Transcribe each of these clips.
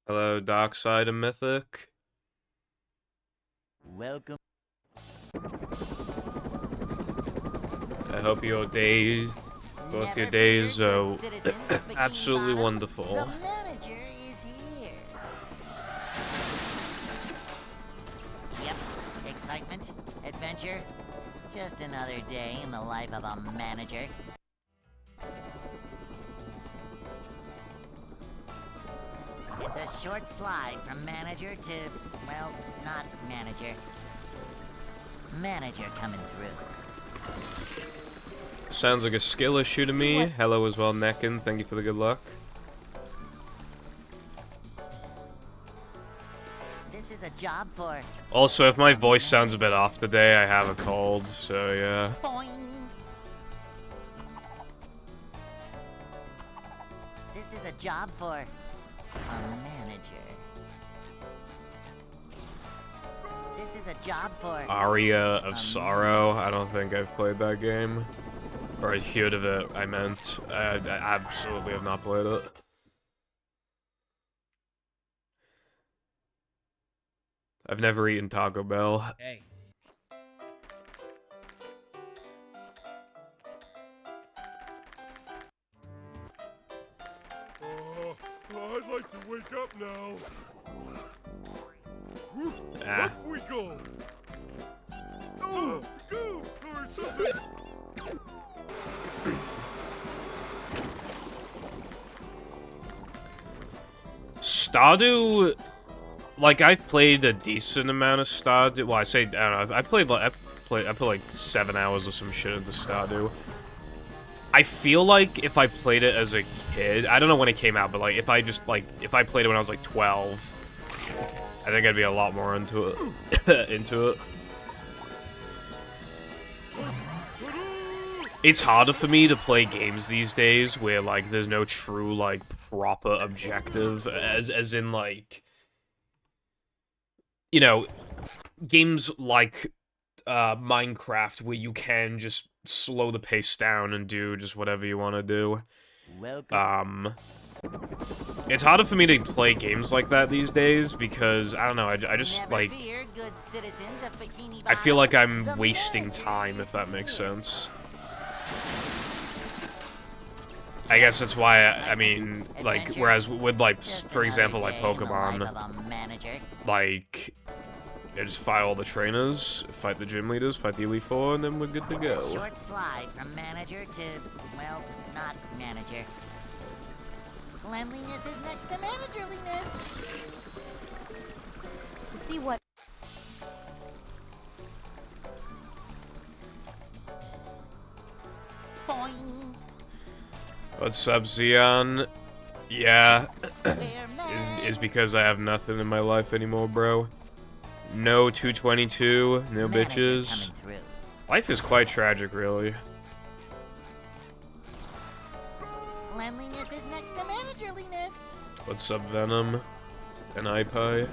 Hello, Dark Side of Mythic. Welcome. I hope your days, both your days, are absolutely wonderful. The manager is here. Yep, excitement, adventure, just another day in the life of a manager. It's a short slide from manager to, well, not manager. Manager coming through. Sounds like a skill issue to me. Hello as well, Neckin. Thank you for the good luck. This is a job for... Also, if my voice sounds a bit off today, I have a cold, so yeah. Boing. This is a job for a manager. This is a job for Aria of Sorrow. I don't think I've played that game. Or a hue of it, I meant. I absolutely have not played it. I've never eaten Taco Bell. Hey. I'd like to wake up now. Ah. Up we go. Oh, go or something. Stardew, like, I've played a decent amount of Stardew. Well, I don't know. I put like 7 hours or some shit into Stardew. I feel like if I played it as a kid, I don't know when it came out, but like if I played it when I was like 12, I think I'd be a lot more into it. It's harder for me to play games these days where like there's no true like proper objective, as in like, you know, games like Minecraft where you can just slow the pace down and do just whatever you want to do. Welcome. It's harder for me to play games like that these days because, I don't know, I just, Never like, fear, good citizens of Bikini I feel Bottom. like I'm The wasting manager time, is if that makes here. sense. I guess that's why, I mean, like, whereas with, like, Just for example, another like day in the life Pokemon, of a manager. like, I just fight all the trainers, fight the gym leaders, fight the Elite Four, and then we're good to go. Short slide from manager to, well, not manager. Cleanliness is next to managerliness. To see what... Boing. What's up, Xeon? Yeah, Fair man. is because I have nothing in my life anymore, bro. No 222, no Manager bitches. coming through. Life is quite tragic, really. Cleanliness is next to managerliness. What's up, Venom? And iPie?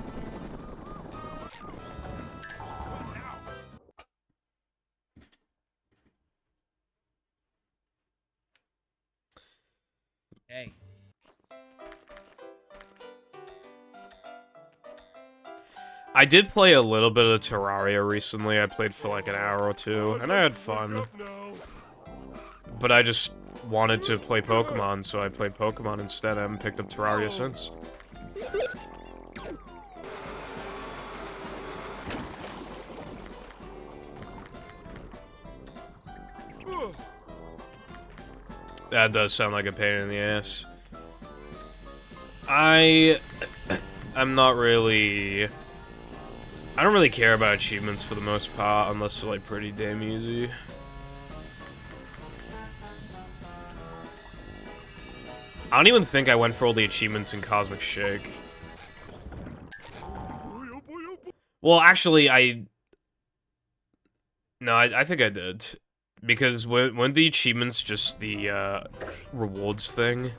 Hey. I did play a little bit of Terraria recently. I played for like an hour or two, and I had fun. Wake up now. But I just wanted to play Pokemon, so I played Pokemon instead. I haven't picked up Terraria since. That does sound like a pain in the ass. I'm not really... I don't really care about achievements for the most part, unless they're like pretty damn easy. I don't even think I went for all the achievements in Cosmic Shake. Well, actually, No, I think I did. Because when the achievements just the rewards thing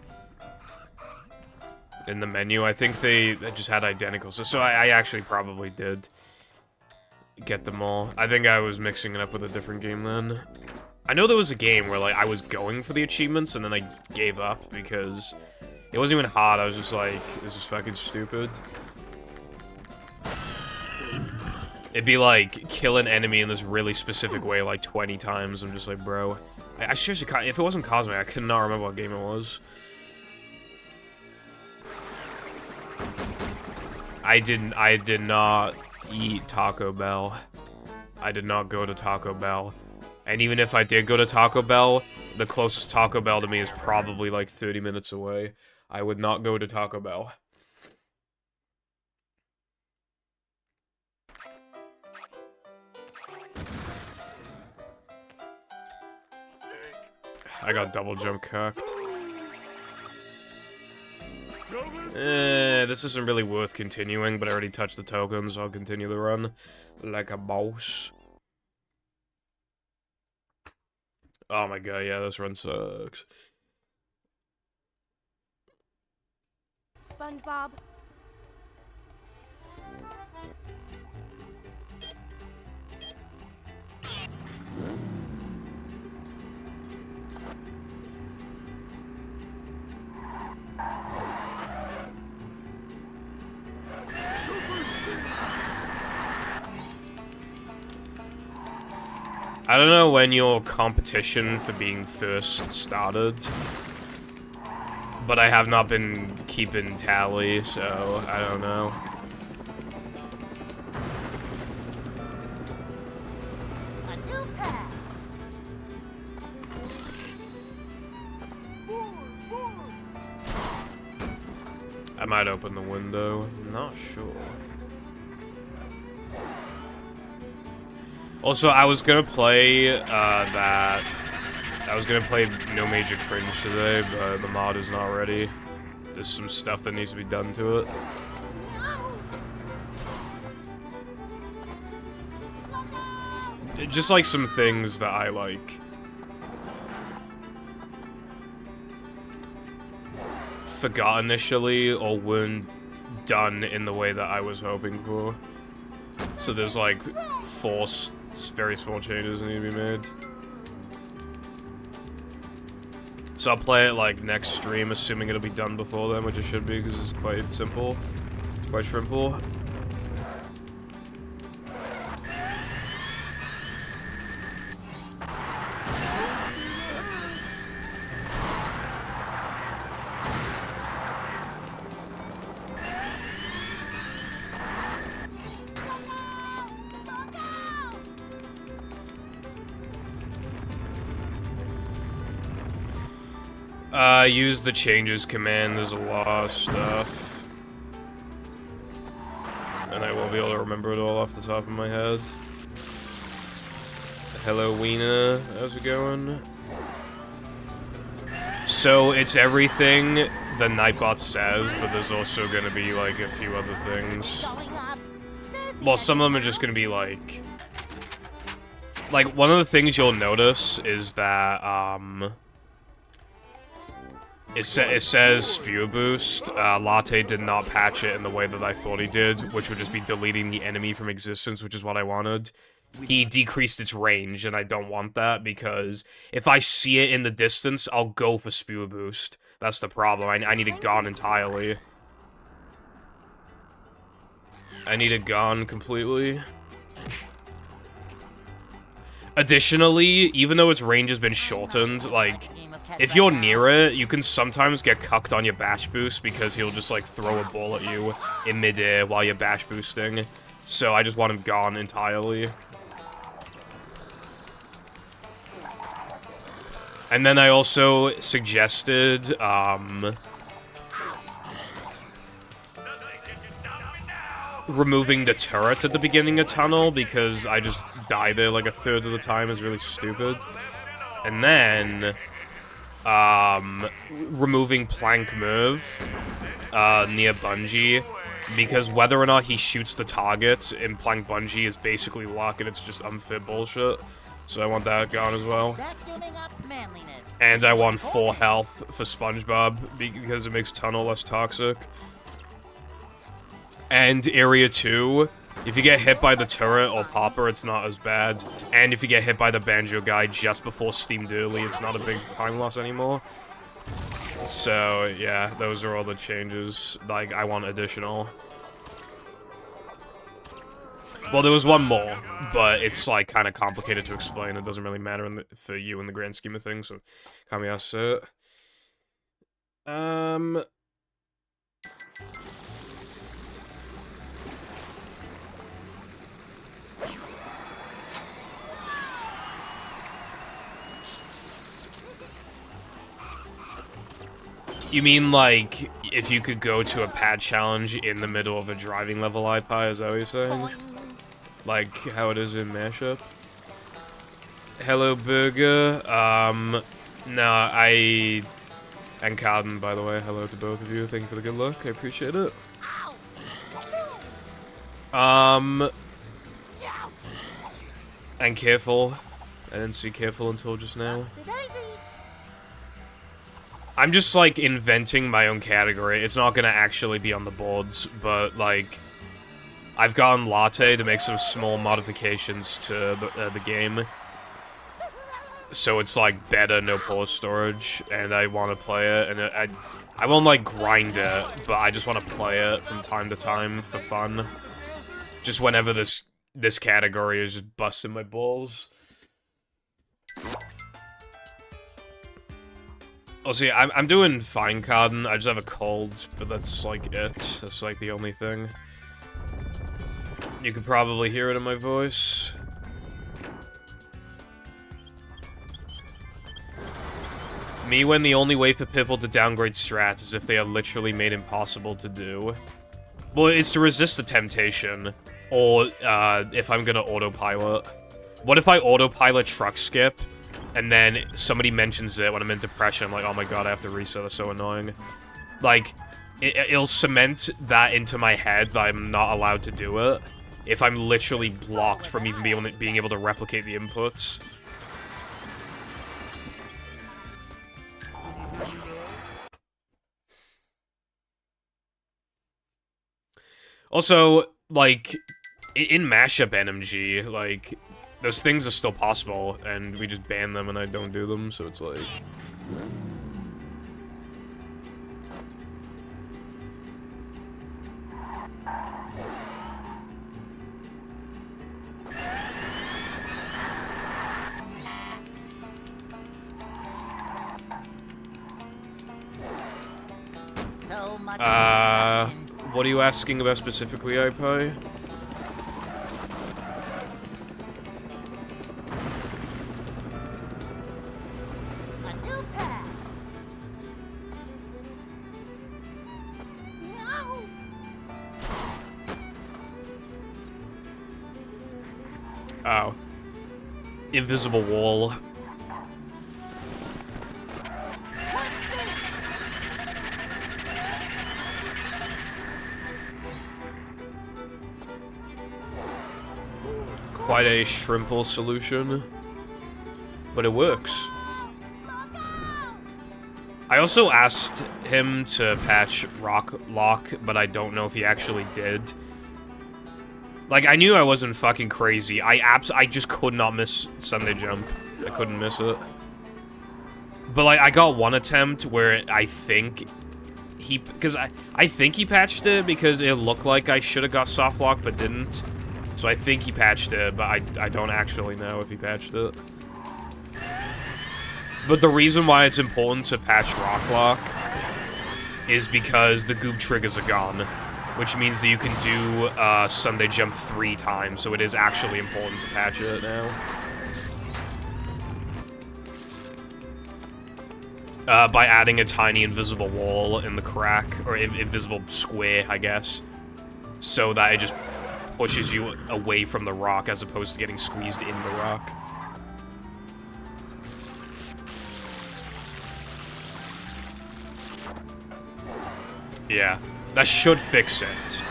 in the menu, I think they just had identical. So I actually probably did get them all. I think I was mixing it up with a different game then. I know there was a game where like I was going for the achievements and then I gave up because it wasn't even hard. I was just like, this is fucking stupid. It'd be like, kill an enemy in this really specific way like 20 times. I'm just like, bro. I seriously can't, if it wasn't Cosmic, I could not remember what game it was. I did not eat Taco Bell. I did not go to Taco Bell. And even if I did go to Taco Bell, the closest Taco Bell to me is probably like 30 minutes away. I would not go to Taco Bell. I got double jump cocked. This isn't really worth continuing, but I already touched the tokens, so I'll continue the run like a boss. Oh my god, yeah, this run sucks. SpongeBob. I don't know when your competition for being first started, but I have not been keeping tally, so I don't know. A new path. I might open the window, not sure. Also, I was gonna play I was gonna play No Major Cringe today, but the mod is not ready. There's some stuff that needs to be done to it. Just like some things that I like forgot initially or weren't done in the way that I was hoping for. So there's like very small changes that need to be made. So I'll play it like next stream, assuming it'll be done before then, which it should be because it's quite simple. It's quite simple. Use the changes command, there's a lot of stuff. And I won't be able to remember it all off the top of my head. Hello, Weena. How's it going? So, it's everything the Nightbot says, but there's also gonna be, like, a few other things. Well, some of them are just gonna be, like, one of the things you'll notice is that, it says Spew Boost. Latte did not patch it in the way that I thought he did, which would just be deleting the enemy from existence, which is what I wanted. He decreased its range, and I don't want that, because if I see it in the distance, I'll go for Spew Boost. That's the problem. I need it gone entirely. I need it gone completely. Additionally, even though its range has been shortened, like, if you're near it, you can sometimes get cucked on your bash boost because he'll just, like, throw a ball at you in midair while you're bash boosting. So I just want him gone entirely. And then I also suggested, removing the turret at the beginning of tunnel because I just die there like a third of the time is really stupid. And then removing Plank Merv near Bungee because whether or not he shoots the targets in Plank Bungee is basically luck and it's just unfair bullshit. So I want that gone as well. Vacuuming up manliness. And I want full health for SpongeBob because it makes Tunnel less toxic. And Area 2, if you get hit by the turret or popper, it's not as bad. And if you get hit by the Banjo guy just before Steamed Early, it's not a big time loss anymore. So, yeah, those are all the changes. Like, I want additional. Well, there was one more, but it's, like, kind of complicated to explain. It doesn't really matter for you in the grand scheme of things, so Kamiya You mean, like, if you could go to a pad challenge in the middle of a driving level iPie, is that what you're saying? Like, how it is in Mashup? Hello, Burger. No, and Carden, by the way. Hello to both of you. Thank you for the good luck. I appreciate it. And careful. I didn't see careful until just now. I'm just, like, inventing my own category. It's not gonna actually be on the boards, but, like, I've gotten Latte to make some small modifications to the game. So it's, like, better, no pore storage, and I want to play it, and I won't, like, grind it, but I just want to play it from time to time for fun. Just whenever this category is just busting my balls. Oh, see, I'm doing fine, Carden. I just have a cold, but that's, like, it. That's, like, the only thing. You can probably hear it in my voice. Me when the only way for people to downgrade strats is if they are literally made impossible to do. Well, it's to resist the temptation. Or, if I'm gonna autopilot. What if I autopilot truck skip? And then somebody mentions it when I'm in depression, I'm like, oh my god, I have to reset, that's so annoying. Like, it'll cement that into my head that I'm not allowed to do it, if I'm literally blocked from even being able to replicate the inputs. Also, like, in Mashup NMG, like, those things are still possible, and we just ban them and I don't do them, so it's like... So much what are you asking about specifically, iPie? a new path. No. Oh. Invisible wall. Quite a shrimple solution, but it works. I also asked him to patch Rock Lock, but I don't know if he actually did. Like, I knew I wasn't fucking crazy. I just could not miss Sunday Jump. I couldn't miss it. But, like, I got one attempt where I think he... Because I think he patched it because it looked like I should have got Soft Lock, but didn't. So I think he patched it, but I don't actually know if he patched it. But the reason why it's important to patch Rock Lock is because the goop triggers are gone, which means that you can do Sunday Jump 3 times, so it is actually important to patch it now. By adding a tiny invisible wall in the crack, or invisible square, I guess, so that it just pushes you away from the rock as opposed to getting squeezed in the rock. Yeah, that should fix it. And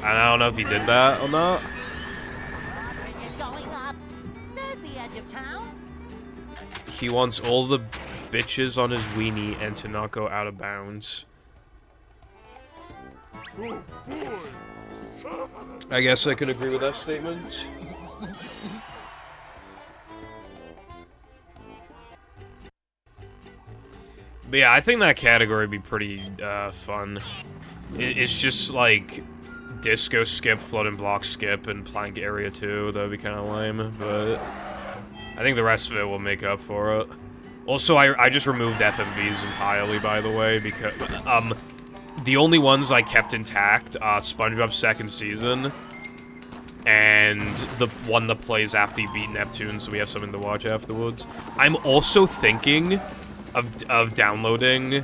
I don't know if he did that or not. It's going up. He wants all the bitches on his weenie and to not go out of bounds. Oh, boy. I guess I could agree with that statement. But yeah, I think that category would be pretty fun. It's just like disco skip, floating block skip, and plank area 2. That would be kind of lame, but I think the rest of it will make up for it. Also, I just removed FMVs entirely, by the way, because the only ones I kept intact are SpongeBob's second season and the one that plays after you beat Neptune, so we have something to watch afterwards. I'm also thinking of downloading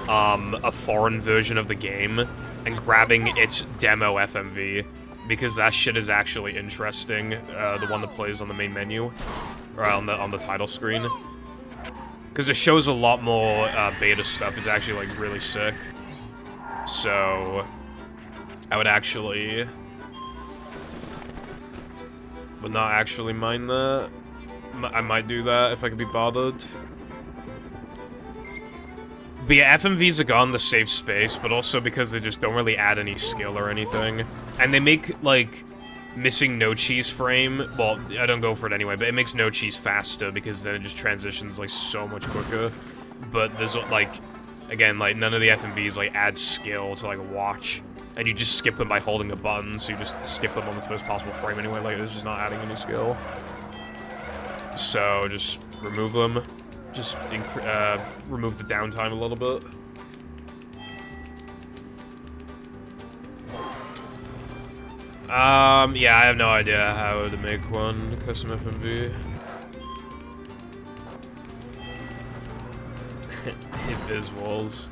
a foreign version of the game and grabbing its demo FMV, because that shit is actually interesting. The one that plays on the main menu, or on the title screen, because it shows a lot more beta stuff. It's actually like really sick. So I would not actually mind that. I might do that if I could be bothered. But yeah, FMVs are gone to save space, but also because they just don't really add any skill or anything. And they make, like, missing no cheese frame, well, I don't go for it anyway, but it makes no cheese faster because then it just transitions, like, so much quicker. But there's, like, again, like, none of the FMVs, like, add skill to, like, watch. And you just skip them by holding a button, so you just skip them on the first possible frame anyway, like, it's just not adding any skill. So, just remove them. Just remove the downtime a little bit. Yeah, I have no idea how to make one custom FMV. Invis walls.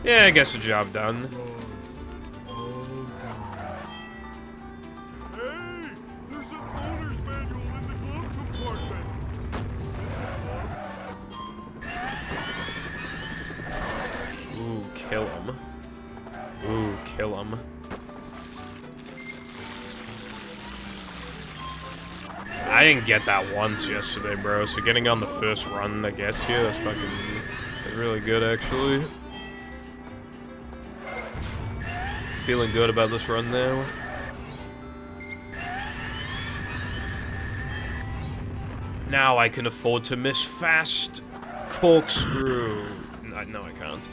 Yeah, I guess the job done. Hey, there's an owner's manual in the glove compartment. Ooh, kill him. Ooh, kill him. I didn't get that once yesterday, bro, so getting on the first run that gets you, that's really good, actually. Feeling good about this run now. Now I can afford to miss fast corkscrew. No, I can't.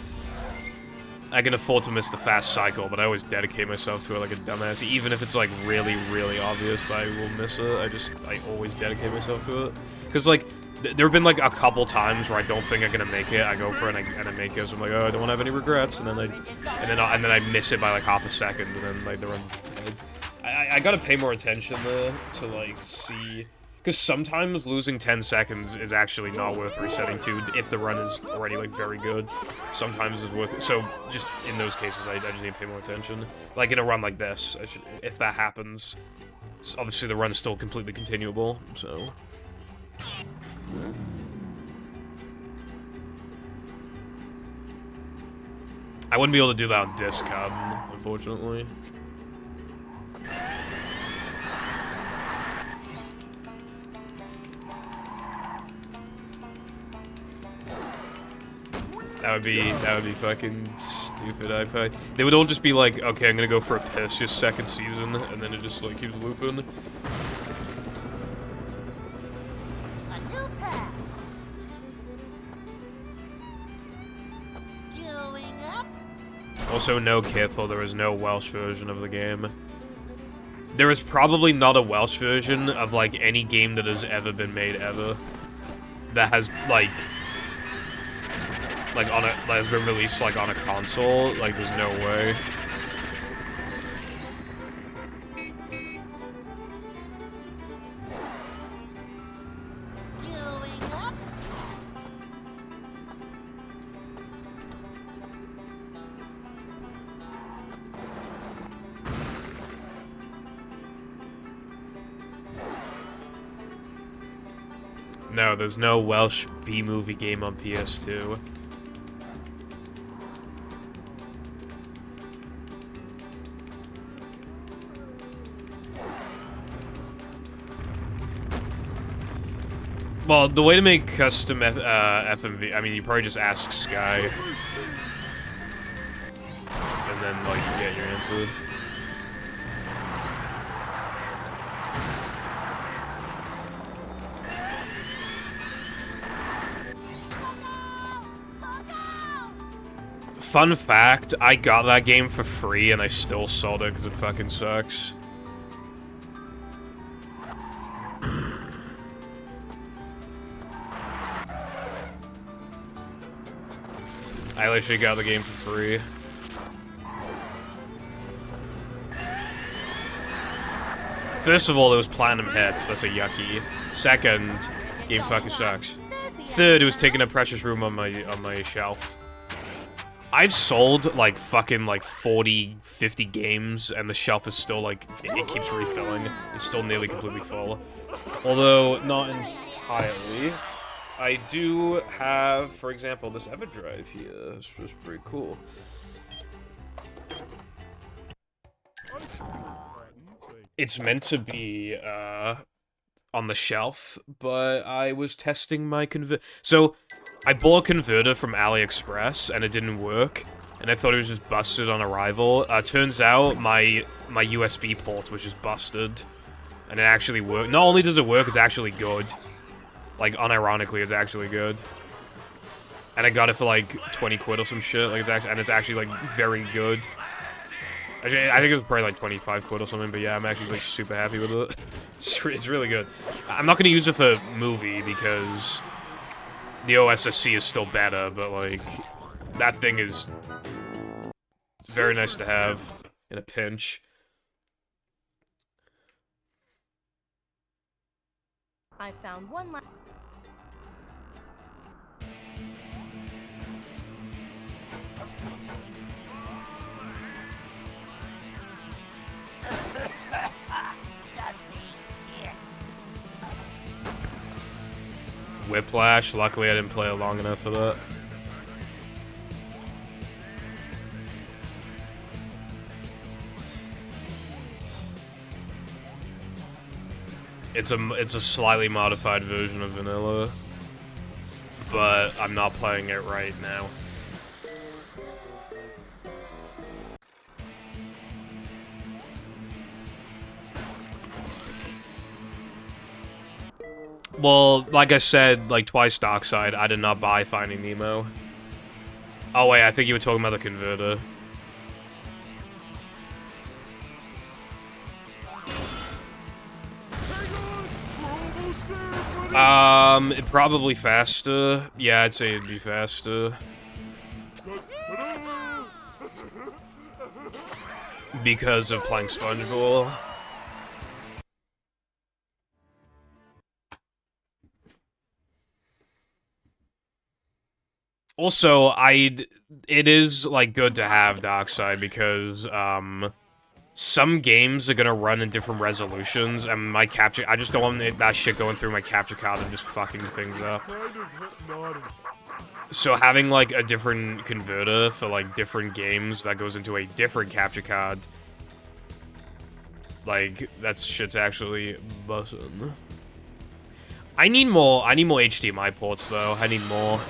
I can afford to miss the fast cycle, but I always dedicate myself to it like a dumbass. Even if it's like really, really obvious that I will miss it, I always dedicate myself to it. Cause like, there have been like a couple times where I don't think I'm gonna make it. I go for it and I make it, so I'm like, oh, I don't want to have any regrets, and then I miss it by like half a second, and then like the run's dead. I gotta pay more attention there to like see. Because sometimes losing 10 seconds is actually not worth resetting to if the run is already, like, very good. Sometimes it's worth it. So, just in those cases, I just need to pay more attention. Like, in a run like this, if that happens, obviously the run is still completely continuable, so... I wouldn't be able to do that on Discord, unfortunately. That would be fucking stupid. They would all just be like, okay, I'm gonna go for a piss just second season, and then it just like keeps looping. A new path. Going up. Also, no, careful, there is no Welsh version of the game. There is probably not a Welsh version of like any game that has ever been made ever that has that has been released like on a console. Like, there's no way. Going up. No, there's no Welsh B-movie game on PS2. Well, the way to make custom FMV, I mean, you probably just ask Sky. And then, like, you get your answer. Fun fact, I got that game for free and I still sold it because it fucking sucks. I literally got the game for free. First of all, it was platinum hits, that's a yucky. Second, game fucking sucks. Third, it was taking up precious room on my shelf. I've sold, like, fucking, like, 40, 50 games, and the shelf is still, like, it keeps refilling. It's still nearly completely full. Although, not entirely. I do have, for example, this EverDrive here. It's pretty cool. It's meant to be, on the shelf, but I was testing my So, I bought a converter from AliExpress, and it didn't work, and I thought it was just busted on arrival. Turns out, my USB port was just busted, and it actually worked. Not only does it work, it's actually good. Like, unironically, it's actually good. And I got it for, like, 20 quid or some shit, like, it's actually, like, very good. Actually, I think it was probably like 25 quid or something, but yeah, I'm actually like super happy with it. It's really good. I'm not gonna use it for movie because the OSSC is still better, but like, that thing is very nice to have in a pinch. I found one last. Whiplash, luckily I didn't play it long enough for that. It's a slightly modified version of vanilla, but I'm not playing it right now. Well, like I said, like twice Darkside, I did not buy Finding Nemo. Oh wait, I think you were talking about the converter. Probably faster. Yeah, I'd say it'd be faster. Because of playing SpongeBob. Also, it is, like, good to have Darkside because, some games are gonna run in different resolutions, and my capture- I just don't want that shit going through my capture card and just fucking things up. So having, like, a different converter for, like, different games that goes into a different capture card, like, that shit's actually bussin'. I need more HDMI ports, though. I need more.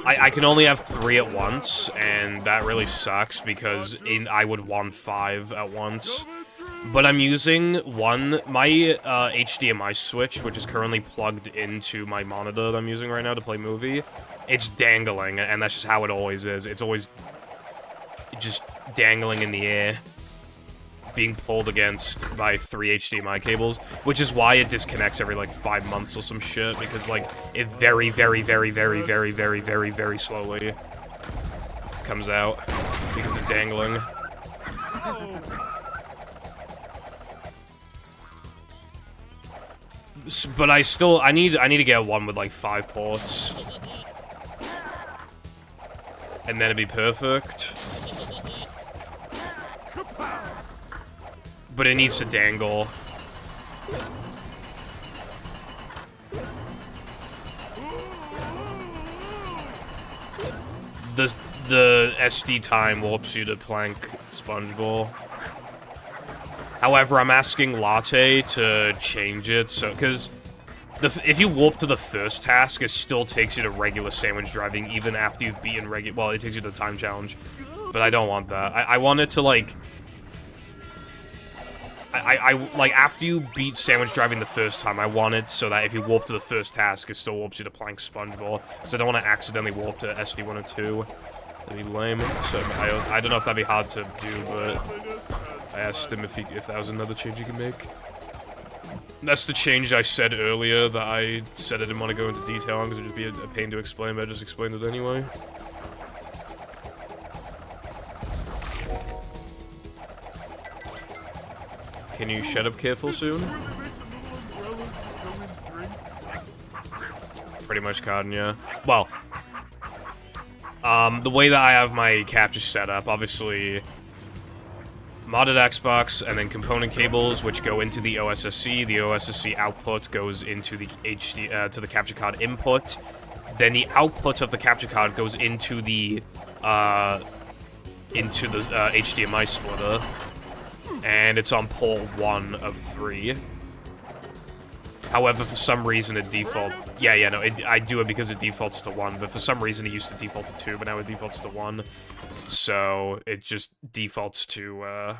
I can only have 3 at once, and that really sucks because I would want 5 at once. But I'm using my HDMI switch, which is currently plugged into my monitor that I'm using right now to play movie. It's dangling, and that's just how it always is. It's always just dangling in the air, being pulled against by 3 HDMI cables, which is why it disconnects every, like, 5 months or some shit, because, like, it very, very, very, very, very, very, very, very slowly comes out, because it's dangling. But I need to get one with, like, 5 ports. And then it'd be perfect. But it needs to dangle. The SD time warps you to plank SpongeBob. However, I'm asking Latte to change it, so, because if you warp to the first task, it still takes you to regular sandwich driving, even after you've beaten well, it takes you to the time challenge. But I don't want that. I want it to, like... like, after you beat sandwich driving the first time, I want it so that if you warp to the first task, it still warps you to Plank Spongeball. Because I don't want to accidentally warp to SD102. That'd be lame. So, I don't know if that'd be hard to do, but... I asked him if that was another change he could make. That's the change I said earlier that I said I didn't want to go into detail on because it'd just be a pain to explain, but I just explained it anyway. Can you shut up careful soon? Pretty much Cotton, yeah. Well, the way that I have my capture set up, obviously, modded Xbox, and then component cables, which go into the OSSC. The OSSC output goes into the to the capture card input. Then the output of the capture card goes into the HDMI splitter, and it's on port 1 of 3. However, for some reason it defaults... I do it because it defaults to 1, but for some reason it used to default to 2, but now it defaults to 1. So, it just defaults to,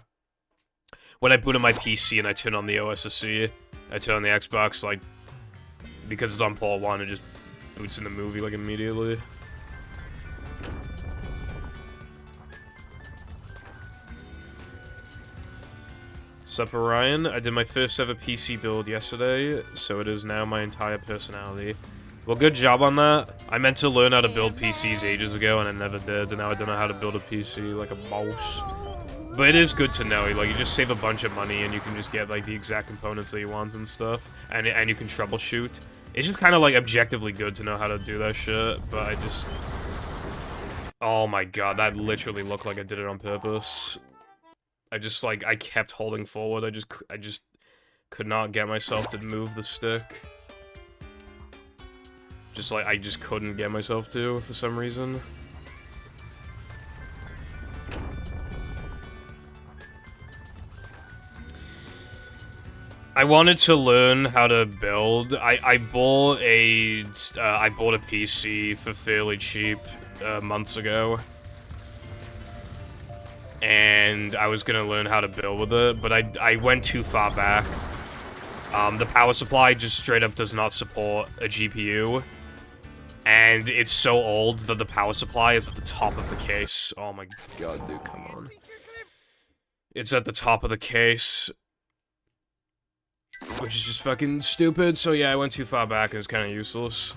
when I boot on my PC and I turn on the OSSC, I turn on the Xbox, like, because it's on port 1, it just boots in the movie, like, immediately. Sup, Orion? I did my first ever PC build yesterday, so it is now my entire personality. Well, good job on that. I meant to learn how to build PCs ages ago, and I never did, and now I don't know how to build a PC like a mouse. But it is good to know, like, you just save a bunch of money, and you can just get, like, the exact components that you want and stuff, and you can troubleshoot. It's just kind of, like, objectively good to know how to do that shit, but I just... Oh my god, that literally looked like I did it on purpose. I just, like, I kept holding forward, I just could not get myself to move the stick. Just, like, I just couldn't get myself to, for some reason. I wanted to learn how to build. I bought a PC for fairly cheap, months ago. And I was gonna learn how to build with it, but I went too far back. The power supply just straight up does not support a GPU. And it's so old that the power supply is at the top of the case. Oh my god, dude, come on. It's at the top of the case. Which is just fucking stupid, so yeah, I went too far back and it was kind of useless.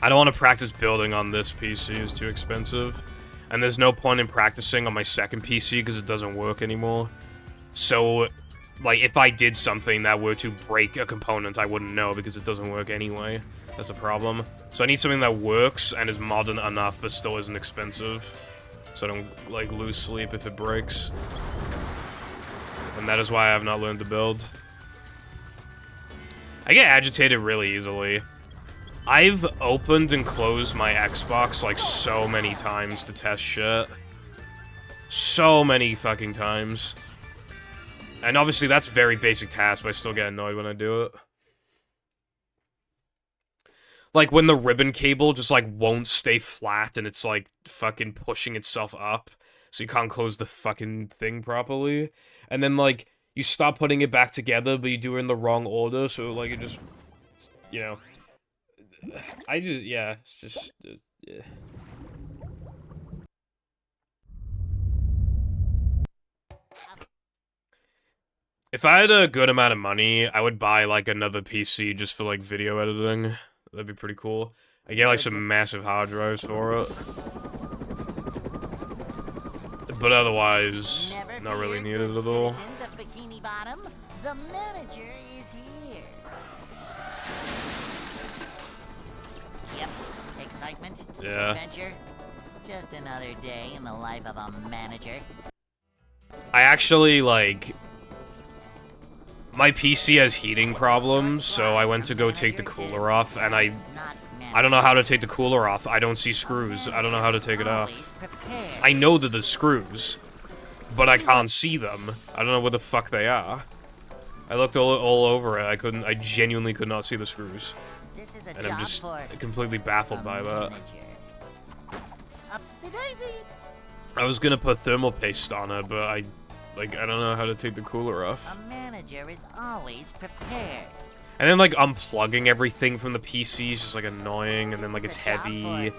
I don't want to practice building on this PC, it's too expensive. And there's no point in practicing on my second PC because it doesn't work anymore. So, like, if I did something that were to break a component, I wouldn't know because it doesn't work anyway. That's the problem. So I need something that works and is modern enough but still isn't expensive. So I don't, like, lose sleep if it breaks. And that is why I have not learned to build. I get agitated really easily. I've opened and closed my Xbox, like, so many times to test shit. So many fucking times. And obviously that's a very basic task, but I still get annoyed when I do it. Like, when the ribbon cable just, like, won't stay flat and it's, like, fucking pushing itself up. So you can't close the fucking thing properly. And then, like, you stop putting it back together, but you do it in the wrong order, so, like, it just... You know... yeah, it's just... yeah. If I had a good amount of money, I would buy, like, another PC just for, like, video editing. That'd be pretty cool. I get, like, some massive hard drives for it. But otherwise, not really needed at all. The manager is here. Yep, excitement, Yeah. adventure, just another day in the life of a manager. I actually, like... My PC has heating problems, so I went to go take the cooler off, and I don't know how to take the cooler off. I don't see screws. I don't know how to take it off. I know that there's screws, but I can't see them. I don't know where the fuck they are. I looked all over it. I genuinely could not see the screws. This is a And I'm job just for completely baffled a by that. manager. Upsy-daisy. I was gonna put thermal paste on it, but I don't know how to take the cooler off. A manager is always prepared. And then, like, unplugging everything from the PC is just, like, annoying, and then, like, it's heavy.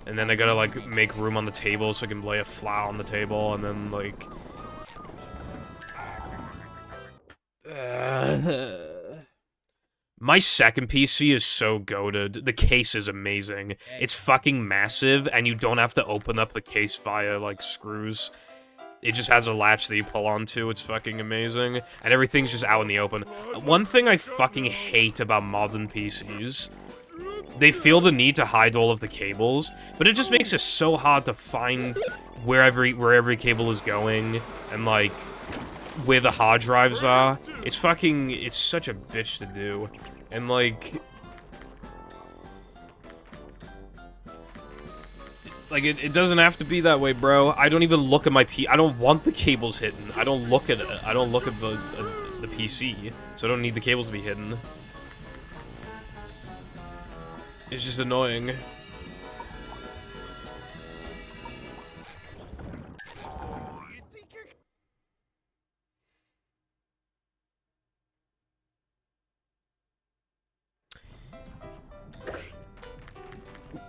And then I gotta, like, make room on the table so I can lay a flower on the table, and then, like... My second PC is so goated. The case is amazing. It's fucking massive, and you don't have to open up the case via, like, screws. It just has a latch that you pull onto. It's fucking amazing. And everything's just out in the open. One thing I fucking hate about modern PCs, they feel the need to hide all of the cables, but it just makes it so hard to find where every cable is going, and, like, where the hard drives are. It's such a bitch to do. And, like, it doesn't have to be that way, bro. I don't even look at my I don't want the cables hidden. I don't look at it. I don't look at the PC, so I don't need the cables to be hidden. It's just annoying.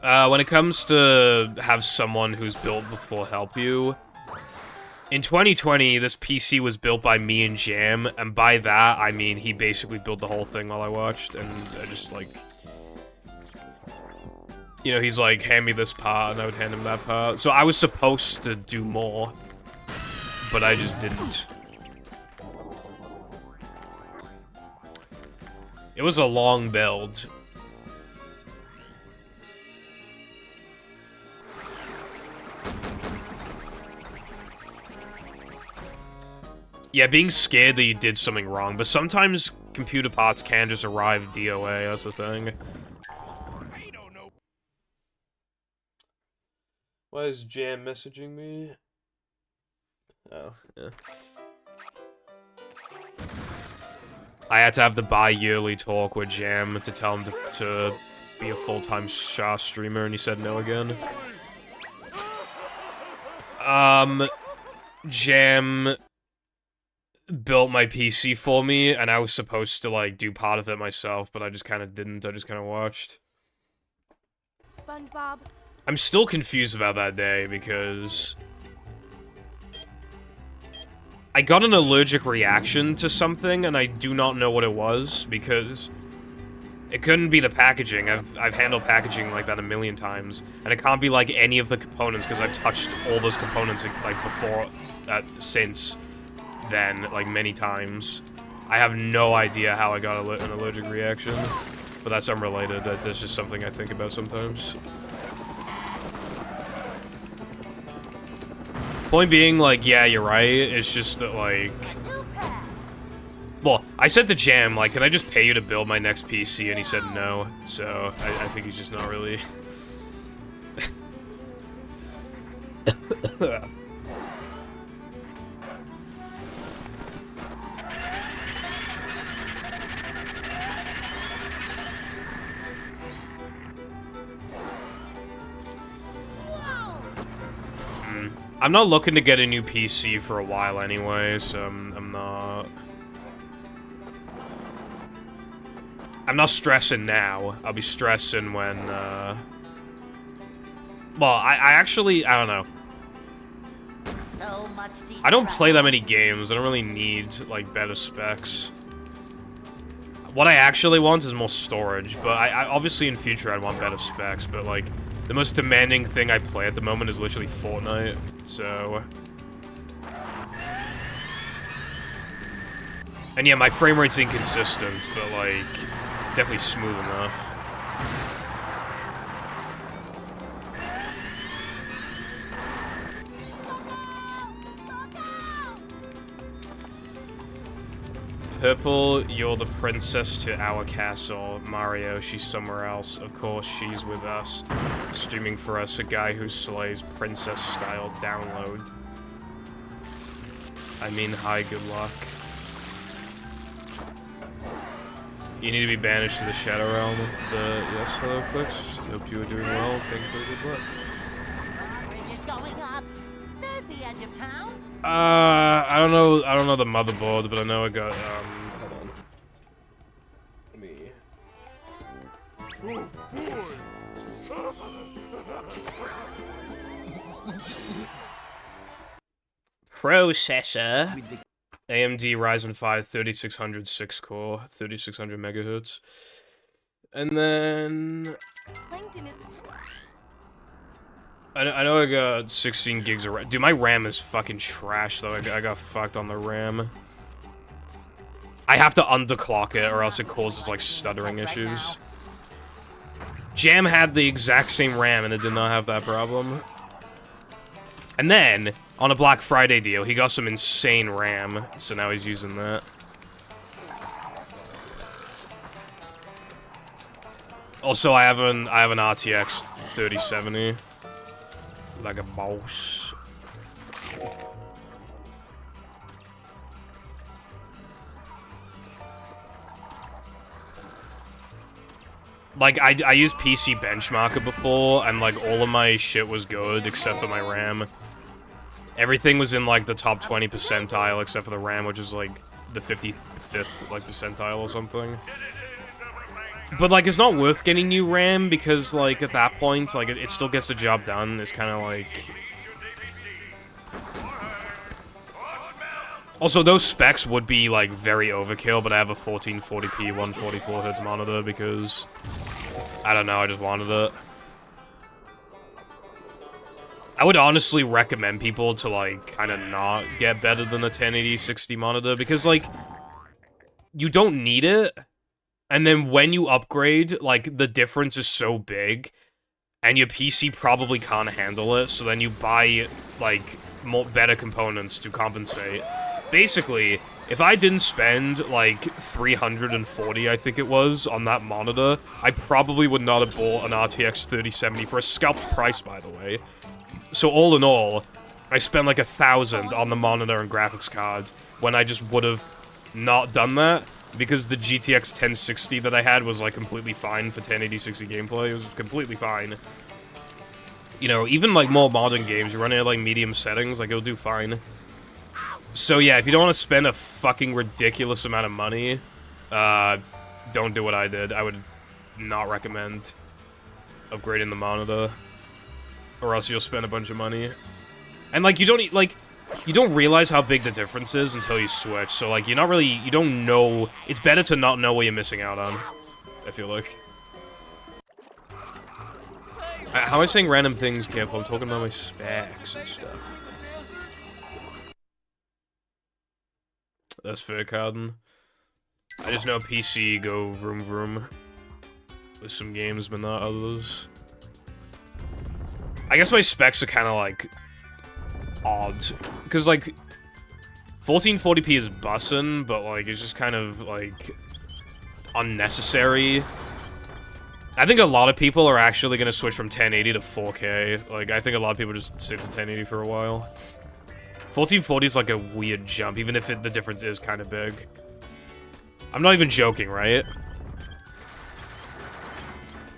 When it comes to have someone who's built before help you, in 2020, this PC was built by me and Jam, and by that, I mean he basically built the whole thing while I watched, and I just, like... You know, he's like, hand me this part, and I would hand him that part. So I was supposed to do more, but I just didn't. It was a long build. Yeah, being scared that you did something wrong, but sometimes computer parts can just arrive DOA, that's the thing. Why is Jam messaging me? Oh, yeah. I had to have the bi-yearly talk with Jam to tell him to be a full-time Shah streamer, and he said no again. Jam built my PC for me, and I was supposed to, like, do part of it myself, but I just kind of didn't. I just kind of watched. SpongeBob. I'm still confused about that day, because I got an allergic reaction to something, and I do not know what it was, because it couldn't be the packaging. I've handled packaging like that a million times, and it can't be, like, any of the components, because I've touched all those components, like, before, since then, like, many times. I have no idea how I got an allergic reaction, but that's unrelated. That's just something I think about sometimes. Point being, like, yeah, you're right. It's just that, like... Well, I said to Jam, like, can I just pay you to build my next PC? And he said no, so I think he's just not really... I'm not looking to get a new PC for a while anyway, so I'm not stressing now. I'll be stressing when, well, I actually, I don't know. I don't play that many games. I don't really need, like, better specs. What I actually want is more storage, but I obviously in future I'd want better specs, but, like, the most demanding thing I play at the moment is literally Fortnite, so... And yeah, my frame rate's inconsistent, but, like, definitely smooth enough. Purple, you're the princess to our castle. Mario, she's somewhere else. Of course, she's with us. Streaming for us, a guy who slays princess-style download. I mean, hi, good luck. You need to be banished to the Shadow Realm. Yes, hello, Clicks. Hope you are doing well. Thank you for the good luck. Bridge is going up. There's the edge of town. I don't know the motherboard, but I know I got, hold on. Me. Oh, boy. Processor. AMD Ryzen 5 3600 6-core, 3600 megahertz. And then... Plankton is I know I got 16 gigs of RAM. Dude, my RAM is fucking trash, though. I got fucked on the RAM. I have to underclock it, or else it causes, like, stuttering issues. Jam had the exact same RAM, and it did not have that problem. And then, on a Black Friday deal, he got some insane RAM, so now he's using that. Also, I have an RTX 3070. Like a boss. Like, I used PC Benchmarker before, and, like, all of my shit was good, except for my RAM. Everything was in, like, the top 20 percentile, except for the RAM, which is, like, the 55th, like, percentile or something. But, like, it's not worth getting new RAM, because, like, at that point, like, it still gets the job done. It's kind of like... Also, those specs would be, like, very overkill, but I have a 1440p 144Hz monitor, because... I don't know, I just wanted it. I would honestly recommend people to, like, kind of not get better than a 1080-60 monitor, because, like, you don't need it. And then when you upgrade, like, the difference is so big, and your PC probably can't handle it, so then you buy, like, better components to compensate. Basically, if I didn't spend, like, $340, I think it was, on that monitor, I probably would not have bought an RTX 3070 for a scalped price, by the way. So all in all, I spent, like, $1,000 on the monitor and graphics card, when I just would have not done that. Because the GTX 1060 that I had was, like, completely fine for 1080-60 gameplay. It was completely fine. You know, even, like, more modern games, you're running at, like, medium settings, like, it'll do fine. So, yeah, if you don't want to spend a fucking ridiculous amount of money, don't do what I did. I would not recommend upgrading the monitor. Or else you'll spend a bunch of money. And, like, you don't, like... You don't realize how big the difference is until you switch, so, like, you don't know... It's better to not know what you're missing out on, I feel like. How am I saying random things, careful? I'm talking about my specs and stuff. That's fair, Carden. I just know PC go vroom vroom with some games, but not others. I guess my specs are kind of, like... odd. Because, like, 1440p is bussin', but, like, it's just kind of, like, unnecessary. I think a lot of people are actually going to switch from 1080 to 4K. Like, I think a lot of people just stick to 1080 for a while. 1440 is, like, a weird jump, even if the difference is kind of big. I'm not even joking, right?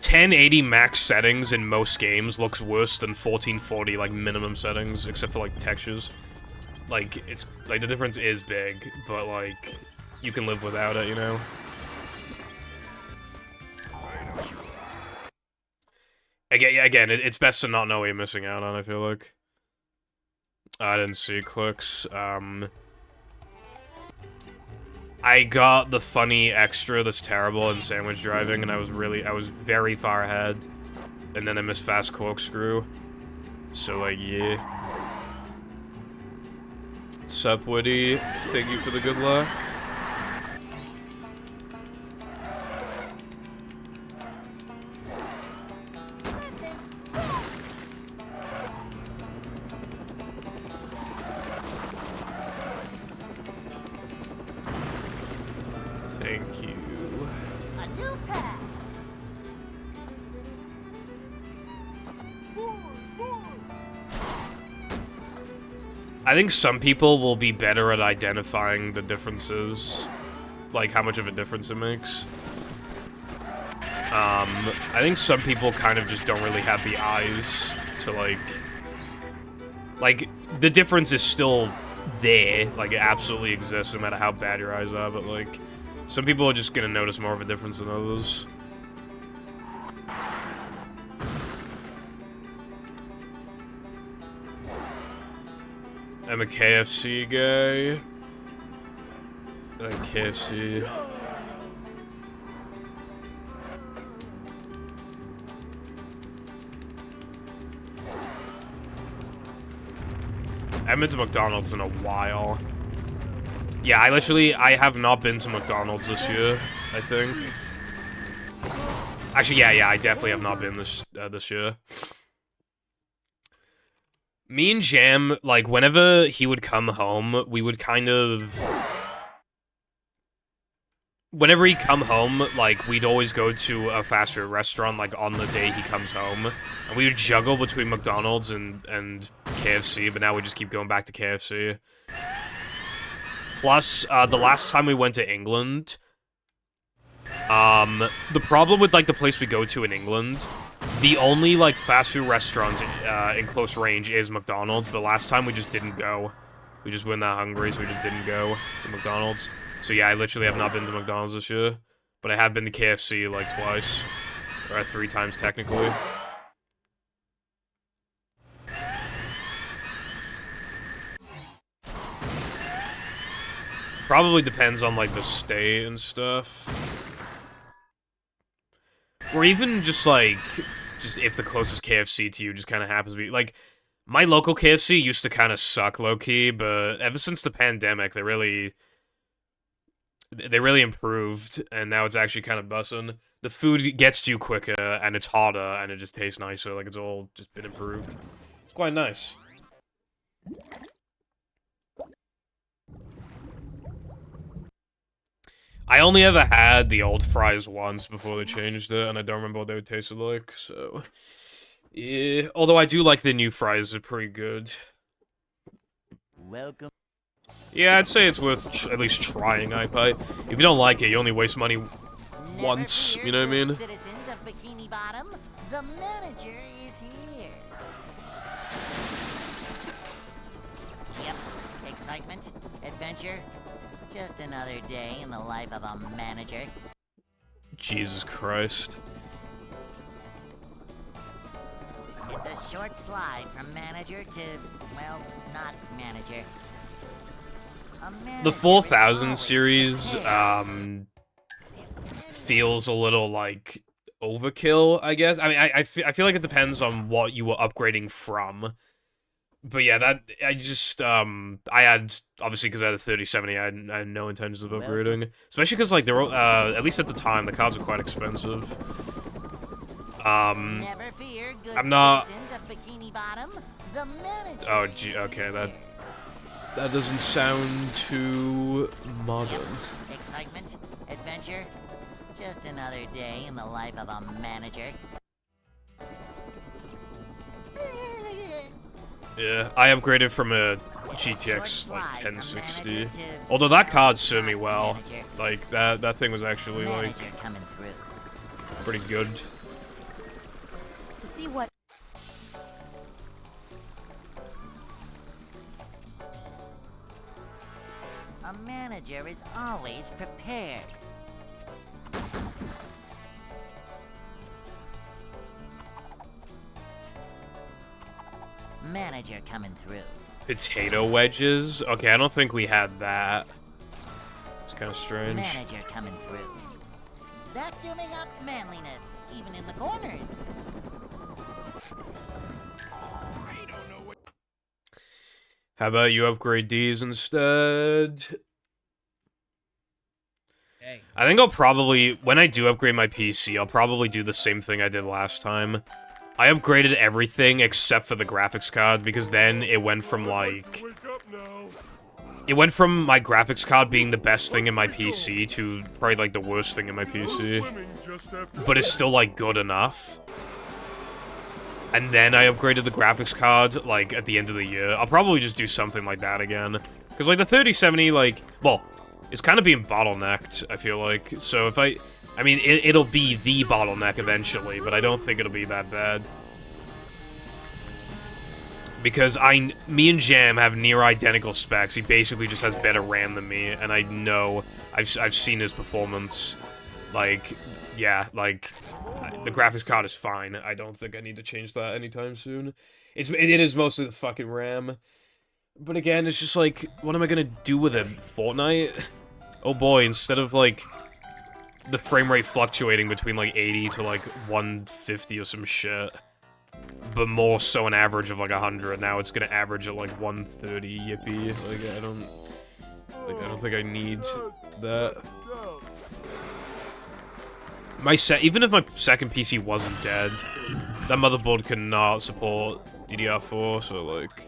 1080 max settings in most games looks worse than 1440, like, minimum settings, except for, like, textures. Like, it's, like, the difference is big, but, like, you can live without it, you know? Again, it's best to not know what you're missing out on, I feel like. I didn't see clicks. I got the funny extra that's terrible in sandwich driving, and I was very far ahead. And then I missed fast corkscrew. So, like, yeah. Sup, Woody? Thank you for the good luck. Thank you. A new path. I think some people will be better at identifying the differences, like how much of a difference it makes. I think some people kind of just don't really have the eyes to, like, the difference is still there, like, it absolutely exists no matter how bad your eyes are, but, like, some people are just gonna notice more of a difference than others. I'm a KFC guy. I like KFC. I haven't been to McDonald's in a while. Yeah, I have not been to McDonald's this year, I think. Actually, yeah, I definitely have not been this year. Me and Jam, like, whenever he would come home, we would kind of... Whenever he'd come home, like, we'd always go to a fast food restaurant, like, on the day he comes home. And we would juggle between McDonald's and KFC, but now we just keep going back to KFC. Plus, the last time we went to England... the problem with, like, the place we go to in England... The only, like, fast food restaurant in close range is McDonald's, but last time we just didn't go. We just weren't that hungry, so we just didn't go to McDonald's. So yeah, I literally have not been to McDonald's this year. But I have been to KFC, like, twice. Or 3 times, technically. Probably depends on, like, the stay and stuff. Or even just, like... Just if the closest KFC to you just kind of happens to be... Like, my local KFC used to kind of suck, low-key, but ever since the pandemic, they really improved, and now it's actually kind of bussin'. The food gets to you quicker, and it's hotter, and it just tastes nicer. Like, it's all just been improved. It's quite nice. I only ever had the old fries once before they changed it, and I don't remember what they would taste like, so... Yeah, although I do like the new fries, they're pretty good. Welcome. Yeah, I'd say it's worth at least trying, iPie. If you don't like it, you only waste money once, you know what I mean? Citizens of Bikini Bottom, the manager is here. Yep, excitement, adventure, just another day in the life of a manager. Jesus Christ. It's a short slide from manager to, well, not manager. The 4000 series, feels a little, like, overkill, I guess. I mean, I feel like it depends on what you were upgrading from. But yeah, I had, obviously because I had a 3070, I had no intentions of upgrading. Especially because, like, they were, at least at the time, the cards were quite expensive. Never fear, good I'm not... citizens of Bikini Bottom, the manager Oh, gee, okay, that doesn't sound too modern. Excitement, adventure, just another day in the life of a manager. Yeah, I upgraded from a GTX, like, 1060. Although that card served me well. Like, that thing was actually, like, pretty good. To see what A manager is always prepared. Manager coming through. Potato wedges? Okay, I don't think we had that. It's kind of strange. Manager coming through. Vacuuming up manliness, even in the corners. How about you upgrade these instead? Hey. I think I'll probably, when I do upgrade my PC, I'll probably do the same thing I did last time. I upgraded everything except for the graphics card, because then it went from, like... It went from my graphics card being the best thing in my PC to probably, like, the worst thing in my PC. But it's still, like, good enough. and then I upgraded the graphics card, like, at the end of the year. I'll probably just do something like that again. Because, like, the 3070, like, well, it's kind of being bottlenecked, I feel like. So if I mean, it'll be the bottleneck eventually, but I don't think it'll be that bad. Because me and Jam have near identical specs. He basically just has better RAM than me, and I know, I've seen his performance. Like, yeah, like, the graphics card is fine. I don't think I need to change that anytime soon. It is mostly the fucking RAM. But again, it's just like, what am I gonna do with it? Fortnite? Oh boy, instead of like, the frame rate fluctuating between like 80 to like 150 or some shit. But more so an average of like 100. Now it's gonna average at like 130, yippee. Like, I don't think I need that. Even if my second PC wasn't dead, that motherboard cannot support DDR4, so like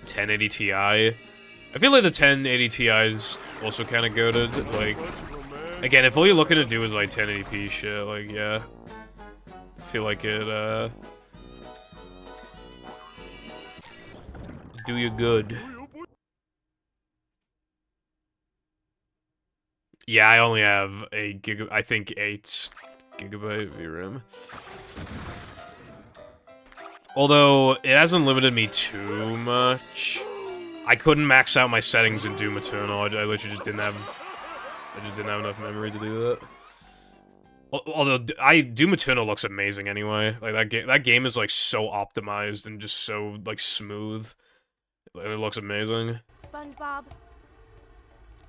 1080 Ti. I feel like the 1080 Ti is also kind of goated. Like, again, if all you're looking to do is like 1080p shit, like, yeah, I feel like it do you good. Yeah, I only have I think 8 gigabyte VRAM. Although, it hasn't limited me too much. I couldn't max out my settings in Doom Eternal. I literally just didn't have enough memory to do that. Although, Doom Eternal looks amazing anyway. Like, that game is, like, so optimized and just so, like, smooth. It looks amazing. SpongeBob.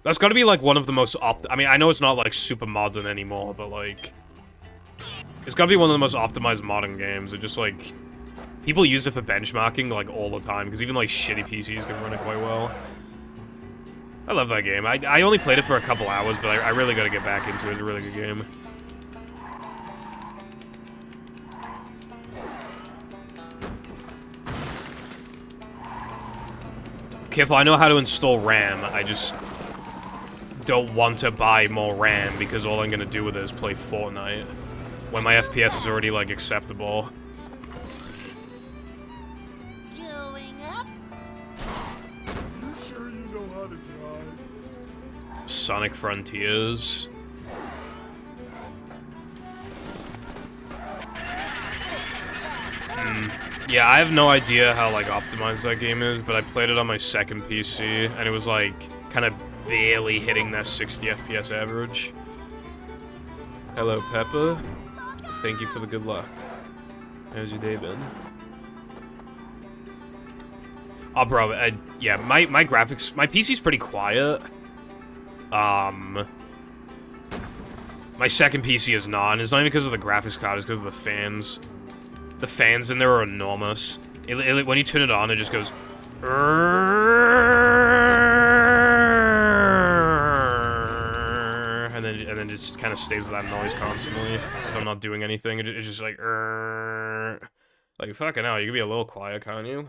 That's gotta be, like, one of the most I mean, I know it's not, like, super modern anymore, but, like, it's gotta be one of the most optimized modern games. It just, like, people use it for benchmarking, like, all the time, because even, like, shitty PCs can run it quite well. I love that game. I only played it for a couple hours, but I really gotta get back into it. It's a really good game. Careful, I know how to install RAM. I just don't want to buy more RAM, because all I'm gonna do with it is play Fortnite. When my FPS is already, like, acceptable. Going up. You sure you know how to drive? Sonic Frontiers. Yeah, I have no idea how, like, optimized that game is, but I played it on my second PC, and it was, like, kind of barely hitting that 60 FPS average. Hello, Peppa. Thank you for the good luck. How's your day been? Oh, bro, yeah, my graphics, my PC's pretty quiet. My second PC is not, and it's not even because of the graphics card, it's because of the fans. The fans in there are enormous. When you turn it on, it just goes... And then it just kind of stays with that noise constantly. If I'm not doing anything, it's just like... Like, fucking hell, you can be a little quiet, can't you?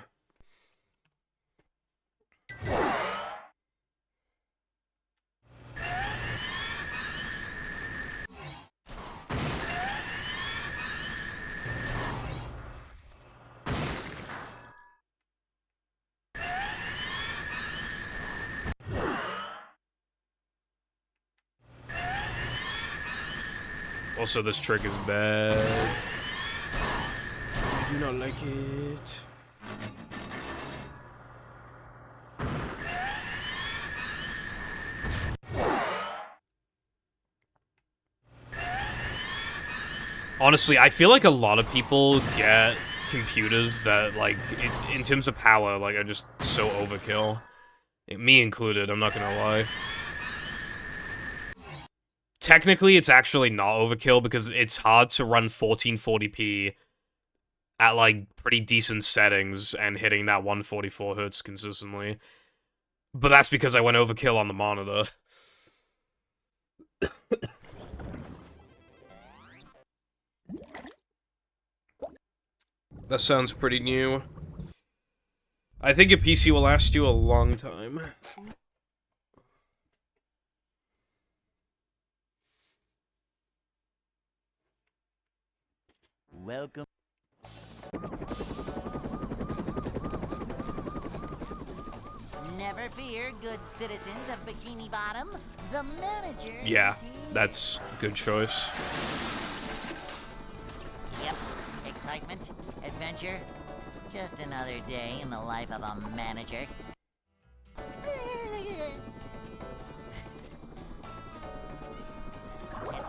Also, this trick is bad. I do not like it. Honestly, I feel like a lot of people get computers that, like, in terms of power, like, are just so overkill. Me included, I'm not gonna lie. Technically, it's actually not overkill because it's hard to run 1440p at, like, pretty decent settings and hitting that 144 Hz consistently. But that's because I went overkill on the monitor. That sounds pretty new. I think a PC will last you a long time. Welcome. Never fear, good citizens of Bikini Bottom. The manager. Yeah, is here. that's a good choice. Yep. Excitement, adventure. Just another day in the life of a manager.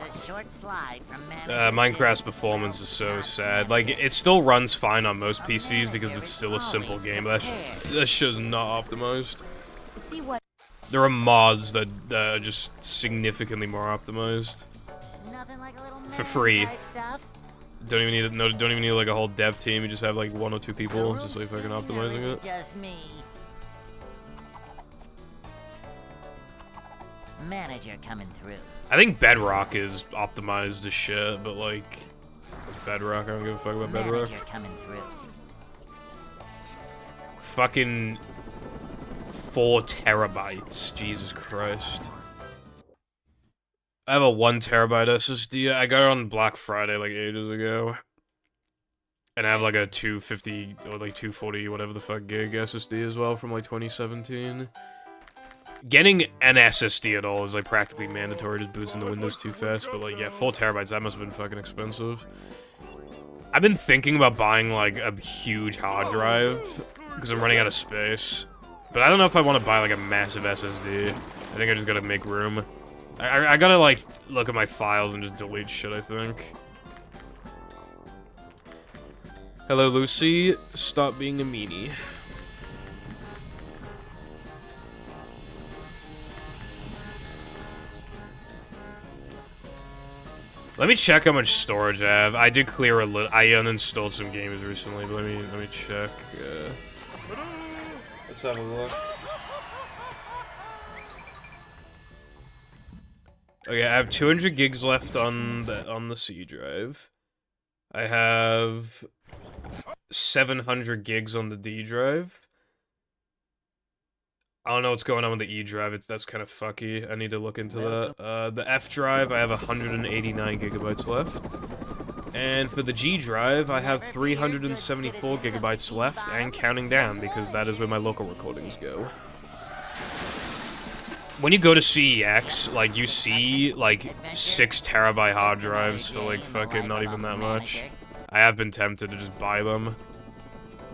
It's a short slide from manager. Minecraft's performance is so sad. Like, it still runs fine on most PCs because it's still a simple game. That shit's not optimized. To see what There are mods that are just significantly more optimized. Nothing like a little For free. type stuff. Don't even need don't even need like a whole dev team. You just have like 1 or 2 people The just like roof's fucking spinning, or is optimizing it. Just me. Manager coming through. I think Bedrock is optimized as shit, but like, it's Bedrock. I don't give a fuck about Bedrock. Manager coming through. Fucking 4 terabytes. Jesus Christ. I have a 1 terabyte SSD. I got it on Black Friday like ages ago. And I have like a 250 or like 240 whatever the fuck gig SSD as well from like 2017. Getting an SSD at all is like practically mandatory, just boots into Windows too fast, but like yeah, 4 terabytes, that must have been fucking expensive. I've been thinking about buying like a huge hard drive, because I'm running out of space. But I don't know if I want to buy like a massive SSD. I think I just gotta make room. I gotta like look at my files and just delete shit, I think. Hello Lucy, stop being a meanie. Let me check how much storage I have. I did clear a little. I uninstalled some games recently, but let me check. Let's have a look. Okay, I have 200 gigs left on the C drive. I have 700 gigs on the D drive. I don't know what's going on with the E drive. That's kind of fucky. I need to look into that. The F drive, I have 189 gigabytes left. And for the G drive, I have 374 gigabytes left and counting down because that is where my local recordings go. When you go to CEX, like, you see, like, 6 terabyte hard drives for, like, fucking not even that much. I have been tempted to just buy them.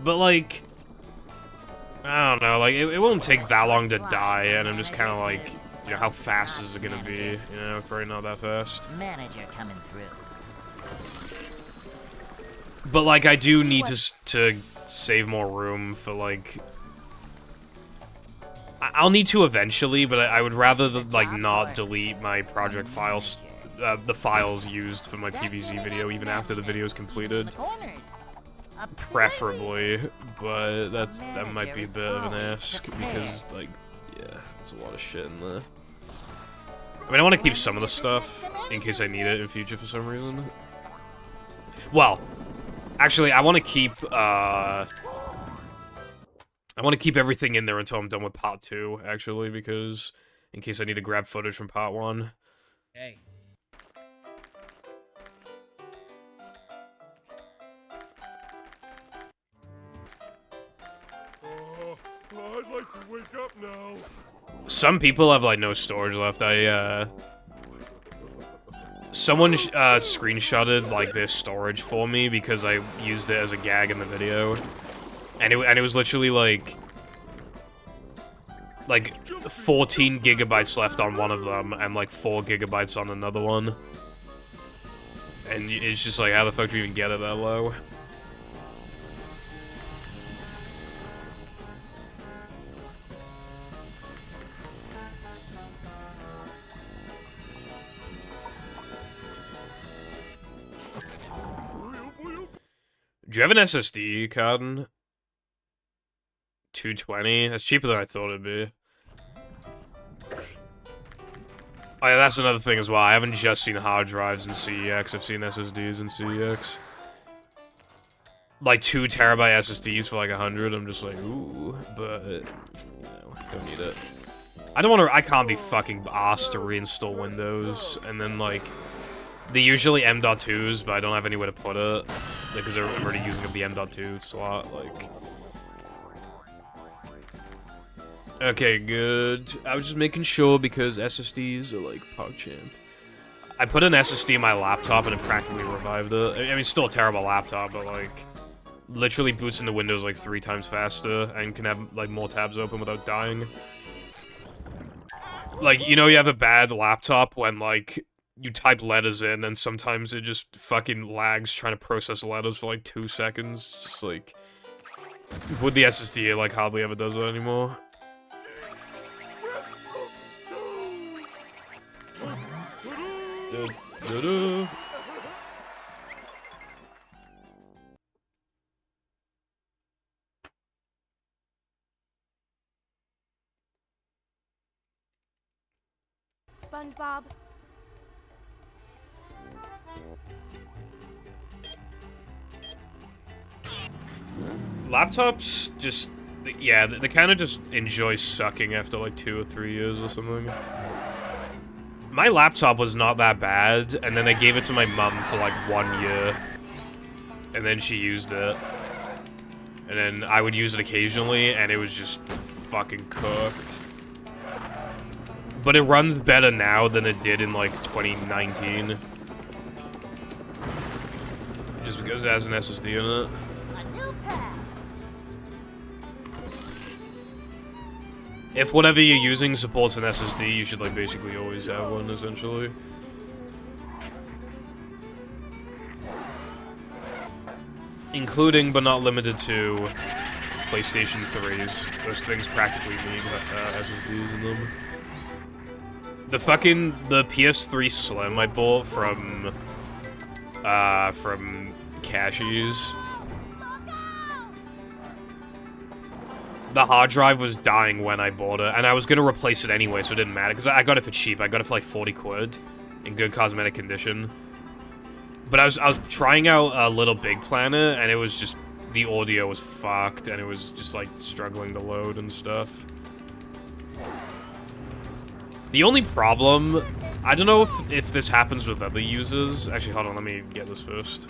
But, like, I don't know, like, it won't take that long to die, and I'm just kind of like, you know, how fast is it gonna be? You know, probably not that fast. Manager coming through. But, like, I do need to save more room for, like... I'll need to eventually, but I would rather, like, not delete my project files, the files used for my PVZ video, even after the video is completed. Preferably, but that might be a bit of an ask, because, like, yeah, there's a lot of shit in there. I mean, I want to keep some of the stuff, in case I need it in future for some reason. Well, actually, I want to keep, everything in there until I'm done with part 2, actually, because, in case I need to grab footage from part 1. Hey. I'd like to wake up now. Some people have, like, no storage left. Someone, screenshotted, like, their storage for me because I used it as a gag in the video. And it was literally, like 14 gigabytes left on one of them, and, like, 4 gigabytes on another one. And it's just like, how the fuck do you even get it that low? Do you have an SSD, Carden? 220? That's cheaper than I thought it'd be. Oh yeah, that's another thing as well. I haven't just seen hard drives in CEX, I've seen SSDs in CEX. Like 2 terabyte SSDs for like 100, I'm just like, ooh, but, no, don't need it. I can't be fucking asked to reinstall Windows, and then like, They're usually M.2s, but I don't have anywhere to put it. Because I'm already using the M.2 slot, like... Okay, good. I was just making sure because SSDs are like PogChamp. I put an SSD in my laptop and it practically revived it. I mean, it's still a terrible laptop, but like... Literally boots into Windows like 3 times faster and can have like more tabs open without dying. Like, you know you have a bad laptop when like... You type letters in, and sometimes it just fucking lags trying to process letters for like 2 seconds. Just like... With the SSD, it like hardly ever does that anymore. SpongeBob. Laptops just, yeah, they kind of just enjoy sucking after like 2 or 3 years or something. My laptop was not that bad, and then I gave it to my mum for like 1 year. And then she used it. And then I would use it occasionally, and it was just fucking cooked. But it runs better now than it did in like 2019. Just because it has an SSD in it. If whatever you're using supports an SSD, you should like basically always have one, essentially. Including, but not limited to, PlayStation 3s. Those things practically need SSDs in them. The PS3 Slim I bought from Cashies. The hard drive was dying when I bought it, and I was gonna replace it anyway, so it didn't matter, because I got it for cheap. I got it for like 40 quid, in good cosmetic condition. But I was trying out a Little Big Planet, and it was just, the audio was fucked, and it was just like struggling to load and stuff. The only problem, I don't know if this happens with other users. Actually, hold on, let me get this first.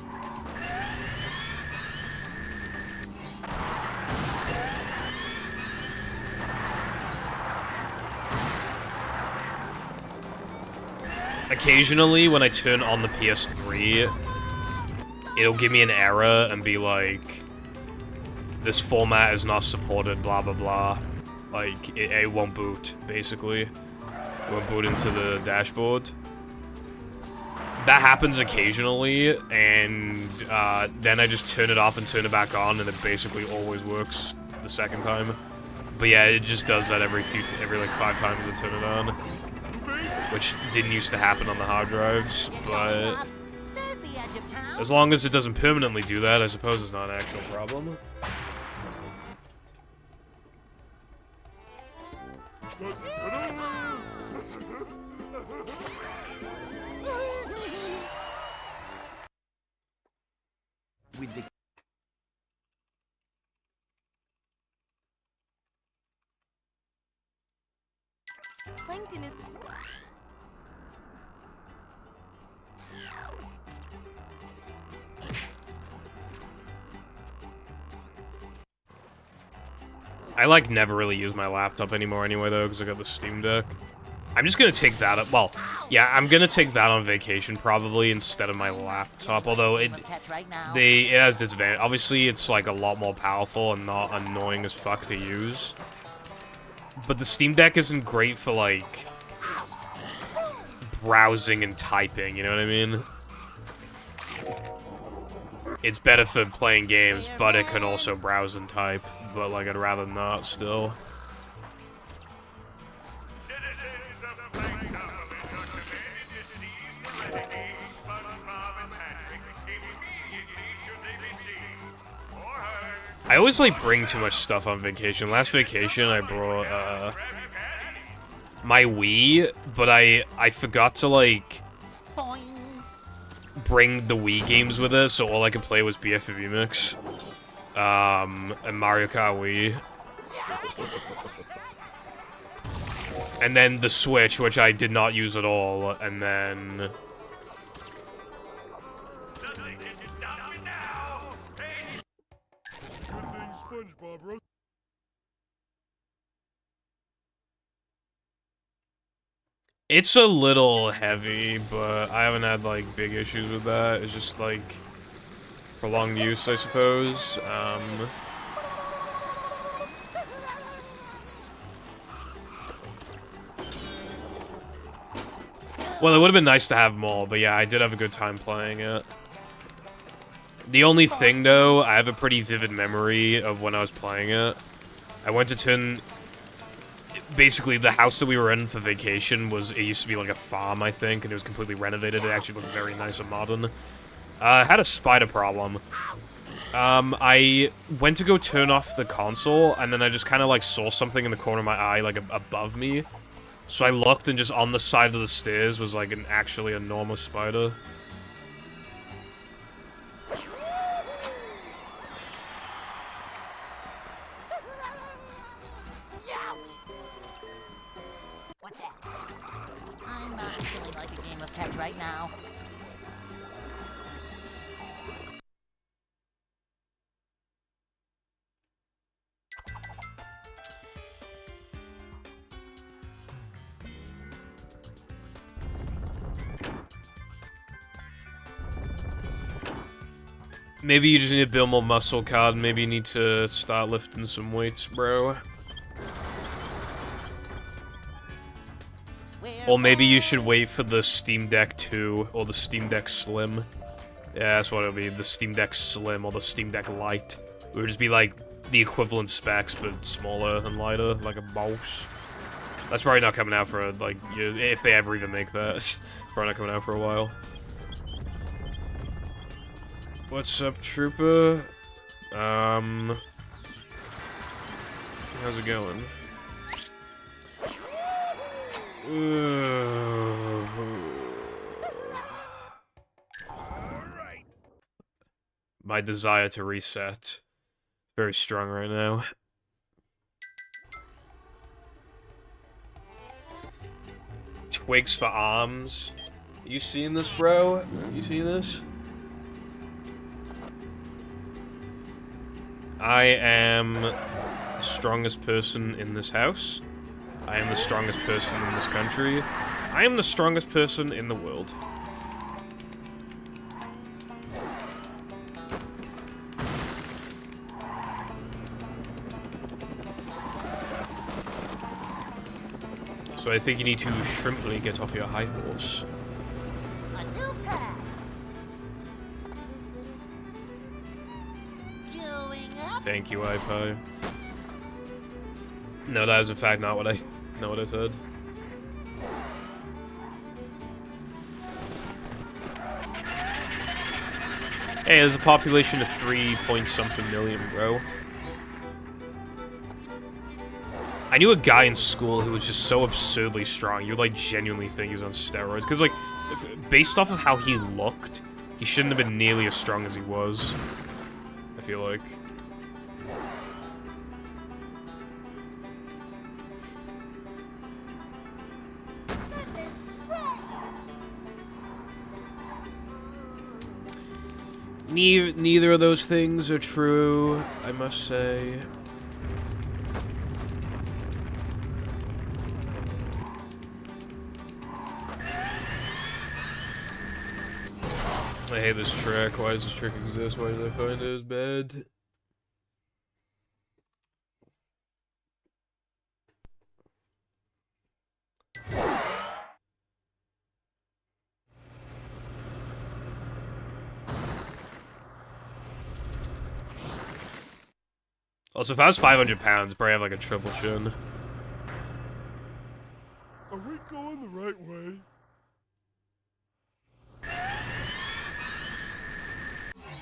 Occasionally, when I turn on the PS3, it'll give me an error and be like, this format is not supported, blah blah blah. Like, it won't boot, basically. It won't boot into the dashboard. That happens occasionally, and then I just turn it off and turn it back on, and it basically always works the second time. But yeah, it just does that every like 5 times I turn it on. Which didn't used to happen on the hard drives, but as long as it doesn't permanently do that, I suppose it's not an actual problem. With the Plankton is... I, like, never really use my laptop anymore anyway, though, because I got the Steam Deck. I'm just gonna take that up. Well, yeah, I'm gonna take that on vacation, probably, instead of my laptop, although it has disadvantage. Obviously, it's, like, a lot more powerful and not annoying as fuck to use. But the Steam Deck isn't great for, like, browsing and typing, you know what I mean? It's better for playing games, but it can also browse and type. But, like, I'd rather not still. I always, like, bring too much stuff on vacation. Last vacation, I brought, my Wii, but I forgot to, like, bring the Wii games with it, so all I could play was BFB Mix. And Mario Kart Wii. And then the Switch, which I did not use at all, and then Good thing SpongeBob wrote. It's a little heavy, but I haven't had, like, big issues with that. It's just, like, prolonged use, I suppose. Well, it would have been nice to have more, but yeah, I did have a good time playing it. The only thing, though, I have a pretty vivid memory of when I was playing it. I went to turn... Basically, the house that we were in for vacation was... It used to be like a farm, I think, and it was completely renovated. It actually looked very nice and modern. I had a spider problem. I went to go turn off the console, and then I just kind of, like, saw something in the corner of my eye, like, above me. So I looked, and just on the side of the stairs was, like, an actually enormous spider. What's that? I'm not feeling like a game of pet right now. Maybe you just need to build more muscle, Card. Maybe you need to start lifting some weights, bro. Or maybe you should wait for the Steam Deck 2, or the Steam Deck Slim. Yeah, that's what it'll be, the Steam Deck Slim, or the Steam Deck Lite. It would just be like, the equivalent specs, but smaller and lighter, like a mouse. That's probably not coming out for, like, years, if they ever even make that. It's probably not coming out for a while. What's up, Trooper? How's it going? My desire to reset. Very strong right now. Twigs for arms. You seeing this, bro? You seeing this? I am the strongest person in this house. I am the strongest person in this country. I am the strongest person in the world. So I think you need to shrimply get off your high horse. A new path. Going up. Thank you, iPie. No, that is in fact not what I said. Hey, there's a population of 3-point-something million, bro. I knew a guy in school who was just so absurdly strong. You would, like, genuinely think he was on steroids. Because, like, based off of how he looked, he shouldn't have been nearly as strong as he was. I feel like. Neither of those things are true, I must say. I hate this trick. Why does this trick exist? Why did I find it as bad? Also, if I was 500 pounds, I'd probably have like a triple chin. Are we going the right way?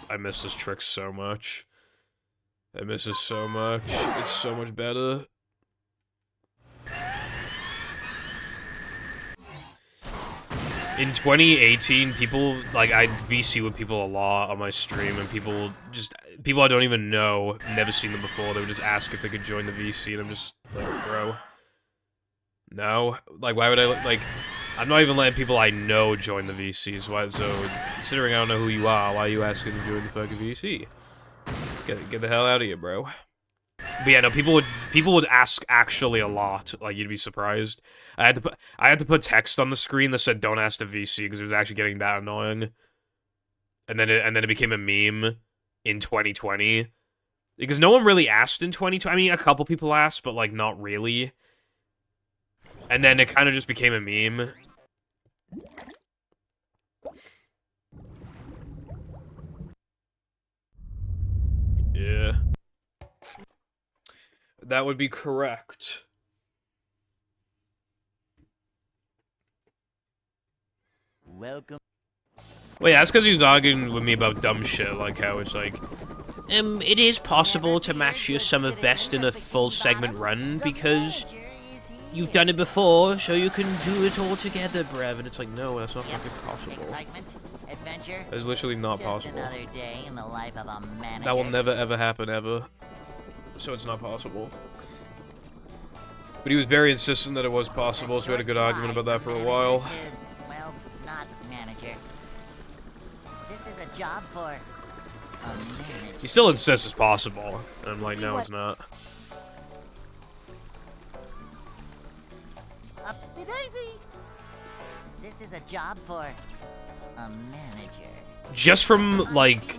I miss this trick so much. I miss it so much. It's so much better. In 2018, people, like, I VC with people a lot on my stream, and people I don't even know, never seen them before, they would just ask if they could join the VC, and I'm just like, bro. No? Like, why would I, like, I'm not even letting people I know join the VCs. Why? So, considering I don't know who you are, why are you asking to join the fucking VC? Get the hell out of here, bro. But yeah, no, people would ask actually a lot. Like, you'd be surprised. I had to put text on the screen that said "Don't ask the VC" because it was actually getting that annoying. And then it became a meme in 2020 because no one really asked in 2020. I mean, a couple people asked, but like not really. And then it kind of just became a meme. Yeah. That would be correct. Welcome. Well, yeah, that's because he was arguing with me about dumb shit, like how it's like, it is possible to match your sum of best in a full segment run because you've done it before, so you can do it all together, bruv. And it's like, no, that's not fucking possible. That is literally not possible. That will never, ever happen, ever. So it's not possible. But he was very insistent that it was possible, so we had a good argument about that for a while. Well, not manager. This is a job for a manager. He still insists it's possible. And I'm like, no, it's not. Upsy-daisy. This is a job for a manager. Just from, like,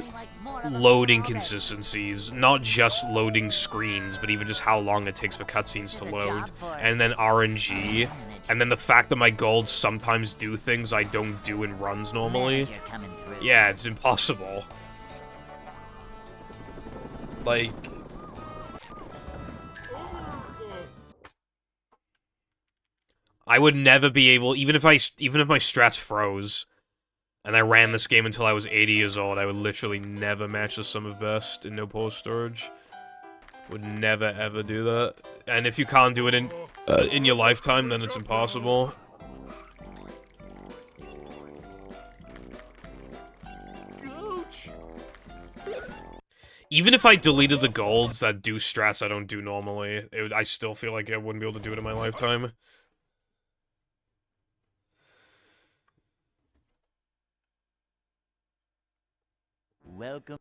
loading consistencies, not just loading screens, but even just how long it takes for cutscenes to load, and then RNG, and then the fact that my golds sometimes do things I don't do in runs normally. Yeah, it's impossible. Like... I would never be able, even if my strats froze, and I ran this game until I was 80 years old, I would literally never match the sum of best in no post storage. Would never ever do that. And if you can't do it in your lifetime, then it's impossible. Even if I deleted the golds that do strats I don't do normally, I still feel like I wouldn't be able to do it in my lifetime. Welcome.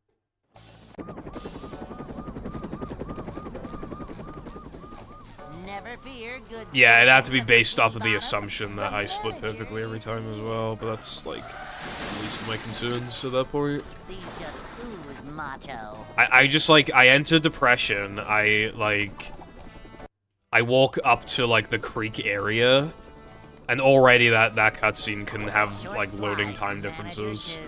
Never fear, good. Yeah, it'd have to be based off of the assumption that I split perfectly every time as well, but that's, like, the least of my concerns at that point. I just, like, I enter depression, I walk up to, like, the creek area, and already that cutscene can have, like, loading time differences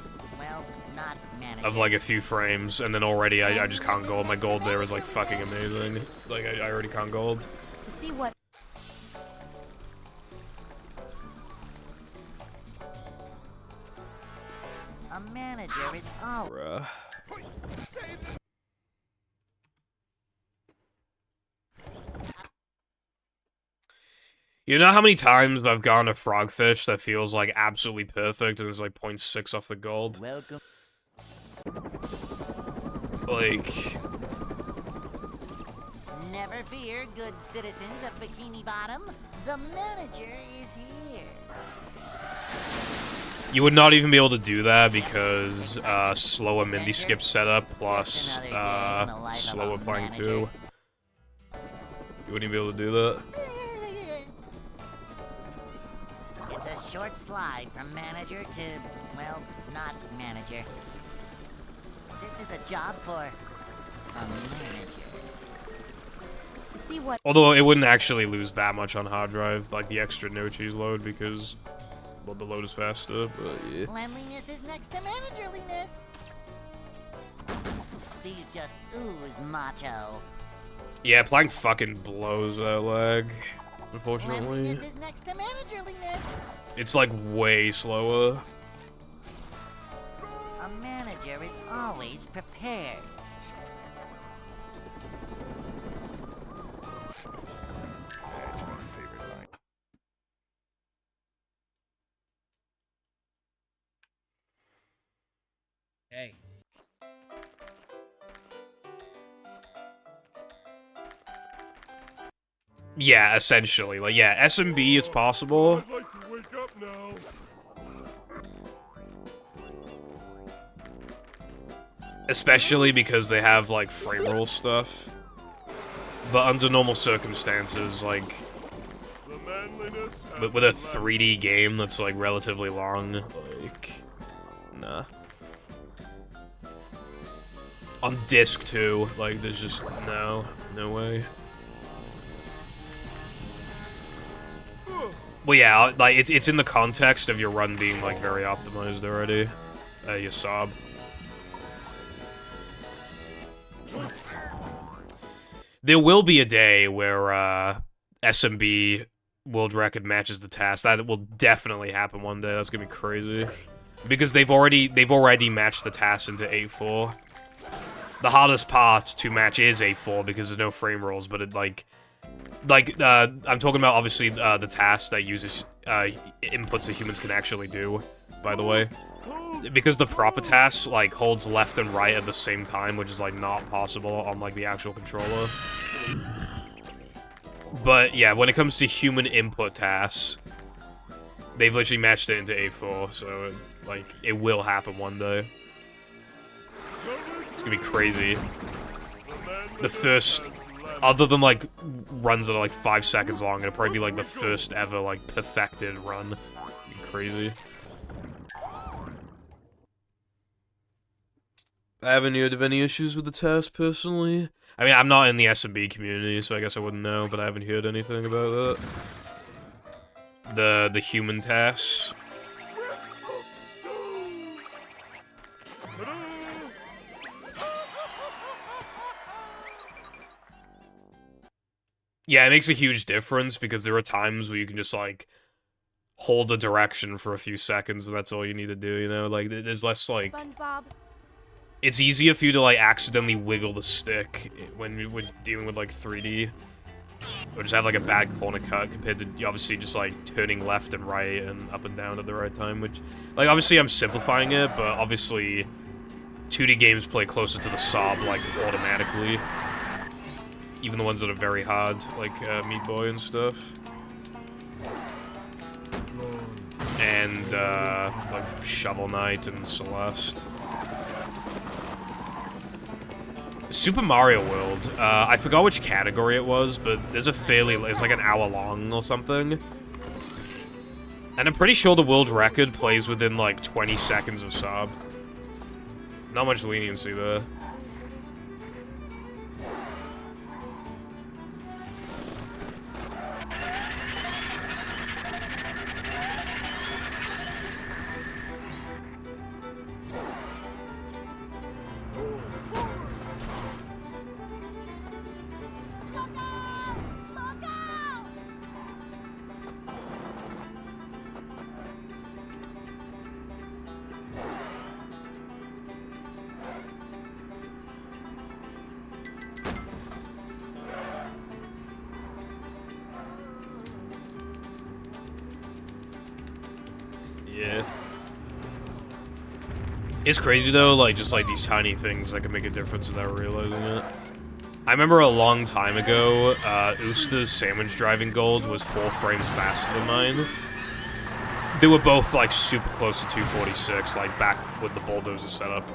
of, like, a few frames, and then already I just can't gold. My gold there is, like, fucking amazing. Like, I already can't gold. To see what... A manager is all. Bruh. You know how many times I've gone to Frogfish that feels, like, absolutely perfect, and it's, like, 0.6 off the gold? Welcome. Like... Never fear, good citizens of Bikini Bottom. The manager is here. You would not even be able to do that because, slower Mindy skip setup plus, slower playing 2. You wouldn't even be able to do that. It's a short slide from manager to, well, not manager. This is a job for a manager. To see what... Although it wouldn't actually lose that much on hard drive, like the extra no cheese load, because, well, the load is faster, but yeah. Cleanliness is next to managerliness. These just ooze macho. Yeah, playing fucking blows that lag, unfortunately. Cleanliness is next to managerliness. It's like way slower. A manager is always prepared. That's my favorite line. Hey. Yeah, essentially. Like, yeah, SMB, it's possible. I'd like to wake up now. Especially because they have, like, frame roll stuff. But under normal circumstances, like, The manliness but with a 3D game that's, like, relatively long, like, nah. On disc, too, like, there's just, no way. Well, yeah, like, it's in the context of your run being, like, very optimized already. Your sob. There will be a day where, SMB World Record matches the task. That will definitely happen one day. That's gonna be crazy. Because they've already matched the task into 8-4. The hardest part to match is 8-4 because there's no frame rolls, but it, I'm talking about, obviously, the task that uses, inputs that humans can actually do, by the way. Because the proper task, like, holds left and right at the same time, which is, like, not possible on, like, the actual controller. But, yeah, when it comes to human input tasks, they've literally matched it into 8-4, so, like, it will happen one day. It's gonna be crazy. The first, other than, like, runs that are, like, 5 seconds long, it'll probably be, like, the first ever, like, perfected run. It'd be crazy. I haven't heard of any issues with the task, personally. I mean, I'm not in the SMB community, so I guess I wouldn't know, but I haven't heard anything about that. The human tasks. Yeah, it makes a huge difference, because there are times where you can just, like, hold a direction for a few seconds, and that's all you need to do, you know? Like, there's less, like... SpongeBob. It's easier for you to, like, accidentally wiggle the stick when you're dealing with, like, 3D. Or just have, like, a bad corner cut compared to, obviously, just, like, turning left and right and up and down at the right time, which... Like, obviously, I'm simplifying it, but obviously, 2D games play closer to the sob, like, automatically. Even the ones that are very hard, like, Meat Boy and stuff. And, like, Shovel Knight and Celeste. Super Mario World, I forgot which category it was, but there's a it's like an hour long or something. And I'm pretty sure the world record plays within, like, 20 seconds of sob. Not much leniency there. Yeah. It's crazy though, like, just like these tiny things that can make a difference without realizing it. I remember a long time ago, Usta's sandwich driving gold was 4 frames faster than mine. They were both, like, super close to 246, like, back with the bulldozer setup.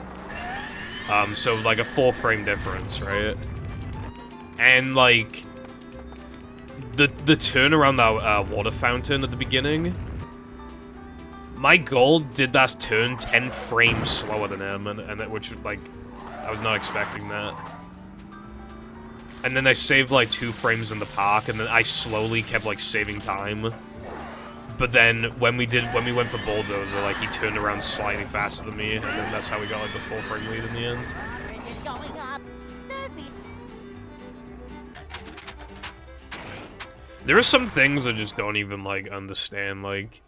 So, like, a 4-frame difference, right? And, like, the turn around that water fountain at the beginning, my gold did that turn 10 frames slower than him, and which, like, I was not expecting that. And then I saved, like, 2 frames in the park, and then I slowly kept, like, saving time. But then, when we went for Bulldozer, like, he turned around slightly faster than me, and then that's how we got, like, the 4-frame lead in the end. It's going up. There are some things I just don't even, like, understand, like...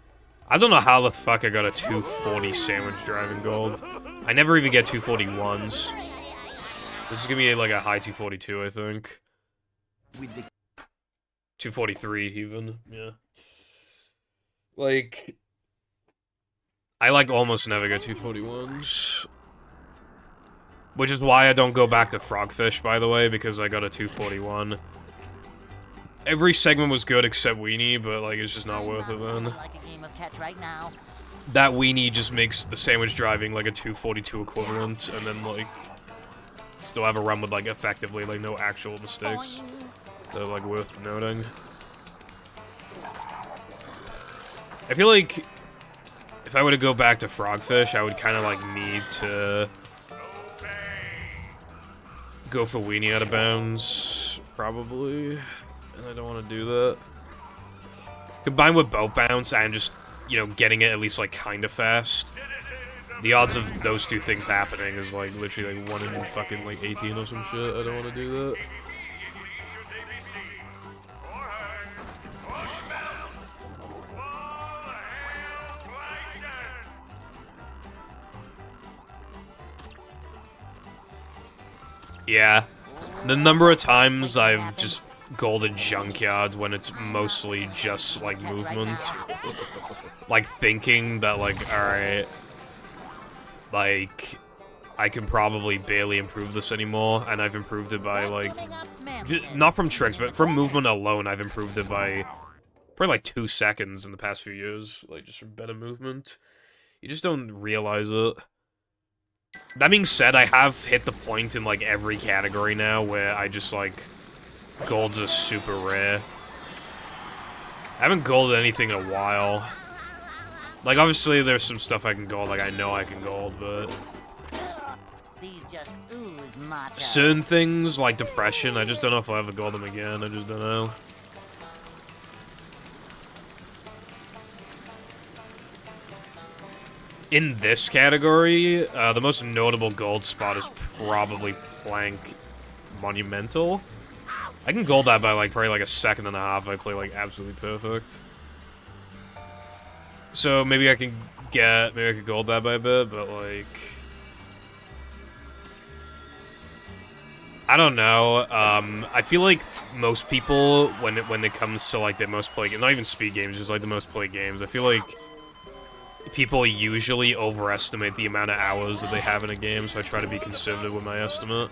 I don't know how the fuck I got a 240 sandwich driving gold. I never even get 241s. This is gonna be like a high 242, I think. 243, even, yeah. Like... I, like, almost never get 241s. Which is why I don't go back to Frogfish, by the way, because I got a 241. every segment was good except Weenie, but like it's just not worth it then. Like a game of catch right now. That Weenie just makes the sandwich driving like a 242 equivalent, and then like still have a run with like effectively like no actual mistakes. They're like worth noting. I feel like if I were to go back to Frogfish, I would kind of like need to go for Weenie out of bounds, probably, and I don't want to do that. Combined with Boat Bounce and just, you know, getting it at least like kind of fast, the odds of those two things happening is like literally like 1 in fucking like 18 or some shit. I don't want to do that. Yeah, the number of times I've just golded junkyards when it's mostly just like movement, like thinking that like, alright, like I can probably barely improve this anymore, and I've improved it by like, not from tricks, but from movement alone, I've improved it by probably like 2 seconds in the past few years, like just from better movement. You just don't realize it. That being said, I have hit the point in, like, every category now where I just, like, golds are super rare. I haven't golded anything in a while. Like, obviously, there's some stuff I can gold, like, I know I can gold, but... These just ooze macho. certain things, like Depression, I just don't know if I'll ever gold them again, I just don't know. In this category, the most notable gold spot is probably Plank Monumental. I can gold that by like probably like a second and a half if I play like absolutely perfect. So maybe I can gold that by a bit, but like... I don't know, I feel like most people, when it comes to like their most played games, not even speed games, just like the most played games, I feel like people usually overestimate the amount of hours that they have in a game, so I try to be conservative with my estimate.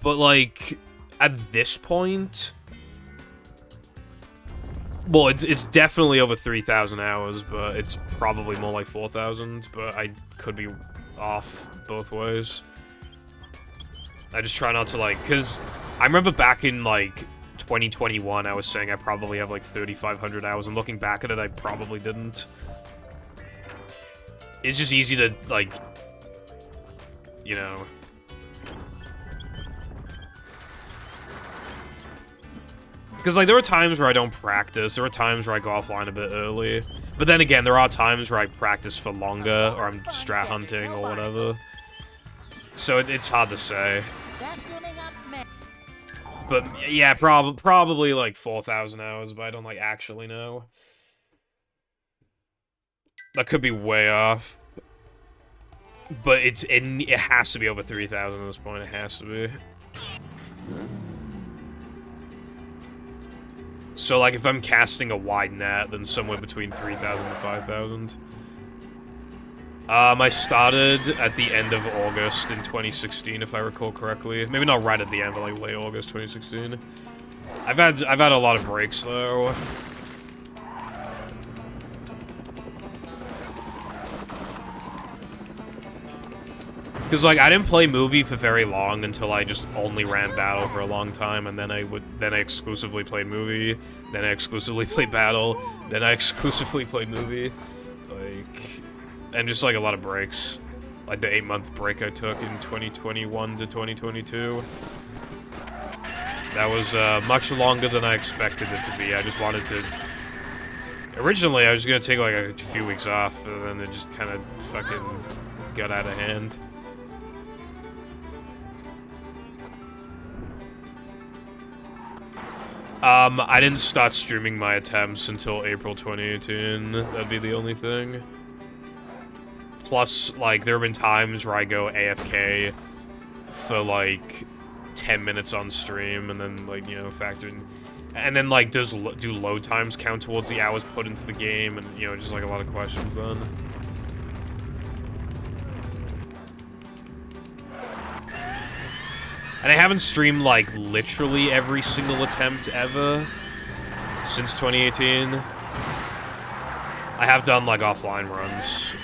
But, like, at this point... well, it's definitely over 3,000 hours, but it's probably more like 4,000, but I could be off both ways. I just try not to, like, because I remember back in, like, 2021, I was saying I probably have, like, 3,500 hours, and looking back at it, I probably didn't. It's just easy to, like, you know... because, like, there are times where I don't practice, there are times where I go offline a bit early, but then again, there are times where I practice for longer, or I'm strat hunting, or whatever. So it's hard to say. But, yeah, probably, like, 4,000 hours, but I don't, like, actually know. That could be way off. But it has to be over 3,000 at this point, it has to be. So, like, if I'm casting a wide net, then somewhere between 3,000 to 5,000. I started at the end of August in 2016, if I recall correctly. Maybe not right at the end, but like late August 2016. I've had a lot of breaks though. Because like I didn't play movie for very long until I just only ran battle for a long time, and then I exclusively played movie, then I exclusively played battle, then I exclusively played movie, like. And just, like, a lot of breaks. Like, the 8-month break I took in 2021 to 2022. That was, much longer than I expected it to be. I just wanted to... originally, I was gonna take, like, a few weeks off, and then it just kind of fucking got out of hand. I didn't start streaming my attempts until April 2018. That'd be the only thing. Plus, like, there have been times where I go AFK for, like, 10 minutes on stream, and then, like, you know, factor in... and then, like, do load times count towards the hours put into the game? And, you know, just, like, a lot of questions then. And I haven't streamed, like, literally every single attempt ever since 2018. I have done, like, offline runs.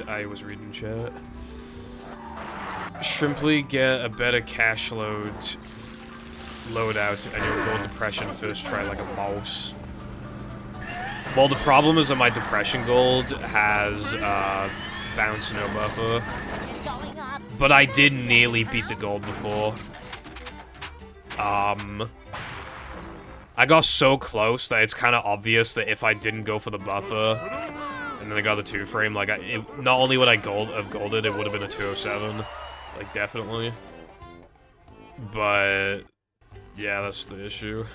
I was reading chat. Simply get a better cash loadout and you'll go depression first try like a mouse. Well, the problem is that my depression gold has bounce no buffer. But I did nearly beat the gold before. I got so close that it's kind of obvious that if I didn't go for the buffer, and then I got the 2-frame, like, not only would I have golded, it would have been a 207. Like, definitely. But, yeah, that's the issue.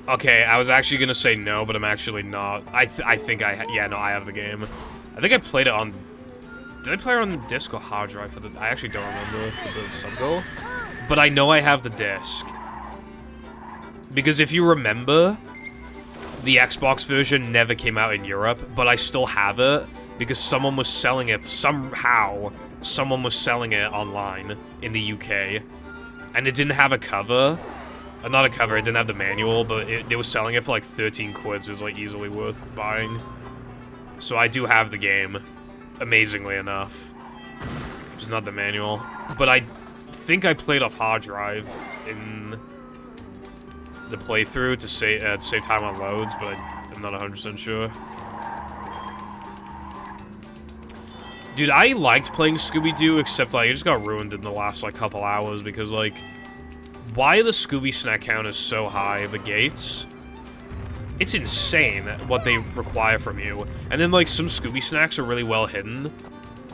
Okay, I was actually gonna say no, but I'm actually not. I think yeah, no, I have the game. I think I played it on... Did I play it on disc or hard drive for the... I actually don't remember for the sub-goal. But I know I have the disc. Because if you remember, the Xbox version never came out in Europe, but I still have it because someone was selling it. Somehow, someone was selling it online in the UK. And it didn't have a cover. Not a cover, it didn't have the manual, but they were selling it for like 13 quid, so it was like easily worth buying. So I do have the game, amazingly enough. Just not the manual. But I think I played off hard drive in the playthrough to save time on loads, but I'm not 100% sure. Dude, I liked playing Scooby-Doo, except like it just got ruined in the last like couple hours because like why the Scooby snack count is so high, the gates. It's insane what they require from you. And then like some Scooby snacks are really well hidden.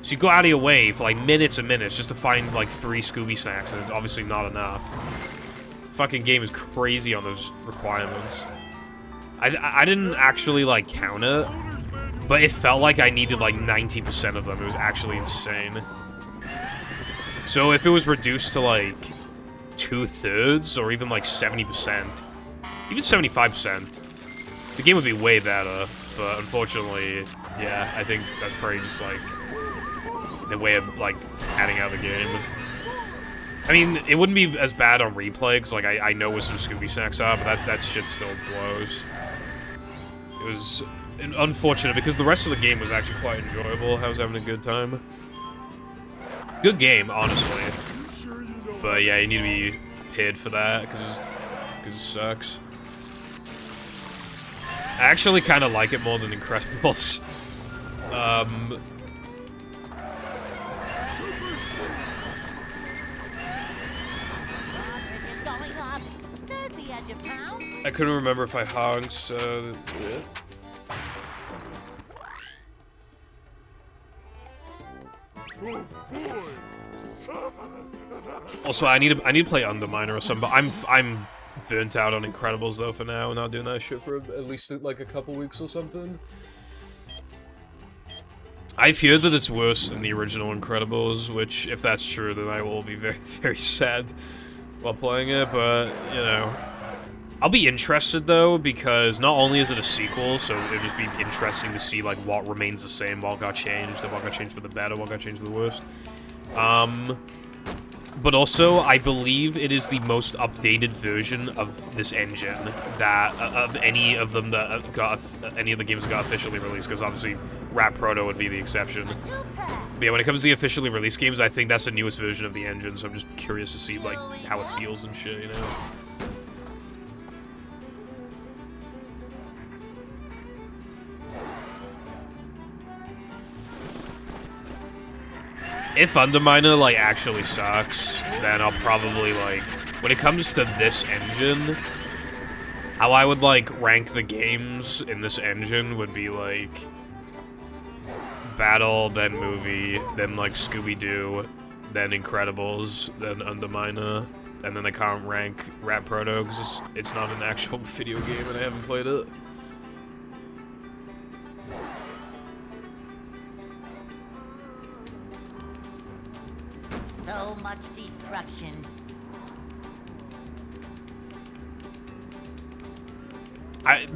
So you go out of your way for like minutes and minutes just to find like 3 Scooby snacks, and it's obviously not enough. Fucking game is crazy on those requirements. I didn't actually like count it, but it felt like I needed like 90% of them. It was actually insane. So if it was reduced to like 2/3 or even like 70%, even 75%, the game would be way better. But unfortunately, yeah, I think that's probably just like the way of like adding out the game. I mean, it wouldn't be as bad on replay, because like I know what some Scooby snacks are, but that shit still blows. It was unfortunate because the rest of the game was actually quite enjoyable. I was having a good time. Good game, honestly. But yeah, you need to be paid for that because it sucks. I actually kind of like it more than Incredibles. I couldn't remember if I honked, so... Yeah. Also, I need to play Underminer or something, but I'm burnt out on Incredibles though for now. Not doing that shit for at least like a couple weeks or something. I've heard that it's worse than the original Incredibles, which if that's true, then I will be very, very sad while playing it. But you know, I'll be interested though because not only is it a sequel, so it'll just be interesting to see like what remains the same, what got changed, and what got changed for the better, what got changed for the worst. But also, I believe it is the most updated version of this engine that of any of them that got any of the games that got officially released. Because obviously, Rat Proto would be the exception. But yeah, when it comes to the officially released games, I think that's the newest version of the engine. So I'm just curious to see like how it feels and shit, you know. if Underminer, like, actually sucks, then I'll probably, like, when it comes to this engine, how I would, like, rank the games in this engine would be, like, Battle, then Movie, then, like, Scooby-Doo, then Incredibles, then Underminer, and then I can't rank Rat Proto, because it's not an actual video game and I haven't played it. So much destruction.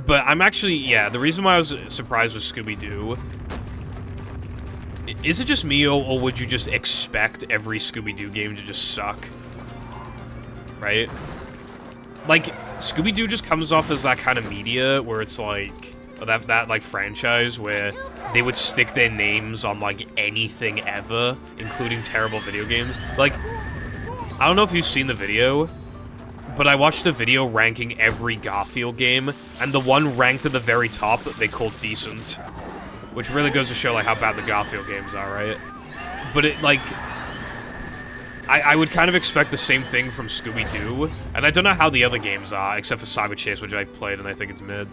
But I'm actually, yeah, the reason why I was surprised with Scooby-Doo, is it just me, or would you just expect every Scooby-Doo game to just suck? Right? Like, Scooby-Doo just comes off as that kind of media where it's like, that like, franchise where they would stick their names on, like, anything ever, including terrible video games. Like, I don't know if you've seen the video, but I watched a video ranking every Garfield game, and the one ranked at the very top they called decent. Which really goes to show, like, how bad the Garfield games are, right? But it, like... I would kind of expect the same thing from Scooby-Doo, and I don't know how the other games are, except for Cyber Chase, which I've played, and I think it's mid.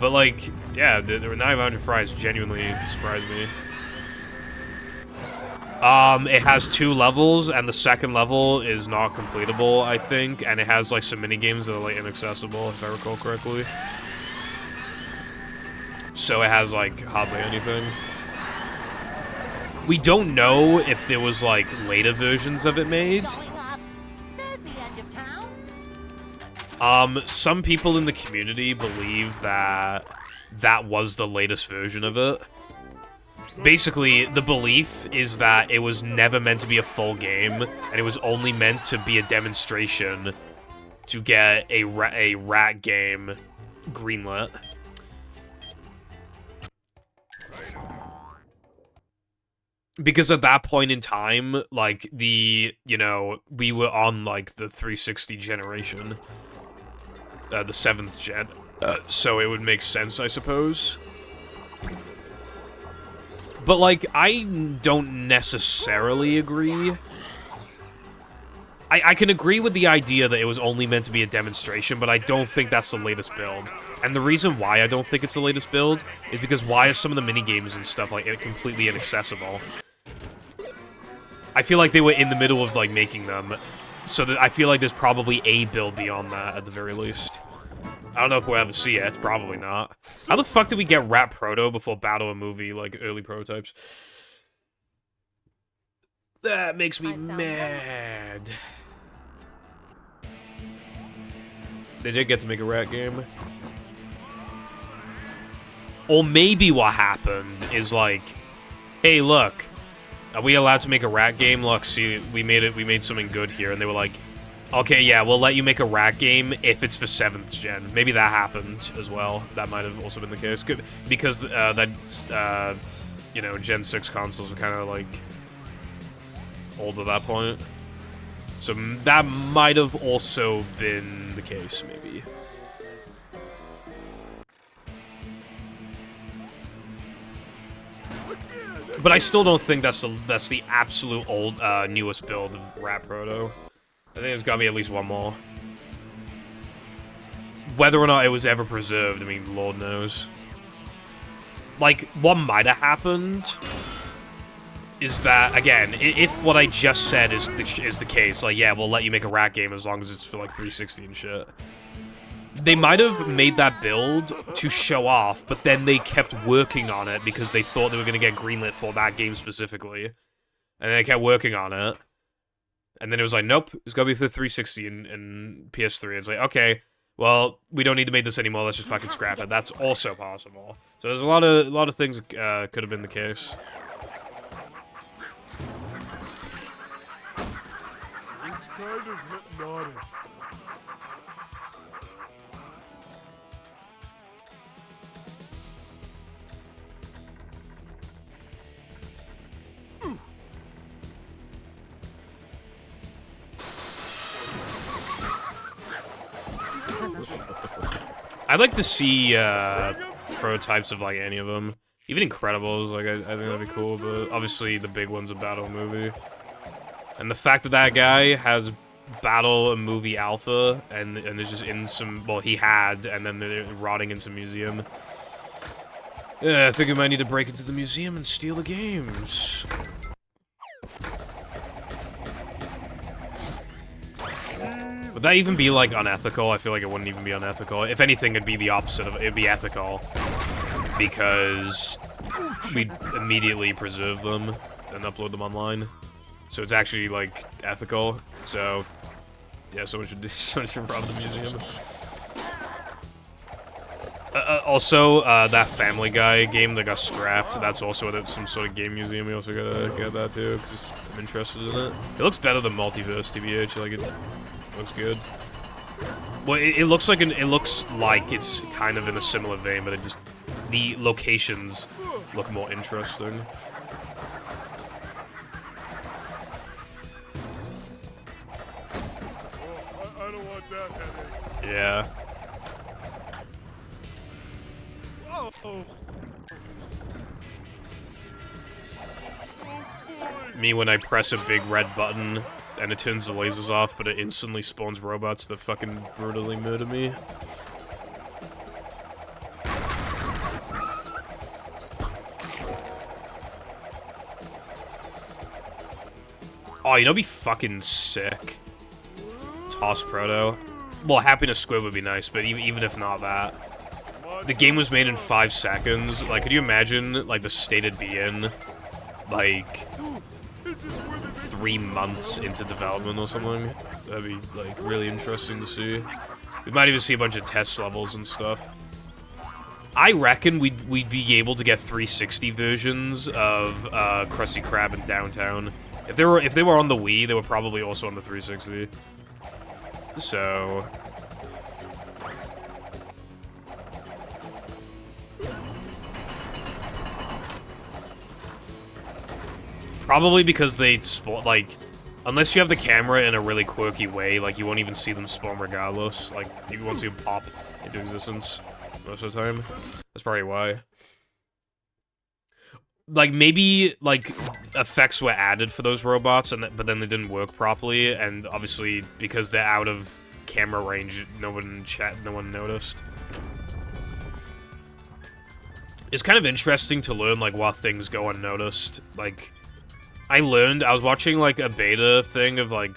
But, like, yeah, the 900 Fries genuinely surprised me. It has 2 levels, and the second level is not completable, I think, and it has, like, some mini-games that are, like, inaccessible, if I recall correctly. So it has, like, hardly anything. We don't know if there was, like, later versions of it made. Going up. There's the edge of town. Some people in the community believe that that was the latest version of it. Basically, the belief is that it was never meant to be a full game, and it was only meant to be a demonstration to get a rat game greenlit. Because at that point in time, like, we were on, like, the 360 generation. The 7th gen. So it would make sense, I suppose. But, like, I don't necessarily agree. I can agree with the idea that it was only meant to be a demonstration, but I don't think that's the latest build. And the reason why I don't think it's the latest build is because why are some of the minigames and stuff, like, completely inaccessible? I feel like they were in the middle of, like, making them, so that I feel like there's probably a build beyond that, at the very least. I don't know if we'll ever see it, probably not. How the fuck did we get Rat Proto before Battle and Movie, like, early prototypes? That makes me mad. They did get to make a rat game. Or maybe what happened is, like, hey, look, are we allowed to make a rat game? Look, see, we made something good here. And they were like, okay, yeah, we'll let you make a rat game if it's for 7th gen. Maybe that happened as well. That might have also been the case. Because, you know, Gen 6 consoles were kind of, like, old at that point. So that might have also been the case, maybe. But I still don't think that's the absolute newest build of Rat Proto. I think there's gotta be at least one more. Whether or not it was ever preserved, I mean, Lord knows. Like, what might have happened is that, again, if what I just said is the case, like, yeah, we'll let you make a rat game as long as it's for, like, 360 and shit. They might have made that build to show off, but then they kept working on it because they thought they were going to get greenlit for that game specifically. And they kept working on it. And then it was like, nope, it's got to be for 360 and PS3. It's like, okay, well, we don't need to make this anymore, let's just fucking scrap it. That's also possible. So there's a lot of things that could have been the case. It's kind of hypnotic. I'd like to see prototypes of, like, any of them. Even Incredibles, like, I think that'd be cool, but obviously the big one's a battle movie. And the fact that that guy has battle movie alpha, and is just in some, well, he had, and then they're rotting in some museum. Yeah, I think we might need to break into the museum and steal the games. Would that even be, like, unethical? I feel like it wouldn't even be unethical. If anything, it'd be the opposite of it. It'd be ethical. Because we'd immediately preserve them and upload them online. So it's actually, like, ethical. So, yeah, someone should rob the museum. Also, that Family Guy game that got scrapped, that's also at some sort of game museum. We also gotta get that too, because I'm interested in it. It looks better than Multiverse, TBH. Like, it looks good. Well, it looks like it's kind of in a similar vein, but the locations look more interesting. I don't want that headache. Yeah. Oh. Oh, boy. Me when I press a big red button and it turns the lasers off, but it instantly spawns robots that fucking brutally murder me. Oh, you know, be fucking sick. Toss Proto. Well, Happiness Squid would be nice, but even if not that. The game was made in 5 seconds. Like, could you imagine, like, the state it'd be in, like, 3 months into development or something? That'd be, like, really interesting to see. We might even see a bunch of test levels and stuff. I reckon we'd be able to get 360 versions of Krusty Krab in Downtown. If they were on the Wii, they were probably also on the 360. So probably because they spawn, like, unless you have the camera in a really quirky way, like, you won't even see them spawn regardless. Like, you won't see them pop into existence most of the time. That's probably why. Like, maybe, like, effects were added for those robots, but then they didn't work properly, and obviously, because they're out of camera range, no one noticed. It's kind of interesting to learn, like, while things go unnoticed. Like, I was watching, like, a beta thing of, like,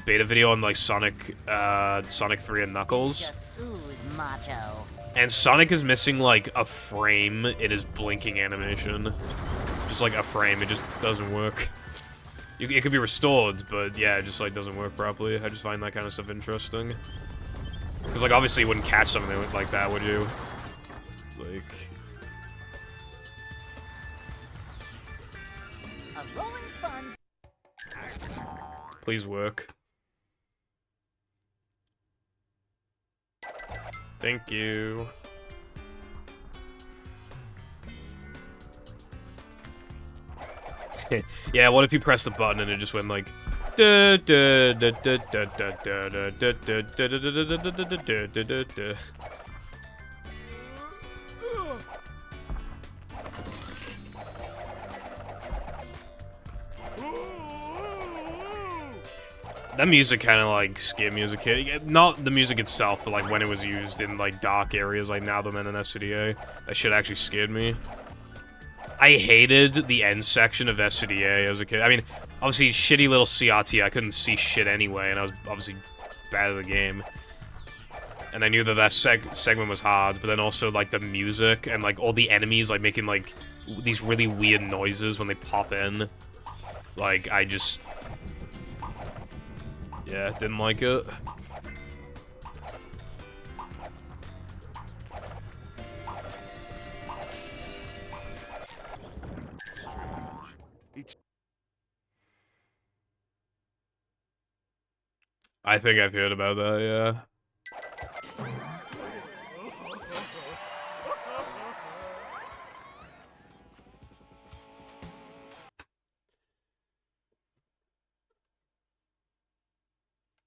beta video on, like, Sonic 3 and Knuckles. Just ooze macho. And Sonic is missing, like, a frame in his blinking animation. Just, like, a frame. It just doesn't work. It could be restored, but, yeah, it just, like, doesn't work properly. I just find that kind of stuff interesting. Because, like, obviously you wouldn't catch something like that, would you? Like... A rolling fun. Please work. Thank you. Yeah, what if you press the button and it just went like That music kind of like scared me as a kid. Not the music itself, but like when it was used in like dark areas like Nalderman and SCDA. That shit actually scared me. I hated the end section of SCDA as a kid. I mean, obviously shitty little CRT, I couldn't see shit anyway, and I was obviously bad at the game. And I knew that segment was hard, but then also like the music and like all the enemies like making like these really weird noises when they pop in. Like, I just... yeah, didn't like it. I think I've heard about that, yeah.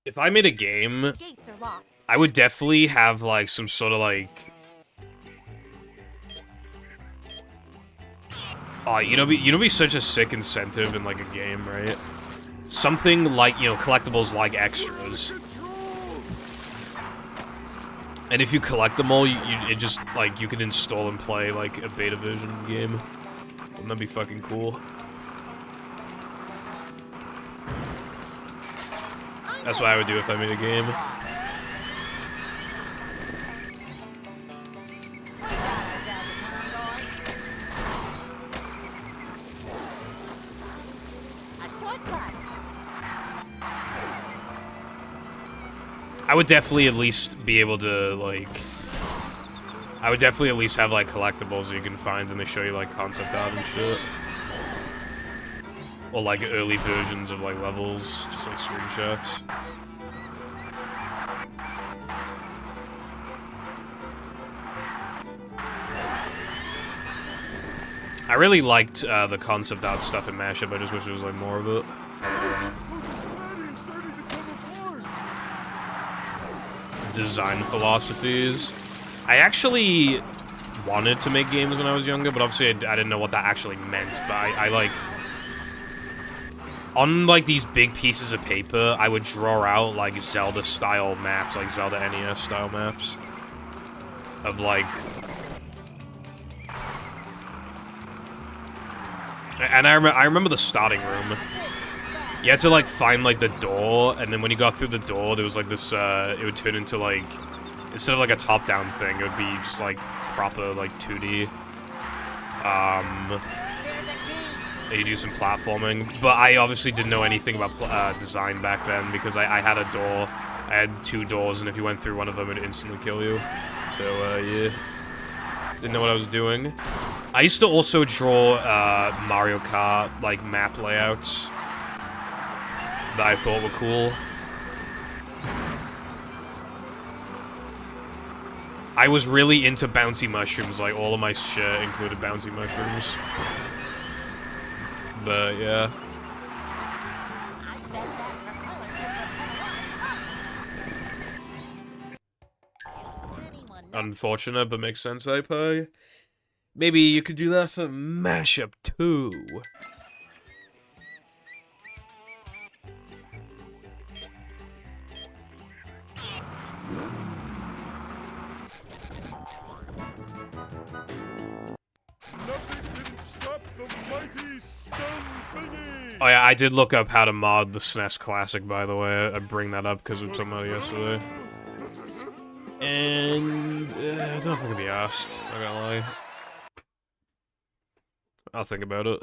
If I made a game, Gates are locked. I would definitely have, like, some sort of, like... Oh, be such a sick incentive in, like, a game, right? Something like, collectibles like extras. And if you collect them all, it just, like, you can install and play, like, a beta version of the game. Wouldn't that be fucking cool? That's what I would do if I made a game. I would definitely at least be able to, like... I would definitely at least have, like, collectibles that you can find and they show you, like, concept art and shit. Or, like, early versions of, like, levels, just, like, screenshots. I really liked the concept art stuff in Mashup, I just wish there was, like, more of it. Design philosophies. I actually wanted to make games when I was younger, but obviously I didn't know what that actually meant, but I like... On, like, these big pieces of paper, I would draw out, like, Zelda-style maps, like Zelda NES-style maps. Of, like... And I remember the starting room. You had to, like, find, like, the door, and then when you got through the door, there was, like, this, it would turn into, like... Instead of, like, a top-down thing, it would be just, like, proper, like, 2D. You do some platforming, but I obviously didn't know anything about design back then, because I had a door. I had 2 doors, and if you went through one of them, it would instantly kill you. So, yeah. Didn't know what I was doing. I used to also draw, Mario Kart, like, map layouts that I thought were cool. I was really into bouncy mushrooms, like, all of my shit included bouncy mushrooms. But, yeah. Unfortunate, but makes sense, I pay. Maybe you could do that for Mashup 2. Oh yeah, I did look up how to mod the SNES Classic, by the way. I bring that up because we were talking about it yesterday. And I don't know if I can be asked, not gonna lie. I'll think about it.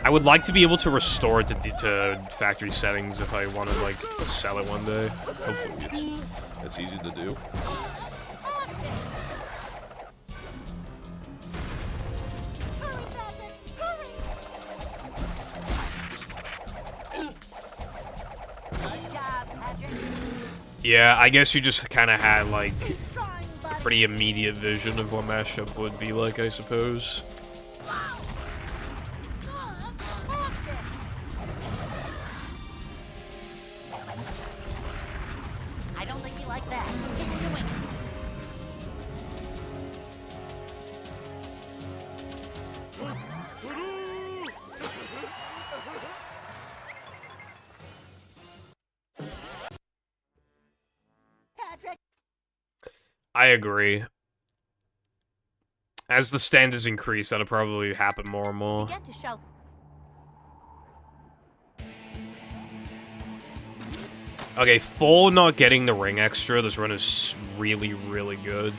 I would like to be able to restore it to factory settings if I want to, like, sell it one day. Hopefully it's easy to do. Yeah, I guess you just kind of had, like, a pretty immediate vision of what Mashup would be like, I suppose. I don't think you like that. Keep doing it. I agree. As the standards increase, that'll probably happen more and more. Get to show. Okay, for not getting the ring extra, this run is really, really good.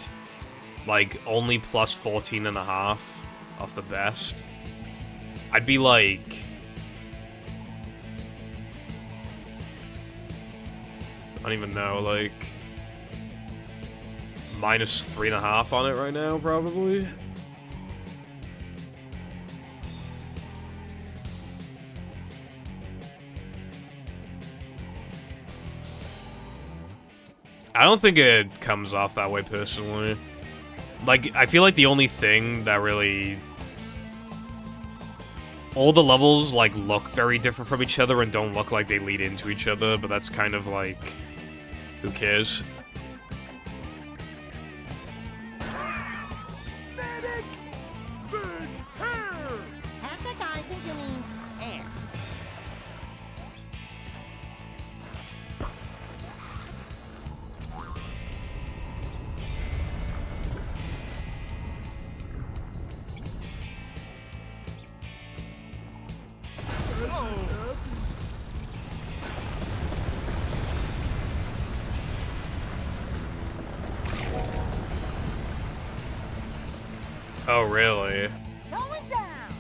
Like, only plus 14.5 off the best. I'd be like... I don't even know, like... minus 3.5 on it right now, probably. I don't think it comes off that way, personally. Like, I feel like the only thing that really... All the levels, like, look very different from each other and don't look like they lead into each other, but that's kind of like... Who cares? Medic! Oh, really? Going down.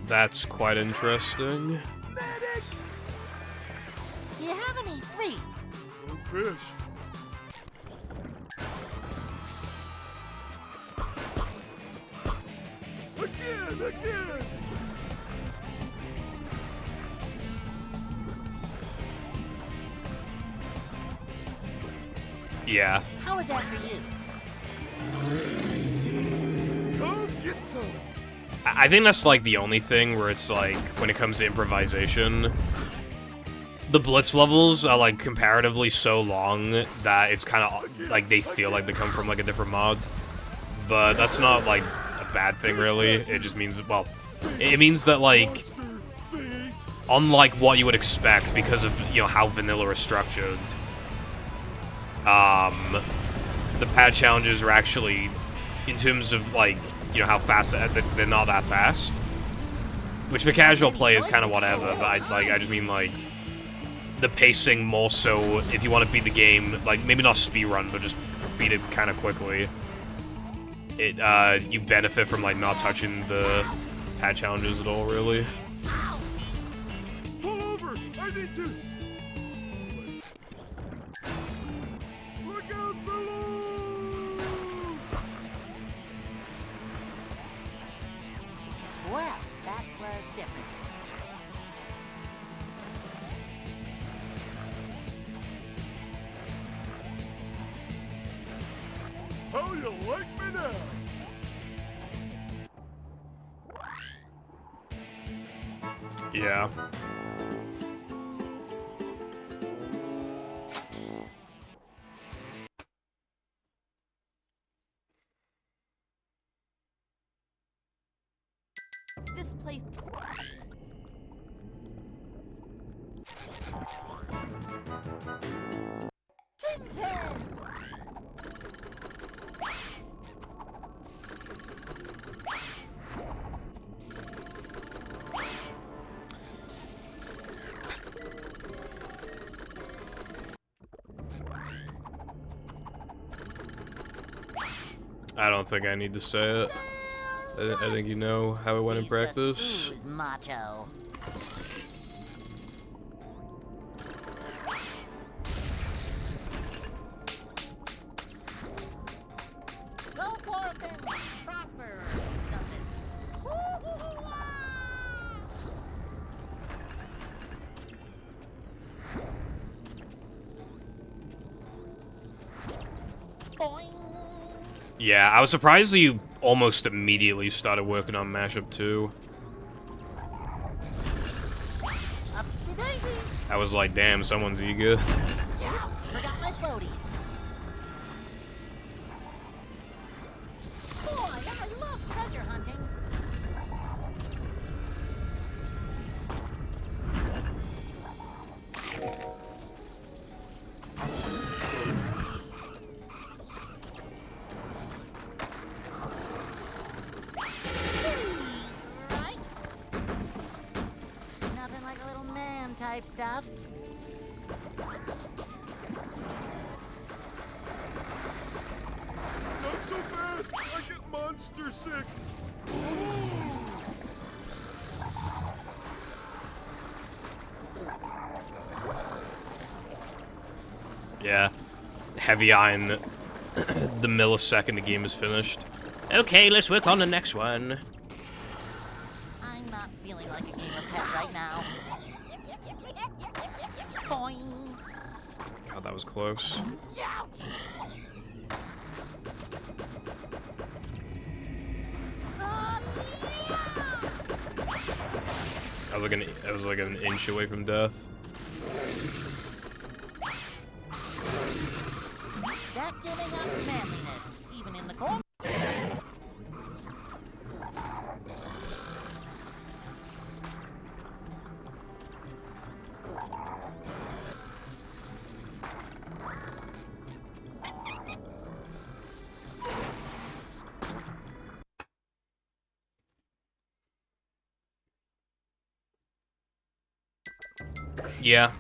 That's quite interesting. Medic! Do you have any reeds? No fish. Again! Yeah. How is that for you? Come get some! I think that's, like, the only thing where it's, like, when it comes to improvisation, the blitz levels are, like, comparatively so long that it's kind of, like, they feel like they come from, like, a different mod. But that's not, like, a bad thing, really. It just means, well, it means that, like, Monster thing! unlike what you would expect because of, you know, how vanilla is structured, the pad challenges are actually, in terms of, like, you know, how fast, they're not that fast. Which for casual play is kind of whatever, but I just mean, like, the pacing more so if you want to beat the game, like, maybe not speedrun, but just beat it kind of quickly. You benefit from, like, not touching the pad challenges at all, really. Pull over! I need to... Look out below! Well, that was different. How you like me now? Yeah. This place. I don't think I need to say it. I think you know how it went in He's just practice. ooze macho. Go forth and prosper, Justice. Boing. Yeah, I was surprised that you almost immediately started working on Mashup 2. Upsy daisy. I was like, damn, someone's eager. Yeah, forgot my floaty. Boy, I love treasure hunting. Right? Nothing like a little man type stuff. Not so fast! I get monster sick! Yeah. Heavy iron the millisecond the game is finished. Okay, let's work on the next one. I'm not feeling like a game of pet right now. Boing. God, that was close. Ouch. I was like an inch away from death. That giving up manliness, even in the corner. Yeah.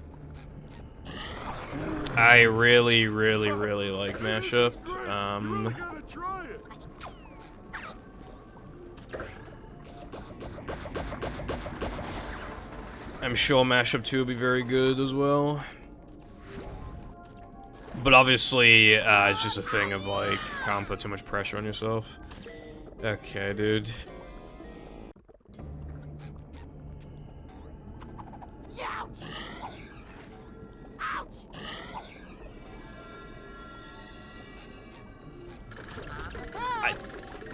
I really, really, really like Mashup. Really gotta try it. I'm sure Mashup 2 will be very good as well. But obviously, it's just a thing of, like, can't put too much pressure on yourself. Okay, dude. Ouch! Ouch!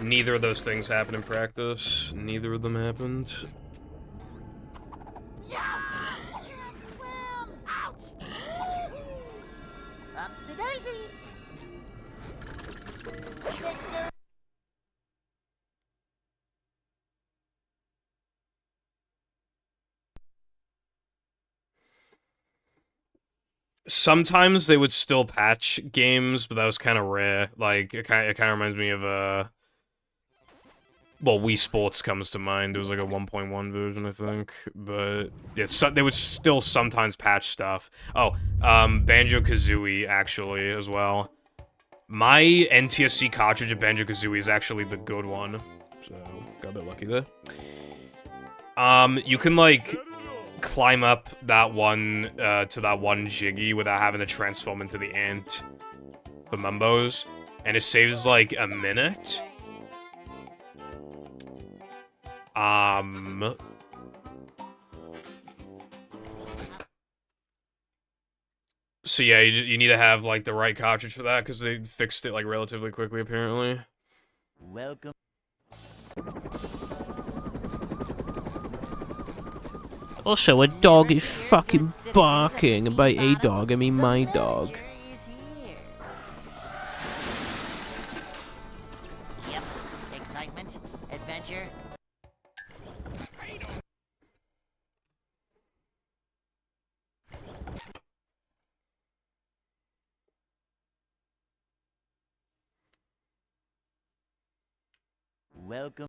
Neither of those things happened in practice. Neither of them happened. Ouch! Well, ouch! Up to daisy! Victor! Sometimes they would still patch games, but that was kind of rare. Like, it kind of reminds me of, well, Wii Sports comes to mind. It was like a 1.1 version, I think. But, yeah, they would still sometimes patch stuff. Oh, Banjo-Kazooie, actually, as well. My NTSC cartridge of Banjo-Kazooie is actually the good one. So, got a bit lucky there. You can, like, climb up that one, to that one Jiggy without having to transform into the ant for Mumbos. And it saves, like, a minute. So yeah, you need to have, like, the right cartridge for that, because they fixed it, like, relatively quickly, apparently. Welcome. Also, a dog is fucking barking. And by a dog, I mean my dog. Yep. Excitement, adventure. Welcome.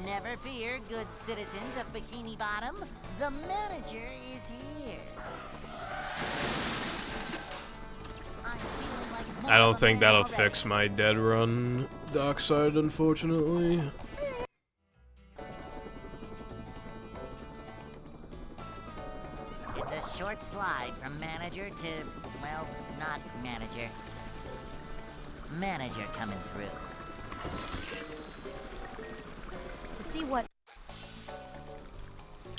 Never fear, good citizens of Bikini Bottom. The manager is here. I'm feeling like I don't more think of a man that'll already. fix my dead run Darkside, unfortunately. It's a short slide from manager to, well, not manager. Manager coming through. To see what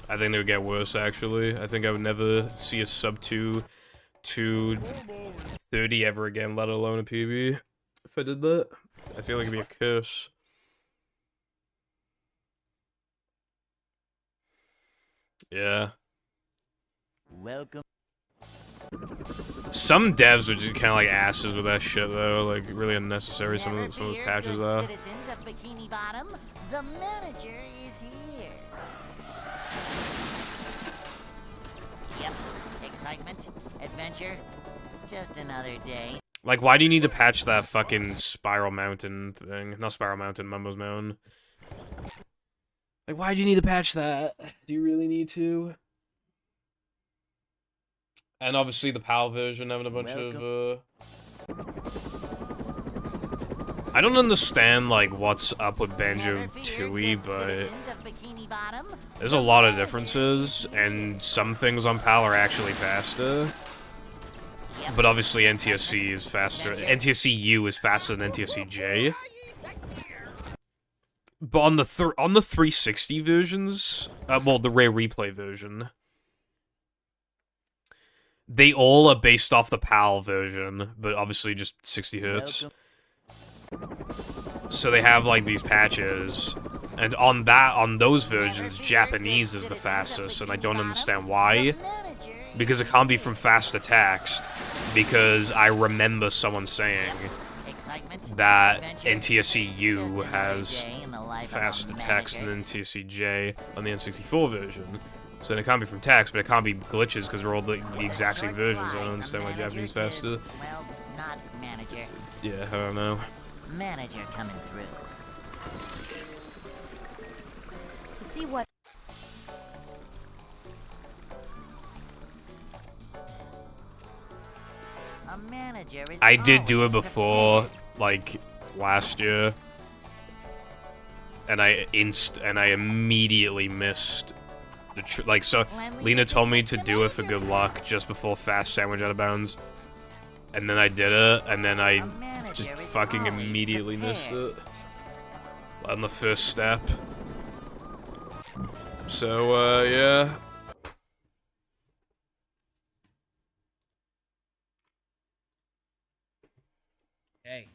I think they would get worse, actually. I think I would never see a sub 230 ever again, let alone a PB. If I did that, I feel like it'd be a curse. Yeah. Welcome. Some devs are just kind of like asses with that shit, though. Like, really unnecessary, some of those patches good are. Citizens of Bikini Bottom, the manager is here. Yep. Excitement, adventure, just another day. Like, why do you need to patch that fucking Spiral Mountain thing? Not Spiral Mountain, Mumbo's Mountain. Like, why do you need to patch that? Do you really need to? And obviously the PAL version having a bunch of, I don't understand, like, what's up with Banjo-Tooie, but there's a lot of differences, and some things on PAL are actually faster. But obviously NTSC is faster. NTSC-U is faster than NTSC-J. But on the 360 versions, well, the Rare Replay version, they all are based off the PAL version, but obviously just 60 hertz. So they have, like, these patches, and on those versions, Japanese is the fastest, and I don't understand why. Because it can't be from faster text, because I remember someone saying that NTSC-U has faster text than NTSC-J on the N64 version. So it can't be from text, but it can't be glitches because they're all the exact same versions. I don't understand why Japanese is faster. Well, not manager. Yeah, I don't know. Manager coming through. to see what manager is I did do it always before, prepared. like, last year. And I immediately missed the like, so Lena told me to do it for good luck just before fast sandwich out of bounds. And then I did it, and then I just fucking immediately missed it. On the first step. So, yeah. Hey.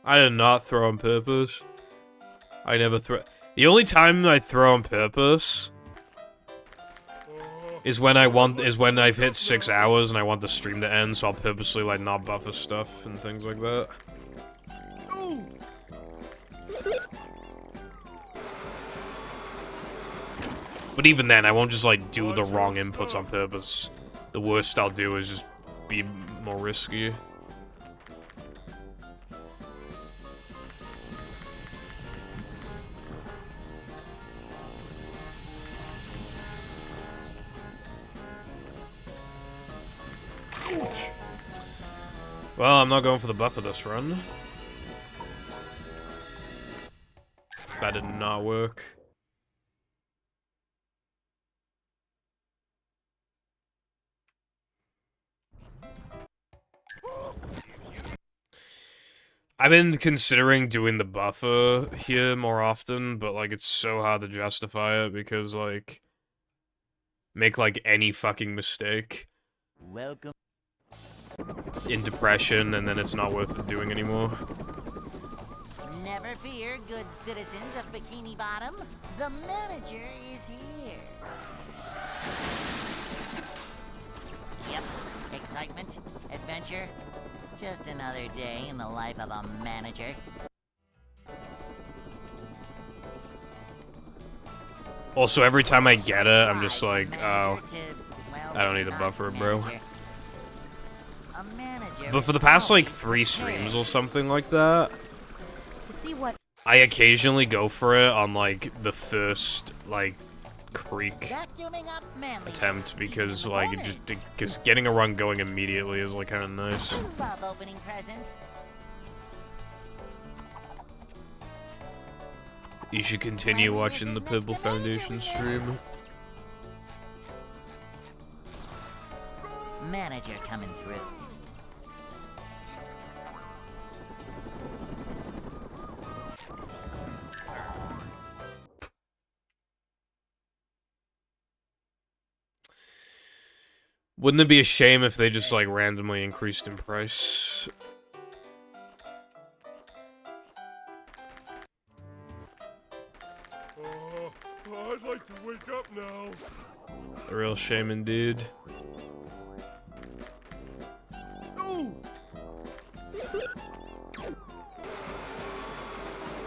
I did not throw on purpose. I never throw. The only time I throw on purpose is when I've hit 6 hours and I want the stream to end, so I'll purposely like not buffer stuff and things like that. But even then, I won't just like do the wrong inputs on purpose. The worst I'll do is just be more risky. Well, I'm not going for the buffer this run. That did not work. I've been considering doing the buffer here more often, but like it's so hard to justify it because like make like any fucking mistake. Welcome. In depression, and then it's not worth doing anymore. Never fear, good citizens of Bikini Bottom. The manager is here. Yep. Excitement, adventure. Just another day in the life of a manager. Also, every time I get it, I'm just like, oh, Manager to, well, I don't need a not buffer, bro. manager. A manager But for the is past like always 3 streams or prepared. something like that, To see what I occasionally go for it on like the first like creek Vacuuming up manly. attempt because In the like morning. because getting a run going immediately is like kind of nice. Love opening presents. You should continue watching the Purple Foundation stream. Manager coming through. Wouldn't it be a shame if they just like randomly increased in price? I'd like to wake up now. A real shame indeed.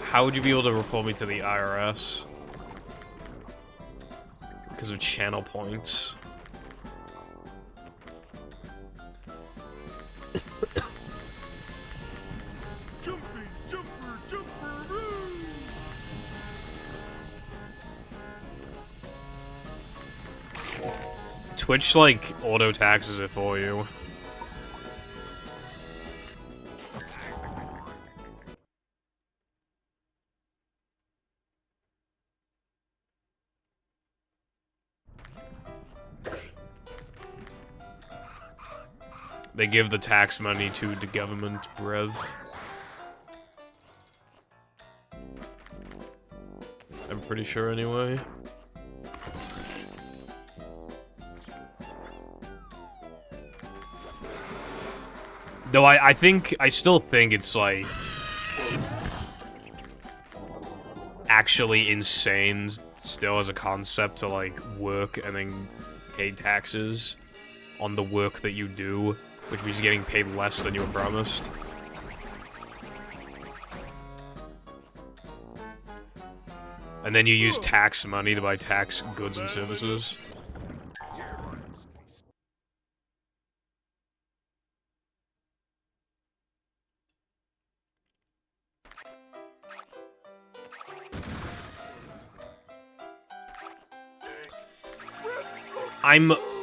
How would you be able to report me to the IRS? Because of channel points. Jumpy, jumper, jumper, woo! Twitch, like, auto-taxes it for you. They give the tax money to the government, bruv. I'm pretty sure anyway. Though I still think it's, like, actually insane still as a concept to, like, work and then pay taxes on the work that you do, which means getting paid less than you were promised. And then you use tax money to buy tax goods and services.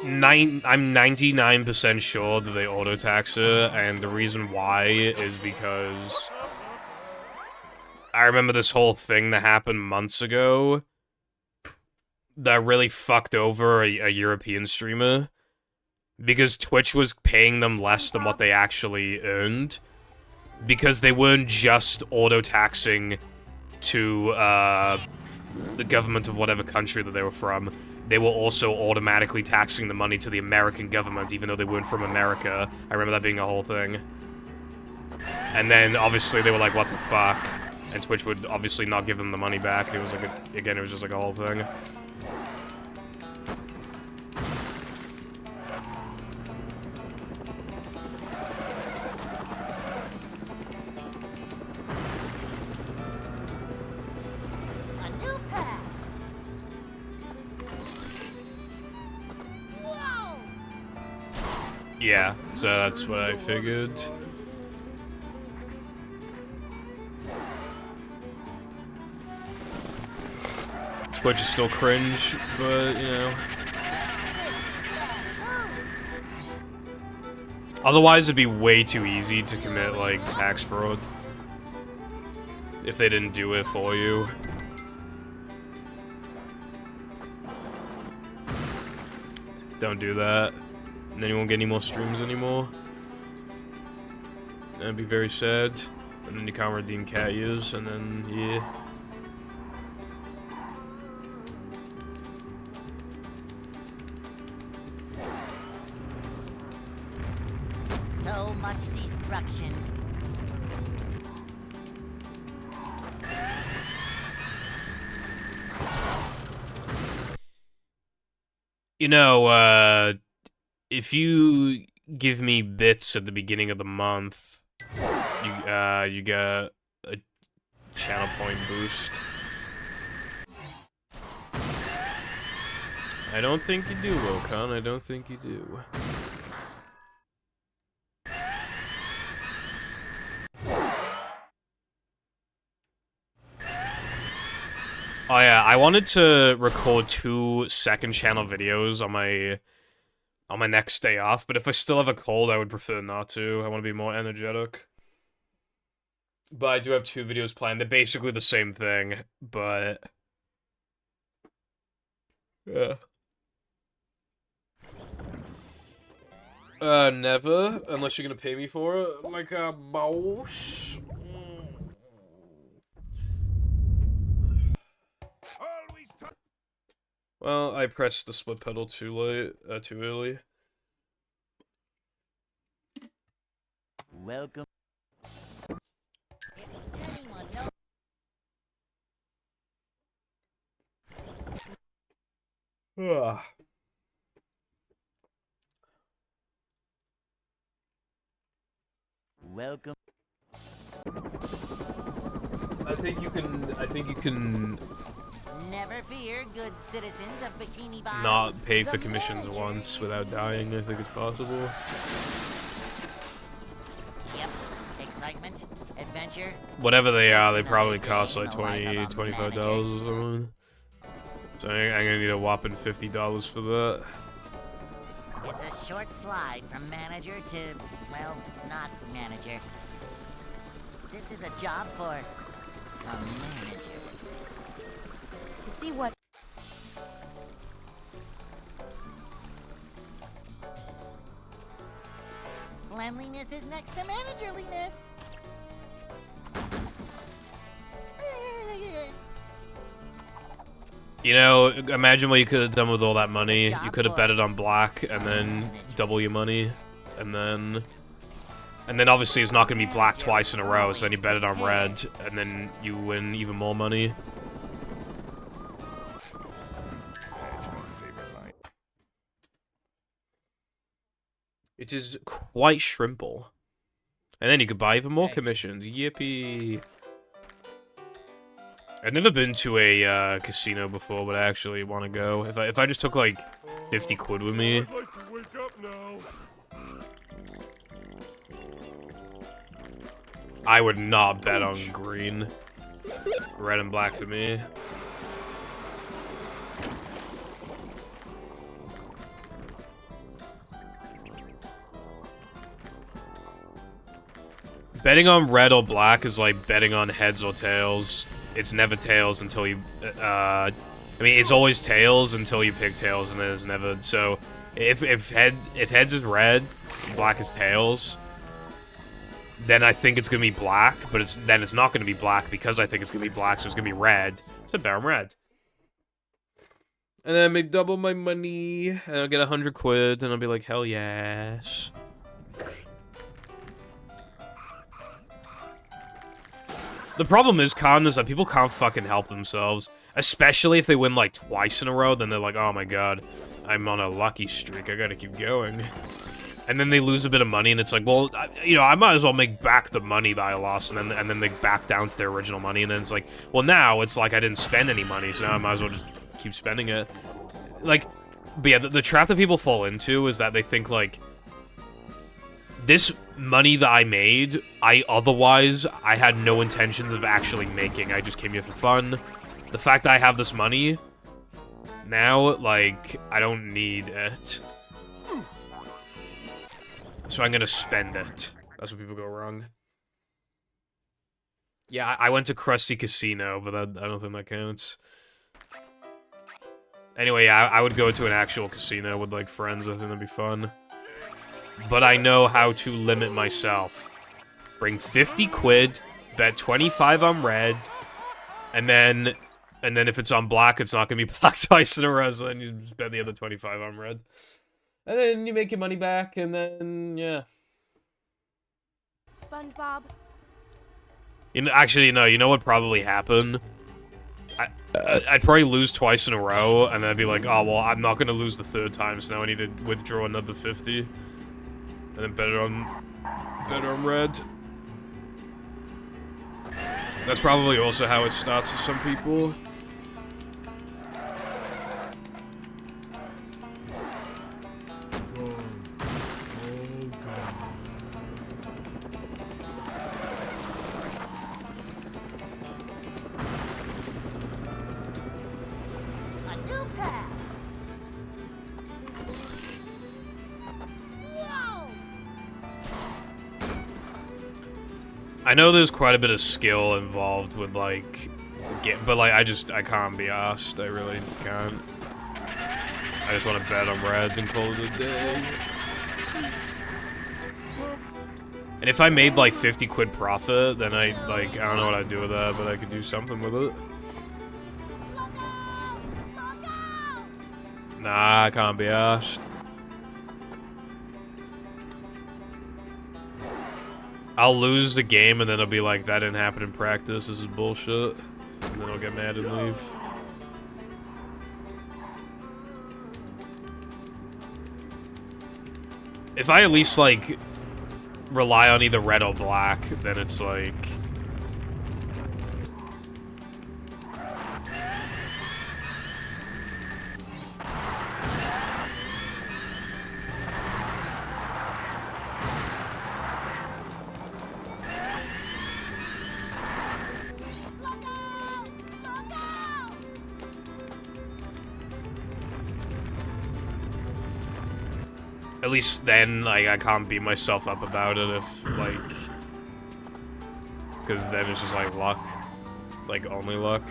I'm 99% sure that they auto-tax her, and the reason why is because I remember this whole thing that happened months ago that really fucked over a European streamer, because Twitch was paying them less than what they actually earned, because they weren't just auto-taxing to, the government of whatever country that they were from. They were also automatically taxing the money to the American government, even though they weren't from America. I remember that being a whole thing. And then, obviously, they were like, what the fuck? And Twitch would obviously not give them the money back. It was like, again, it was just like a whole thing. Yeah, so that's what I figured. Twitch is still cringe, but, you know. Otherwise, it'd be way too easy to commit, like, tax fraud. If they didn't do it for you. Don't do that. And then you won't get any more streams anymore. That'd be very sad. And then you can't redeem cat years, and then, yeah. So much destruction. You know, if you give me bits at the beginning of the month, you get a channel point boost. I don't think you do, Wilcon. I don't think you do. Oh yeah, I wanted to record 2 second channel videos on my next day off, but if I still have a cold, I would prefer not to. I want to be more energetic. But I do have 2 videos planned. They're basically the same thing, but yeah. Never, unless you're gonna pay me for it, like a boss. Well, I pressed the split pedal too late, too early. Welcome. Ugh. Welcome. I think you can Never fear, good citizens of Bikini Bottom. not pay for The commissions manager once is- without dying. I think it's possible. Yep. Excitement, adventure. Whatever they are, they probably cost like $20, $25 or something. So I'm gonna need a whopping $50 for that. It's a short slide from manager to, well, not manager. This is a job for a manager. To see what Cleanliness is next to managerliness. You know, imagine what you could have done with all that money. You could have bet it on black and then double your money. And then obviously it's not going to be black twice in a row, so then you bet it on red, and then you win even more money. It is quite shrimple. And then you could buy even more commissions. Yippee! I've never been to a casino before, but I actually want to go. If I just took like 50 quid with me. I'd like to wake up now. I would not bet on green. Red and black for me. Betting on red or black is like betting on heads or tails. It's never tails until you, I mean, it's always tails until you pick tails, and then it's never, so, if heads is red, black is tails, then I think it's gonna be black, but then it's not gonna be black because I think it's gonna be black, so it's gonna be red. So bet on red. And then I make double my money, and I'll get 100 quid, and I'll be like, hell yes. The problem is, Con, is that people can't fucking help themselves. Especially if they win, like, twice in a row, then they're like, oh my god, I'm on a lucky streak, I gotta keep going. And then they lose a bit of money, and it's like, well, you know, I might as well make back the money that I lost, and then they back down to their original money, and then it's like, well, now it's like I didn't spend any money, so now I might as well just keep spending it. Like, but yeah, the trap that people fall into is that they think, like, this money that I made, I had no intentions of actually making. I just came here for fun. The fact that I have this money, now, like, I don't need it. So I'm gonna spend it. That's where people go wrong. Yeah, I went to Krusty Casino, but I don't think that counts. Anyway, yeah, I would go to an actual casino with, like, friends. I think that'd be fun. But I know how to limit myself. Bring 50 quid, bet 25 on red, and then if it's on black, it's not gonna be black twice in a row, so then you just bet the other 25 on red. And then you make your money back, and then, yeah. SpongeBob. You know, actually, no, you know what probably happened? I'd probably lose twice in a row, and then I'd be like, oh, well, I'm not gonna lose the third time, so now I need to withdraw another 50. And then bet it on red. That's probably also how it starts for some people. A new path. Whoa! I know there's quite a bit of skill involved with, like, but, like, I can't be asked. I really can't. I just want to bet on red and call it a day. And if I made, like, 50 quid profit, then I don't know what I'd do with that, but I could do something with it. Nah, I can't be asked. I'll lose the game, and then I'll be like, that didn't happen in practice, this is bullshit. And then I'll get mad and leave. If I at least, like, rely on either red or black, then it's like... At least then, like, I can't beat myself up about it if, like... Because then it's just, like, luck. Like, only luck.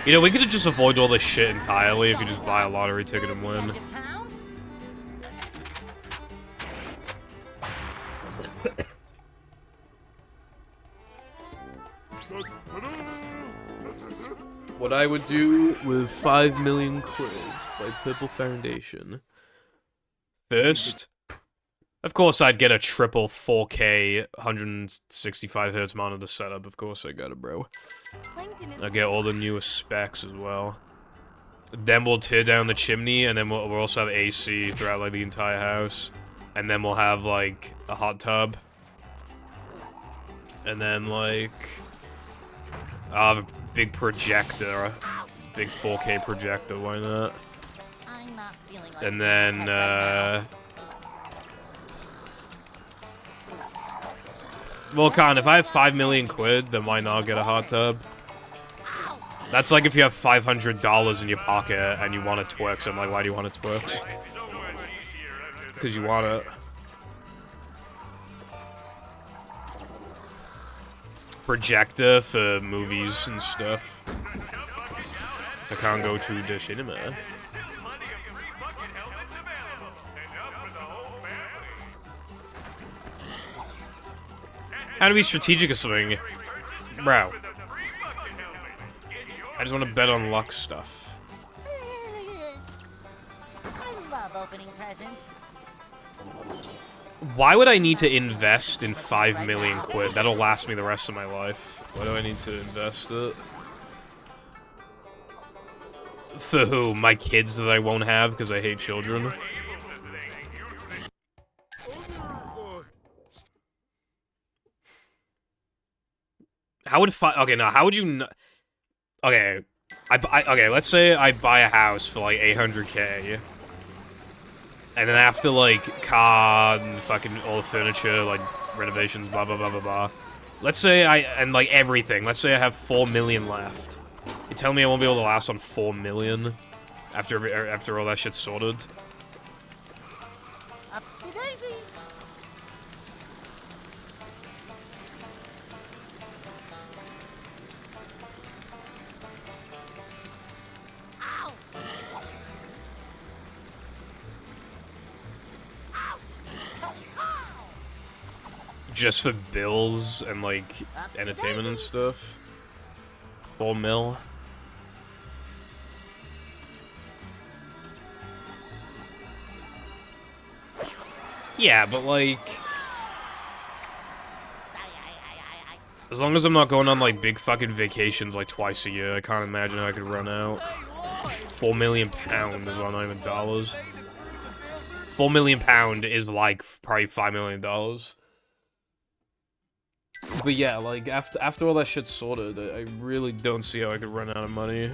You know, we could have just avoided all this shit entirely if you just buy a lottery ticket and win. What I would do with 5 million quid by Purple Foundation. First, of course I'd get a triple 4K 165 Hz monitor setup. Of course I got it, bro. I'll get all the newest specs as well. Then we'll tear down the chimney, and then we'll also have AC throughout, like, the entire house. And then we'll have, like, a hot tub. And then, like... I'll have a big projector. Big 4K projector, why not? I'm not feeling like And then, well, Con, if I have 5 million quid, then why not get a hot tub? That's like if you have $500 in your pocket and you want to twerk. So I'm like, why do you want to twerk? Because you want it. Projector for movies and stuff. If I can't go to the cinema. How to be strategic or something? Bro. I just want to bet on luck stuff. I love opening presents. Why would I need to invest in 5 million quid? That'll last me the rest of my life. Why do I need to invest it? For who? My kids that I won't have because I hate children? How would okay, now how would you okay, okay, let's say I buy a house for like 800K. And then after like car and fucking all the furniture, like renovations, blah blah blah blah blah. Let's say and like everything. Let's say I have 4 million left. You tell me I won't be able to last on 4 million after all that shit's sorted? Upsy-daisy. Ow! Ouch! Ow! Just for bills and like entertainment and stuff. 4 mil. Yeah, but like, as long as I'm not going on like big fucking vacations like twice a year, I can't imagine how I could run out. 4 million pound as well, not even dollars. 4 million pound is like probably $5 million. But yeah, like after all that shit's sorted, I really don't see how I could run out of money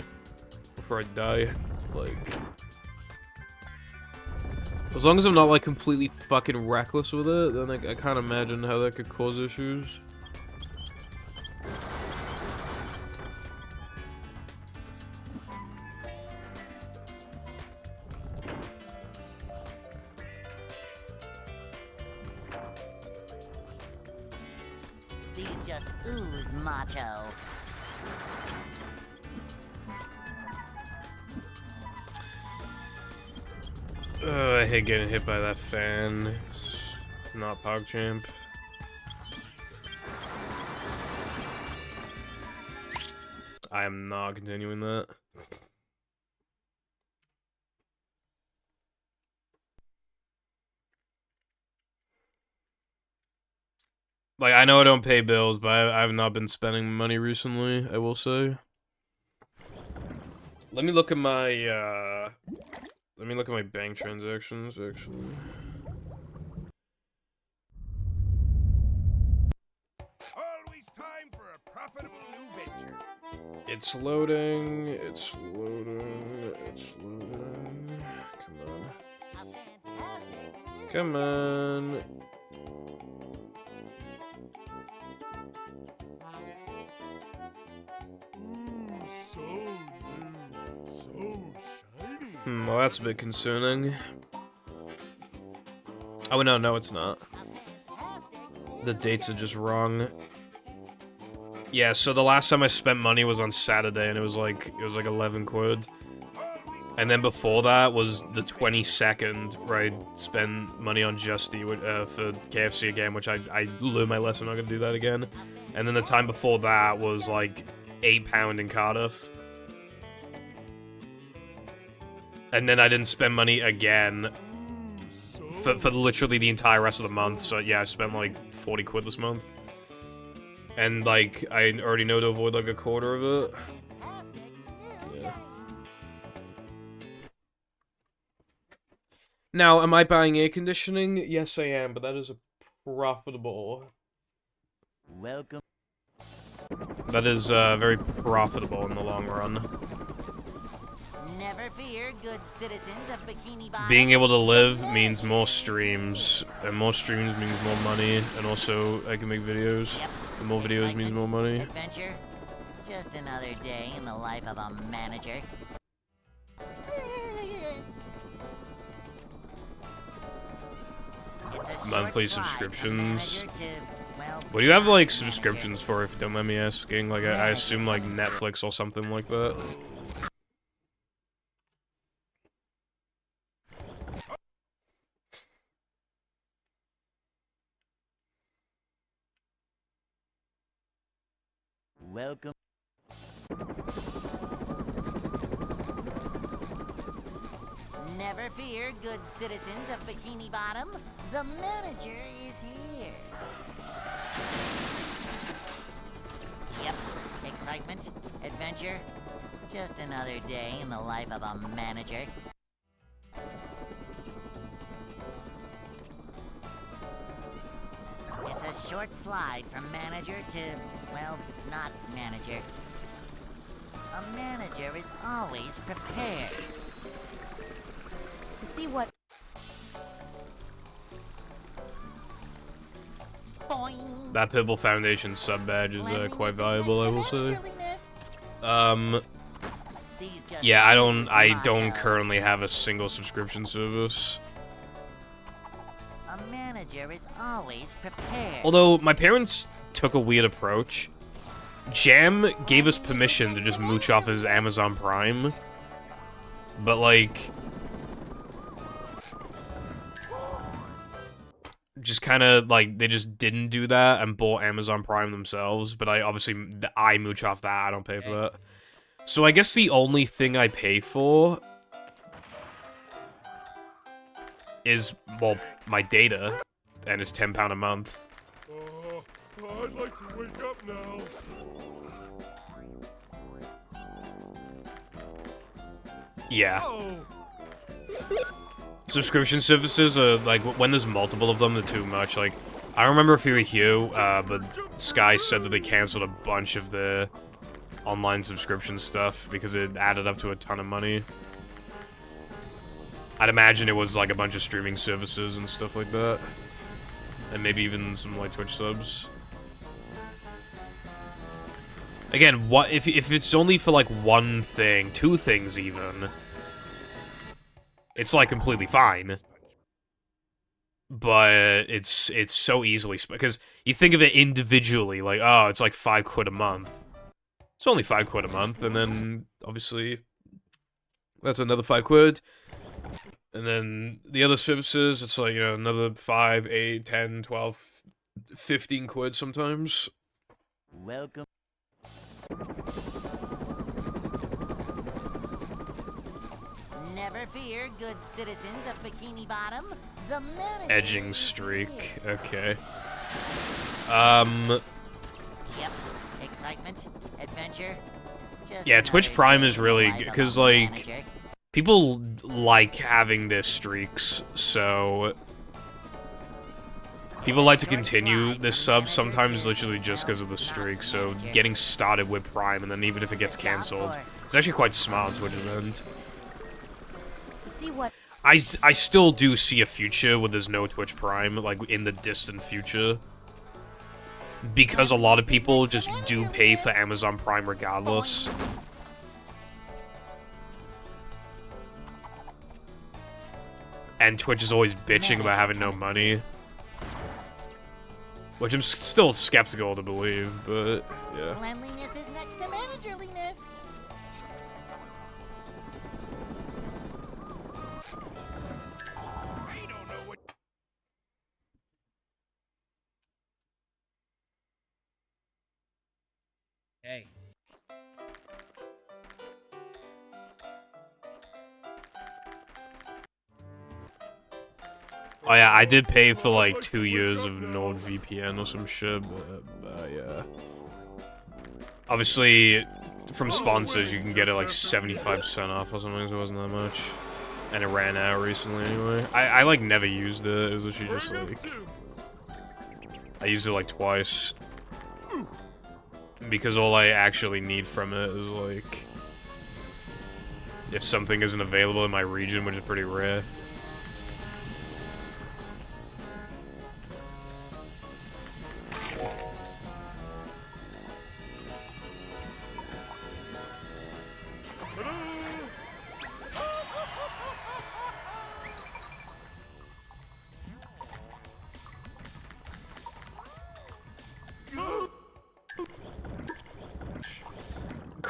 before I die. Like, as long as I'm not like completely fucking reckless with it, then I can't imagine how that could cause issues. These just ooze macho. I hate getting hit by that fan. It's not PogChamp. I am not continuing that. Like, I know I don't pay bills, but I have not been spending money recently, I will say. Let me look at my, let me look at my bank transactions, actually. Always time for a profitable new venture. It's loading, it's loading, it's loading. Come on. Come on. Ooh, so new, so shiny. Well, that's a bit concerning. Oh, no, it's not. The dates are just wrong. Yeah, so the last time I spent money was on Saturday, and it was like 11 quid. And then before that was the 22nd, where I spent money on Justy for KFC again, which I learned my lesson, I'm not gonna do that again. And then the time before that was like £8 in Cardiff. And then I didn't spend money again for literally the entire rest of the month. So yeah, I spent like 40 quid this month. And like, I already know to avoid like a quarter of it. Yeah. Now, am I buying air conditioning? Yes, I am, but that is a profitable. Welcome. That is very profitable in the long run. Never fear, good citizens of Bikini Bottom. Being able to live means more streams, and more streams means more money, and also I can make videos. Yep. And more videos means more money. Adventure. Just another day in the life of a manager. It's a short Monthly slide from subscriptions. manager to, well, What do you have, like, not manager. subscriptions for, if you don't mind me asking? Like, I assume, like, Netflix or something like that. Welcome. Never fear, good citizens of Bikini Bottom. The manager is here. Yep, excitement, adventure. Just another day in the life of a manager. It's a short slide from manager to, well, not manager. A manager is always prepared. To see what Boing. That Pibble Foundation sub badge is quite valuable, I will say. Yeah, I don't currently have a single subscription service. A manager is always prepared. Although, my parents took a weird approach. Jam gave us permission to just mooch off his Amazon Prime. But, like... just kind of, like, they just didn't do that and bought Amazon Prime themselves. But I mooch off that, I don't pay for that. So I guess the only thing I pay for is, well, my data, and it's £10 a month. I'd like to wake up now. Yeah. Oh. Subscription services are, like, when there's multiple of them, they're too much. Like, I don't remember if you were here, but Sky said that they canceled a bunch of the online subscription stuff because it added up to a ton of money. I'd imagine it was, like, a bunch of streaming services and stuff like that. And maybe even some, like, Twitch subs. Again, what if it's only for, like, one thing, two things even, it's, like, completely fine. But it's so easily because you think of it individually, like, oh, it's like £5 a month. It's only £5 a month, and then obviously that's another £5. And then the other services, it's like, you know, another 5, 8, 10, 12, 15 quid sometimes. Welcome. Never fear, good citizens of Bikini Bottom. The manager Edging is streak. here. Okay. Yep. Excitement, adventure. Just Yeah, Twitch another Prime day is in the really life good, of a 'cause, like, manager. people like having their streaks, so people like to continue this sub sometimes literally just because of the streak, so getting started with Prime, and then even if it gets cancelled, it's actually quite smart on Twitch's end. to see what I still do see a future where there's no Twitch Prime, like, in the distant future. Because a lot of people just do pay for Amazon Prime regardless. And Twitch is always bitching about having no money. Which I'm still skeptical to believe, but yeah. Cleanliness is next to managerliness. Hey. Oh yeah, I did pay for like 2 years of NordVPN or some shit, but yeah. Obviously, from sponsors, you can get it like 75% off or something, so it wasn't that much. And it ran out recently anyway. I like never used it, it was literally just like... I used it like twice. Because all I actually need from it is like... if something isn't available in my region, which is pretty rare.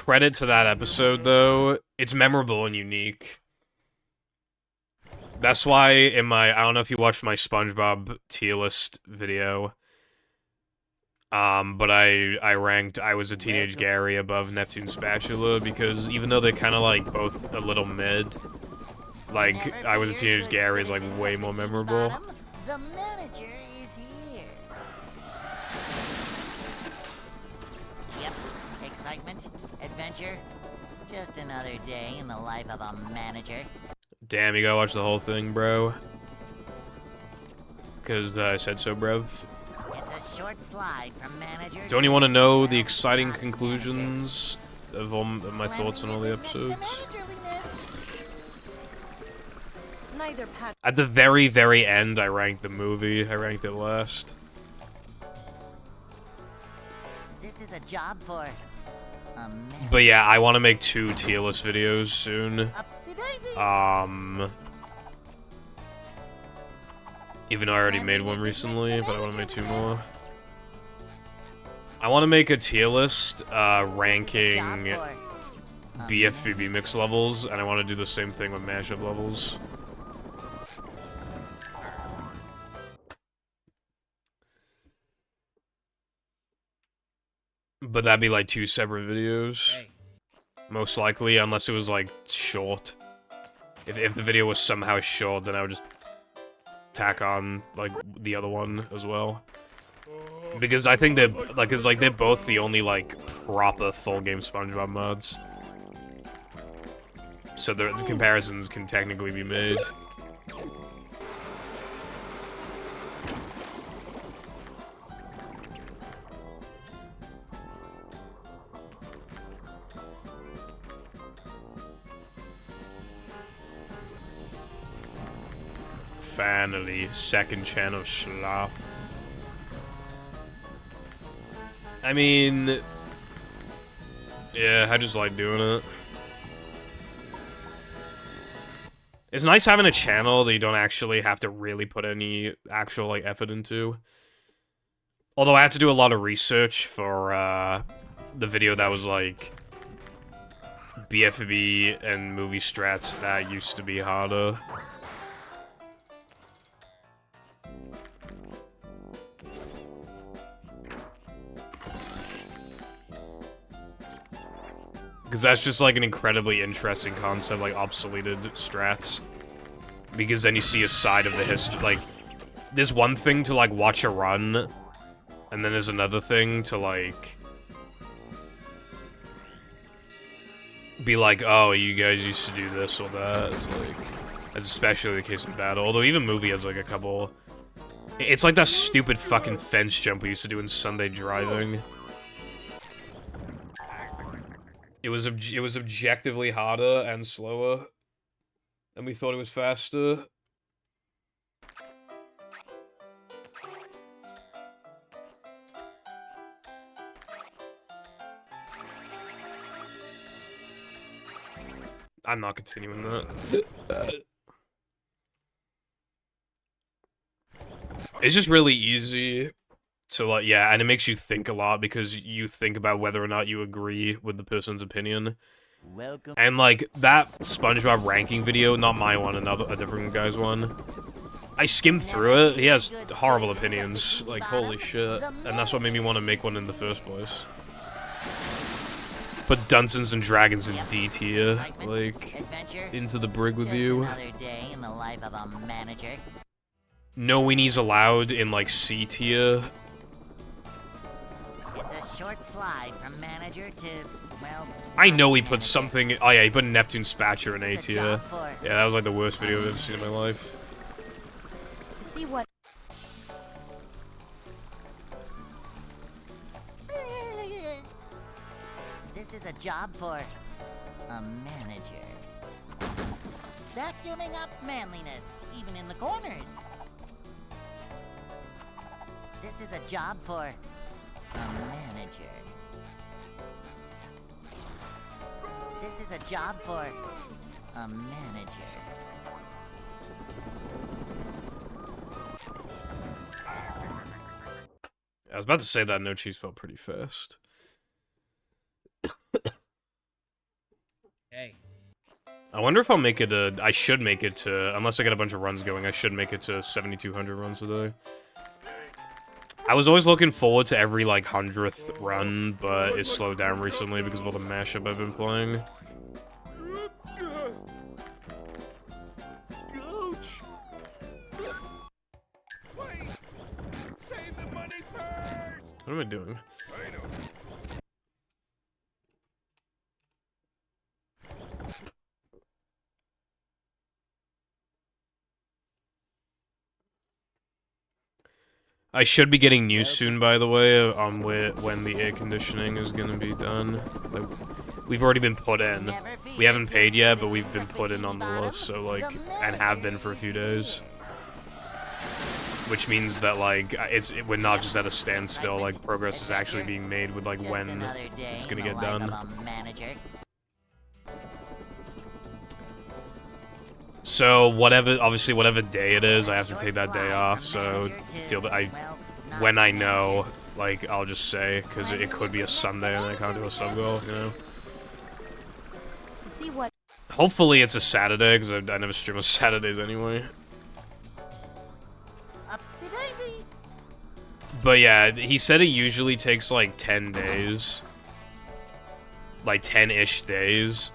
credit to that episode, though. It's memorable and unique. That's why in my... I don't know if you watched my SpongeBob tier list video. But I ranked I Was a Teenage Gary above Neptune Spatula because even though they're kind of like both a little mid, like I Was a Teenage Gary is like way more memorable. The manager is here. Yep, excitement, adventure, just another day in the life of a manager. Damn, you gotta watch the whole thing, bro. Because I said so, bruv. It's a short slide from manager. Don't you want to know the exciting conclusions of all of my thoughts on all the episodes? Neither Pat. At the very, very end, I ranked the movie. I ranked it last. This is a job for a manager. But yeah, I want to make 2 tier list videos soon. Even though I already made one recently, but I want to make 2 more. I want to make a tier list, ranking BFBB mix levels, and I want to do the same thing with mashup levels. But that'd be like 2 separate videos. Hey. Most likely, unless it was like short. If the video was somehow short, then I would just tack on like the other one as well. Because I think they're like, they're both the only like proper full game SpongeBob mods. So the comparisons can technically be made. Finally, second channel slop. I mean, yeah, I just like doing it. It's nice having a channel that you don't actually have to really put any actual like effort into. Although I had to do a lot of research for the video that was like BFB and movie strats that used to be harder. Because that's just, like, an incredibly interesting concept, like, obsoleted strats. Because then you see a side of the history, like... There's one thing to, like, watch a run, and then there's another thing to, like... be like, oh, you guys used to do this or that. It's like... That's especially the case in battle. Although even movie has, like, a couple... It's like that stupid fucking fence jump we used to do in Sunday Driving. It was objectively harder and slower, and we thought it was faster. I'm not continuing that. It's just really easy to, like, yeah, and it makes you think a lot because you think about whether or not you agree with the person's opinion. Welcome. And, like, that SpongeBob ranking video, not my one, a different guy's one, I skimmed through it. He has horrible opinions. Like, holy shit. And that's what made me want to make one in the first place. Put Dungeons and Dragons in D tier. Like, into the brig with you. Another day in the life of a manager. No weenies allowed in, like, C tier. It's a short slide from manager to, well... I know he put something... Oh yeah, he put Neptune Spatcher in A It's a tier. job for Yeah, that was like the worst video I've ever seen in my life. See what? This is a job for a manager. Vacuuming up manliness, even in the corners. This is a job for a manager. This is a job for a manager. I was about to say that no cheese felt pretty fast. I wonder if I'll make it a... I should make it to... Unless I get a bunch of runs going, I should make it to 7,200 runs today. I was always looking forward to every, like, 100th run, but it's slowed down recently because of all the mashup I've been playing. Ouch! Wait! Save the money first! What am I doing? I know. I should be getting news soon, by the way, on when the air conditioning is gonna be done. Like, we've already been put in. We haven't paid yet, but we've been put in on the list, so, like, and have been for a few days. Which means that, like, we're not just at a standstill, like, progress is actually being made with, like, when it's gonna get done. So, obviously, whatever day it is, I have to take that day off, so feel that when I know, like, I'll just say, because it could be a Sunday and I can't do a sub-goal, you know? See what? Hopefully it's a Saturday, because I never stream on Saturdays anyway. But yeah, he said it usually takes, like, 10 days. Like, 10-ish days.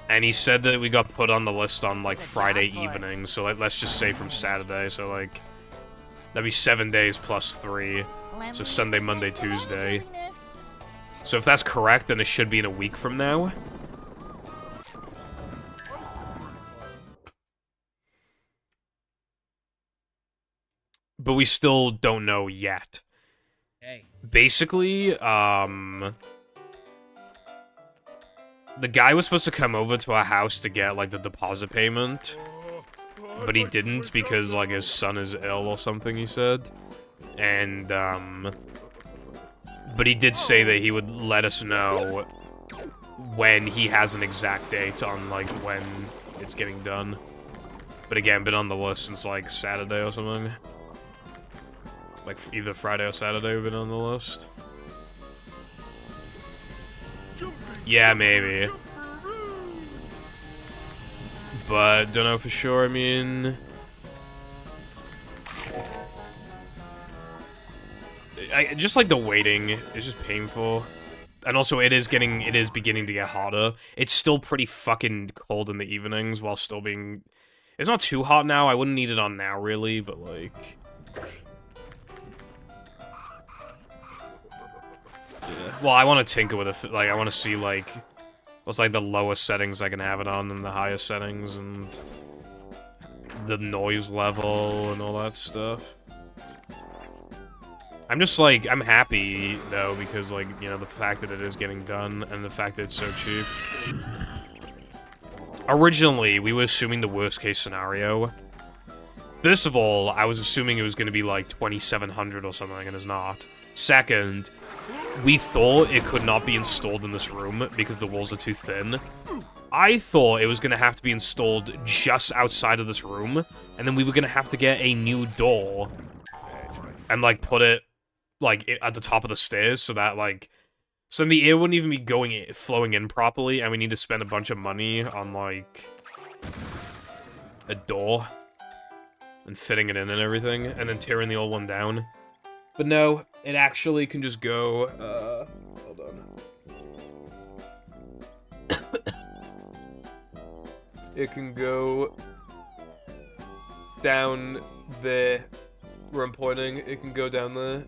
And he said that we got put on the list on, like, Friday evening, so, like, let's just say from Saturday, so, like, that'd be 7 days plus 3, so Sunday, Monday, Tuesday. So if that's correct, then it should be in a week from now. But we still don't know yet. Hey. Basically, the guy was supposed to come over to our house to get, like, the deposit payment. But he didn't because, like, his son is ill or something, he said. And, but he did say that he would let us know when he has an exact date on, like, when it's getting done. But again, been on the list since, like, Saturday or something. Like, either Friday or Saturday we've been on the list. Yeah, maybe. But, don't know for sure, I mean... just like the waiting is just painful. And also it is beginning to get hotter. It's still pretty fucking cold in the evenings while still being... It's not too hot now, I wouldn't need it on now really, but like... Yeah. Well, I want to tinker with it, like, I want to see, like, what's, like, the lowest settings I can have it on and the highest settings and the noise level and all that stuff. I'm just, like, I'm happy, though, because, like, you know, the fact that it is getting done and the fact that it's so cheap. Originally, we were assuming the worst-case scenario. First of all, I was assuming it was going to be, like, 2,700 or something, and it's not. Second... We thought it could not be installed in this room because the walls are too thin. I thought it was going to have to be installed just outside of this room, and then we were going to have to get a new door and, like, put it, like, at the top of the stairs so that, like... So then the air wouldn't even be flowing in properly, and we need to spend a bunch of money on, like, a door and fitting it in and everything, and then tearing the old one down. But no, it actually can just go, hold on. It can go down there, where I'm pointing, it can go down there.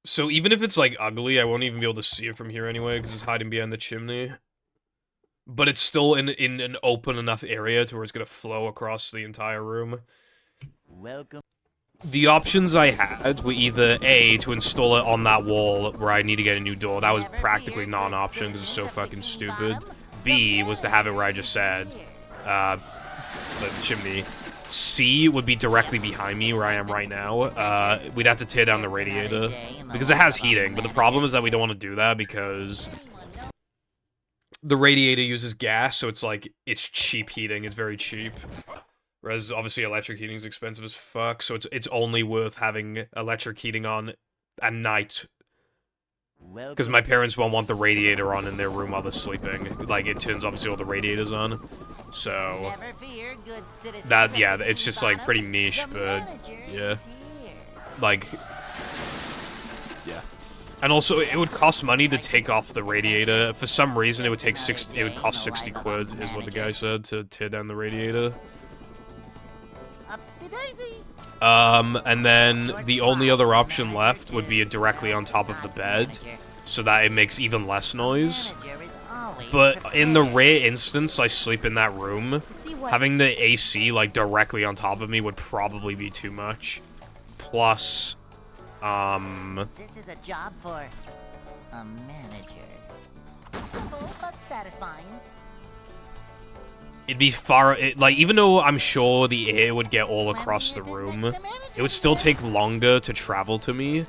So even if it's, like, ugly, I won't even be able to see it from here anyway, because it's hiding behind the chimney. But it's still in an open enough area to where it's going to flow across the entire room. Welcome. The options I had were either A, to install it on that wall where I need to get a new door. That was practically not an option because it's so fucking stupid. B was to have it where I just said, the chimney. C would be directly behind me where I am right now. We'd have to tear down the radiator because it has heating, but the problem is that we don't want to do that because the radiator uses gas, so it's like, it's cheap heating, it's very cheap. Whereas obviously electric heating is expensive as fuck, so it's only worth having electric heating on at night. Because my parents won't want the radiator on in their room while they're sleeping. Like, it turns obviously all the radiators on. So that, yeah, it's just like pretty niche, but yeah. Like, yeah. And also, it would cost money to take off the radiator. For some reason, it would cost 60 quid, is what the guy said, to tear down the radiator. And then the only other option left would be directly on top of the bed, so that it makes even less noise. But in the rare instance I sleep in that room, having the AC, like, directly on top of me would probably be too much. Plus, This is a job for a manager. Simple but satisfying. it'd be like, even though I'm sure the air would get all across the room, it would still take longer to travel to me.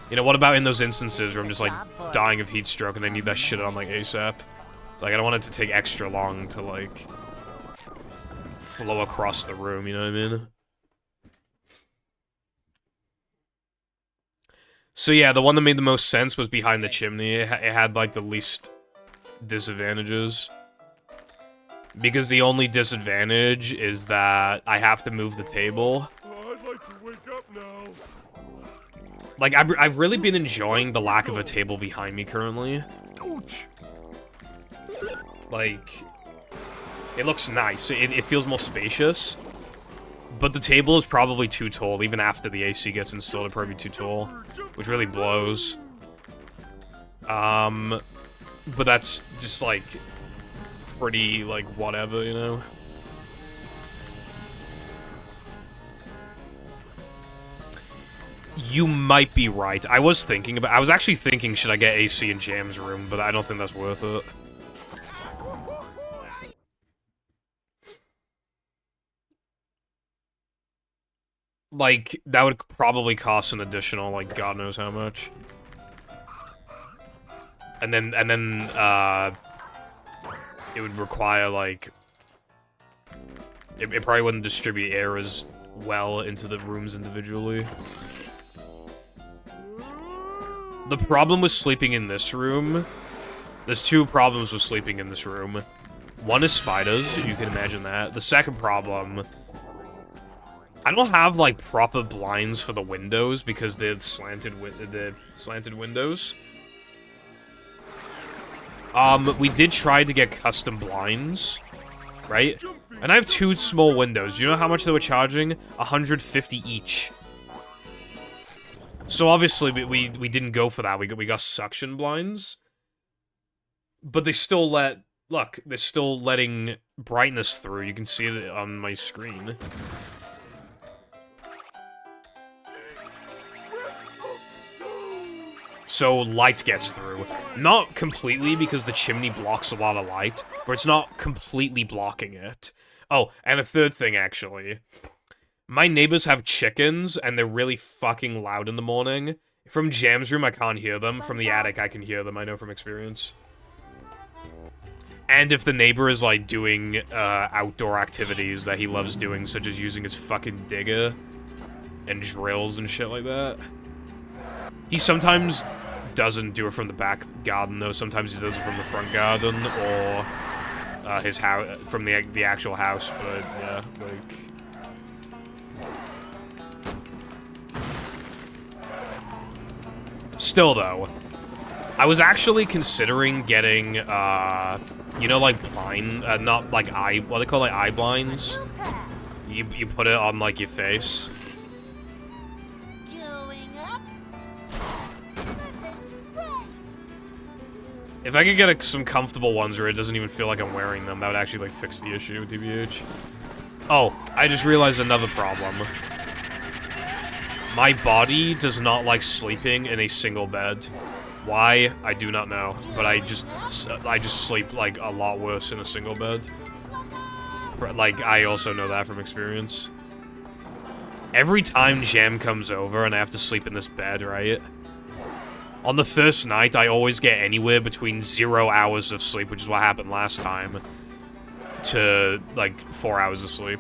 You know, what about in those instances where I'm just, like, dying of heat stroke and I need that shit on, like, ASAP? Like, I don't want it to take extra long to, like, flow across the room, you know what I mean? So yeah, the one that made the most sense was behind the chimney. It had, like, the least disadvantages. Because the only disadvantage is that I have to move the table. I'd like to wake up now. Like, I've really been enjoying the lack of a table behind me currently. Ouch. Like, it looks nice. It feels more spacious. But the table is probably too tall. Even after the AC gets installed, it'd probably be too tall. Which really blows. But that's just, like, pretty, like, whatever, you know? You might be right. I was actually thinking, should I get AC in Jam's room, but I don't think that's worth it. Like, that would probably cost an additional, like, God knows how much. And then, it would require, like... It probably wouldn't distribute air as well into the rooms individually. The problem with sleeping in this room... There's two problems with sleeping in this room. One is spiders, you can imagine that. The second problem... I don't have, like, proper blinds for the windows because they're slanted windows. We did try to get custom blinds, right? And I have two small windows. Do you know how much they were charging? 150 each. So obviously we didn't go for that. We got suction blinds. But they still look, they're still letting brightness through. You can see it on my screen. So light gets through. Not completely, because the chimney blocks a lot of light, but it's not completely blocking it. Oh, and a third thing, actually. My neighbors have chickens, and they're really fucking loud in the morning. From Jam's room, I can't hear them. From the attic, I can hear them, I know from experience. And if the neighbor is, like, doing outdoor activities that he loves doing, such as using his fucking digger and drills and shit like that. He sometimes doesn't do it from the back garden, though. Sometimes he does it from the front garden, or his house, from the actual house, but, yeah, like... Still, though, I was actually considering getting, you know, like, blind, not, like, what they call, like, eye blinds? You put it on, like, your face. If I could get some comfortable ones where it doesn't even feel like I'm wearing them, that would actually, like, fix the issue, TBH. Oh, I just realized another problem. My body does not like sleeping in a single bed. Why? I do not know. But I just sleep, like, a lot worse in a single bed. Like, I also know that from experience. Every time Jam comes over and I have to sleep in this bed, right? On the first night, I always get anywhere between 0 hours of sleep, which is what happened last time, to, like, 4 hours of sleep.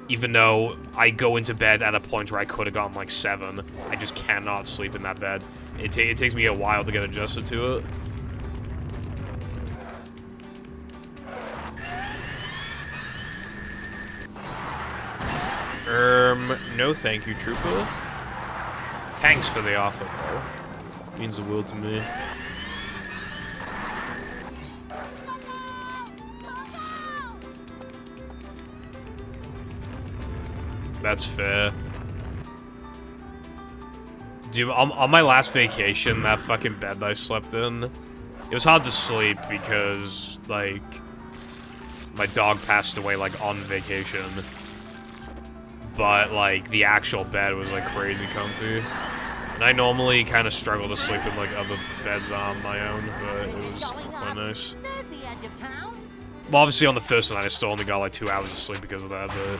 Even though I go into bed at a point where I could have gotten, like, 7. I just cannot sleep in that bed. It takes me a while to get adjusted to it. No thank you, Trooper. Thanks for the offer, though. Means the world to me. That's fair. Dude, on my last vacation, that fucking bed that I slept in, it was hard to sleep because, like, my dog passed away, like, on vacation. But, like, the actual bed was, like, crazy comfy. And I normally kind of struggle to sleep in, like, other beds on my own, but it was quite nice. Well, obviously on the first night, I still only got, like, 2 hours of sleep because of that, but...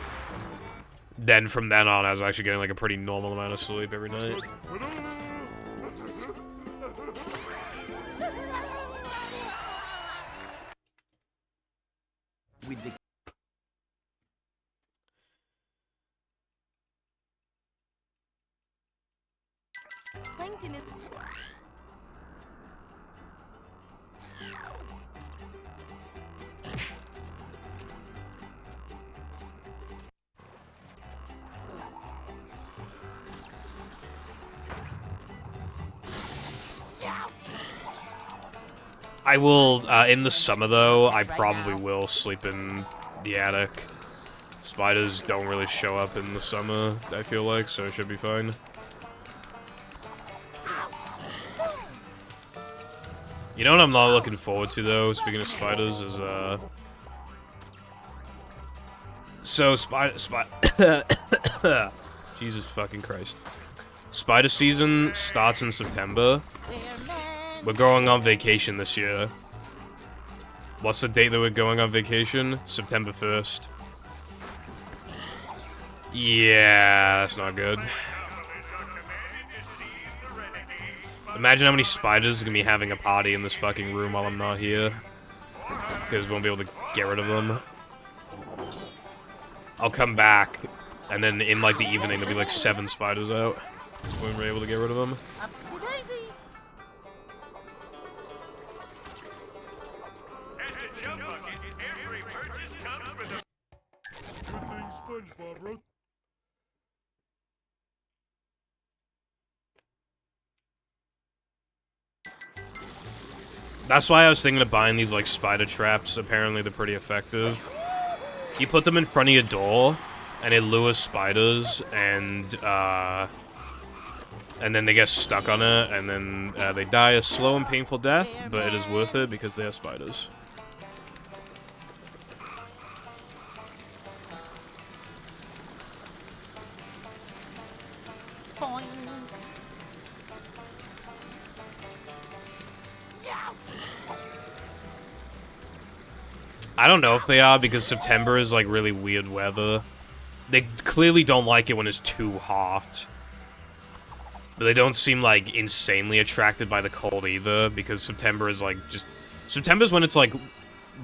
Then, from then on, I was actually getting, like, a pretty normal amount of sleep every night. With the Plankton is... I will, in the summer, though, I probably will sleep in the attic. Spiders don't really show up in the summer, I feel like, so it should be fine. You know what I'm not looking forward to, though, speaking of spiders, is, So, Jesus fucking Christ. Spider season starts in September. We're going on vacation this year. What's the date that we're going on vacation? September 1st. Yeah, that's not good. Imagine how many spiders are gonna be having a party in this fucking room while I'm not here. Because we won't be able to get rid of them. I'll come back, and then in, like, the evening, there'll be, like, 7 spiders out. When we're able to get rid of them. SpongeBob wrote. That's why I was thinking of buying these, like, spider traps. Apparently they're pretty effective. You put them in front of your door, and it lures spiders, and then they get stuck on it, and then they die a slow and painful death, but it is worth it because they are spiders. I don't know if they are, because September is, like, really weird weather. They clearly don't like it when it's too hot. But they don't seem, like, insanely attracted by the cold either, because September is, like, just... September's when it's, like,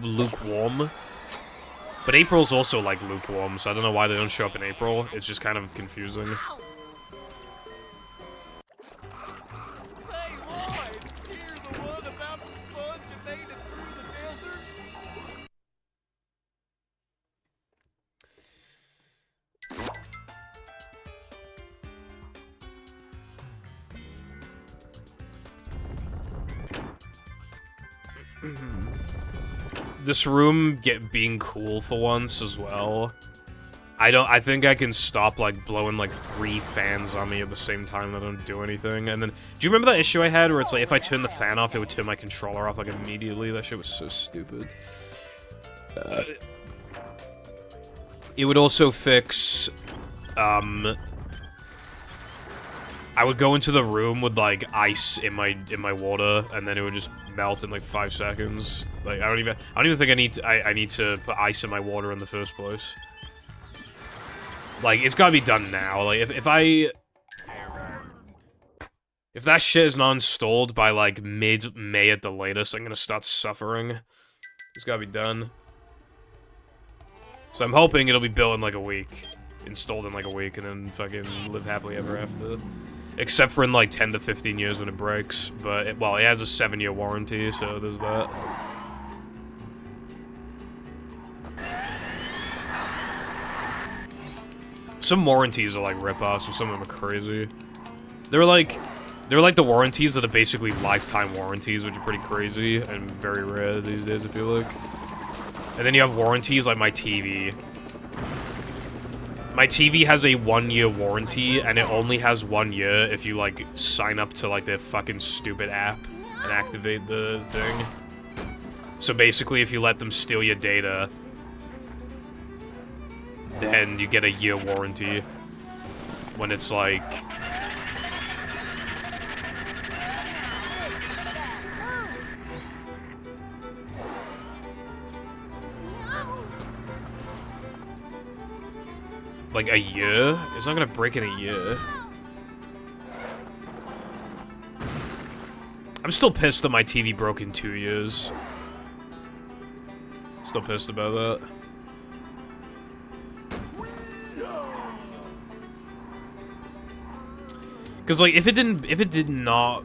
lukewarm. But April's also, like, lukewarm, so I don't know why they don't show up in April. It's just kind of confusing. This room being cool for once as well. I think I can stop, like, blowing, like, 3 fans on me at the same time that I don't do anything. And then, do you remember that issue I had where it's like, if I turn the fan off, it would turn my controller off, like, immediately? That shit was so stupid. It would also fix, I would go into the room with, like, ice in my water, and then it would just melt in, like, 5 seconds. Like, I don't even think I need to put ice in my water in the first place. Like, it's gotta be done now. Like, if that shit is not installed by, like, mid-May at the latest, I'm gonna start suffering. It's gotta be done. So I'm hoping it'll be built in like a week. Installed in like a week, and then fucking live happily ever after. Except for in like 10 to 15 years when it breaks. But, it has a 7-year warranty, so there's that. Some warranties are like rip-offs, but some of them are crazy. They're like the warranties that are basically lifetime warranties, which are pretty crazy and very rare these days, I feel like. And then you have warranties like my TV. My TV has a 1-year warranty, and it only has 1 year if you, like, sign up to, like, their fucking stupid app and activate the thing. So basically, if you let them steal your data, then you get a year warranty. When it's, like... like, a year? It's not gonna break in a year. I'm still pissed that my TV broke in 2 years. Still pissed about that. Cause like, if it did not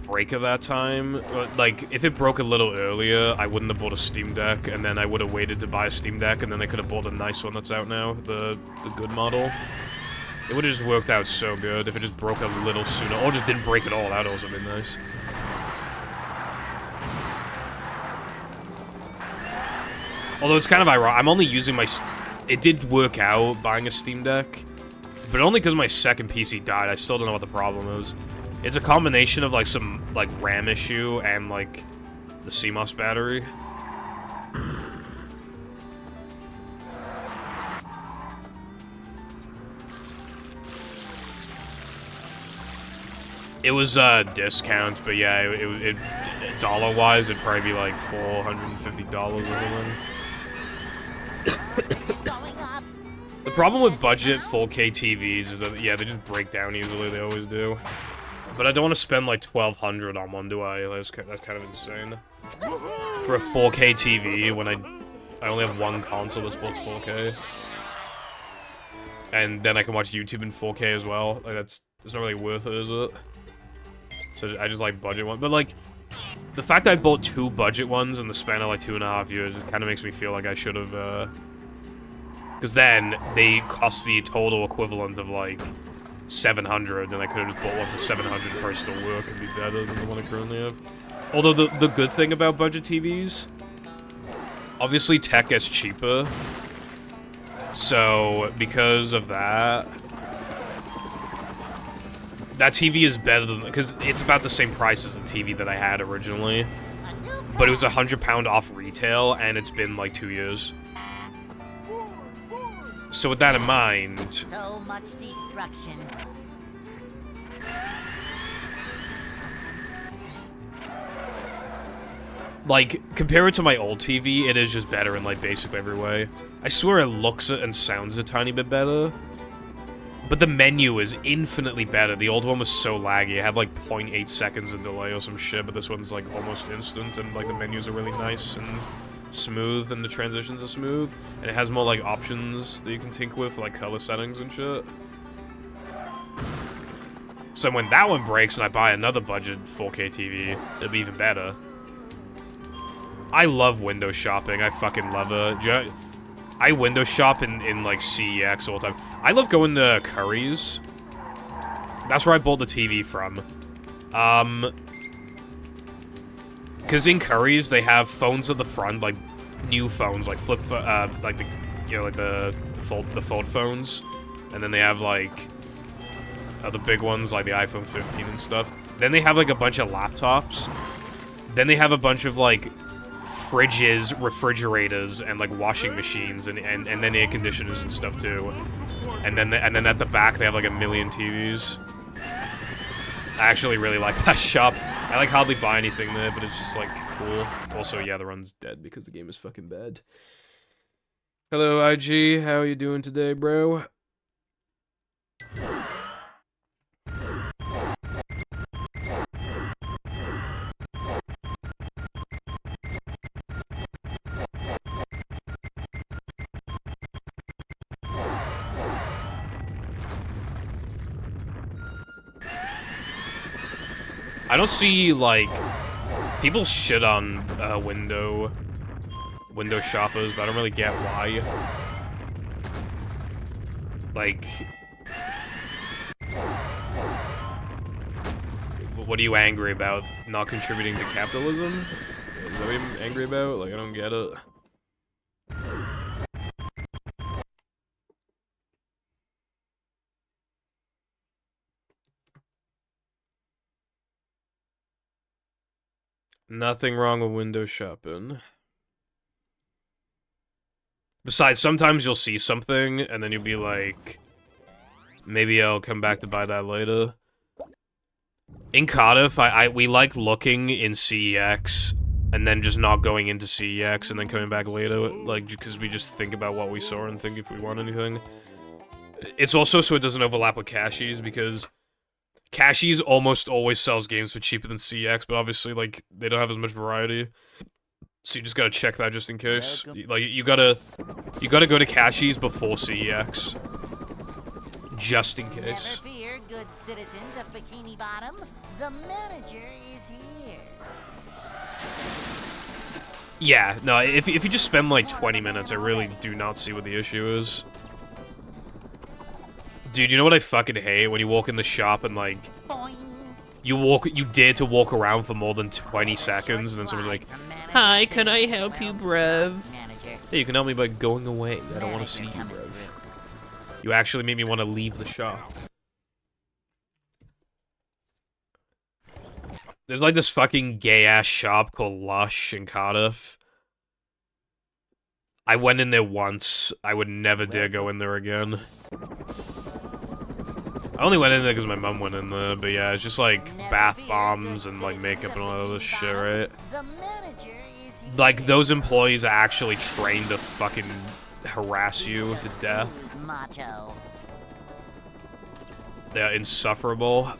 break at that time, like, if it broke a little earlier, I wouldn't have bought a Steam Deck, and then I would have waited to buy a Steam Deck, and then I could have bought a nice one that's out now, the good model. It would have just worked out so good if it just broke a little sooner, or just didn't break at all. That would also been nice. Although it's kind of ironic, I'm only using my... It did work out buying a Steam Deck, but only because my second PC died. I still don't know what the problem is. It's a combination of, like, some, like, RAM issue and, like, the CMOS battery. It was a discount, but yeah, it dollar-wise, it'd probably be, like, $450 or something. The problem with budget 4K TVs is that, yeah, they just break down easily, they always do. But I don't want to spend like $1,200 on one, do I? That's kind of insane. For a 4K TV, when I only have one console that supports 4K. And then I can watch YouTube in 4K as well. Like, it's not really worth it, is it? So I just like budget one. But like, the fact that I bought 2 budget ones in the span of like 2.5 years, it kind of makes me feel like I should have, because then they cost the total equivalent of like 700, and I could have just bought one for 700 per still work and be better than the one I currently have. Although the good thing about budget TVs, obviously tech gets cheaper. So because of that, that TV is better than, because it's about the same price as the TV that I had originally, but it was £100 off retail, and it's been like 2 years. So with that in mind... So much destruction. Like, compared to my old TV, it is just better in, like, basically every way. I swear it looks and sounds a tiny bit better. But the menu is infinitely better. The old one was so laggy. It had, like, 0.8 seconds of delay or some shit, but this one's, like, almost instant, and, like, the menus are really nice and smooth, and the transitions are smooth. And it has more, like, options that you can tinker with, like, color settings and shit. So when that one breaks and I buy another budget 4K TV, it'll be even better. I love window shopping. I fucking love it. I window shop in like, CEX all the time. I love going to Curry's. That's where I bought the TV from. Because in Curry's, they have phones at the front, like, new phones, like flip, like the, you know, like the fold phones. And then they have, like, the big ones, like the iPhone 15 and stuff. Then they have, like, a bunch of laptops. Then they have a bunch of, like, fridges, refrigerators, and like washing machines, and then air conditioners and stuff too. And then at the back they have like a million TVs. I actually really like that shop. I like hardly buy anything there, but it's just like cool. Also, yeah, the run's dead because the game is fucking bad. Hello, IG. How are you doing today, bro? I don't see, like... People shit on, window shoppers, but I don't really get why. Like... What are you angry about? Not contributing to capitalism? Is that what you're angry about? Like, I don't get it. Nothing wrong with window shopping. Besides, sometimes you'll see something, and then you'll be like... Maybe I'll come back to buy that later. In Cardiff, we like looking in CEX, and then just not going into CEX, and then coming back later, like, because we just think about what we saw and think if we want anything. It's also so it doesn't overlap with Cashies, because Cashies almost always sells games for cheaper than CEX, but obviously, like, they don't have as much variety. So you just gotta check that just in case. Like, you gotta go to Cashies before CEX. Just in case. Never fear, good citizens of Bikini Bottom. The manager is here. Yeah, no, if you just spend like 20 minutes, I really do not see what the issue is. Dude, you know what I fucking hate? When you walk in the shop and like... Boing. You dare to walk around for more than 20 seconds, and then someone's like, "Hi, can I help you, bruv?" Hey, you can help me by going away. I don't want to see you, bruv. You actually made me want to leave the shop. There's like this fucking gay-ass shop called Lush in Cardiff. I went in there once. I would never dare go in there again. I only went in there because my mum went in there, but yeah, it's just like bath bombs and like makeup and all that other shit, right? Like, those employees are actually trained to fucking harass you to death. Macho. They're insufferable.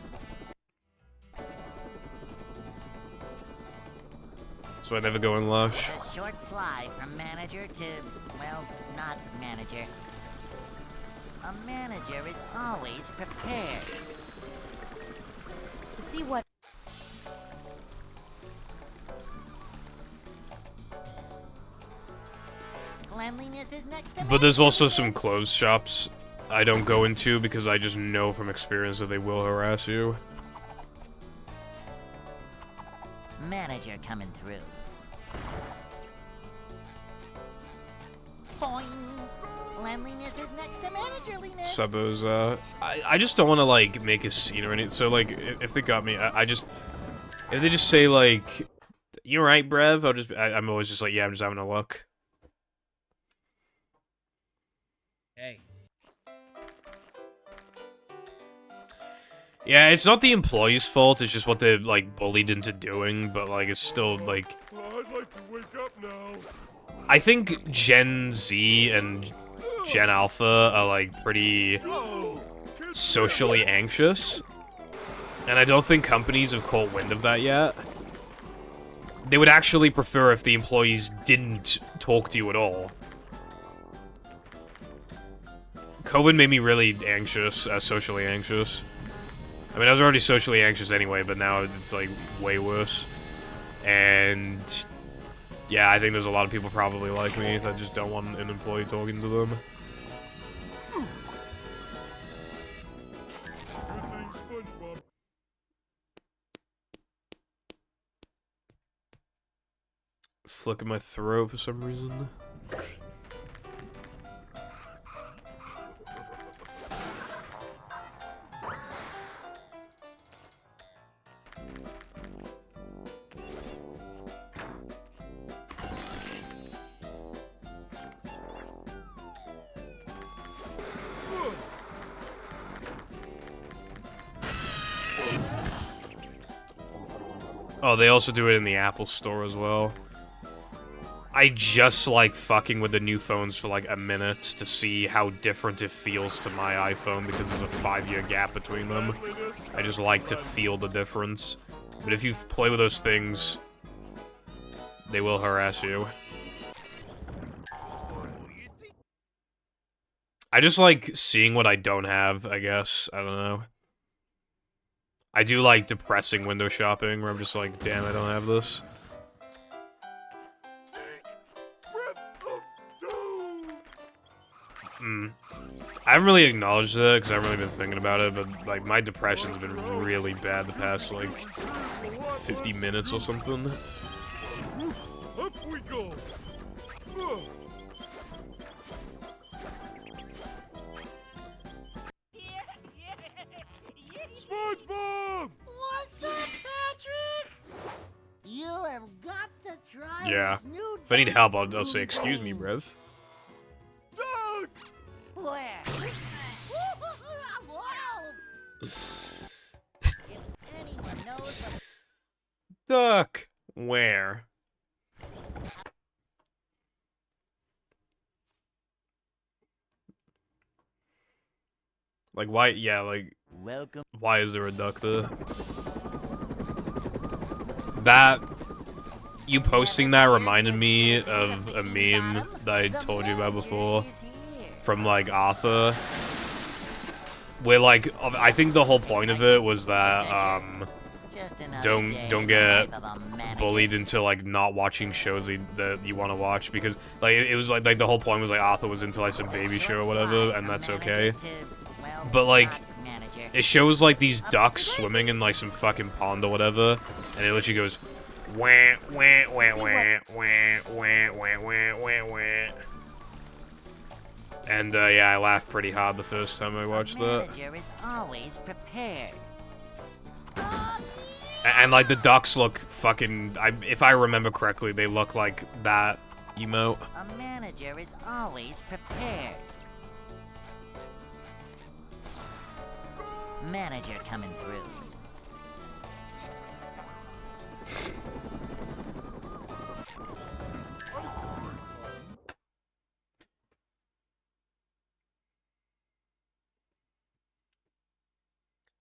So I never go in Lush. A short slide from manager to, well, not manager. A manager is always prepared. To see what Cleanliness is next to But there's also some clothes shops I don't go into because I just know from experience that they will harass you. manager coming through. Boing. Cleanliness is next to managerliness. Subos, I just don't want to, like, make a scene or anything, so, like, if they got me, if they just say, like, "You right, Brev?" I'm always just like, "Yeah, I'm just having a look." Hey. Yeah, it's not the employee's fault, it's just what they're, like, bullied into doing, but, like, it's still, like... Oh, I'd like to wake up now. I think Gen Z and Gen Alpha are, like, pretty socially anxious. And I don't think companies have caught wind of that yet. They would actually prefer if the employees didn't talk to you at all. COVID made me really anxious, socially anxious. I mean, I was already socially anxious anyway, but now it's, like, way worse. And... yeah, I think there's a lot of people probably like me that just don't want an employee talking to them. Good thing SpongeBob. Flick in my throat for some reason. Oh, they also do it in the Apple Store as well. I just like fucking with the new phones for like a minute to see how different it feels to my iPhone because there's a 5-year gap between them. I just like to feel the difference. But if you play with those things, they will harass you. I just like seeing what I don't have, I guess. I don't know. I do like depressing window shopping, where I'm just like, damn, I don't have this. I haven't really acknowledged it, because I haven't really been thinking about it, but, like, my depression's been really bad the past, like, 50 minutes or something. Up we go. SpongeBob! What's up, Patrick? You have got to try Yeah. this new If I need help, I'll say, excuse me, Brev. Doug! Where? Whoa! If anyone knows what Duck! Where? Like, why? Yeah, like, welcome. why is there a duck there? That... You posting that reminded me of a meme that I told you about before. From, like, Arthur. Where, like, I think the whole point of it was that, don't get bullied into, like, not watching shows that you want to watch, because, like, it was, like, the whole point was, like, Arthur was into, like, some baby show or whatever, and that's okay. But, like, it shows, like, these ducks swimming in, like, some fucking pond or whatever, and it literally goes, wah, wah, wah, wah, wah, wah, wah, wah, wah, wah. And, yeah, I laughed pretty hard the first time I watched that. Manager is always prepared. And, like, the ducks look fucking... if I remember correctly, they look like that emote. A manager is always prepared. Manager coming through.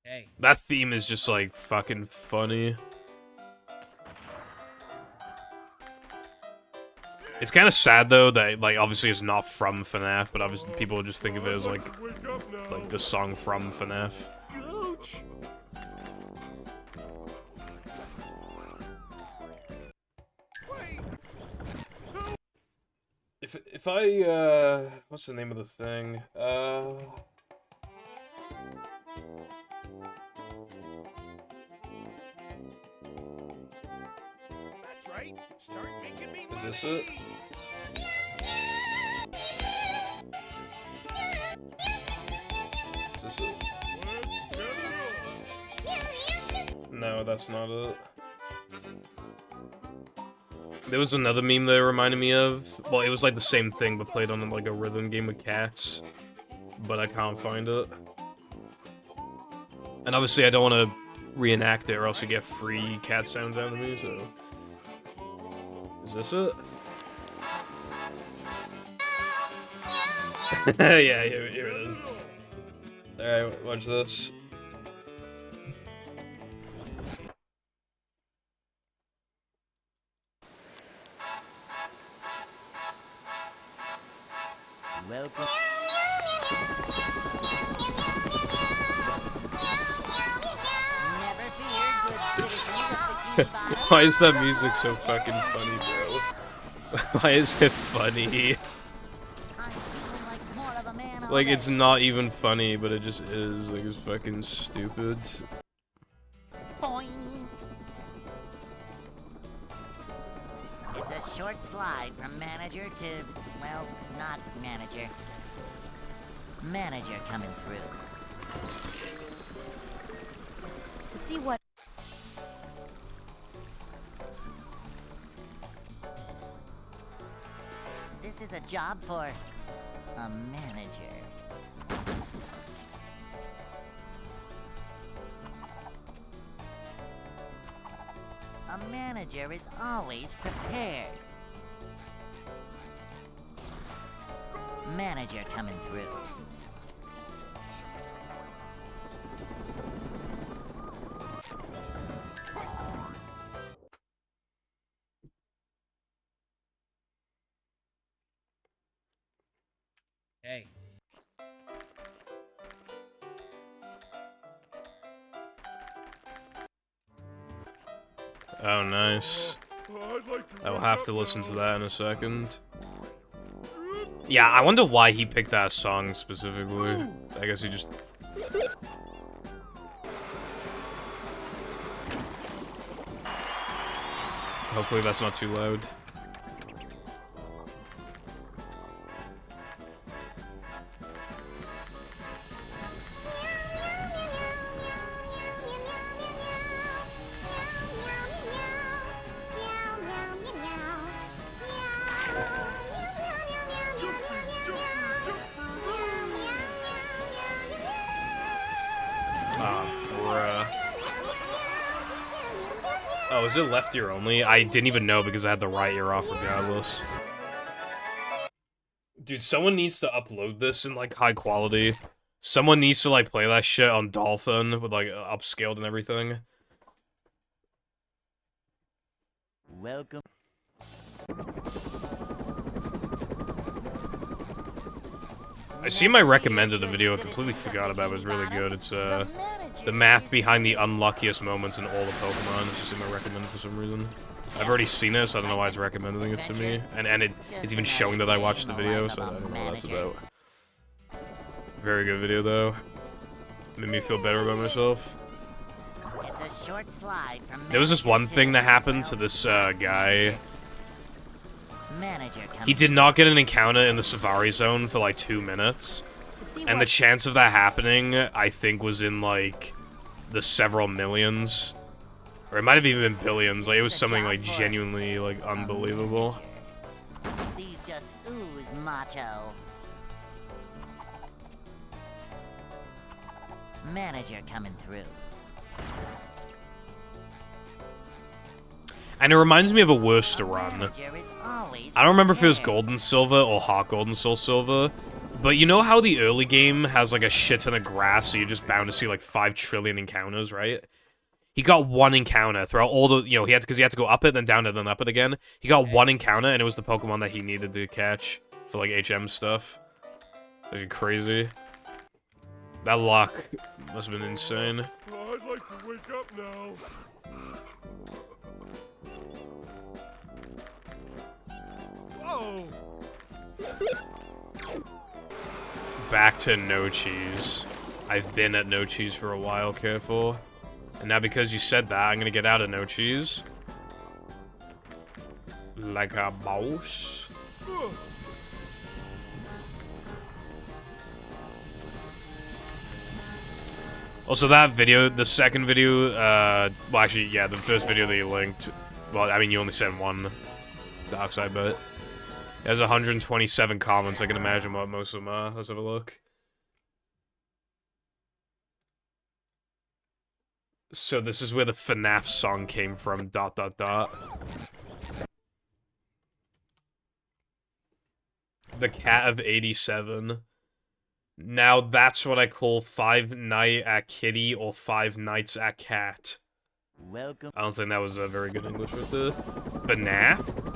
Hey. That theme is just, like, fucking funny. It's kind of sad, though, that, like, obviously it's not from FNAF, but obviously people just think of it as, like the song from FNAF. Ouch! If I, what's the name of the thing? That's right. Start making me Is this it? Is this it? Let's get it on. No, that's not it. There was another meme that it reminded me of. Well, it was like the same thing, but played on like a rhythm game with cats. But I can't find it. And obviously I don't want to reenact it or else you get free cat sounds out of me, so... Is this it? Yeah, here it is. Alright, watch this. Welcome. Never fear, good citizens of the Bottom. Why is that music so fucking funny, bro? Why is it funny? I'm feeling like more of a man all Like, day. it's not even funny, but it just is. Like, it's fucking stupid. Boing. It's a short slide from manager to, well, not manager. Manager coming through. To see what This is a job for a manager. A manager is always prepared. Manager coming through. Hey. Oh, nice. I'd like to I will wake have up to listen to now. that in a second. Yeah, I wonder why he picked that song specifically. I guess he just... Hopefully that's not too loud. Oh, is it left ear only? I didn't even know because I had the right ear off regardless. Dude, someone needs to upload this in, like, high quality. Someone needs to, like, play that shit on Dolphin with, like, upscaled and everything. Welcome. I see my recommended a video I completely forgot about, but it's really good. It's, the math behind the unluckiest moments in all of Pokemon. It's just in my recommended for some reason. I've already seen it, so I don't know why it's recommending it to me. And it's even showing that I watched the video, so I don't know what that's about. Very good video, though. Made me feel better about myself. It's a short slide from There was this one thing that happened to this, guy. He did not get an encounter in the Safari Zone for, like, 2 minutes. And the chance of that happening, I think, was in, like, the several millions. Or it might have even been billions. Like, it was something, like, genuinely, like, unbelievable. These just ooze macho. Manager coming through. And it reminds me of a worse run. Manager is always I don't remember if it was prepared. Gold and Silver or Hot Gold and Soul Silver. But you know how the early game has, like, a shit ton of grass, so you're just bound to see, like, 5 trillion encounters, right? He got 1 encounter throughout all the, you know, because he had to go up it, then down it, then up it again. He got 1 encounter, and it was the Pokemon that he needed to catch for, like, HM stuff. That's crazy. That luck must have been insane. I'd like to wake up now. Oh! Back to No Cheese. I've been at No Cheese for a while, careful. And now because you said that, I'm gonna get out of No Cheese. Like a boss. Also, that video, the second video, well, actually, yeah, the first video that you linked, well, I mean, you only sent one Darkside, but it has 127 comments. I can imagine what most of them are. Let's have a look. So this is where the FNAF song came from, ... The Cat of 87. Now that's what I call 5 Nights at Kitty or 5 Nights at Cat. Welcome. I don't think that was a very good English with the FNAF.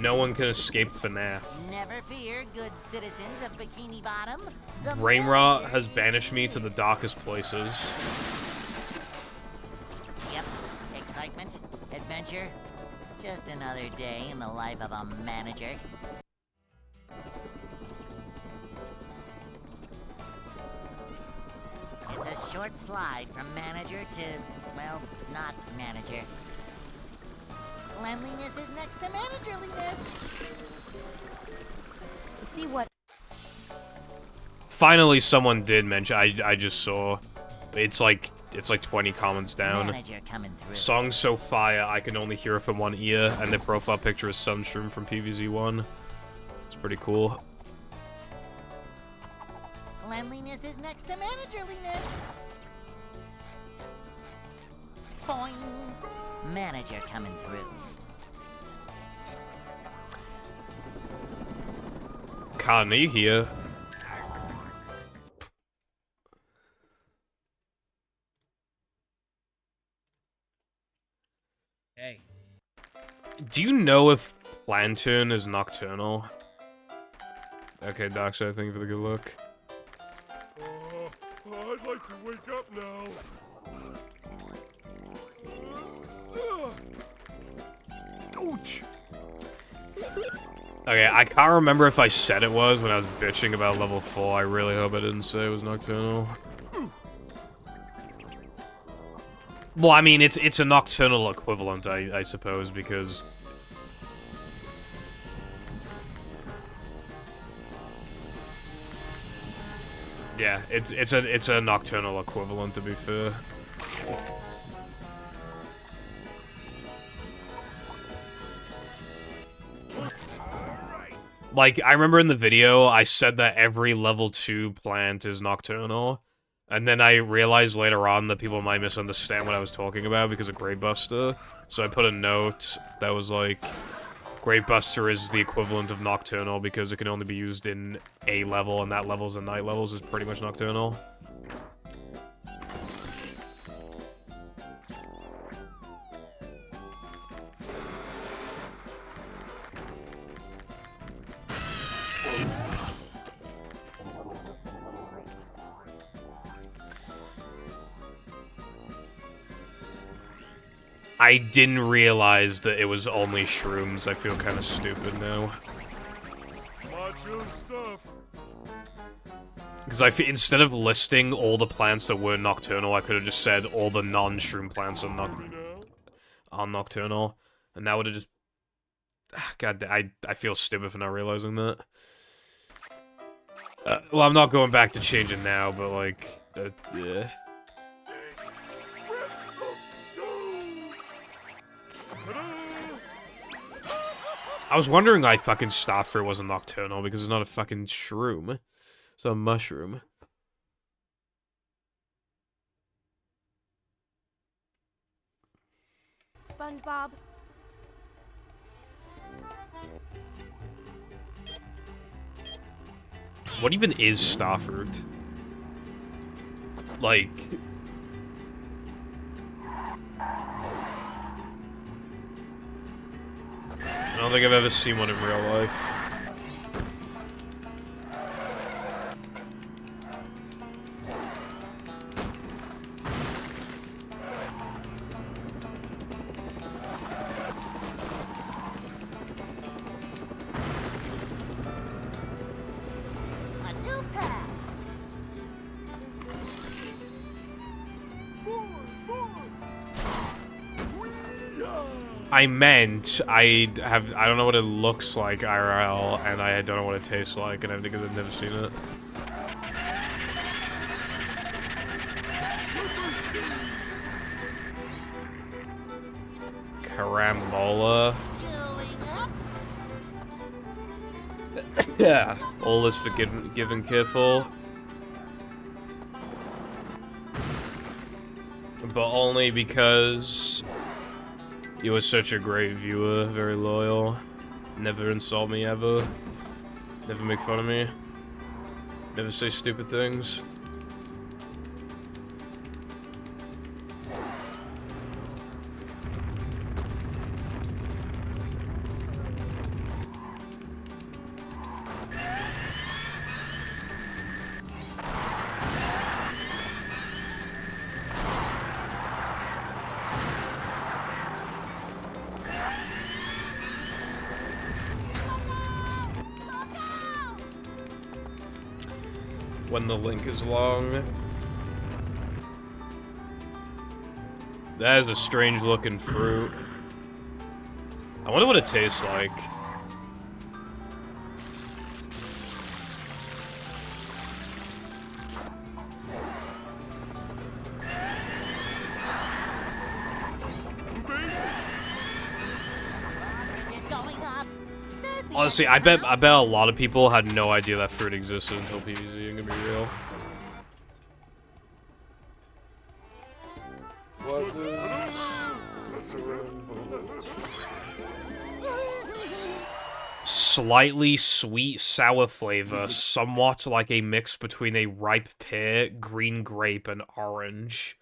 No one can escape FNAF. Never fear, good citizens of Bikini Bottom. The Brain rot manager has is banished me to here. the darkest places. Yep. Excitement, adventure. Just another day in the life of a manager. It's a short slide from manager to, well, not manager. Cleanliness is next to managerliness. To see what Finally, someone did mention. I just saw. It's like 20 comments down. Manager coming through. Song's so fire, I can only hear it from one ear, and their profile picture is Sunshroom from PVZ1. It's pretty cool. Cleanliness is next to managerliness. Boing. Manager coming through. Khan, are you here? Hey. Do you know if Planturn is nocturnal? Okay, Darkside, thank you for the good look. I'd like to wake up now. Ouch! Okay, I can't remember if I said it was when I was bitching about level 4. I really hope I didn't say it was Nocturnal. Well, I mean, it's a Nocturnal equivalent, I suppose, because... Yeah, it's a Nocturnal equivalent, to be fair. Like, I remember in the video, I said that every level 2 plant is Nocturnal, and then I realized later on that people might misunderstand what I was talking about because of Gravebuster, so I put a note that was like, Gravebuster is the equivalent of Nocturnal because it can only be used in a level, and that levels and night levels is pretty much Nocturnal. I didn't realize that it was only shrooms. I feel kind of stupid now. Macho stuff. Because instead of listing all the plants that were nocturnal, I could have just said all the non-shroom plants are nocturnal. And that would have just... God, I feel stupid for not realizing that. Well, I'm not going back to change it now, but like... yeah. I was wondering why fucking Starfruit wasn't nocturnal, because it's not a fucking shroom. It's a mushroom. SpongeBob. What even is Starfruit? Like... I don't think I've ever seen one in real life. A new path. I meant, I don't know what it looks like IRL, and I don't know what it tastes like, and everything because I've never seen it. Carambola. Yeah, all is forgiven careful. But only because you were such a great viewer, very loyal. Never insult me ever. Never make fun of me. Never say stupid things. When the link is long. That is a strange looking fruit. I wonder what it tastes like. It's going up. Honestly, I bet a lot of people had no idea that fruit existed until PvZ, I'm gonna be real. Slightly sweet sour flavor, somewhat like a mix between a ripe pear, green grape, and orange.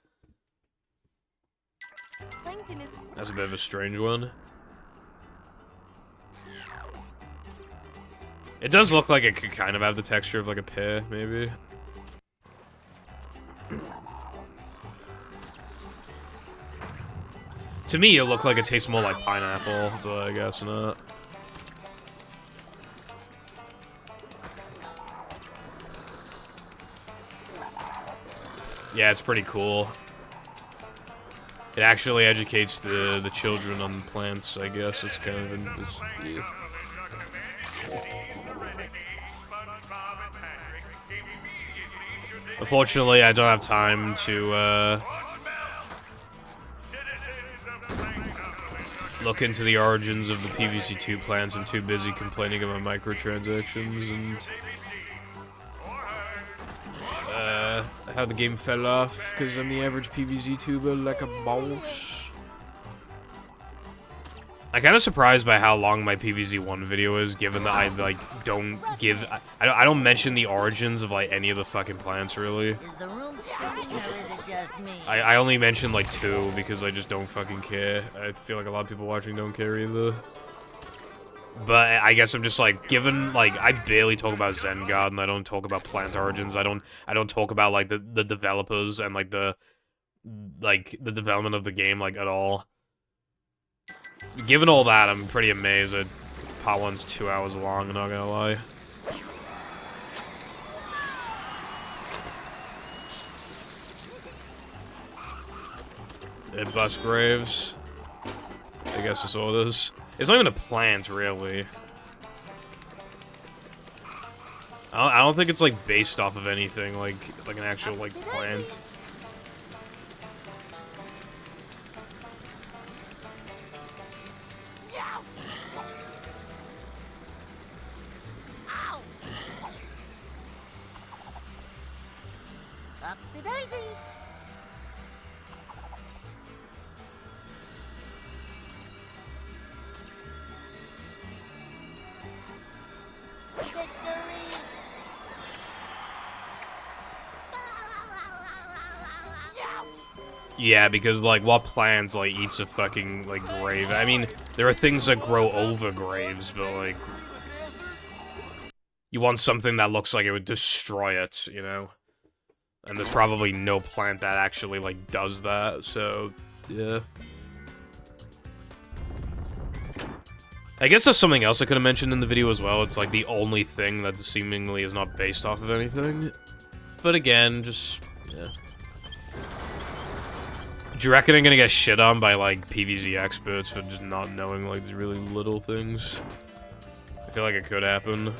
Plankton is That's a bit of a strange one. It does look like it could kind of have the texture of like a pear, maybe. To me, it looked like it tastes more like pineapple, but I guess not. Yeah, it's pretty cool. It actually educates the children on plants, I guess. It's kind of yeah. Unfortunately, I don't have time to look into the origins of the PVC2 plants. I'm too busy complaining about microtransactions and how the game fell off because I'm the average PVZ tuber like a boss. I'm kind of surprised by how long my PVZ1 video is, given that I don't give I don't mention the origins of like any of the fucking plants really. Is the room spinning or is it just me? I only mention like 2 because I just don't fucking care. I feel like a lot of people watching don't care either. But I guess I'm just like, given like I barely talk about Zen Garden, I don't talk about plant origins, I don't talk about like the developers and like the development of the game like at all. Given all that, I'm pretty amazed that part 1's 2 hours long, I'm not gonna lie. It busts graves. I guess that's all it is. It's not even a plant, really. I don't think it's, like, based off of anything, like an actual, like, plant. Upsy-daisy! Yeah, because, like, what plant, like, eats a fucking, like, grave? I mean, there are things that grow over graves, but, like... You want something that looks like it would destroy it, you know? And there's probably no plant that actually, like, does that, so... Yeah. I guess there's something else I could have mentioned in the video as well. It's, like, the only thing that seemingly is not based off of anything. But again, just... yeah. Do you reckon I'm gonna get shit on by, like, PvZ experts for just not knowing, like, these really little things? I feel like it could happen.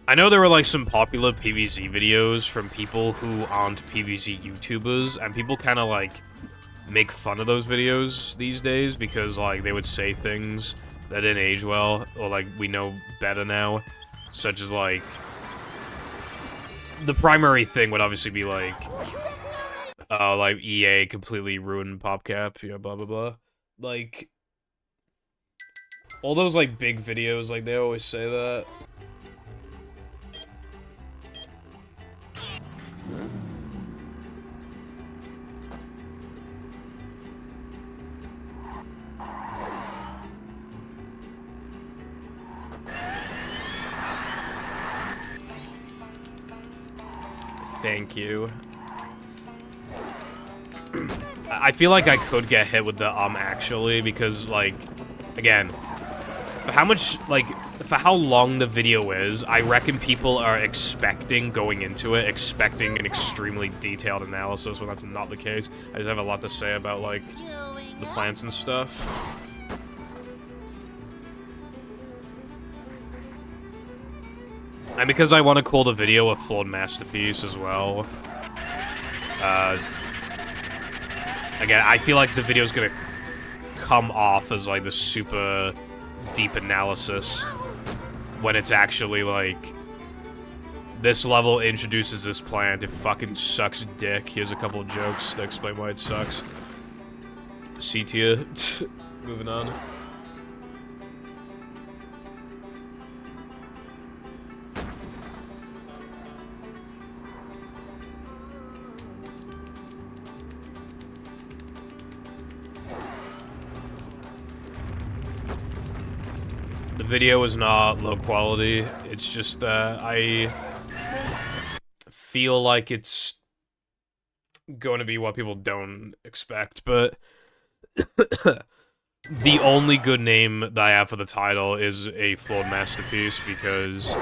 I know there were, like, some popular PvZ videos from people who aren't PvZ YouTubers, and people kind of, like, make fun of those videos these days because, like, they would say things that didn't age well, or, like, we know better now, such as, like... The primary thing would obviously be like EA completely ruined PopCap, you know, blah blah blah. Like all those like big videos, like they always say that. Thank you. I feel like I could get hit with the actually, because, like, again, for how much, like, for how long the video is, I reckon people are expecting, going into it, expecting an extremely detailed analysis, when that's not the case. I just have a lot to say about, like, the plants and stuff. And because I want to call the video a flawed masterpiece as well. Again, I feel like the video's gonna come off as, like, the super deep analysis when it's actually, like, this level introduces this plant, it fucking sucks dick. Here's a couple of jokes that explain why it sucks. C tier. Moving on. The video is not low quality, it's just that I feel like it's going to be what people don't expect, but the only good name that I have for the title is a flawed masterpiece, because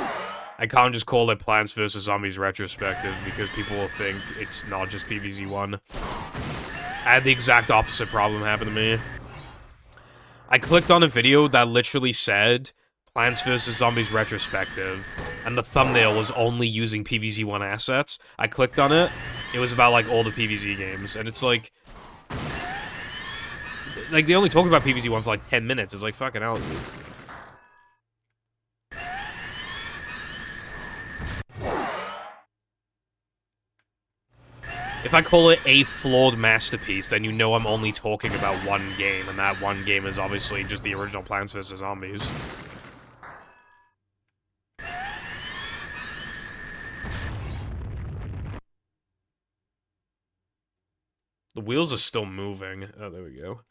I can't just call it Plants vs. Zombies Retrospective, because people will think it's not just PvZ1. I had the exact opposite problem happen to me. I clicked on a video that literally said Plants vs. Zombies Retrospective, and the thumbnail was only using PvZ1 assets. I clicked on it, it was about, like, all the PvZ games, and it's like... Like, they only talk about PvZ1 for, like, 10 minutes. It's like, fucking hell, dude. If I call it a flawed masterpiece, then you know I'm only talking about one game, and that one game is obviously just the original Plants vs. Zombies. The wheels are still moving. Oh, there we go.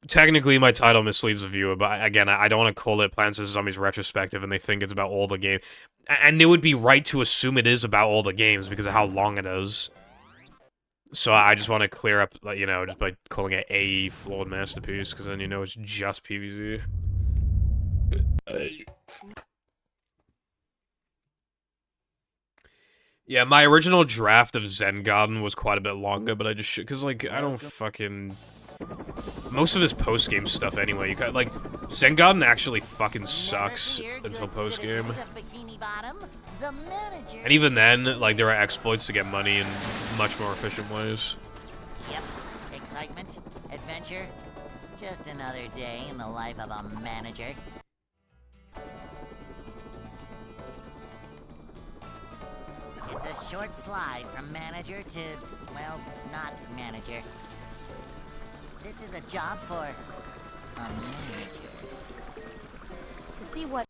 Technically, my title misleads the viewer, but again, I don't want to call it Plants vs. Zombies Retrospective, and they think it's about all the games. And they would be right to assume it is about all the games because of how long it is. So I just want to clear up, you know, just by calling it a flawed masterpiece, because then you know it's just PvZ. Yeah, my original draft of Zen Garden was quite a bit longer, but I just should, because, like, I don't fucking... Most of his post-game stuff, anyway. You got, like, Zen Garden actually fucking sucks until post-game. And even then, like, there are exploits to get money in much more efficient ways. Yep. Excitement, adventure, just another day in the life of a manager. It's a short slide from manager to, well, not manager. This is a job for a manager. To see what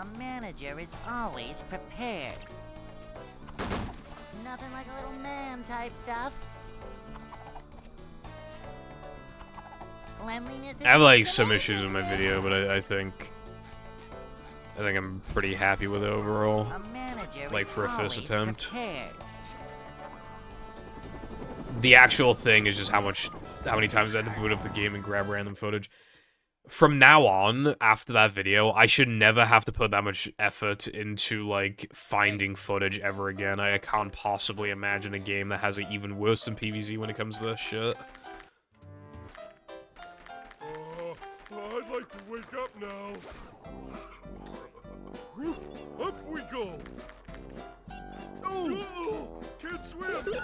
A manager is always prepared. Nothing like a little man type stuff. Cleanliness is I have, like, the some best issues with my thing. video, but I think I'm pretty happy with it overall. A manager Like, is for a first always attempt. prepared. The actual thing is just how many times I had to boot up the game and grab random footage. From now on, after that video, I should never have to put that much effort into, like, finding footage ever again. I can't possibly imagine a game that has it even worse than PvZ when it comes to this shit. I'd like to wake up now. Up we go. Oh, can't swim.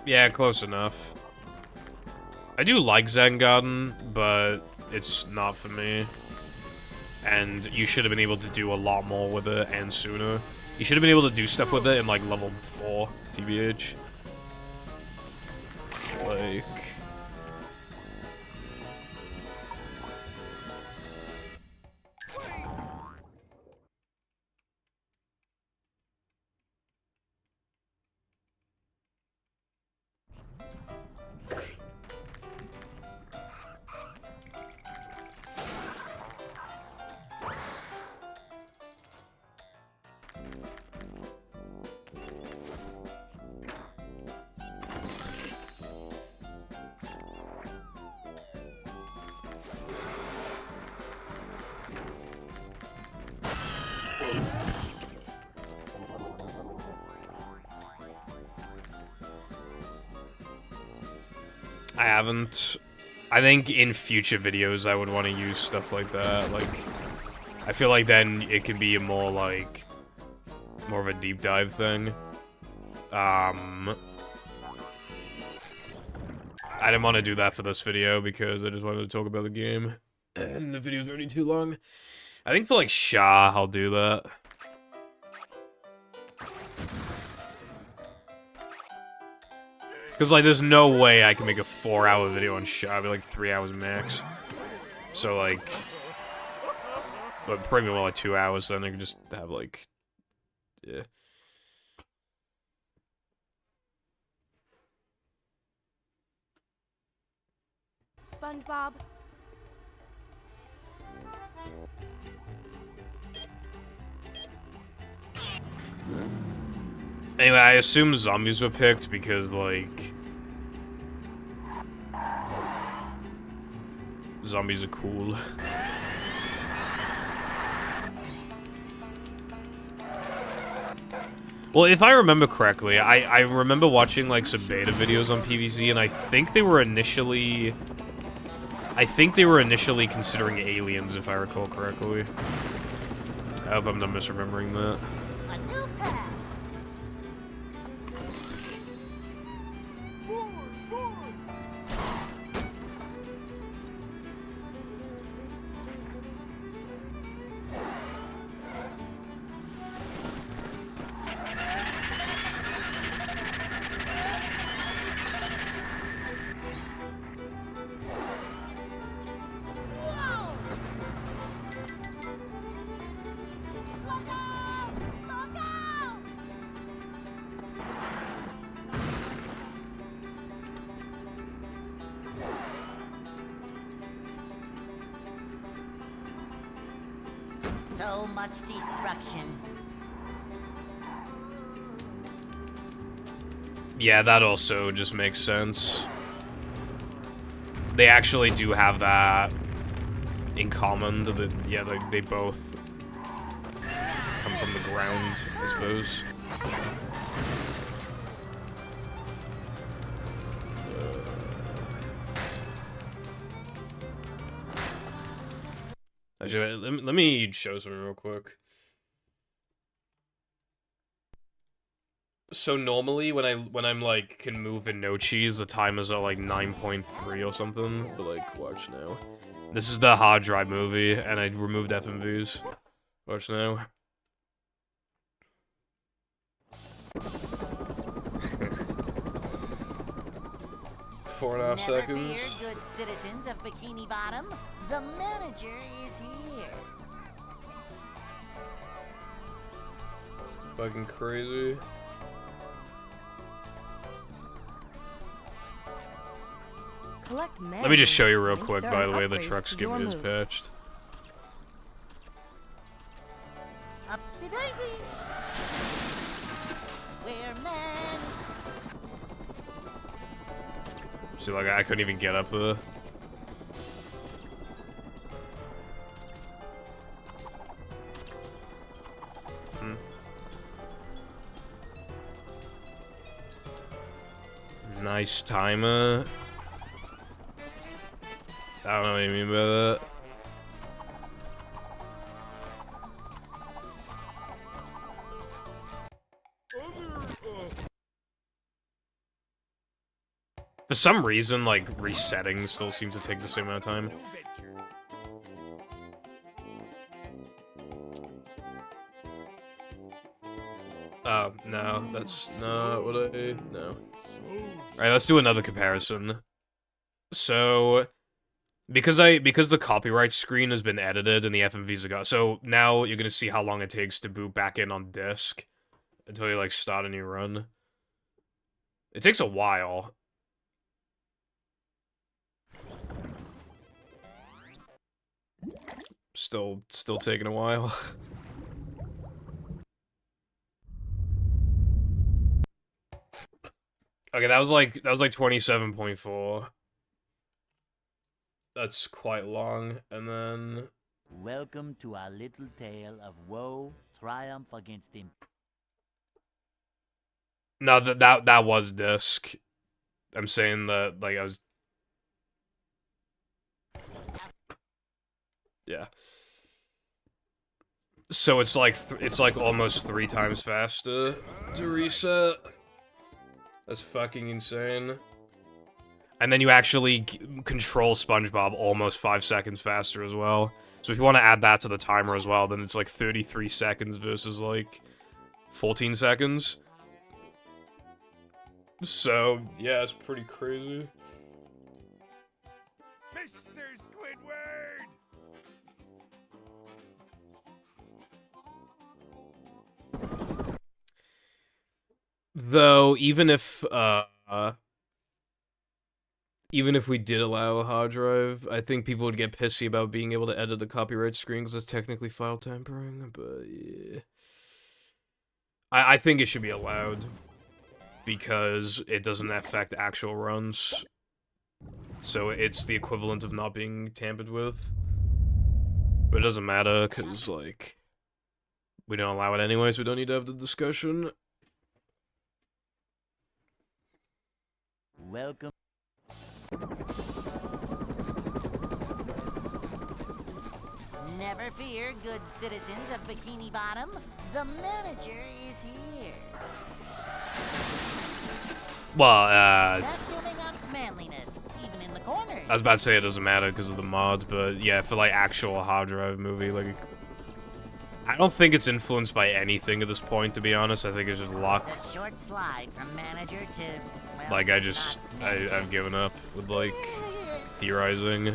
Yeah, close enough. I do like Zen Garden, but it's not for me. And you should have been able to do a lot more with it, and sooner. You should have been able to do stuff with it in, like, level 4, TBH. Like... I haven't. I think in future videos I would want to use stuff like that. Like, I feel like then it can be a more, like, more of a deep dive thing. I didn't want to do that for this video because I just wanted to talk about the game. And the video's already too long. I think for, like, Shah, I'll do that. Because, like, there's no way I can make a 4-hour video on Shah. It'd be, like, 3 hours max. So, like... But probably more like 2 hours, then I could just have, like... Yeah. SpongeBob. Anyway, I assume zombies were picked because, like... Zombies are cool. Well, if I remember correctly, I remember watching, like, some beta videos on PvZ, and I think they were initially... considering aliens, if I recall correctly. I hope I'm not misremembering that. A new path. So much destruction. Yeah, that also just makes sense. They actually do have that in common. That yeah, they both come from the ground, I suppose. Actually, let me show something real quick. So normally when I'm like can move in no cheese, the timers are like 9.3 or something. But like, watch now. This is the hard drive movie, and I removed FMVs. Watch now. Four and a half Never seconds. fear, good citizens of Bikini Bottom. The manager is here. Fucking crazy. Collect Let me just show you real and quick, start by the way, the upgrades truck to skip your is moves. patched. Upsy daisy. We're men. See, like, I couldn't even get up there. Nice timer. I don't know what you mean by that. For some reason, like, resetting still seems to take the same amount of time. Oh, no, that's not what I... No. Alright, let's do another comparison. So, because the copyright screen has been edited and the FMVs are gone, so now you're gonna see how long it takes to boot back in on disk until you, like, start a new run. It takes a while. Still taking a while. Okay, that was like 27.4. That's quite long. And then Welcome to our little tale of woe, triumph against him. no, that was disk. I'm saying that, like, I was... Yeah. So it's like almost 3 times faster to reset. That's fucking insane. And then you actually control SpongeBob almost 5 seconds faster as well. So if you want to add that to the timer as well, then it's like 33 seconds versus like 14 seconds. So, yeah, it's pretty crazy. Mr. Squidward! Though, even if we did allow a hard drive, I think people would get pissy about being able to edit the copyright screen because it's technically file tampering, but yeah. I think it should be allowed because it doesn't affect actual runs. So it's the equivalent of not being tampered with. But it doesn't matter because, like, we don't allow it anyway, so we don't need to have the discussion. Welcome. Never fear, good citizens of Bikini Bottom. The manager is here. Well, Not giving up manliness, even in the corners. I was about to say it doesn't matter because of the mod, but yeah, for, like, actual hard drive movie, like, I don't think it's influenced by anything at this point, to be honest. I think it's just luck. It's a short slide from manager to, well, Like, not manager. I've given up with, like, theorizing.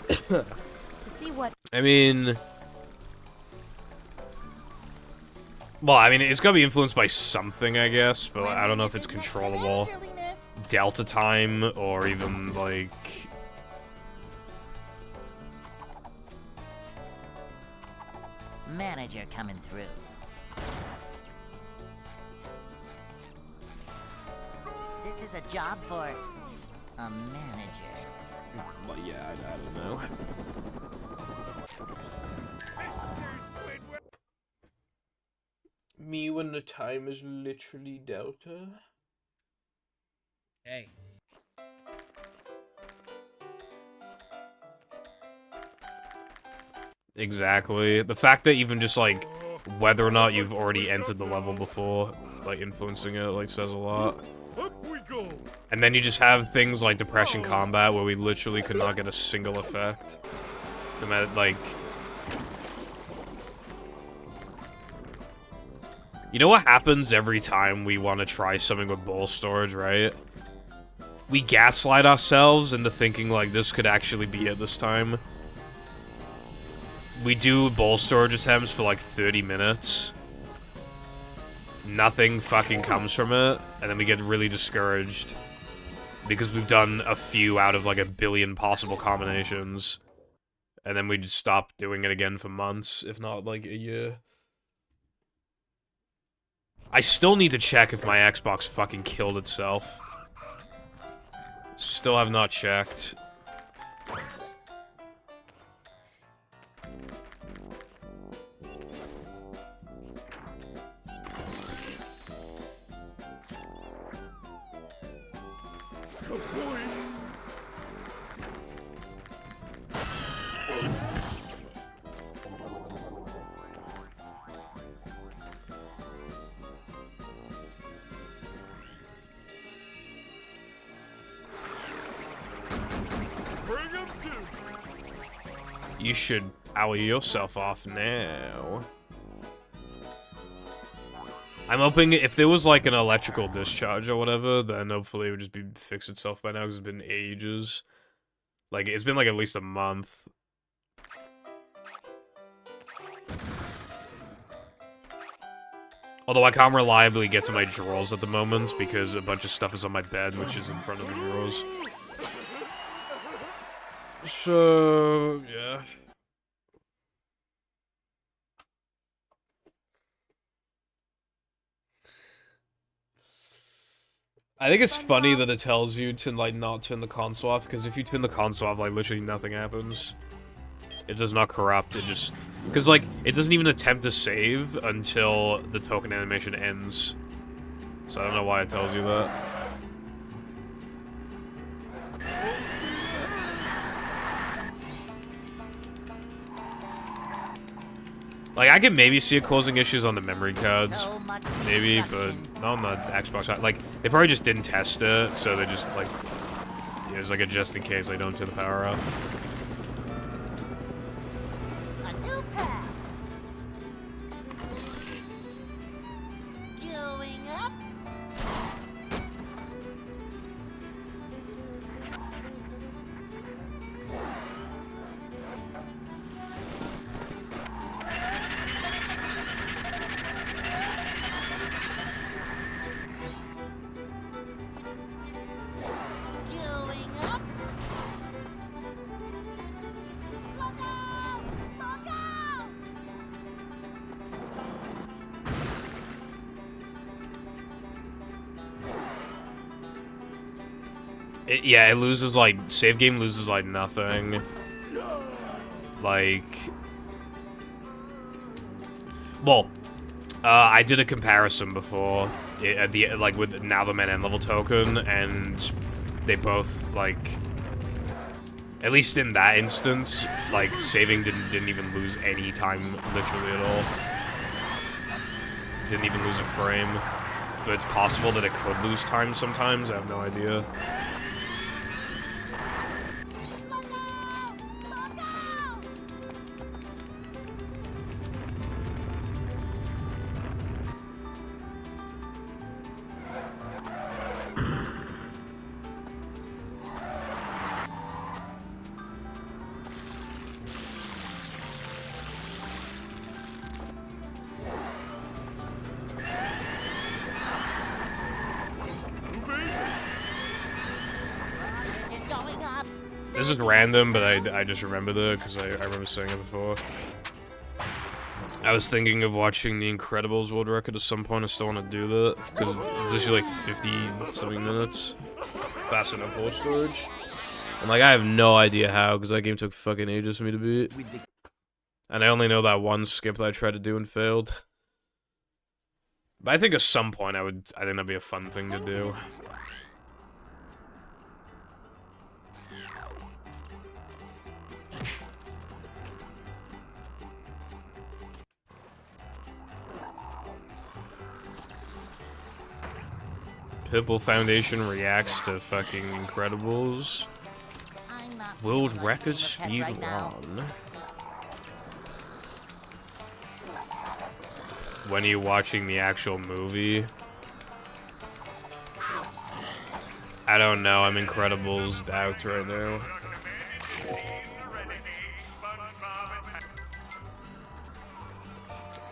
To see what I mean... Well, I mean, it's gotta be influenced by something, I guess, but I don't know if it's controllable. Delta time, or even, like... Manager coming through. This is a job for a manager. Well, yeah, I don't know. Me when the time is literally Delta. Hey. Exactly. The fact that even just, like, whether or not you've already entered the level before, like, influencing it, like, says a lot. Up we go. And then you just have things like Depression Combat, where we literally could not get a single effect. No matter, like... You know what happens every time we want to try something with bowl storage, right? We gaslight ourselves into thinking, like, this could actually be it this time. We do bowl storage attempts for, like, 30 minutes. Nothing fucking comes from it, and then we get really discouraged. Because we've done a few out of, like, 1 billion possible combinations. And then we just stop doing it again for months, if not, like, a year. I still need to check if my Xbox fucking killed itself. Still have not checked. Bring him to. You should power yourself off now. I'm hoping if there was like an electrical discharge or whatever, then hopefully it would just be fix itself by now because it's been ages. Like, it's been like at least a month. Although I can't reliably get to my drawers at the moment because a bunch of stuff is on my bed, which is in front of the drawers. So, yeah. I think it's funny that it tells you to, like, not turn the console off, because if you turn the console off, like, literally nothing happens. It does not corrupt, it just... Because, like, it doesn't even attempt to save until the token animation ends. So I don't know why it tells you that. Like, I could maybe see it causing issues on the memory cards, So much maybe, but destruction. not on the Xbox. Like, they probably just didn't test it, so they just, like, yeah, it's like a just in case I don't turn the power off. A new path. Going up. Yeah, it loses, like, save game loses, like, nothing. Like... Well, I did a comparison before, at the, like, with now the men end level token, and they both, like... At least in that instance, like, saving didn't even lose any time, literally at all. Didn't even lose a frame. But it's possible that it could lose time sometimes, I have no idea. It's going up. This is random, but I just remembered it because I remember saying it before. I was thinking of watching the Incredibles world record at some point. I still want to do that because it's actually like 50-something minutes. Faster than port storage. And like I have no idea how because that game took fucking ages for me to beat. And I only know that one skip that I tried to do and failed. But I think at some point I think that'd be a fun thing to do. Pipple Foundation reacts to fucking Incredibles. I'm not World feeling like record being a pet speed right now. run. When are you watching the actual movie? I don't know, I'm Incredibles out right now.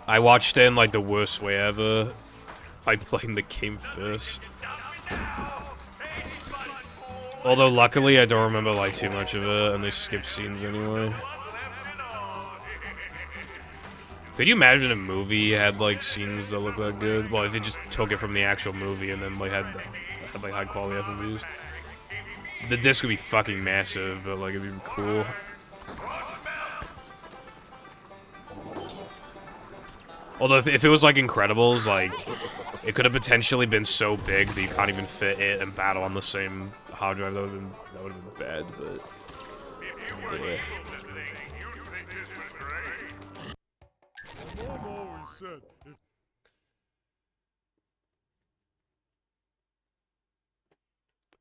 I watched it in like the worst way ever. By playing the game first. Although luckily I don't remember like too much of it and they skip scenes anyway. Could you imagine a movie had like scenes that look that good? Well, if it just took it from the actual movie and then like had like high quality FMVs. The disc would be fucking massive, but like it'd be cool. Although if it was like Incredibles, like it could have potentially been so big that you can't even fit it and battle on the same hard drive. That would have been bad, but yeah. Mom always said, if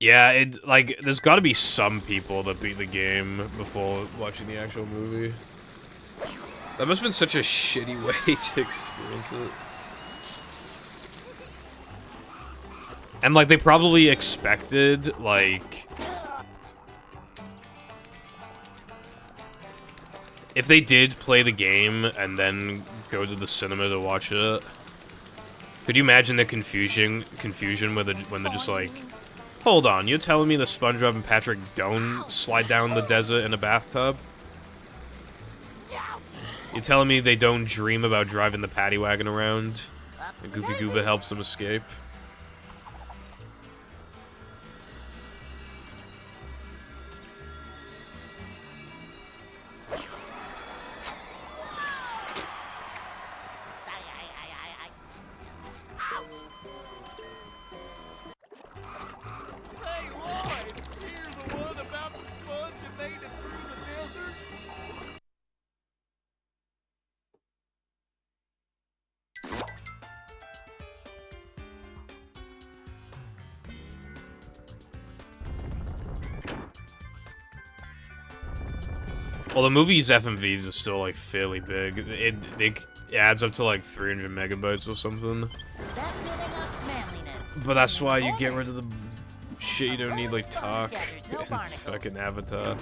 Yeah, it like there's got to be some people that beat the game before watching the actual movie. That must have been such a shitty way to experience it. And, like, they probably expected, like... If they did play the game and then go to the cinema to watch it, could you imagine the confusion when they're just like, hold on, you're telling me the SpongeBob and Patrick don't slide down the desert in a bathtub? You're telling me they don't dream about driving the paddy wagon around? And Goofy Gooba helps them escape? Hey, Lloyd! Here's the one about the sponge that made it through the desert? Well, the movie's FMVs are still, like, fairly big. It adds up to, like, 300 megabytes or something. That feeling of manliness. But that's why you get rid of the shit you don't need, like talk No and barnacles. fucking Avatar.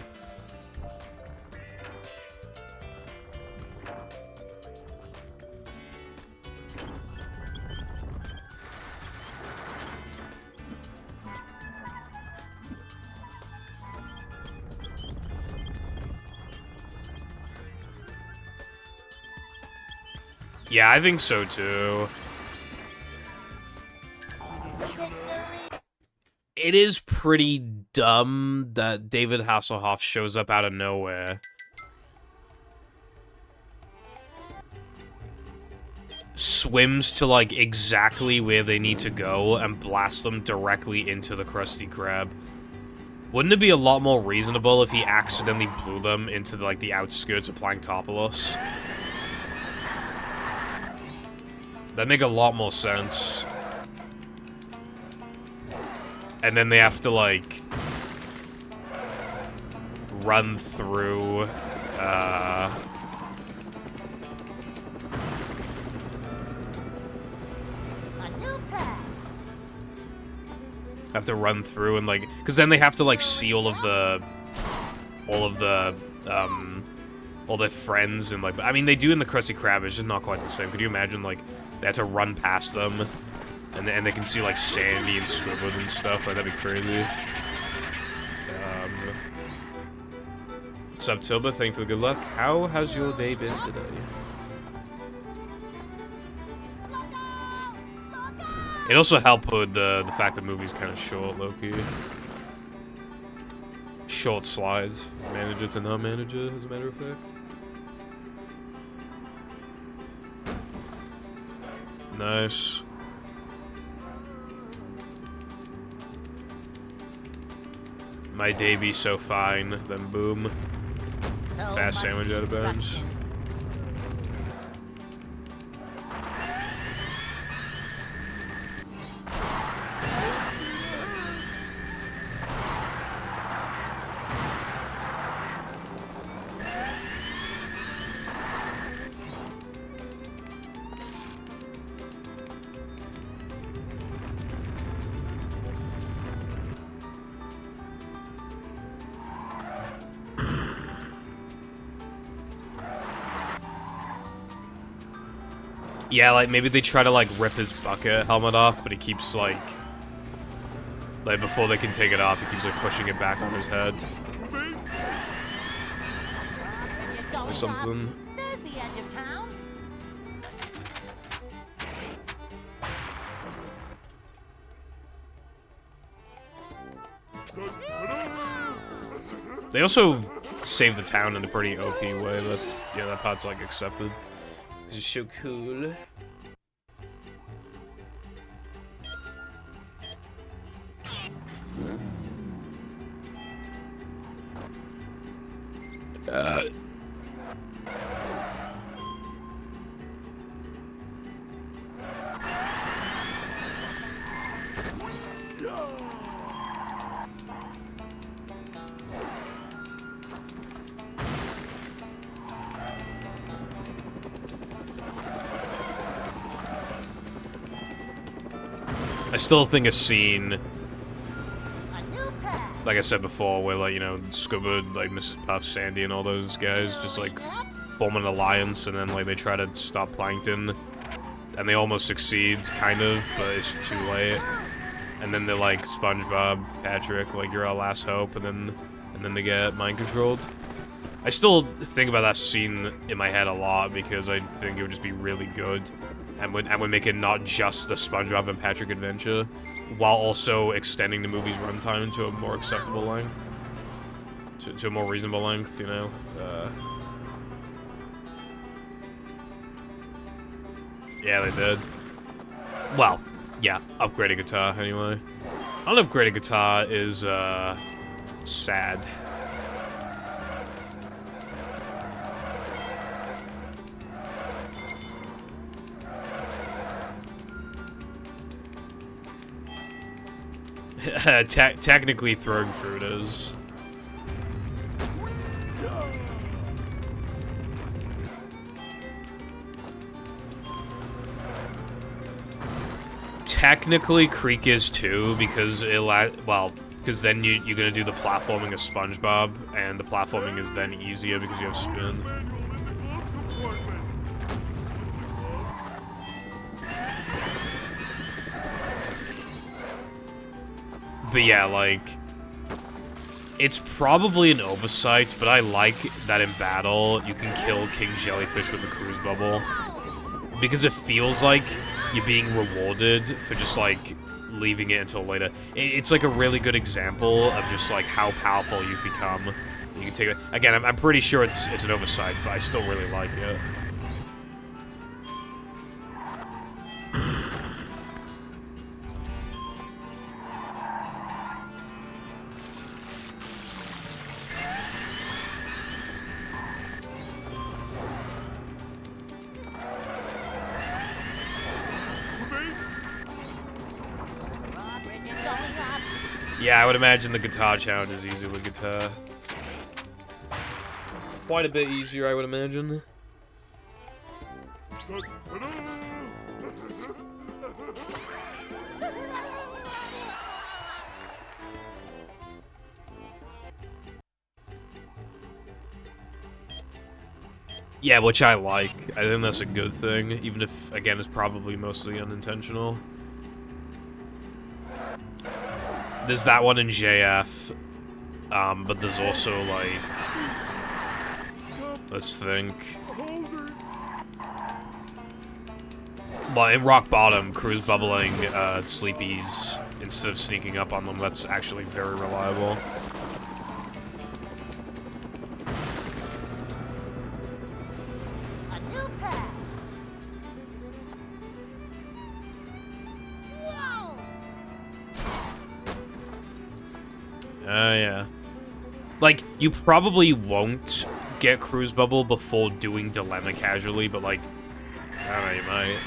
Yeah, I think so too. it is pretty dumb that David Hasselhoff shows up out of nowhere. Swims to, like, exactly where they need to go and blasts them directly into the Krusty Krab. Wouldn't it be a lot more reasonable if he accidentally blew them into, like, the outskirts of Planktopolis? That'd make a lot more sense. And then they have to, like, run through, have to run through and, like, because then they have to, like, see all their friends and, like, I mean, they do in the Krusty Krab, it's just not quite the same. Could you imagine, like, they have to run past them, and they can see, like, Sandy and Squidward and stuff, like, that'd be crazy. What's up, Tilba? Thank you for the good luck. How has your day been today? It also helped with the fact that the movie's kind of short, low-key. Short slides. Manager to non-manager, as a matter of fact. Nice. My day be so fine, then boom. Fast sandwich out of bounds. Yeah, like, maybe they try to, like, rip his bucket helmet off, but he keeps, like, before they can take it off, he keeps, like, pushing it back on his head. Or something. There's the edge of town. They also save the town in a pretty OP way. That's, yeah, that part's, like, accepted. It's so cool. I still think a scene, like I said before, where, like, you know, Squidward, like, Mrs. Puff, Sandy, and all those guys just, like, form an alliance, and then, like, they try to stop Plankton, and they almost succeed, kind of, but it's too late. And then they're like, SpongeBob, Patrick, like, you're our last hope, and then they get mind-controlled. I still think about that scene in my head a lot, because I think it would just be really good. And would make it not just the SpongeBob and Patrick adventure, while also extending the movie's runtime to a more acceptable length. To a more reasonable length, you know? Yeah, they did. Well, yeah, upgraded guitar, anyway. Unupgraded guitar is, sad. Technically, throwing fruit is. Technically, Creek is too, because because then you're gonna do the platforming of SpongeBob, and the platforming is then easier because you have spin. But yeah, like, it's probably an oversight, but I like that in battle, you can kill King Jellyfish with the cruise bubble. Because it feels like you're being rewarded for just, like, leaving it until later. It's like a really good example of just like how powerful you've become. You can take it again. I'm pretty sure it's an oversight, but I still really like it. Drawbridge is going up. Yeah, I would imagine the guitar challenge is easy with guitar. Quite a bit easier, I would imagine. Yeah, which I like. I think that's a good thing, even if, again, it's probably mostly unintentional. There's that one in JF, but there's also, like... Let's think. Well, in Rock Bottom, Cruise Bubbling Sleepies, instead of sneaking up on them, that's actually very reliable. A new path. Whoa! Yeah. Like, you probably won't get Cruise Bubble before doing Dilemma casually, but, like, I don't know, you might.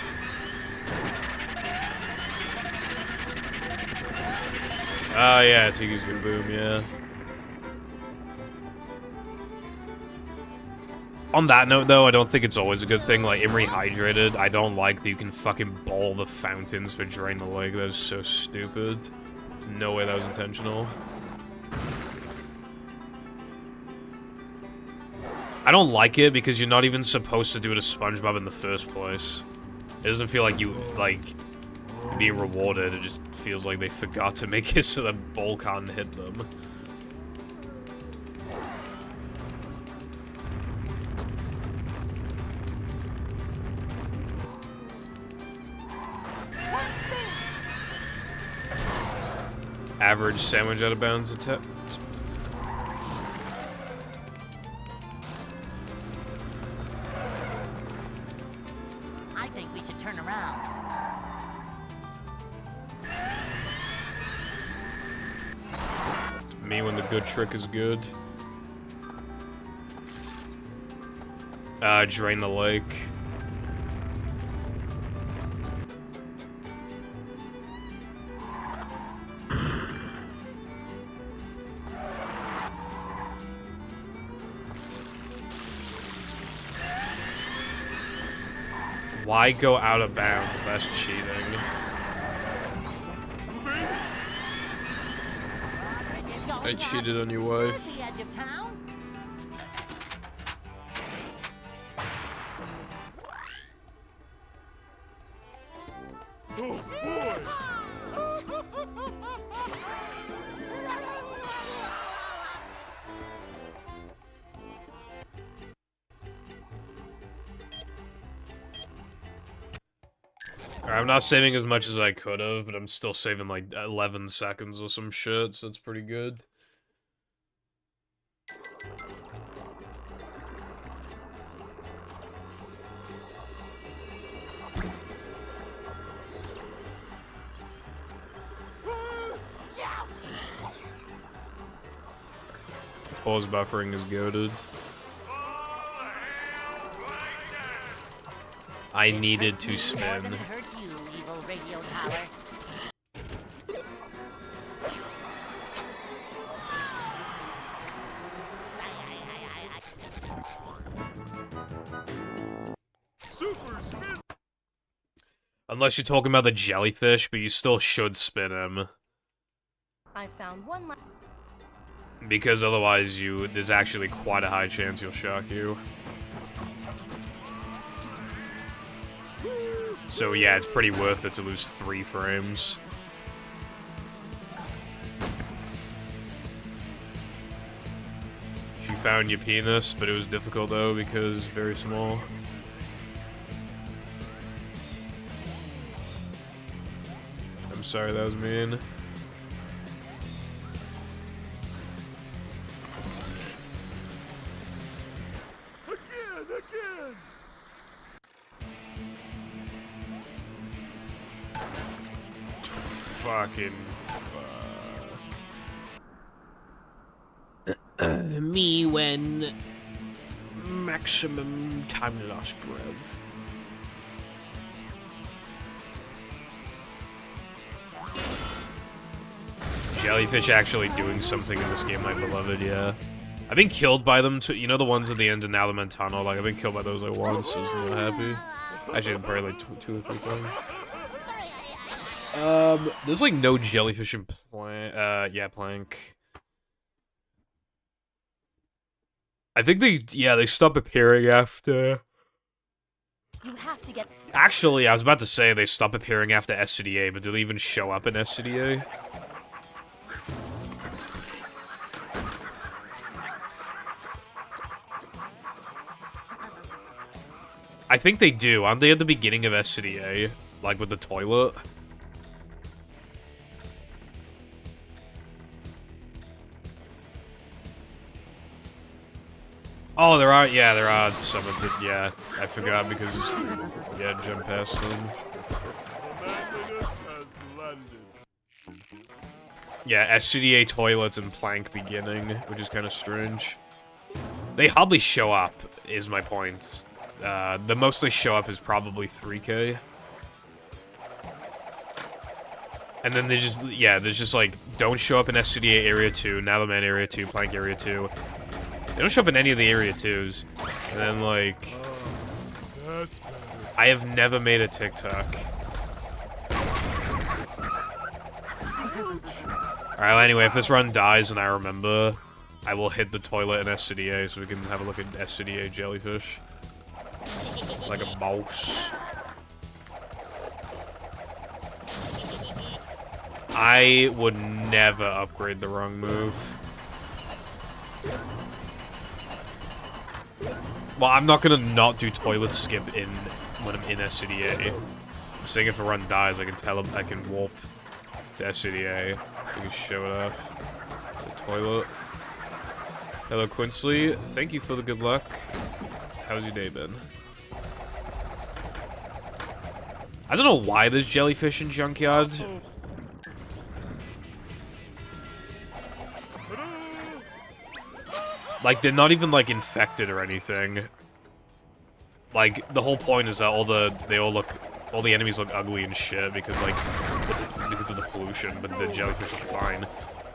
Oh, yeah, Tiki's gonna boom, yeah. On that note, though, I don't think it's always a good thing. Like, in Rehydrated, I don't like that you can fucking bowl the fountains for Drain the Lake. That is so stupid. There's no way that was intentional. I don't like it because you're not even supposed to do it as SpongeBob in the first place. It doesn't feel like you, like, being rewarded. It just feels like they forgot to make it so that bowl can't hit them. Average sandwich out of bounds attempt. I think we should turn around. Me when the good trick is good. Drain the lake. Why go out of bounds? That's cheating. I cheated on your wife. The edge of town? Oh boy! I'm not saving as much as I could have, but I'm still saving like 11 seconds or some shit, so it's pretty good. Pause buffering is goated. I needed to More spin. than it hurts you, evil radio tower. Super spin! Unless you're talking about the jellyfish, but you still should spin him. I found one Because otherwise there's actually quite a high chance he'll shock you. So yeah, it's pretty worth it to lose 3 frames. She found your penis, but it was difficult though because very small. I'm sorry, that was mean. Again! Fucking me when maximum time lost, bruv. Jellyfish actually doing something in this game, my beloved, yeah. I've been killed by them too. You know the ones at the end of now the Mentano? Like, I've been killed by those like once, so I'm not happy. Actually, probably like two or three times. There's like no jellyfish in yeah, Plank. I think they stop appearing after... You have to get... Actually, I was about to say they stop appearing after SCDA, but do they even show up in SCDA? I think they do. Aren't they at the beginning of SCDA? Like with the toilet? Oh, there are some of the, yeah, I forgot because, yeah, jump past them. Yeah, SCDA toilets and Plank beginning, which is kind of strange. They hardly show up, is my point. The most they show up is probably 3K. And then they just, yeah, there's just like, don't show up in SCDA Area 2, Now the Man Area 2, Plank Area 2. They don't show up in any of the Area 2s. And then, like... I have never made a TikTok. Alright, well, anyway, if this run dies and I remember, I will hit the toilet in SCDA so we can have a look at SCDA jellyfish. Like a mouse. I would never upgrade the wrong move. Well, I'm not gonna not do toilet skip in when I'm in SCDA. I'm saying if a run dies, I can tell him I can warp to SCDA. You can show it off. The toilet. Hello, Quinsley. Thank you for the good luck. How's your day been? I don't know why there's jellyfish in Junkyard. Like, they're not even, like, infected or anything. Like, the whole point is that all the enemies look ugly and shit because, like, because of the pollution, but the jellyfish look fine.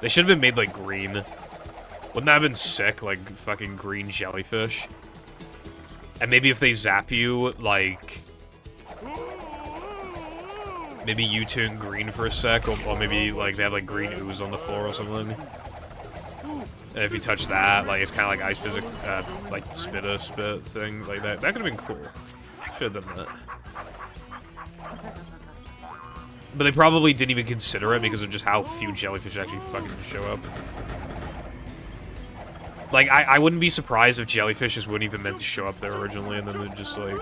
They should have been made, like, green. Wouldn't that have been sick, like, fucking green jellyfish? And maybe if they zap you, like... Maybe you turn green for a sec, or maybe, like, they have, like, green ooze on the floor or something. And if you touch that, like, it's kind of like ice physics, like, spit thing, like that. That could have been cool. Should have done that. But they probably didn't even consider it because of just how few jellyfish actually fucking show up. Like, I wouldn't be surprised if jellyfishes weren't even meant to show up there originally, and then they're just, like...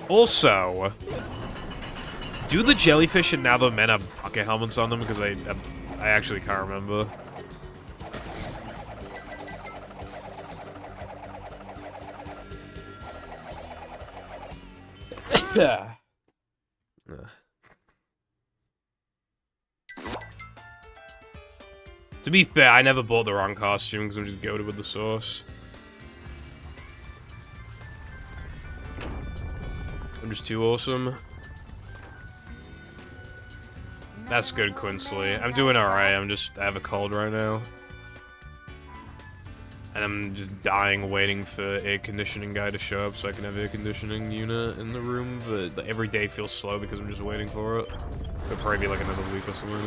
Also... Do the jellyfish and now the men have bucket helmets on them? Because I actually can't remember. Yeah. To be fair, I never bought the wrong costume because I'm just goated with the sauce. I'm just too awesome. That's good, Quinsley. I'm doing alright, I have a cold right now. And I'm just dying waiting for air conditioning guy to show up so I can have air conditioning unit in the room, but every day feels slow because I'm just waiting for it. It'll probably be like another week or something.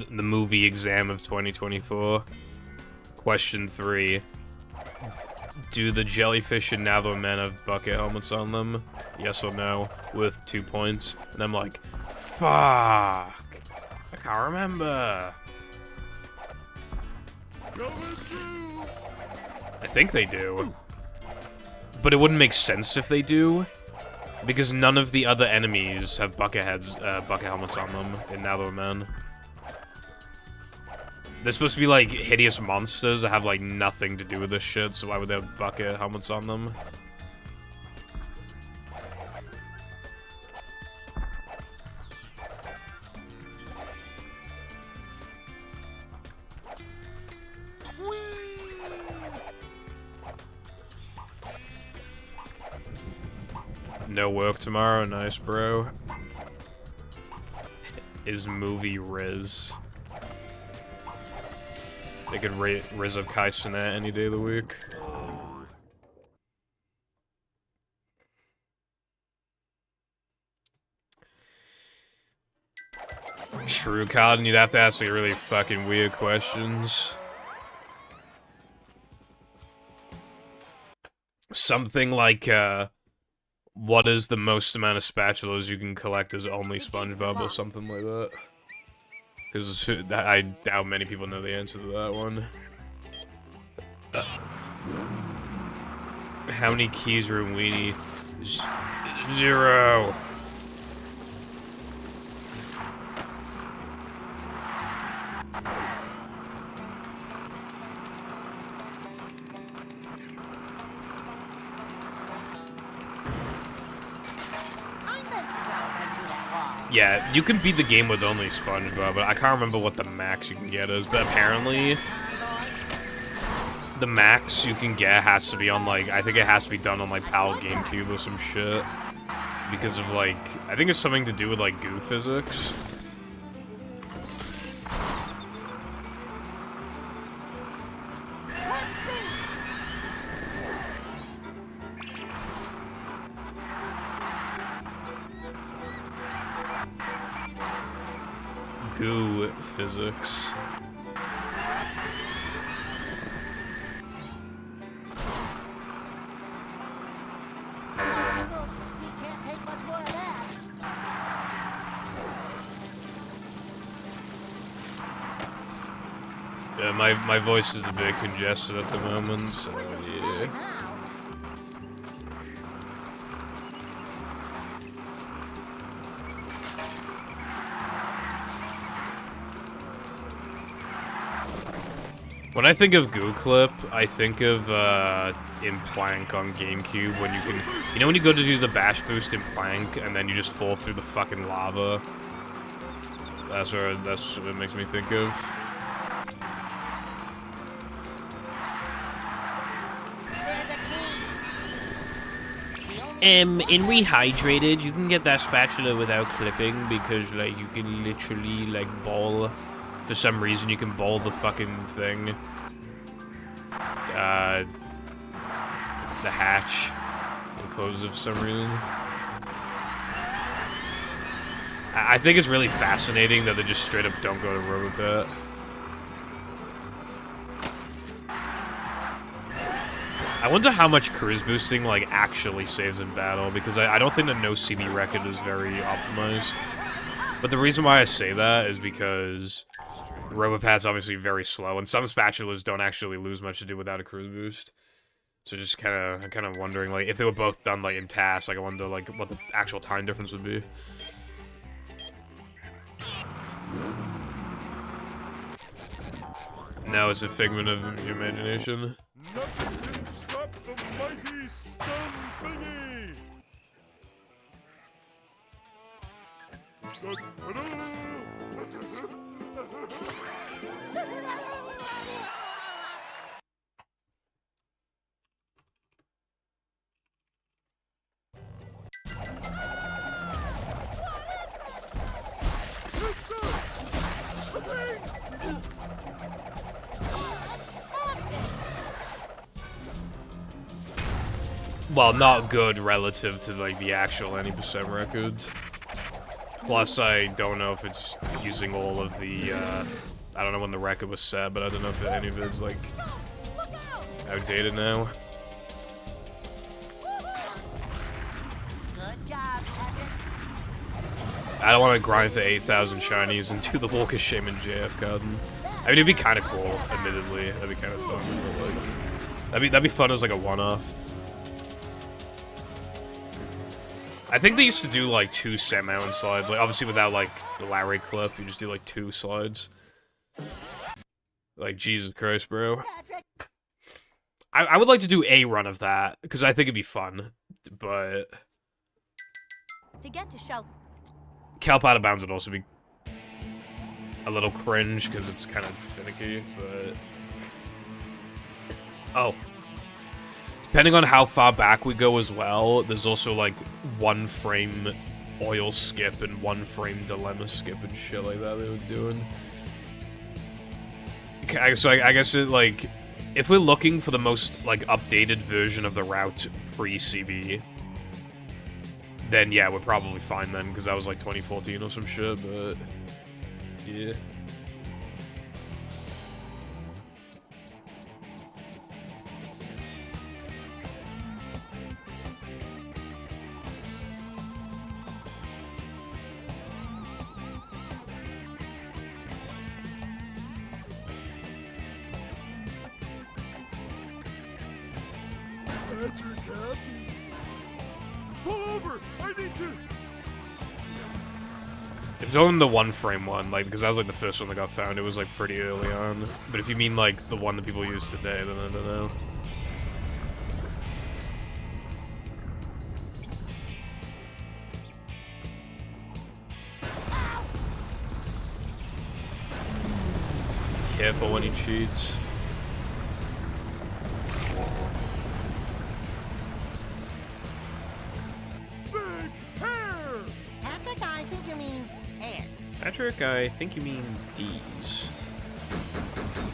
the movie exam of 2024. Question 3. Do the jellyfish and Nethermen have bucket helmets on them? Yes or no? With 2 points. And I'm like, fuck. I can't remember. I think they do. But it wouldn't make sense if they do. Because none of the other enemies have bucket helmets on them in Nethermen. They're supposed to be, like, hideous monsters that have, like, nothing to do with this shit, so why would they have bucket helmets on them? No work tomorrow, nice, bro. Is movie Riz. They could Riz of Kai Cenat any day of the week. True, Cotton, you'd have to ask like really fucking weird questions. Something like, what is the most amount of spatulas you can collect as only SpongeBob or something like that? Because I doubt many people know the answer to that one. How many keys are in Weenie? 0. Yeah, you can beat the game with only SpongeBob, but I can't remember what the max you can get is, but apparently the max you can get has to be on, like, I think it has to be done on, like, PAL GameCube or some shit. Because of, like, I think it's something to do with, like, goo physics. Goo physics. Yeah, my voice is a bit congested at the moment, so yeah. When I think of Goo Clip, I think of in Plank on GameCube when you can, you know when you go to do the bash boost in Plank and then you just fall through the fucking lava. That's what it makes me think of. In Rehydrated, you can get that spatula without clipping because, like, you can literally, like, ball. For some reason, you can ball the fucking thing. The hatch. And close it for some reason. I think it's really fascinating that they just straight up don't go to Robopet. I wonder how much cruise boosting, like, actually saves in battle, because I don't think the no CB record is very optimized. But the reason why I say that is because Robopat's obviously very slow, and some spatulas don't actually lose much to do without a cruise boost. So just kind of wondering, like, if they were both done, like, in tasks, like, I wonder, like, what the actual time difference would be. No, it's a figment of your imagination. Nothing can stop the mighty stun thingy! Well, not good relative to, like, the actual any % record. Plus, I don't know if it's using all of the, I don't know when the record was set, but I don't know if any of it's, like, outdated now. Good job, Patrick. I don't want to grind for 8,000 shinies and do the Walk of Shame and JF garden. I mean, it'd be kind of cool, admittedly. That'd be kind of fun, but, like, that'd be fun as, like, a one-off. I think they used to do, like, 2 set mountain slides. Like, obviously without, like, the Larry clip, you just do, like, 2 slides. Like, Jesus Christ, bro. I would like to do a run of that, because I think it'd be fun, but... To get to shelter. Kelp out of bounds would also be a little cringe, because it's kind of finicky, but... Oh. Depending on how far back we go as well, there's also, like, 1 frame oil skip and 1 frame dilemma skip and shit like that they were doing. Okay, so I guess it, like... If we're looking for the most, like, updated version of the route pre-CB, then yeah, we're probably fine then, because that was, like, 2014 or some shit, but... Yeah. Patrick happy. Pull over! I need to. If it's only the 1 frame one, like, because that was, like, the first one that got found, it was, like, pretty early on. But if you mean, like, the one that people use today, then I don't know. Careful when he cheats. Patrick, I think you mean hair. Patrick, I think you mean D's.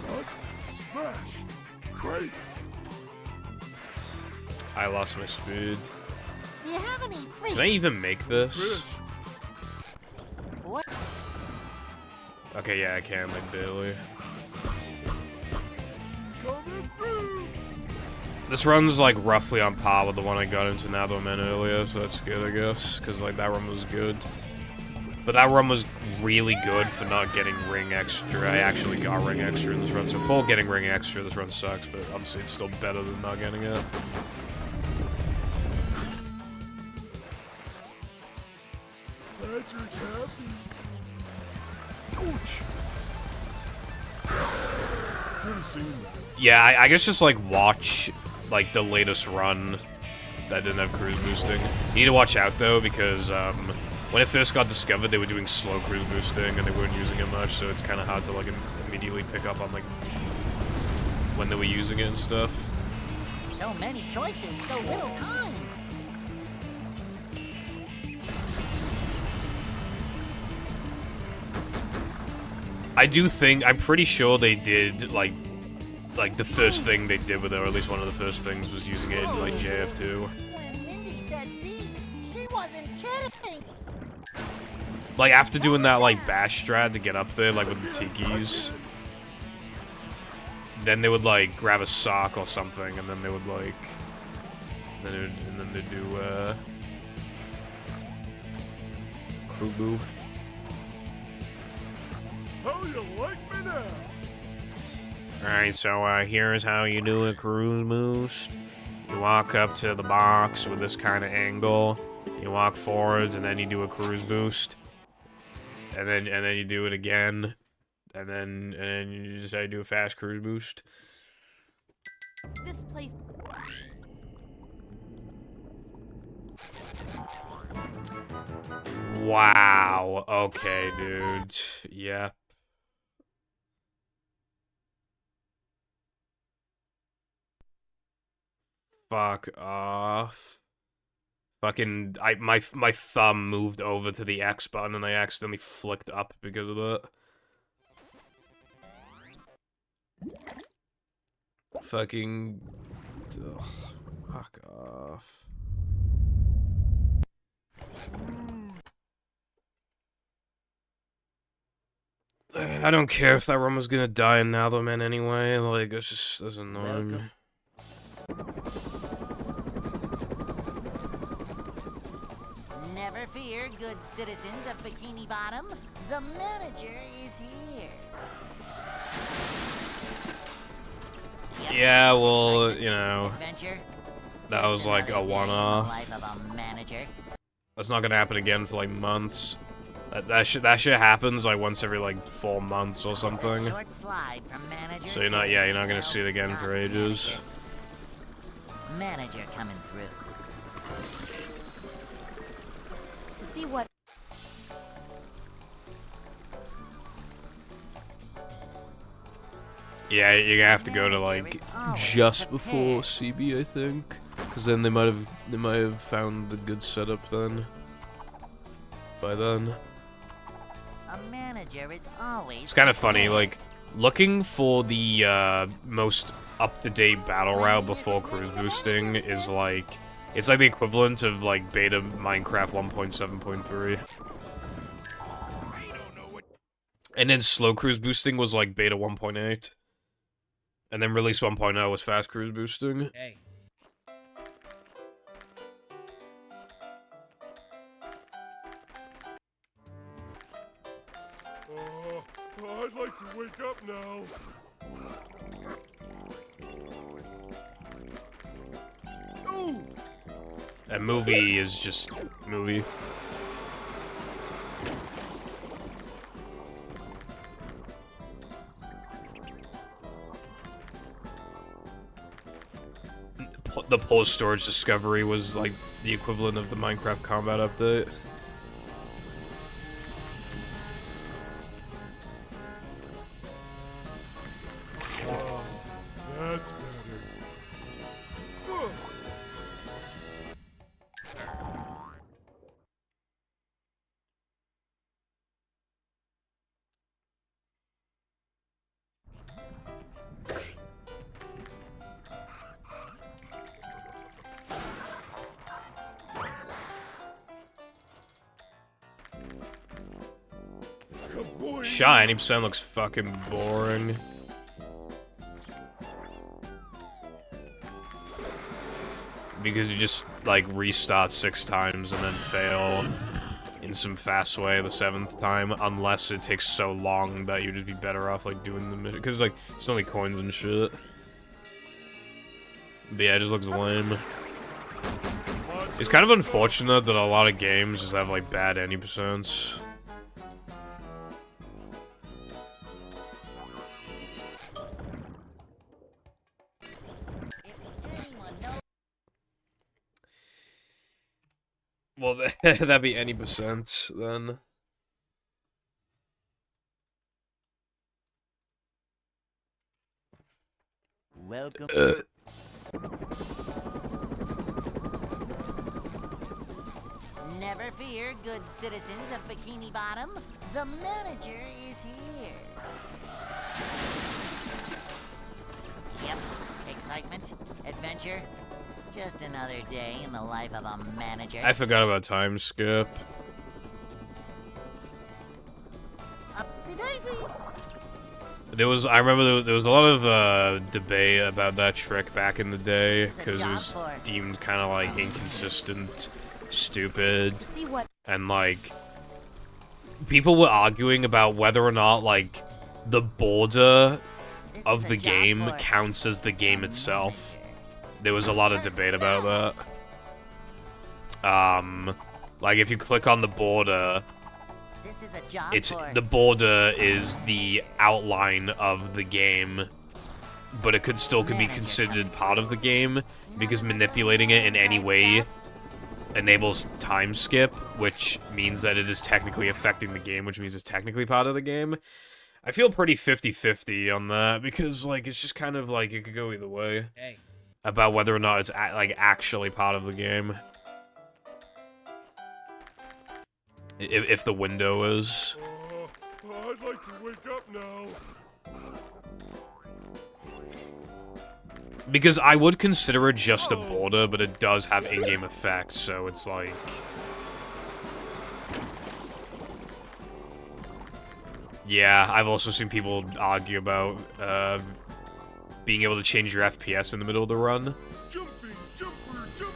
Must smash. Great. I lost my speed. Do you have any free? Can I even make this? Fish. What? Okay, yeah, I can, like, barely. Coming through. This run's, like, roughly on par with the one I got into Nether Man earlier, so that's good, I guess, because, like, that run was good. But that run was really good for not getting ring extra. I actually got ring extra in this run, so for getting ring extra, this run sucks, but obviously it's still better than not getting it. Patrick happy. Ouch. Should have seen that. Yeah, I guess just, like, watch, like, the latest run that didn't have cruise boosting. You need to watch out, though, because, when it first got discovered, they were doing slow cruise boosting, and they weren't using it much, so it's kind of hard to, like, immediately pick up on, like, when they were using it and stuff. So many choices, so little time. I do think, I'm pretty sure they did, like the first thing they did with it, or at least one of the first things, was using it in, like, JF2. When Mindy said D, she wasn't kidding. Like, after doing that, like, bash strat to get up there, like, with the Tikis, then they would, like, grab a sock or something, and then they would, like, and then they'd do, crew boo. How you like me now? Alright, so, here's how you do a cruise boost. You walk up to the box with this kind of angle, you walk forwards, and then you do a cruise boost. And then you do it again, and then you decide to do a fast cruise boost. This place. Wow. Okay, dude. Yep. Fuck off. Fucking, my thumb moved over to the X button and I accidentally flicked up because of that. Fucking, ugh, fuck off. I don't care if that Roma's gonna die in now, though, man, anyway. Like, it's just, that's annoying. Never fear, good citizens of Bikini Bottom. The manager is here. Yeah, well, you know, Adventure. that was like a one-off. Life of a manager. That's not gonna happen again for like months. That shit happens like once every like 4 months or something. Short slide from manager So you're not, to, yeah, you're not gonna well, see it again not for ages. Manager coming through. To see what Yeah, you're gonna have to go to like just before CB, I think, because then they might have found the good setup then. By then, A manager is always it's kind of funny, like looking for the most up-to-date battle route before cruise boosting is like it's like the equivalent of like beta Minecraft 1.7.3. And then slow cruise boosting was like beta 1.8. And then release 1.0 was fast cruise boosting. Hey. I'd like to wake up now. Oh! That movie is just movie. The pause storage discovery was like the equivalent of the Minecraft combat update. That's better. Shiny percent looks fucking boring. Because you just like restart 6 times and then fail in some fast way the 7th time, unless it takes so long that you'd just be better off like doing the mission. Because like it's only coins and shit. But yeah, it just looks lame. It's kind of unfortunate that a lot of games just have like bad any percents. Well, that'd be any percent, then. Welcome. Never fear, good citizens of Bikini Bottom. The manager is here. Yep, excitement, adventure. Just another day in the life of a manager. I forgot about time skip. Up to daisy. I remember there was a lot of debate about that trick back in the day, because it was deemed kind of like inconsistent, stupid, see what and like, people were arguing about whether or not like, the border of the game counts as the game itself. There was a lot of debate about that. Like if you click on the border, the border is the outline of the game, but it could be considered part of the game because manipulating it in any way enables time skip, which means that it is technically affecting the game, which means it's technically part of the game. I feel pretty 50-50 on that because like it's just kind of like it could go either way. Hey. About whether or not it's like actually part of the game. If the window is. I'd like to wake up now. Because I would consider it just a border, but it does have in-game effects, so it's like... Yeah, I've also seen people argue about being able to change your FPS in the middle of the run. Jumping, jumper, jumper,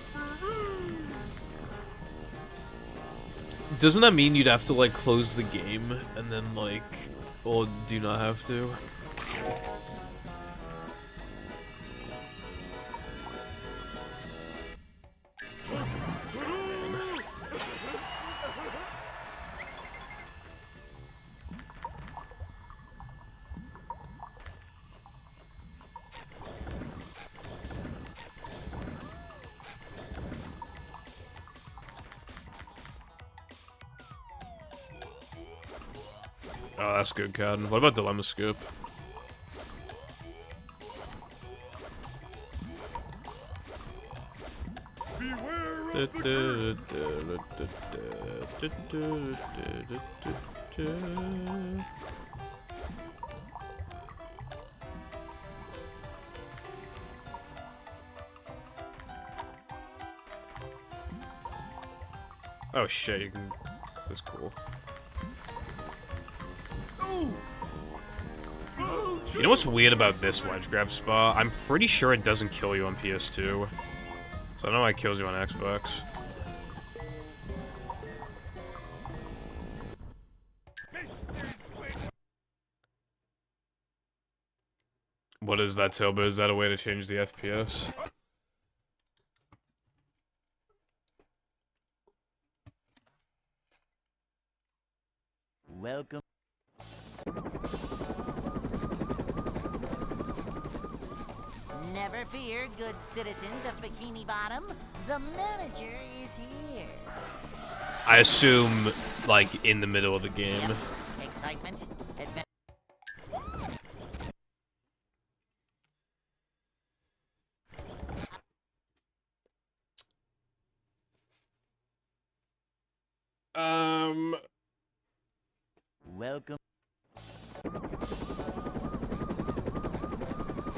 Doesn't that mean you'd have to, like, close the game and then, like, or do not have to? Oh, that's good, Cad. What about Dilemma Scoop? beware of the Oh shit, you can... That's cool. You know what's weird about this ledge grab spot? I'm pretty sure it doesn't kill you on PS2. So I know it kills you on Xbox. What is that, Tilba? Is that a way to change the FPS? Welcome. Never fear, good citizens of Bikini Bottom. The manager is here. I assume, like, in the middle of the game. Yep. Excitement, adventure. Welcome.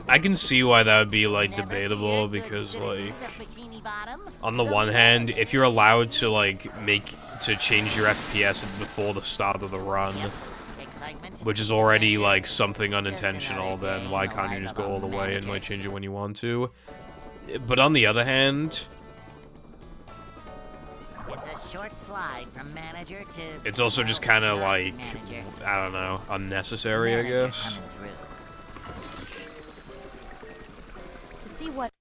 I can see why that would be, like, Never debatable, fear, good because, citizens like... of Bikini Bottom. On the one hand, if you're allowed to, like, change your FPS before the start of the run, which is already, like, something unintentional, then why can't you just go all the way and, like, change it when you want to? But on the other hand, It's a short slide from manager to... it's also just kind of, like, manager. I don't know, unnecessary, I Manager guess. coming through. To see what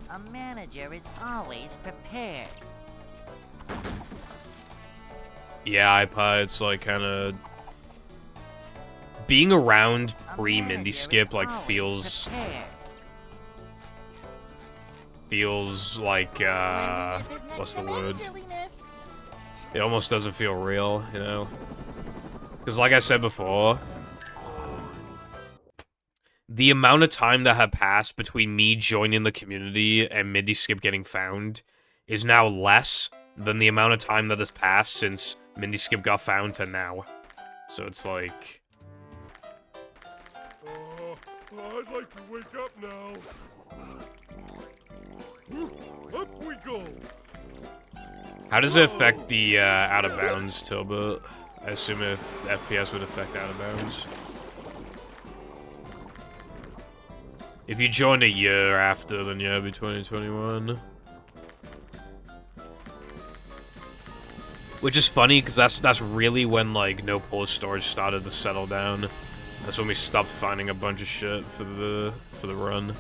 A manager is always prepared. Yeah, iPod, it's, like, kind of... Being around A pre-Mindy manager is Skip, like, always feels prepared. like, what's the word? It almost doesn't feel real, you know? Because like I said before, the amount of time that had passed between me joining the community and Mindy Skip getting found is now less than the amount of time that has passed since Mindy Skip got found to now. So it's like... I'd like to wake up now. Up we go. How does it affect the out of bounds, Tilbert? I assume if FPS would affect out of bounds. If you joined a year after, then yeah, it'd be 2021. Which is funny, because that's really when, like, no port storage started to settle down. That's when we stopped finding a bunch of shit for the run.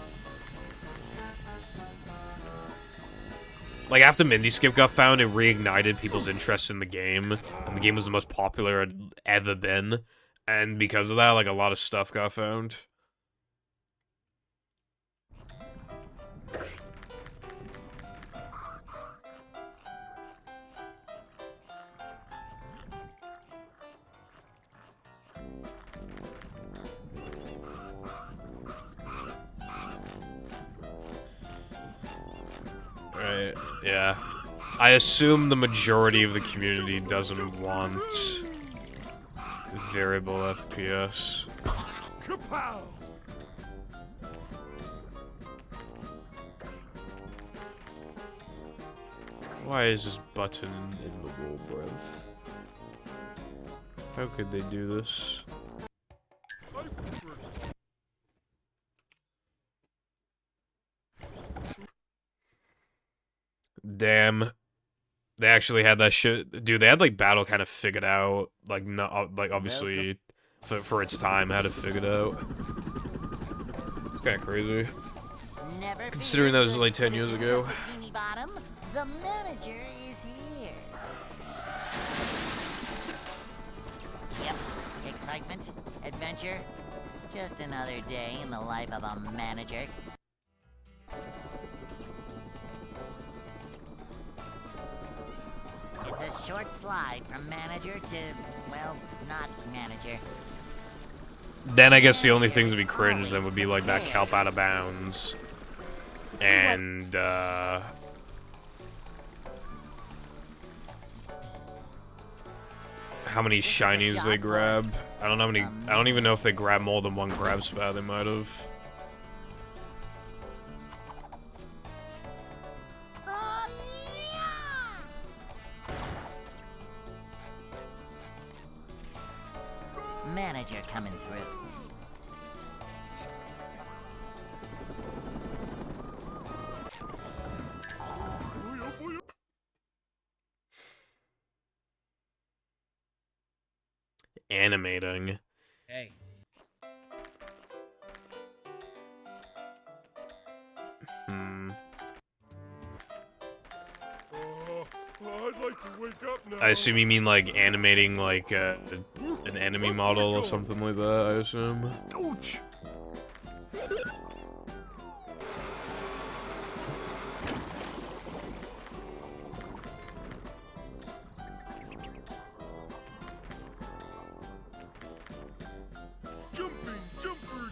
Like, after Mindy Skip got found, it reignited people's interest in the game. And the game was the most popular it had ever been. And because of that, like, a lot of stuff got found. Right, yeah. I assume the majority of the community doesn't want variable FPS. Kapow! Why is this button in the wall, bruv? How could they do this? Damn. They actually had that shit. Dude, they had, like, Battle kind of figured out. Like, not, like, obviously, for its time, had it figured out. It's kind of crazy. Never Considering fear, that was good like 10 years citizens ago. of Bikini Bottom. The manager is here. Yep. Excitement, adventure. Just another day in the life of a manager. It's a short slide from manager to, well, not manager. Then I guess the only things that would be cringe then would be, like, that kelp out of bounds. And, how many shinies they grab. I don't know how many. I don't even know if they grab more than one grab spell. They might have. Manager coming through. Animating. Hey. I'd like to wake up now. I assume you mean, like, animating, like, an enemy model or something like that, I assume. Ouch! Jumping, jumper,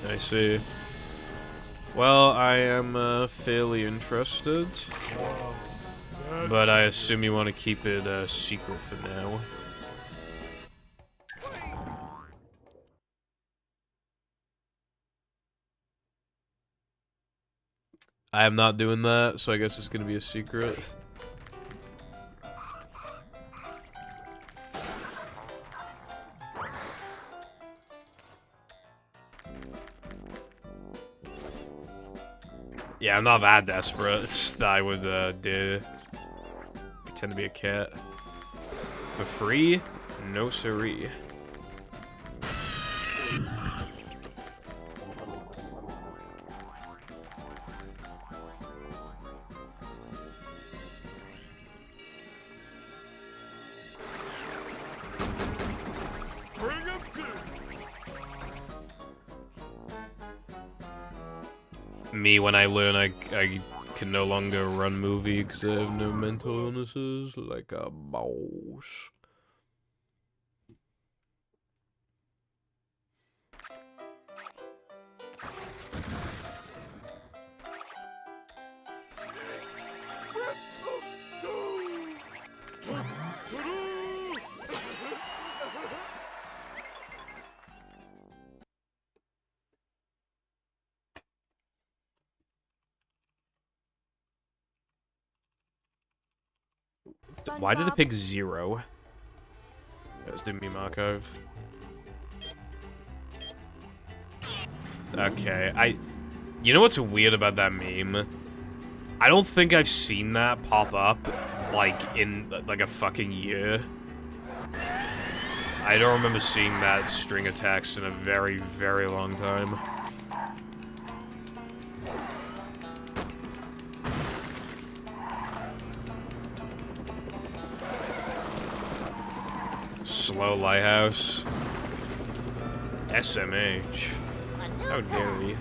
I see. Well, I am, fairly interested. But I assume you want to keep it, secret for now. I am not doing that, so I guess it's gonna be a secret. Yeah, I'm not that desperate. That I would, pretend to be a cat. For free? No siree. Bring 'em to. Me, when I learn I can no longer run movie because I have no mental illnesses, like a boss. Why did it pick 0? Let's do meme archive. Okay, you know what's weird about that meme? I don't think I've seen that pop up, like, in, like, a fucking year. I don't remember seeing that string of text in a very, very long time. Slow Lighthouse. SMH. How dare you?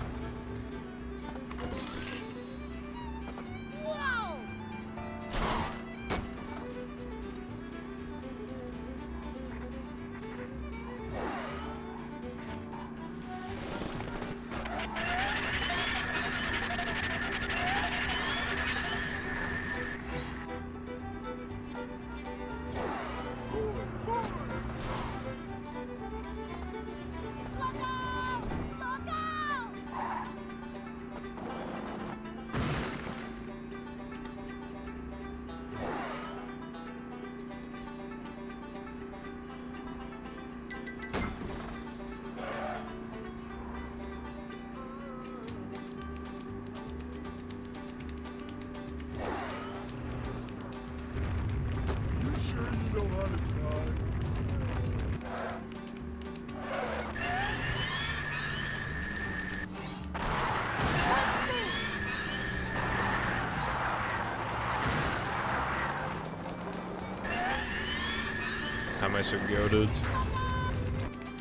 nice and goated.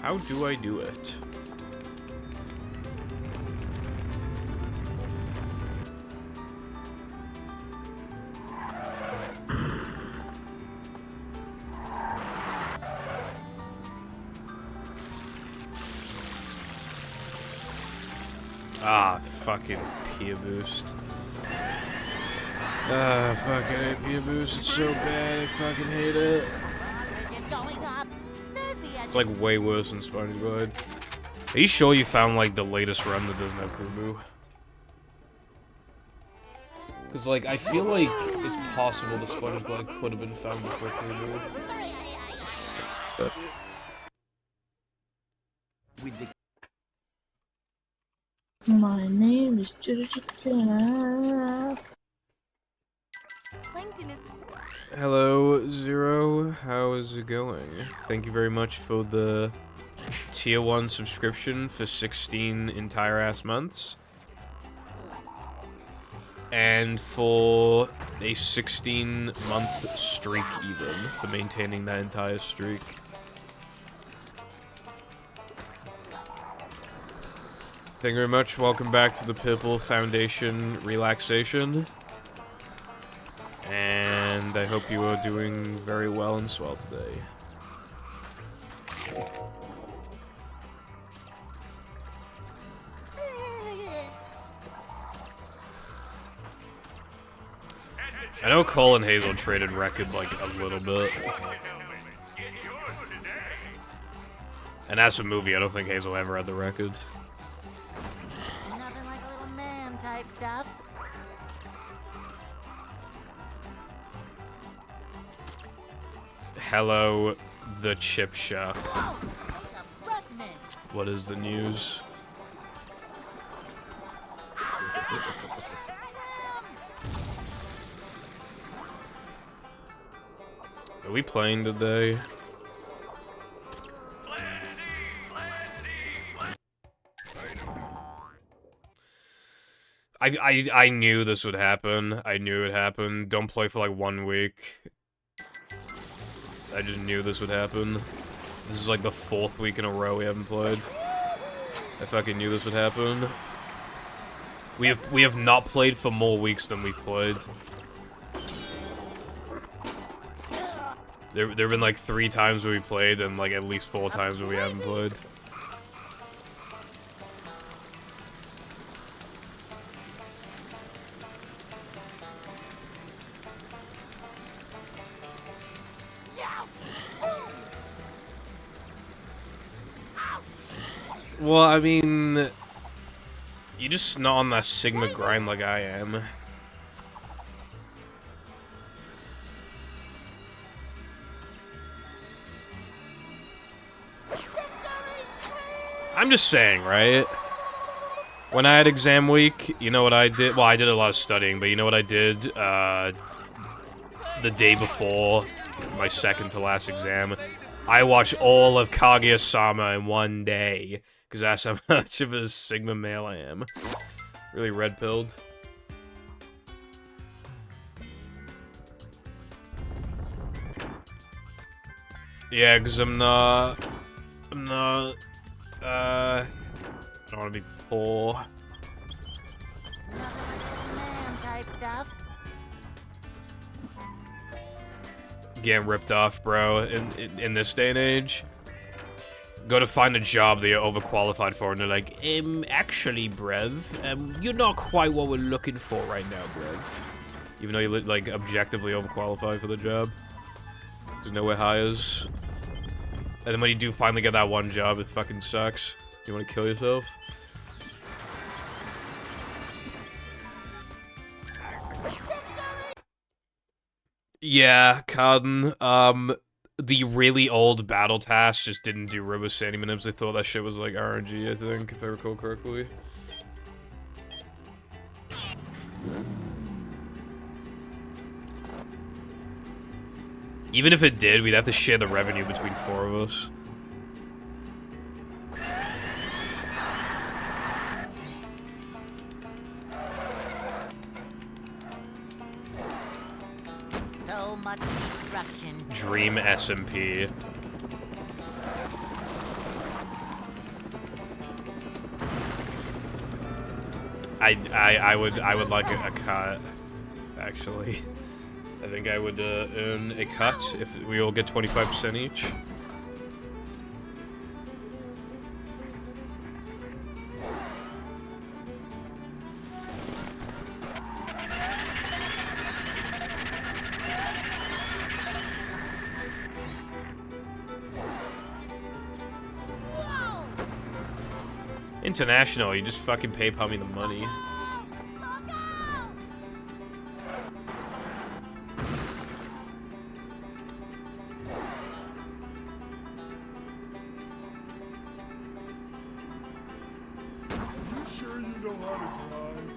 How do I do it? Ah, fucking Pia boost. Ah, fucking hate Pia boost. It's so bad. I fucking hate it. It's going up. There's the It's like way worse than SpongeBob. Are you sure you found like the latest run that doesn't have Kumu? Because like I feel like it's possible the SpongeBob could have been found before Kumu. My name is Plankton is Hello, Zero. How is it going? Thank you very much for the Tier 1 subscription for 16 entire ass months. And for a 16-month streak even, for maintaining that entire streak. Thank you very much. Welcome back to the Pipple Foundation Relaxation. And I hope you are doing very well and swell today. I know Cole and Hazel traded record like a little bit. And as for movie, I don't think Hazel ever had the record. nothing like a little man type stuff. Hello, the chip shop. Whoa, it's a Bruckman. What is the news? Are we playing today? I knew this would happen. I knew it would happen. Don't play for like 1 week. I just knew this would happen. This is like the 4th week in a row we haven't played. I fucking knew this would happen. We have not played for more weeks than we've played. There have been like 3 times where we played and like at least 4 times where we haven't played. Well, I mean, you're just not on that Sigma grind like I am. I'm just saying, right? When I had exam week, you know what I did? Well, I did a lot of studying, but you know what I did? The day before my second to last exam, I watched all of Kaguya-sama in 1 day. Because that's how much of a Sigma male I am. Really red-pilled. Yeah, because I don't want to be poor. Nothing like a little man type stuff. Getting ripped off, bro, in this day and age. Go to find a job that you're overqualified for, and they're like, actually, Brev, you're not quite what we're looking for right now, Brev. Even though you're, like, objectively overqualified for the job. There's nowhere hires. And then when you do finally get that one job, it fucking sucks. You want to kill yourself? Yeah, Carden, the really old battle task just didn't do Robo Sandy Minims. They thought that shit was like RNG, I think, if I recall correctly. Even if it did, we'd have to share the revenue between 4 of us. So much destruction. Dream SMP. I would like a cut, actually. I think I would earn a cut if we all get 25% each. International, you just fucking PayPal me the money. You sure you know how to drive?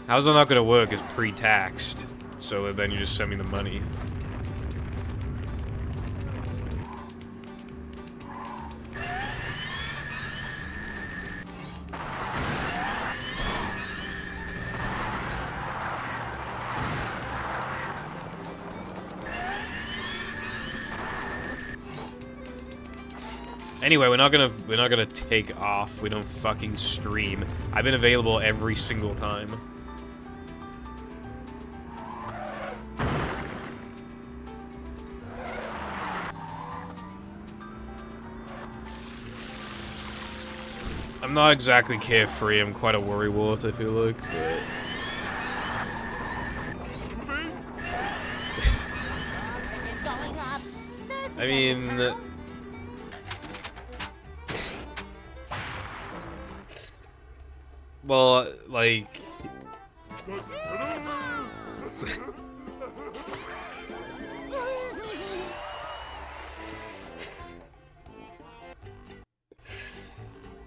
How's that not gonna work? It's pre-taxed, so that then you just send me the money. Anyway, we're not gonna take off. We don't fucking stream. I've been available every single time. I'm not exactly carefree. I'm quite a worrywart, I feel like, but... It's going up. I mean... Well, like...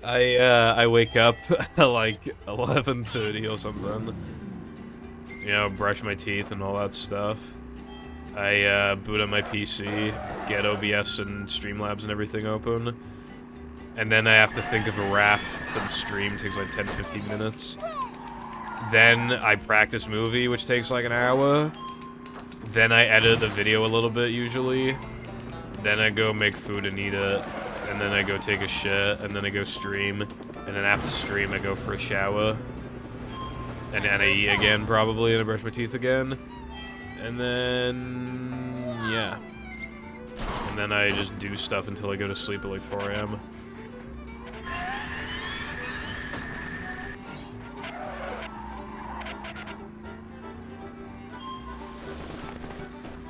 I wake up at like 11:30 or something. You know, brush my teeth and all that stuff. I boot up my PC, get OBS and Streamlabs and everything open. And then I have to think of a rap for the stream, takes like 10-15 minutes. Then I practice movie, which takes like an hour. Then I edit the video a little bit, usually. Then I go make food and eat it. And then I go take a shit, and then I go stream. And then after stream, I go for a shower. And then I eat again, probably, and I brush my teeth again. And then... yeah. And then I just do stuff until I go to sleep at like 4 AM.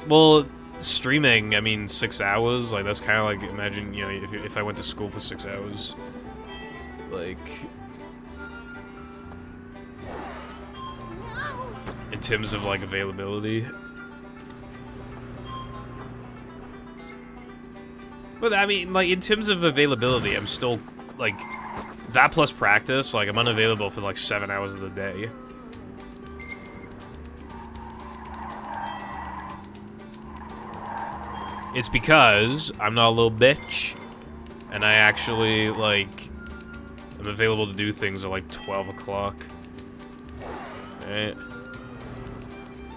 Well, streaming, I mean, 6 hours, like, that's kind of like, imagine, you know, if I went to school for 6 hours, like, in terms of, like, availability. But, I mean, like, in terms of availability, I'm still, like, that plus practice, like, I'm unavailable for, like, 7 hours of the day. It's because I'm not a little bitch, and I actually, like, I'm available to do things at, like, 12 o'clock. Right?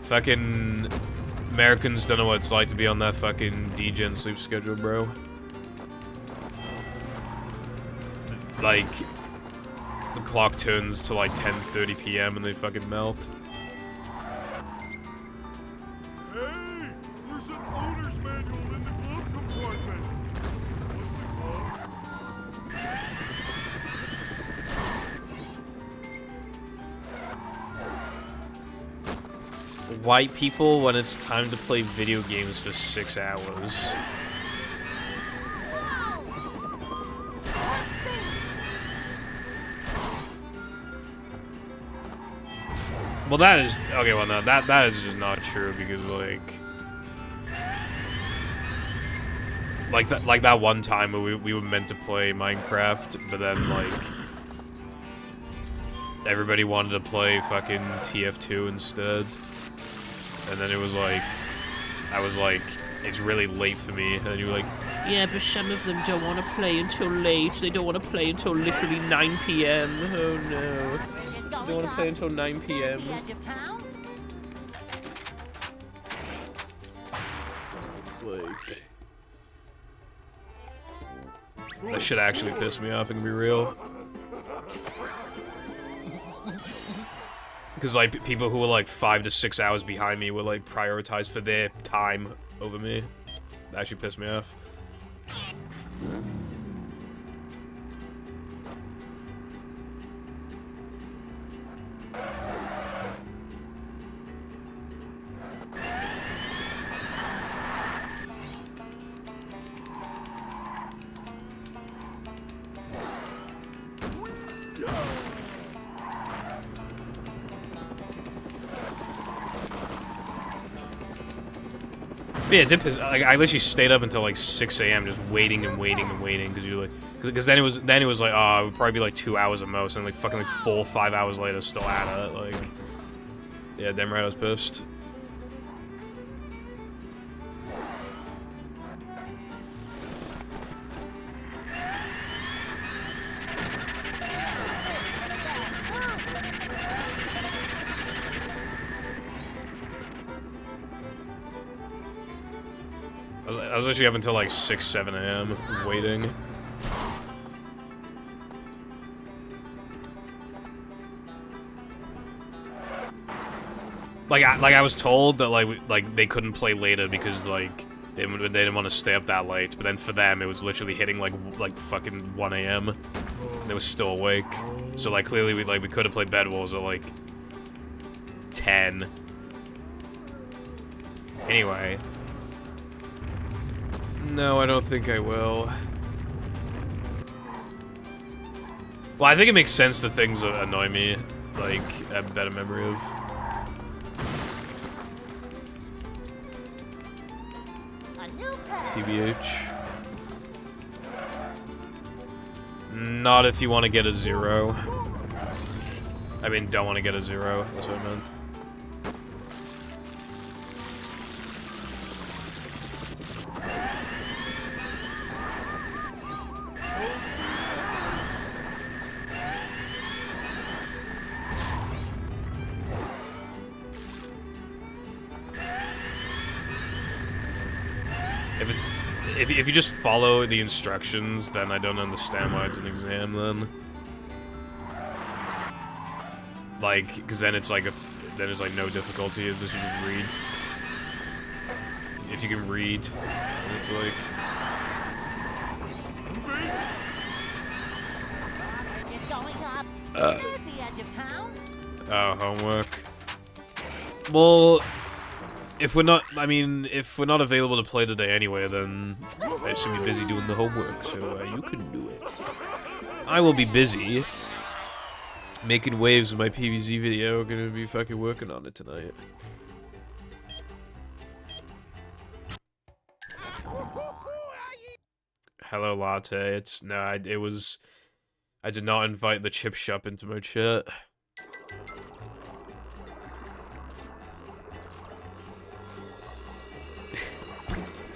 Fucking Americans don't know what it's like to be on that fucking degen sleep schedule, bro. Like, the clock turns to, like, 10:30 PM and they fucking melt. Hey, there's an owner's manual in the glove compartment. What's it called? White people when it's time to play video games for 6 hours. Well, that is okay. Well, no, that is just not true because like that one time where we were meant to play Minecraft, but then like everybody wanted to play fucking TF2 instead, and then it was like I was like, it's really late for me, and you were like, yeah, but some of them don't want to play until late. They don't want to play until literally 9 PM. Oh no. They don't want to play until 9 PM. Like... That shit actually pissed me off, I can be real. Because, like, people who were, like, 5 to 6 hours behind me were, like, prioritized for their time over me. That actually pissed me off. But yeah, like, I literally stayed up until like 6 a.m. just waiting and waiting and waiting because you like, because then it was like, oh, it would probably be like 2 hours at most, and like fucking like 4 or 5 hours later, still at it. Like, yeah, damn right, I was pissed. I was actually up until like 6, 7 a.m. waiting. Like I was told that like they couldn't play later because like they didn't want to stay up that late. But then for them, it was literally hitting like fucking 1 a.m. They were still awake. So like clearly we could have played Bed Wars at like 10. Anyway. No, I don't think I will. Well, I think it makes sense that things annoy me, like, I have a better memory of. TBH. Not if you want to get a 0. I mean, don't want to get a 0, that's what I meant. If you just follow the instructions, then I don't understand why it's an exam, then. Like, because then it's like, then it's like no difficulty, it's just you just read. If you can read, then it's like... Oh, homework. Well... If we're not, I mean, if we're not available to play today anyway, then I should be busy doing the homework, so you can do it. I will be busy making waves with my PvZ video. We're gonna be fucking working on it tonight. Hello, Latte. It's, no, it was, I did not invite the chip shop into my chat.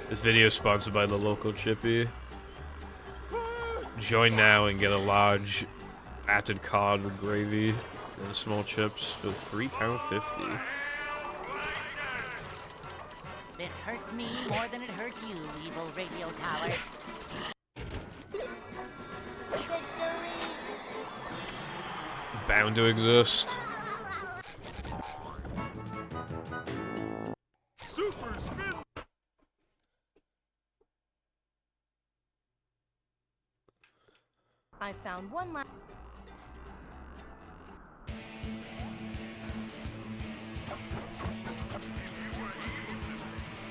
This video is sponsored by the local chippy. Join now and get a large atted cod with gravy and small chips for £3.50. This hurts me more than it hurts you, evil radio tower. Victory! Bound to exist. Super spin. I found one last.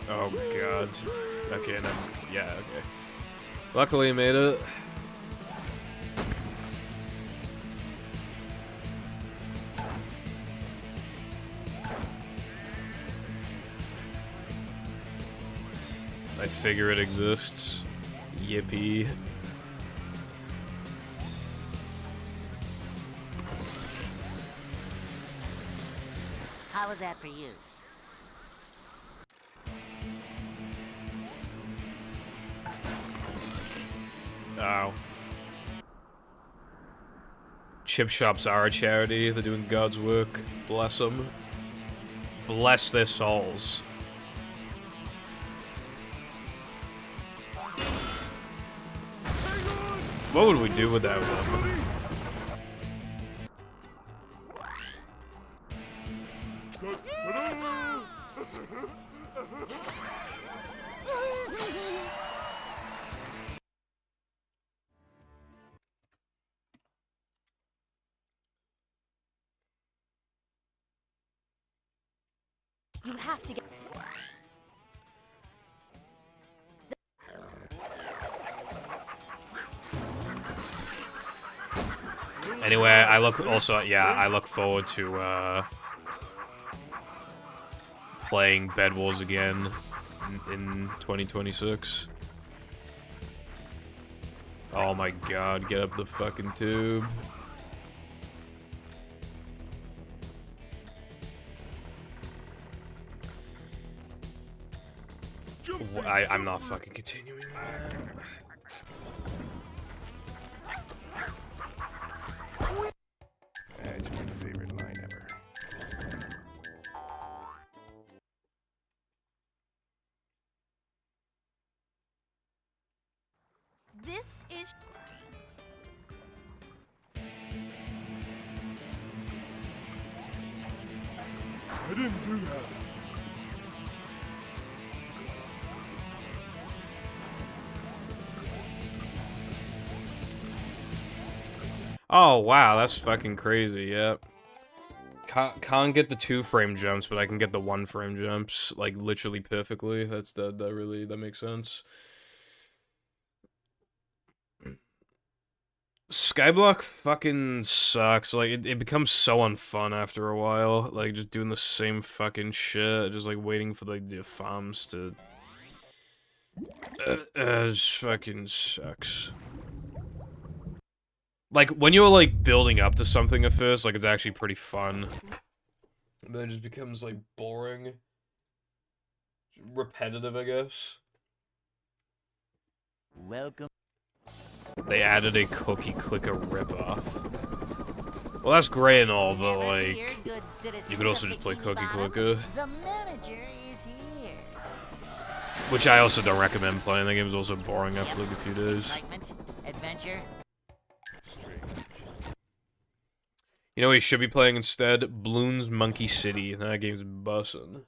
Oh god. Okay, and then, yeah, okay. Luckily I made it. I figure it exists. Yippee. How was that for you? Oh. Chip shops are a charity. They're doing God's work. Bless them. Bless their souls. Hang What would we do without them? Ta-da! You have to get. Anyway, I look forward to playing Bed Wars again in 2026. Oh my god, get up the fucking tube. I'm not fucking continuing. That's my favorite line ever. This is. I didn't do that. Oh wow, that's fucking crazy. Yep. Can't get the 2-frame jumps, but I can get the 1-frame jumps like literally perfectly. That makes sense. Skyblock fucking sucks. Like it becomes so unfun after a while. Like just doing the same fucking shit, just like waiting for like the farms to. It just fucking sucks. Like, when you're, like, building up to something at first, like, it's actually pretty fun. But then it just becomes, like, boring. Repetitive, I guess. Welcome. They added a cookie clicker ripoff. Well, that's great and all, but, like, you could also just play cookie clicker. The manager is here. Which I also don't recommend playing. The game's also boring after, like, a few days. Excitement, adventure. You know what you should be playing instead? Bloons Monkey City. That game's bussin'.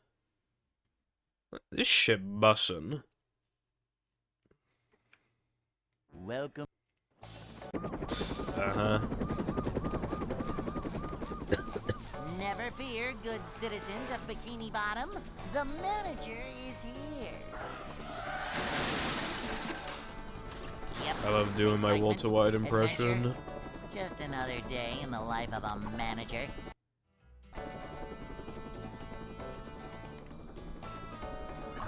This shit bussin'. Welcome. Uh-huh. Never fear, good citizens of Bikini Bottom. The manager is here. Yep. I love doing my Excitement, Walter White impression. adventure. Just another day in the life of a manager.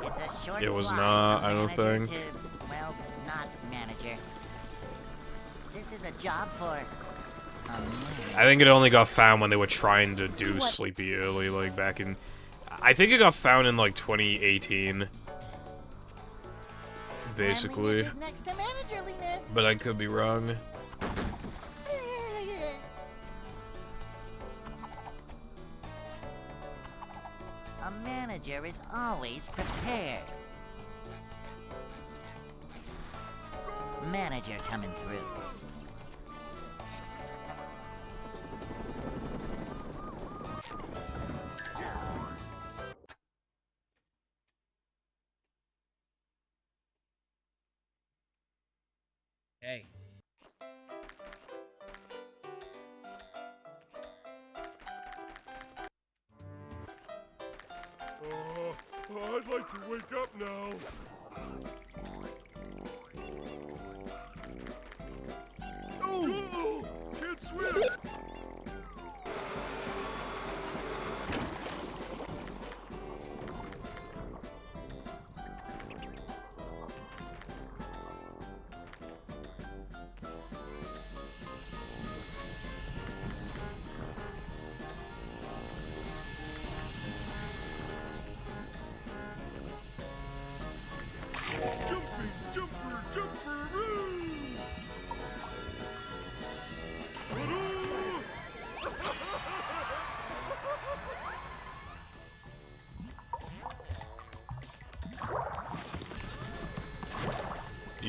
It's a short It was slide not, from I don't manager think. to, well, not manager. This is a job for a manager. I think it only got found when they were trying to do Sleepy Early, like back in... I think it got found in like 2018. Basically. Cleanliness is next to managerliness. But I could be wrong. A manager is always prepared. Manager coming through. Hey. I'd like to wake up now. Oh! Can't swim!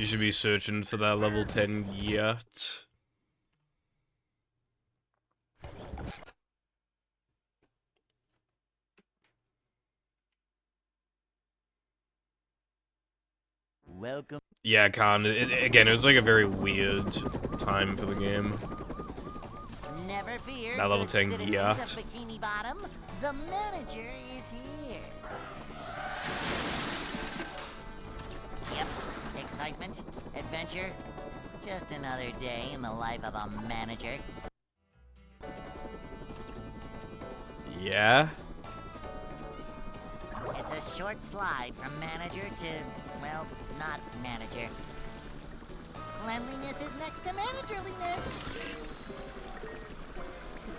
You should be searching for that level 10 yet. Welcome. Yeah, Khan. Again, it was like a very weird time for the game. Never fear. That level good 10 citizens yacht. of Bikini Bottom. The manager is here. Yep. Excitement, adventure. Just another day in the life of a manager. Yeah? It's a short slide from manager to, well, not manager. Cleanliness is next to managerliness.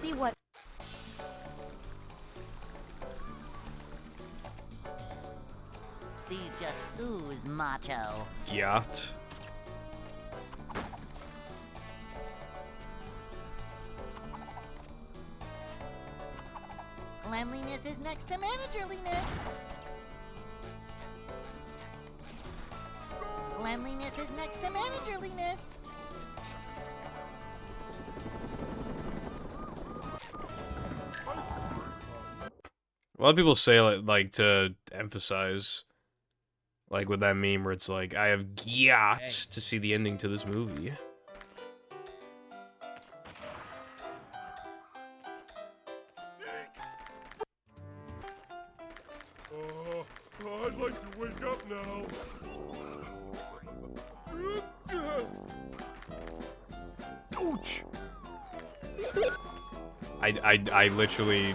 See what? These just ooze macho. Yacht. Cleanliness is next to managerliness. Cleanliness is next to managerliness. A lot of people say like to emphasize, like with that meme where it's like, I have got to see the ending to this movie. I'd like to wake up now. Ouch! I literally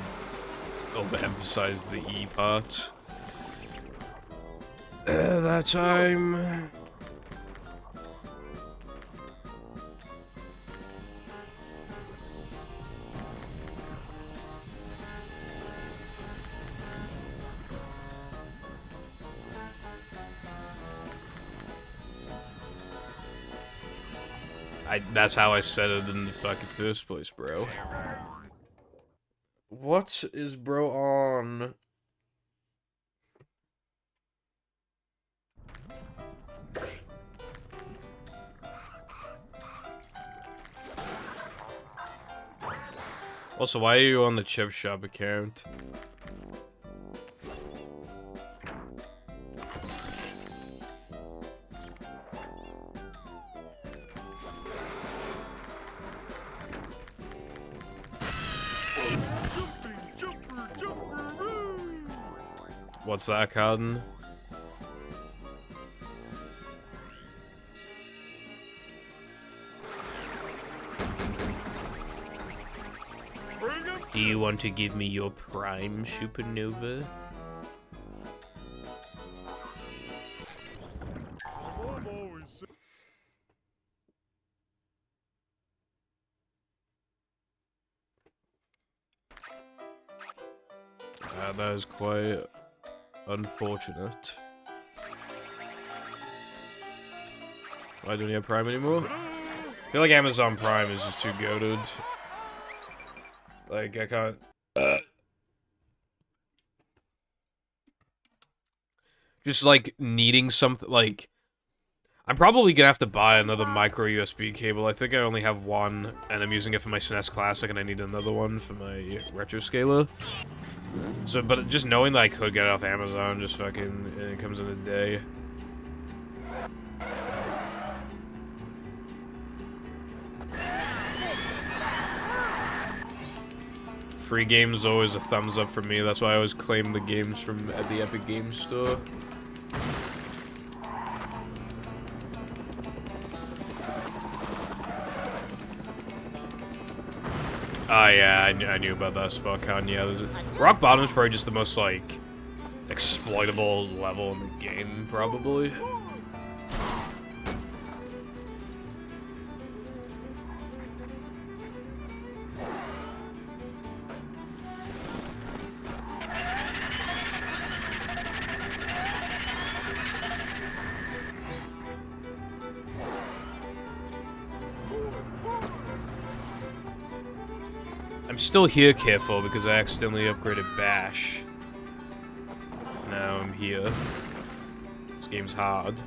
overemphasized the E part. That time. That's how I said it in the fucking first place, bro. What is bro on? Also, why are you on the chip shop account? What's that, Carden? Do you want to give me your prime supernova? I'm always That is quite unfortunate. Why don't you have Prime anymore? I feel like Amazon Prime is just too goated. Like, I can't... Just, like, needing something, like... I'm probably gonna have to buy another micro USB cable. I think I only have one, and I'm using it for my SNES Classic, and I need another one for my retro scaler. So, but just knowing that I could get it off Amazon, just fucking, and it comes in a day. Free games is always a thumbs up for me. That's why I always claim the games from at the Epic Games Store. Oh yeah, I knew about that spot con. Yeah, Rock Bottom is probably just the most like exploitable level in the game, probably. I'm still here, careful, because I accidentally upgraded Bash. Now I'm here. This game's hard.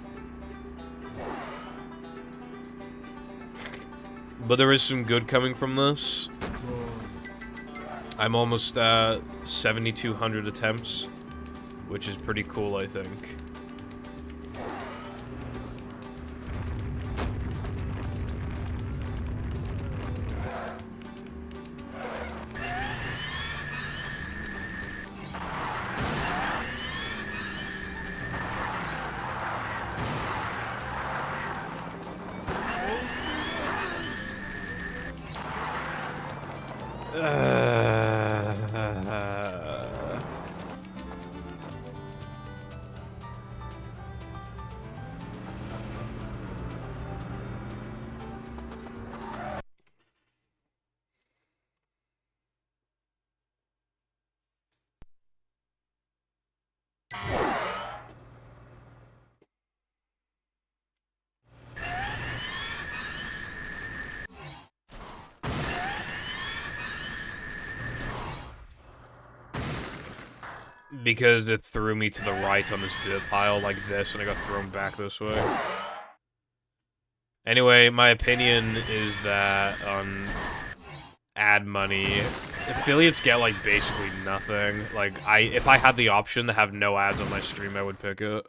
But there is some good coming from this. I'm almost at 7,200 attempts, which is pretty cool, I think. Because it threw me to the right on this dirt pile like this, and I got thrown back this way. Anyway, my opinion is that on ad money, affiliates get like basically nothing. Like if I had the option to have no ads on my stream, I would pick it.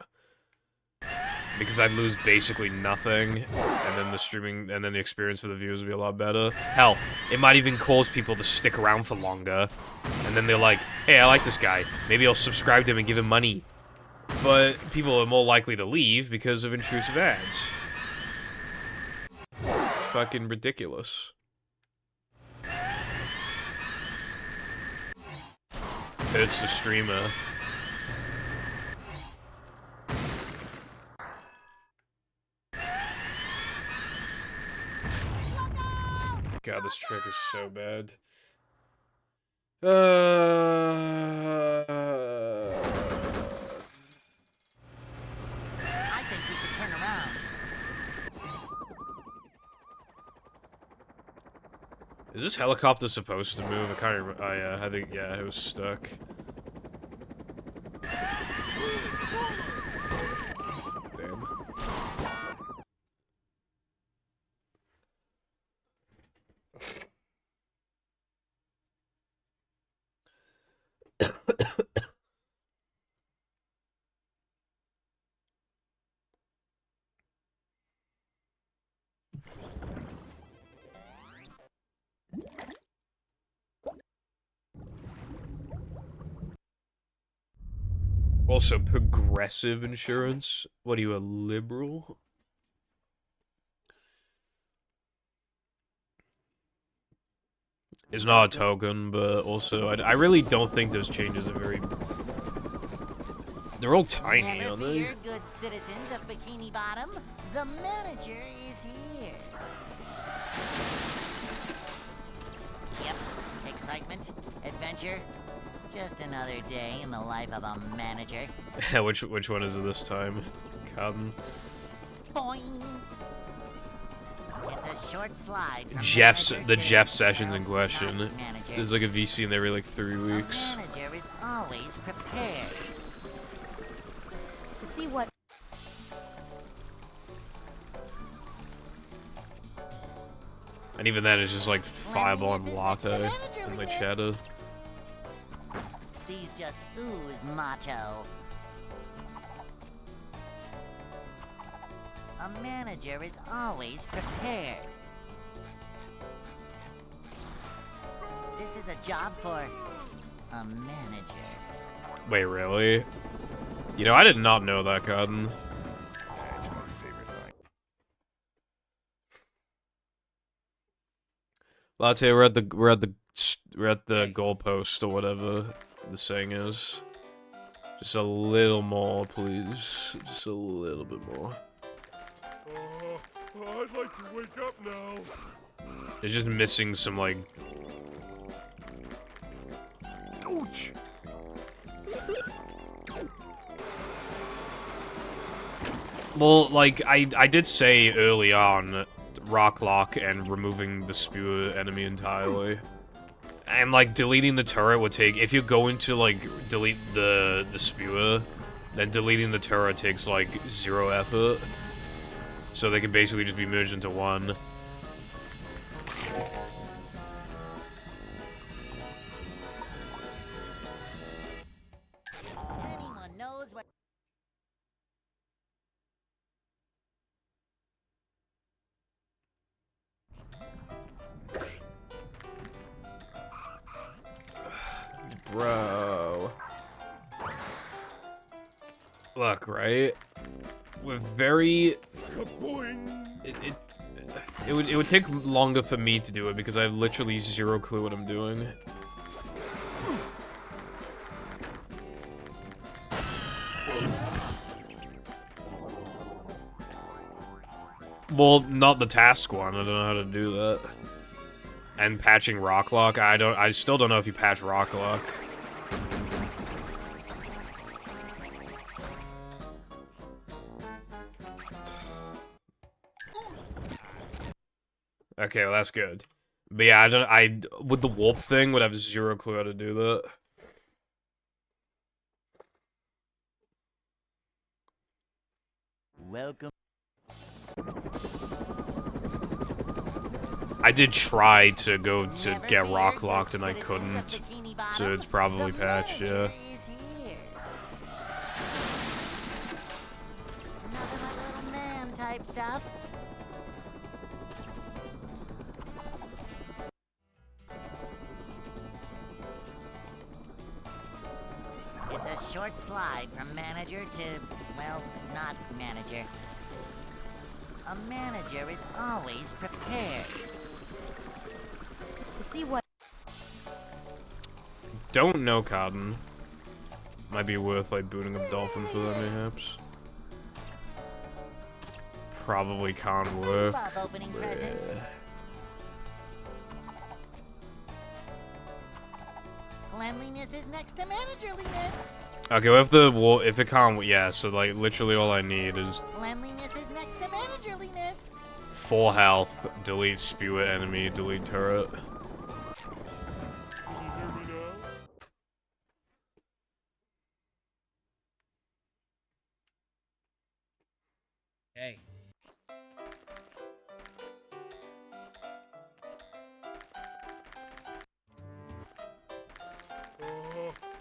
Because I'd lose basically nothing, and then the streaming, and then the experience for the viewers would be a lot better. Hell, it might even cause people to stick around for longer, and then they're like, hey, I like this guy, maybe I'll subscribe to him and give him money. But people are more likely to leave because of intrusive ads. It's fucking ridiculous. Hurts the streamer. God, this trick is so bad. I think we should turn around. Is this helicopter supposed to move? I can't remember. Oh, yeah, I think, yeah, it was stuck. Damn. Also, progressive insurance? What are you, a liberal? It's not a token, but also, I really don't think those changes are very... They're all tiny, Never aren't they? fear, good citizens of Bikini Bottom. The manager is here. Yep, excitement, adventure. Just another day in the life of a manager. which one is it this time? Cotton. Boing. It's a short slide from Jeff's, manager the to, Jeff sessions in well, question. not manager. There's like a VC in there every like 3 weeks. A manager is always prepared. To see what And even then, it's just like fireball and latte and like cheddar. These just ooze macho. A manager is always prepared. This is a job for a manager. Wait, really? You know, I did not know that, Cotton. That's my favorite line. Latte, we're at the goalpost or whatever the saying is. Just a little more, please. Just a little bit more. I'd like to wake up now. It's just missing some like. Ouch! Well, like I did say early on, rock lock and removing the spewer enemy entirely. And like deleting the turret would take, if you go into like delete the spewer, then deleting the turret takes like 0 effort. So they can basically just be merged into one. Bro. Look, right? We're very... It would take longer for me to do it because I have literally zero clue what I'm doing. Well, not the task one. I don't know how to do that. And patching rock lock. I still don't know if you patch rock lock. Okay, well that's good. But yeah, with the warp thing would have zero clue how to do that. Welcome. I did try to go to get rock locked and I couldn't. So it's probably patched, yeah. Nothing like little man type stuff. It's a short slide from manager to, well, not manager. A manager is always prepared. To see what Don't know, Cotton. Might be worth, like, booting up Dolphin for that, mayhaps. Probably can't work. Love opening presents. Cleanliness is next to managerliness. Okay, well, if it can't, yeah, so, like, literally all I need is Cleanliness is next to managerliness. full health, delete spew at enemy, delete turret. Can you hear me now? Hey.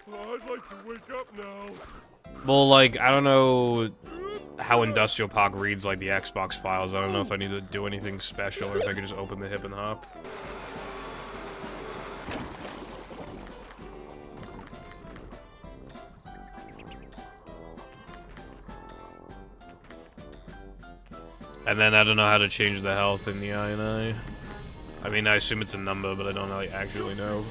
I'd like to wake up now. Well, like, I don't know how Industrial Park reads, like, the Xbox files. I don't know if I need to do anything special or if I could just open the hip and hop. And then I don't know how to change the health in the INI. I mean, I assume it's a number, but I don't really actually know.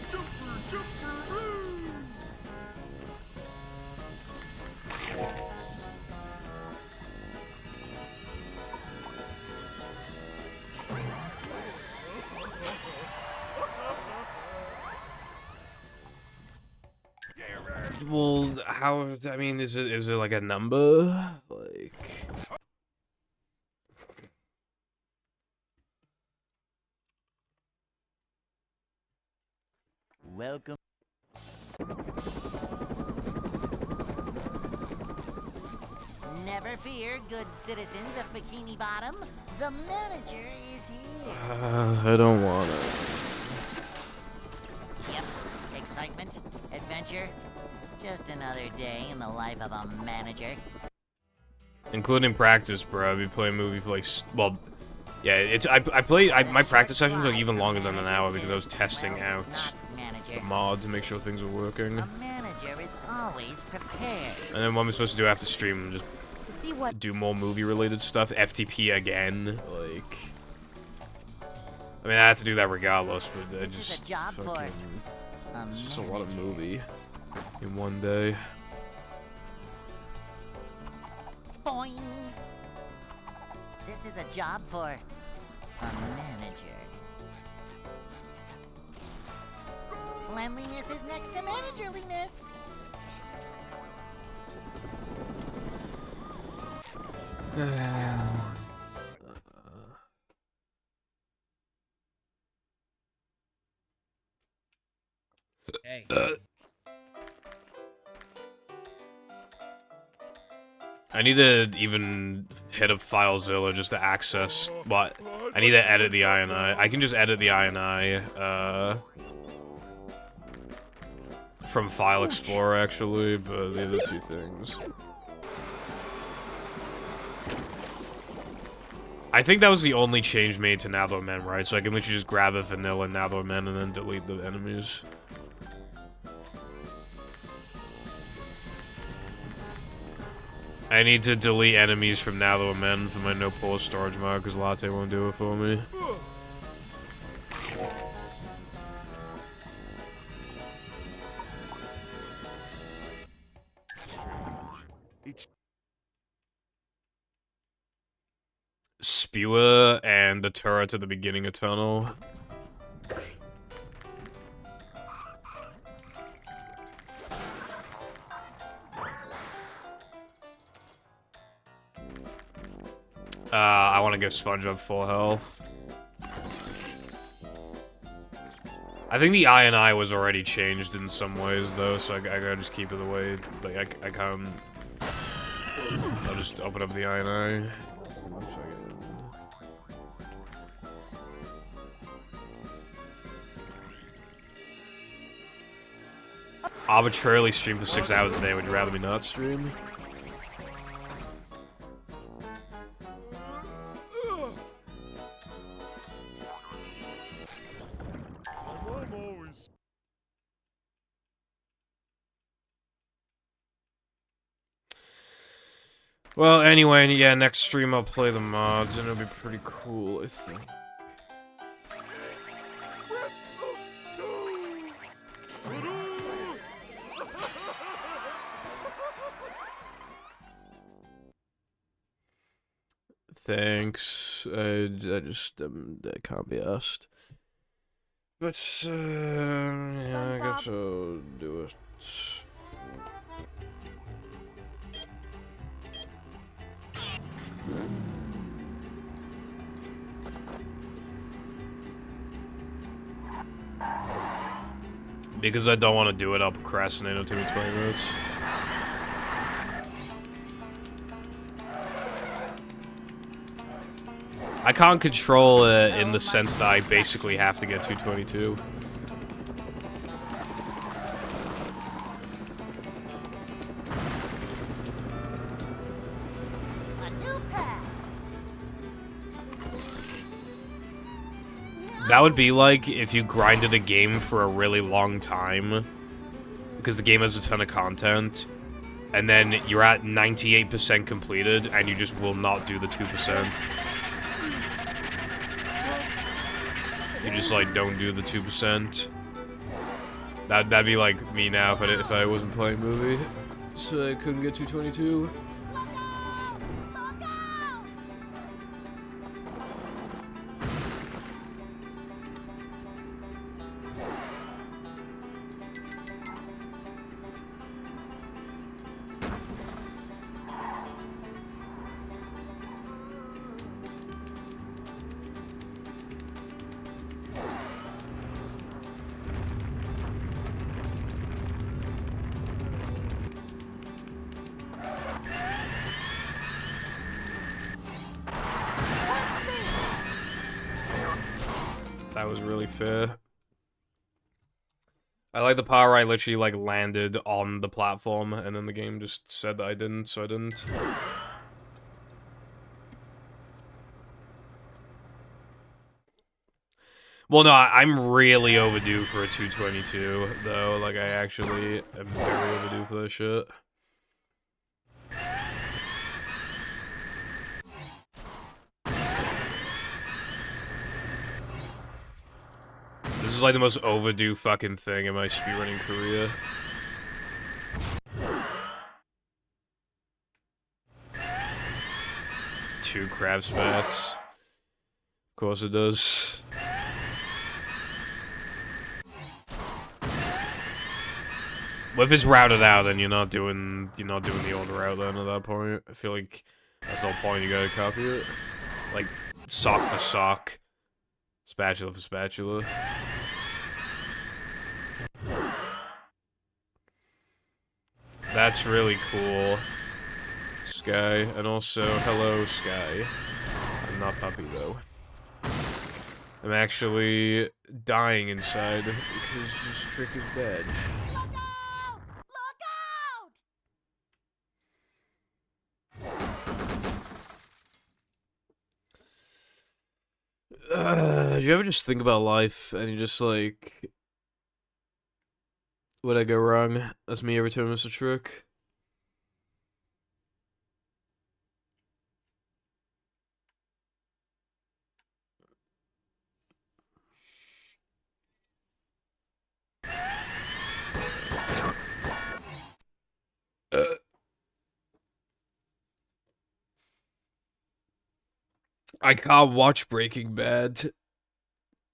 Well, how? I mean, is it like a number? Like, Welcome. Never fear, good citizens of Bikini Bottom. The manager is here. I don't want it. Yep. Excitement, adventure. Just another day in the life of a manager. Including practice, bro. I've been playing movie for like, well, yeah. It's my practice sessions are even longer than an hour because I was testing out the mod to make sure things were working. A manager is always prepared. And then what I'm supposed to do after stream, just to see what do more movie-related stuff. FTP again, like. I mean, I had to do that regardless, but I just a job for fucking. a It's just a lot of manager. movie in one day. Boing. This is a job for a manager. Cleanliness is next to managerliness. Hey. I need to even hit up FileZilla just to access what. I need to edit the INI. I can just edit the INI from File Explorer actually, but the other two things. I think that was the only change made to Nathor Men, right? So I can literally just grab a vanilla Nathor Men and then delete the enemies. I need to delete enemies from now to amend for my no pause storage mod because Latte won't do it for me. Spewer and the turret at the beginning of tunnel. I want to give SpongeBob full health. I think the I was already changed in some ways, though, so I gotta just keep it the way. Like, I can't. I'll just open up the I. Arbitrarily stream for 6 hours a day. Would you rather me not stream? Well, anyway, yeah, next stream I'll play the mods, and it'll be pretty cool, I think. Thanks. I just I can't be asked. But yeah, I guess I'll do it. Because I don't want to do it, I'll procrastinate until 20 minutes. I can't control it in the sense that I basically have to get 222. That would be like if you grinded a game for a really long time, because the game has a ton of content, and then you're at 98% completed, and you just will not do the 2%. You just, like, don't do the 2%. That'd be like me now if I wasn't playing movie, so I couldn't get 222. That was really fair. I like the part where I literally, like, landed on the platform, and then the game just said that I didn't, so I didn't. Well, no, I'm really overdue for a 222, though. Like, I actually am very overdue for this shit. This is like the most overdue fucking thing in my speedrunning career. Two crab spats. Of course it does. Well, if it's routed out, then you're not doing the old route then at that point. I feel like that's the whole point, you gotta copy it. Like, sock for sock. Spatula for spatula. That's really cool, Sky. And also, hello, Sky. I'm not Puppy, though. I'm actually dying inside because this trick is bad. Do you ever just think about life and you just like, would I go wrong? That's me every time I miss a trick. I can't watch Breaking Bad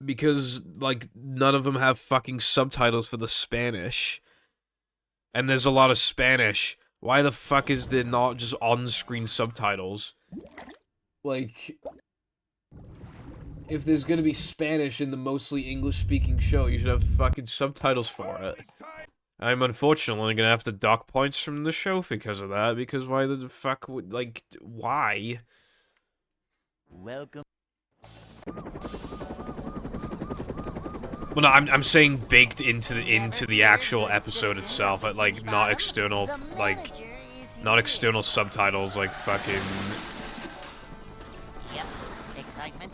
because, like, none of them have fucking subtitles for the Spanish. And there's a lot of Spanish. Why the fuck is there not just on-screen subtitles? Like, if there's gonna be Spanish in the mostly English-speaking show, you should have fucking subtitles for it. I'm unfortunately gonna have to dock points from the show because of that, because why the fuck would, like, why? Welcome. Well, no, I'm saying baked into the actual episode itself, like, not external, like, not external subtitles, like, fucking... Yep. Excitement.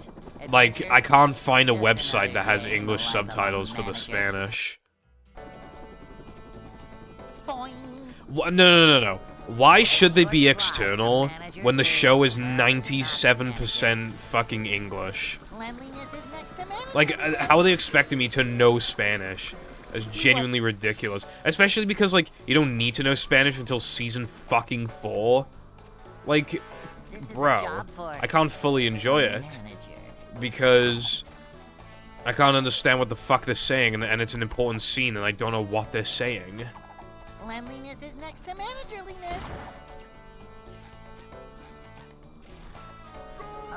Like, I can't find a website that has English subtitles for the Spanish. Boing. No. Why should they be external when the show is 97% fucking English? Cleanliness is next to management. Like, how are they expecting me to know Spanish? That's genuinely ridiculous. Especially because, like, you don't need to know Spanish until season fucking 4. Like, This is a bro, job for I can't fully enjoy it. manager. Because I can't understand what the fuck they're saying, and it's an important scene, and I don't know what they're saying. Cleanliness is next to managerliness.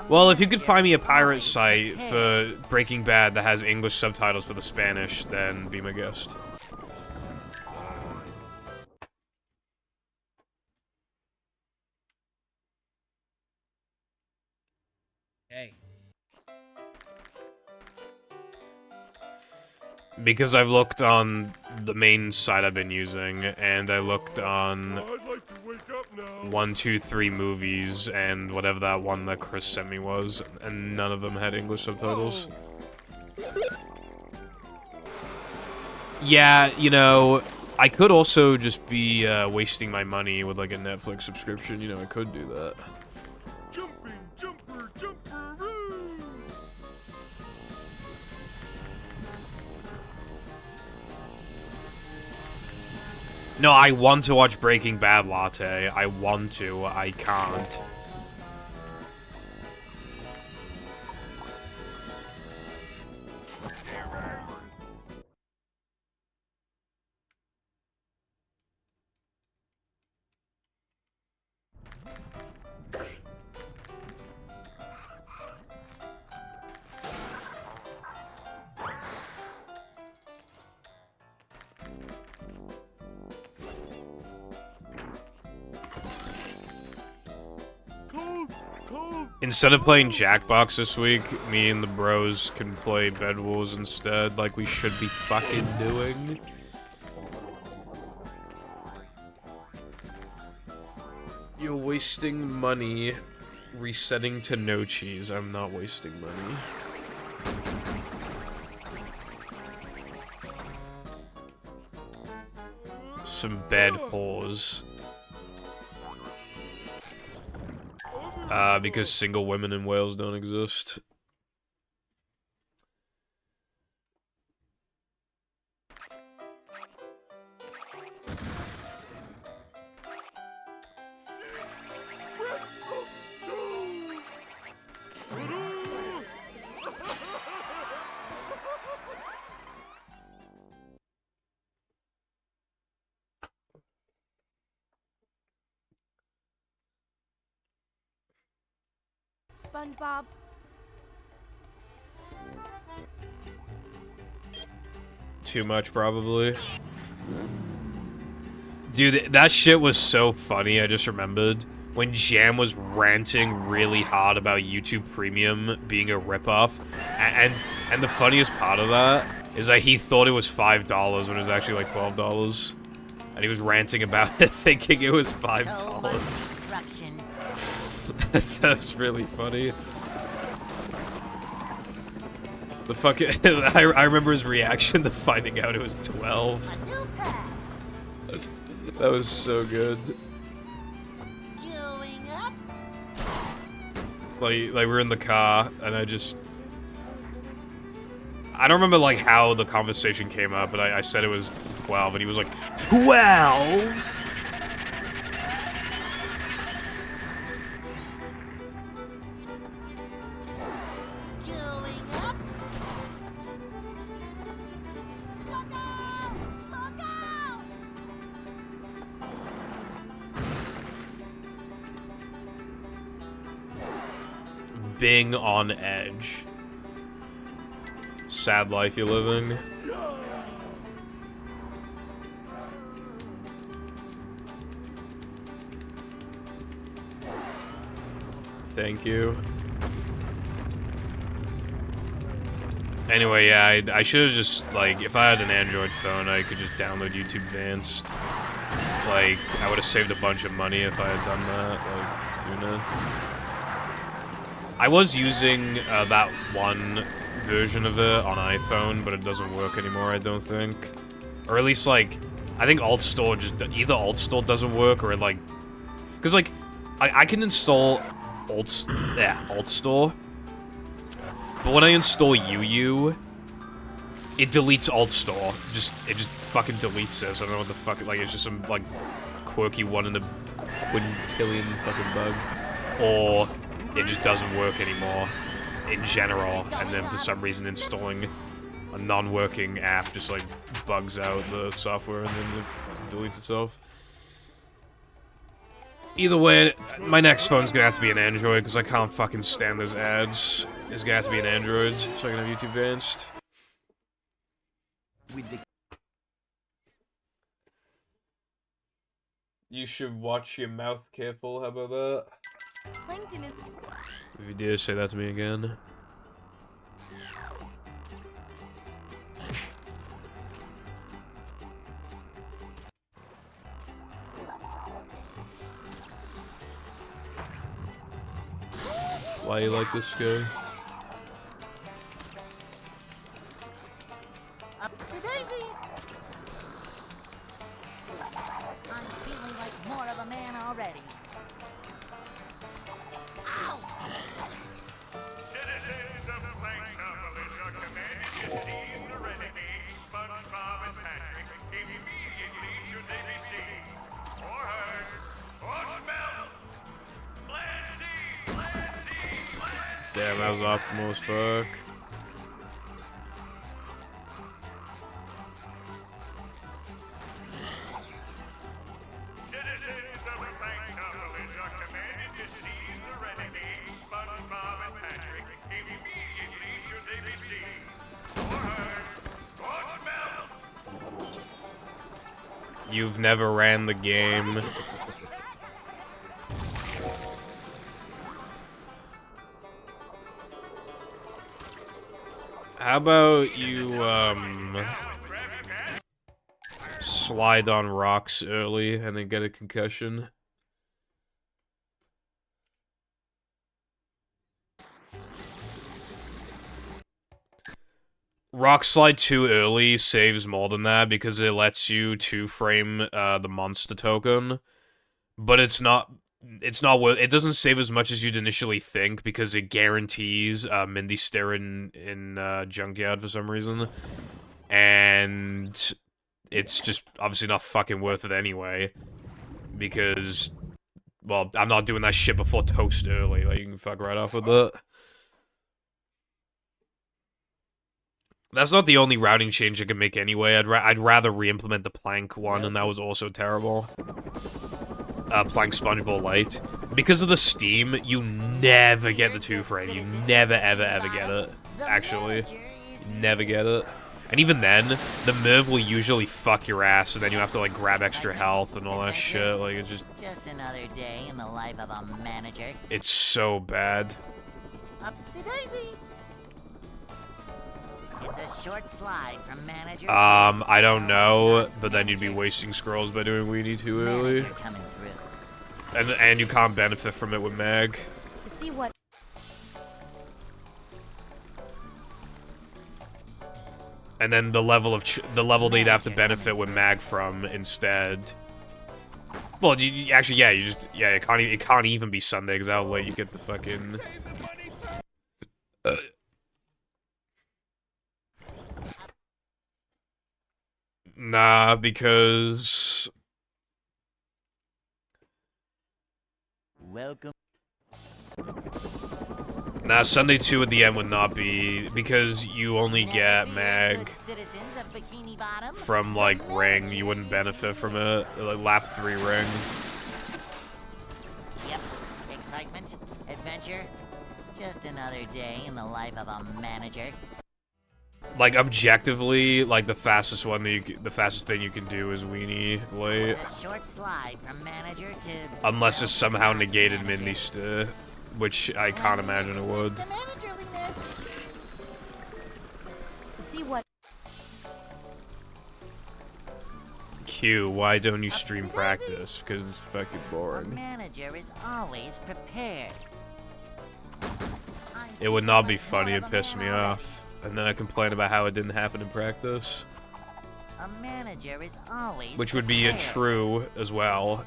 Well, if you could find me a pirate site for Breaking Bad that has English subtitles for the Spanish, then be my guest. Hey. Because I've looked on the main site I've been using, and I looked on I'd like to wake up now. 123 Movies, and whatever that one that Chris sent me was, and none of them had English subtitles. Yeah, you know, I could also just be wasting my money with, like, a Netflix subscription. You know, I could do that. Jumping, jumper, jumperoo! No, I want to watch Breaking Bad Latte. I want to. I can't. Cold! Instead of playing Jackbox this week, me and the bros can play Bed Wars instead, like we should be fucking doing. You're wasting money resetting to no cheese. I'm not wasting money. Some bed whores. Because single women in Wales don't exist. SpongeBob. Too much, probably. Dude, that shit was so funny, I just remembered. When Jam was ranting really hard about YouTube Premium being a ripoff, and the funniest part of that is that he thought it was $5 when it was actually like $12. And he was ranting about it, thinking it was $5. Destruction. That's really funny. The fucking I remember his reaction to finding out it was 12. A new pack. That was so good. Going up. Like we're in the car, and I don't remember like how the conversation came up, but I said it was 12, and he was like, 12? Bing on edge. Sad life you're living. Thank you. Anyway, yeah, I should have just, like, if I had an Android phone, I could just download YouTube Advanced. Like, I would have saved a bunch of money if I had done that, like, sooner. I was using that one version of it on iPhone, but it doesn't work anymore, I don't think. Or at least, like, I think Alt Store just, either Alt Store doesn't work, or, like, because, like, I can install Alt Store, but when I install UU, it deletes Alt Store. It just fucking deletes it. So I don't know what the fuck. Like, it's just some like quirky one in a quintillion fucking bug, or it just doesn't work anymore in general. And then for some reason, installing a non-working app just like bugs out the software and then it deletes itself. Either way, my next phone's gonna have to be an Android, because I can't fucking stand those ads. It's gonna have to be an Android, so I can have YouTube Advanced. You should watch your mouth careful, how about that? Plankton is. If you dare say that to me again. Why you like this guy? Up to Daisy! I'm feeling like more of a man already. Ow! Citizens of Plankton Village are commanded to seize the renegade SpongeBob and Patrick immediately should they be seen, or heard, or smelled. Damn, that was optimal as fuck. Citizens of Plankton Village are commanded to seize the renegade SpongeBob and Patrick immediately should they be seen, or heard, or smelled. You've never ran the game. How about you, slide on rocks early and then get a concussion? Rock slide too early saves more than that because it lets you two-frame the monster token, but it's not worth. It doesn't save as much as you'd initially think because it guarantees Mindy stare in Junkyard for some reason, and it's just obviously not fucking worth it anyway because, well, I'm not doing that shit before toast early. Like, you can fuck right off with it. That's not the only routing change I can make anyway. I'd rather re-implement the plank one, and that was also terrible. Plank SpongeBob Lite. Because of the Steam, you never get the two-frame. You never, ever, ever get it. Actually. You never get it. And even then, the Merv will usually fuck your ass, and then you have to, like, grab extra health and all that shit. Like, it's just another day in the life of a manager. It's so bad. Up to Daisy! It's a short slide from manager. I don't know, but then you'd be wasting scrolls by doing Weenie too early. Coming through. And you can't benefit from it with Mag. To see what. And then the level that you'd have to benefit with Mag from instead. Well, actually, yeah, it can't even be Sunday because how late you get the fucking. Nah, because. Welcome. Nah, Sunday 2 at the end would not be, because you only get Mag from, like, Ring. You wouldn't benefit from it. Like, lap 3 Ring. Yep. Excitement, adventure, Just another day in the life of a manager. Like, objectively, like, the fastest thing you can do is weenie late. A short slide from manager to... Unless it's somehow not negated manager. Mindy St, which I can't imagine it would. To see what Q, why don't you stream practice? Because it's fucking A boring. manager is always prepared. It would not be funny, it pissed me off. And then I complain about how it didn't happen in practice. A manager is always Which would be prepared. true as well.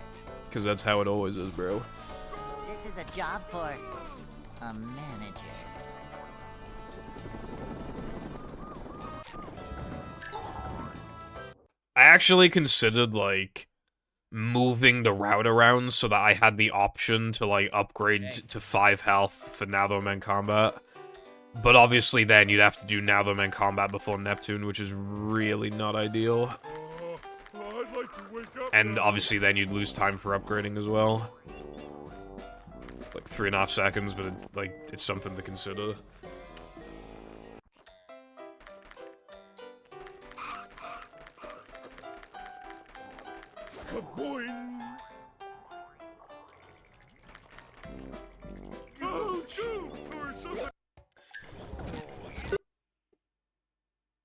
Because that's how it always is, bro. This is a job for a manager. I actually considered, like, moving the route around so that I had the option to, like, upgrade to 5 health for Now That I'm in Combat. But obviously then you'd have to do Now That I'm in Combat before Neptune, which is really not ideal. I'd like to wake up And now. obviously then you'd lose time for upgrading as well. Like 3.5 seconds, but it's something to consider. Kaboing! Oh, Joe! Or something!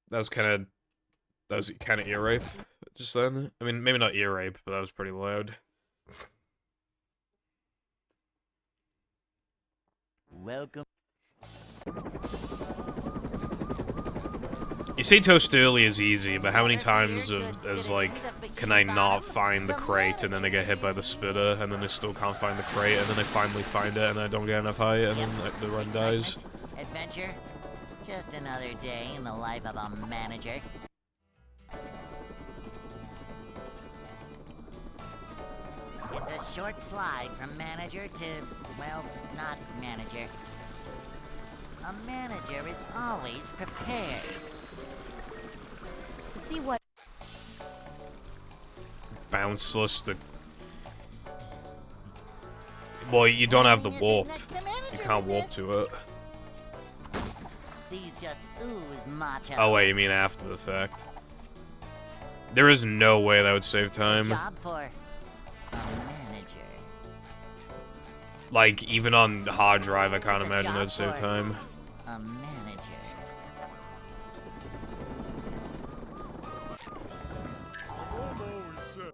That was kind of ear rape just then. I mean, maybe not ear rape, but that was pretty loud. Welcome. You say toast early is easy, but how many times can I not find the crate and then I get hit by the spitter and then I still can't find the crate and then I finally find it and I don't get enough height and then the run dies? Adventure? Just another day in the life of a manager. It's a short slide from manager to, well, not manager. A manager is always prepared. to see what Bounceless, well, you don't have the warp. You can't warp to it. These just ooze macho. Oh wait, you mean after the fact. There is no way that would save time. Job for a manager. Like, even on hard drive, I can't imagine that'd save time. A manager. I'm always set.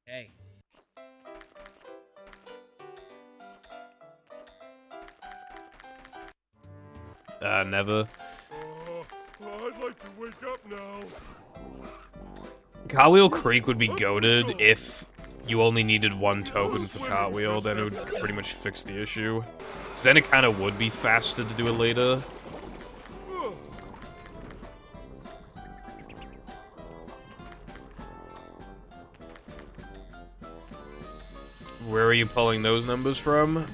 Hey. Never. I'd like to wake up now. Cartwheel Creek would be goated if you only needed one token for Cartwheel, then it would pretty much fix the issue. 'Cause then it kind of would be faster to do it later. Where are you pulling those numbers from?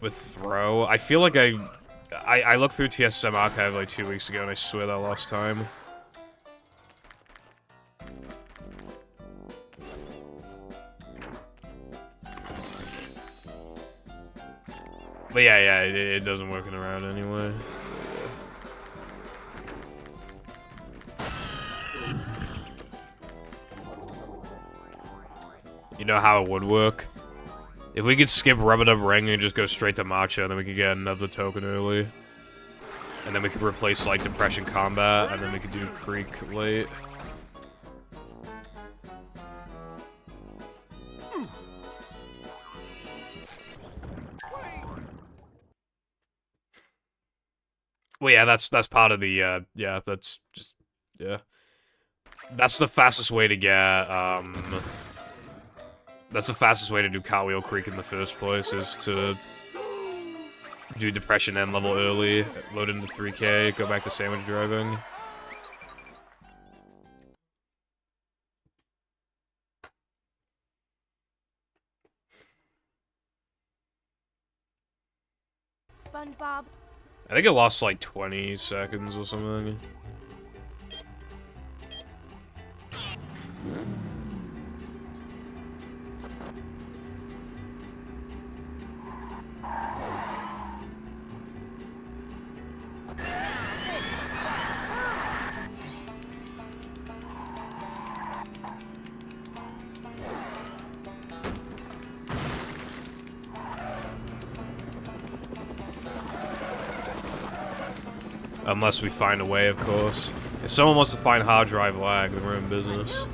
With throw, I feel like I looked through TSM archive like 2 weeks ago and I swear that I lost time. But yeah, it doesn't work in a round anyway. You know how it would work? If we could skip Rub-a-Dub Ring and just go straight to Matcha, then we could get another token early. And then we could replace, like, Depression Combat, and then we could do Creek late. Well, yeah, that's part of the, yeah, that's just, yeah. That's the fastest way to get, that's the fastest way to do Cartwheel Creek in the first place, is to do depression end level early, load into 3K, go back to sandwich driving. SpongeBob. I think it lost like 20 seconds or something. Unless we find a way, of course. If someone wants to find hard drive lag, then we're in business.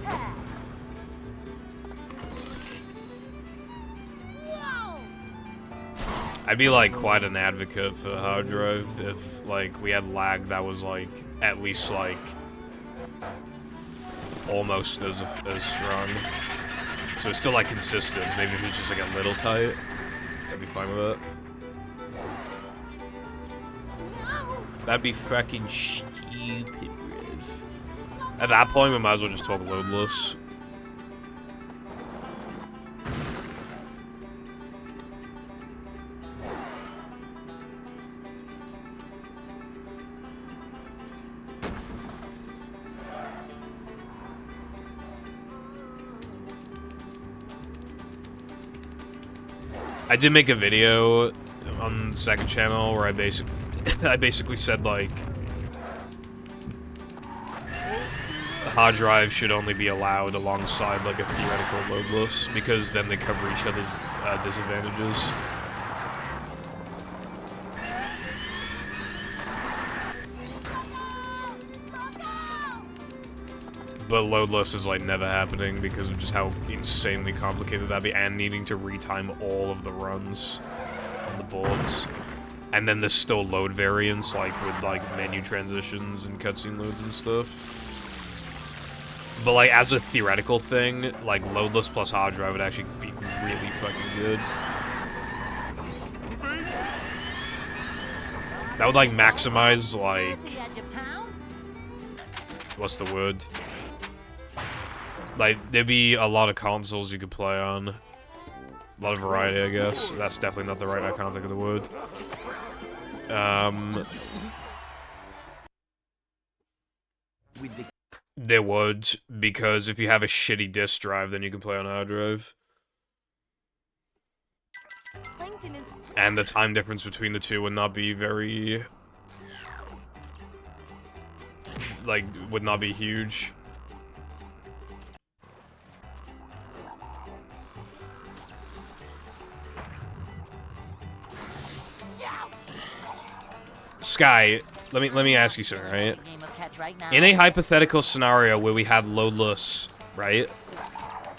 I'd be like quite an advocate for hard drive if like we had lag that was like at least like almost as strong. So it's still like consistent. Maybe if it's just like a little tight, I'd be fine with it. That'd be fucking stupid, Riv. At that point, we might as well just talk loadless. I did make a video on the second channel where I basically said like hard drive should only be allowed alongside like a theoretical loadless because then they cover each other's disadvantages. But loadless is like never happening because of just how insanely complicated that'd be and needing to retime all of the runs on the boards. And then there's still load variants like with like menu transitions and cutscene loads and stuff. But like as a theoretical thing, like loadless plus hard drive would actually be really fucking good. That would like maximize like what's the word? Like, there'd be a lot of consoles you could play on. A lot of variety, I guess. That's definitely not the right, I can't think of the word. There would, because if you have a shitty disk drive, then you can play on hard drive. And the time difference between the two would not be very... like, would not be huge. Sky, let me ask you something, right? In a hypothetical scenario where we had loadless, right?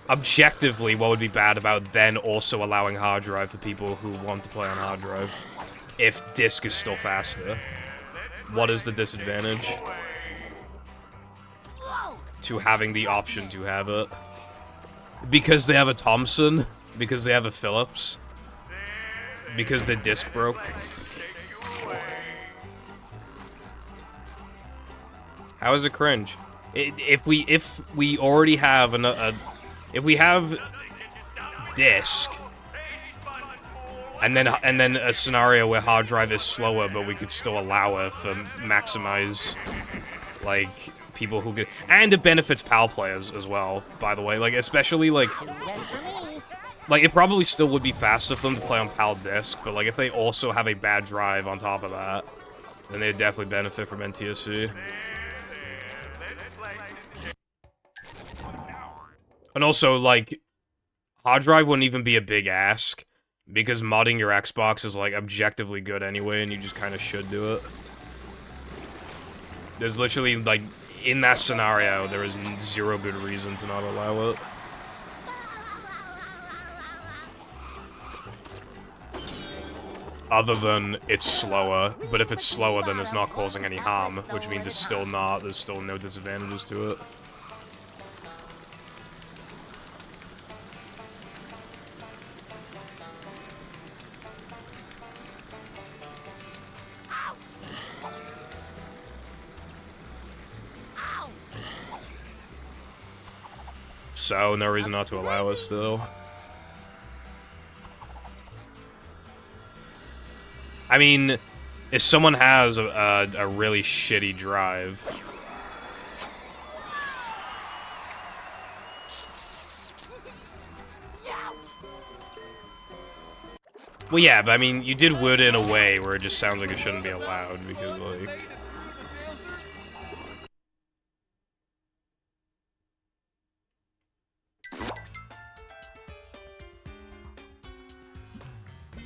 Objectively, what would be bad about then also allowing hard drive for people who want to play on hard drive? If disk is still faster. What is the disadvantage to having the option to have it? Because they have a Thompson? Because they have a Phillips? Because their disk broke? How is it cringe? If we already have if we have disk and then a scenario where hard drive is slower, but we could still allow it for maximize like people who get, and it benefits PAL players as well. By the way, like especially like it probably still would be faster for them to play on PAL disk, but like if they also have a bad drive on top of that, then they'd definitely benefit from NTSC. And also, like, hard drive wouldn't even be a big ask, because modding your Xbox is, like, objectively good anyway, and you just kind of should do it. There's literally, like, in that scenario, there is zero good reason to not allow it. Other than, it's slower, but if it's slower, then it's not causing any harm, which means it's still not, there's still no disadvantages to it. So, no reason not to allow it still. I mean, if someone has a really shitty drive... Well, yeah, but I mean, you did word it in a way where it just sounds like it shouldn't be allowed, because, like...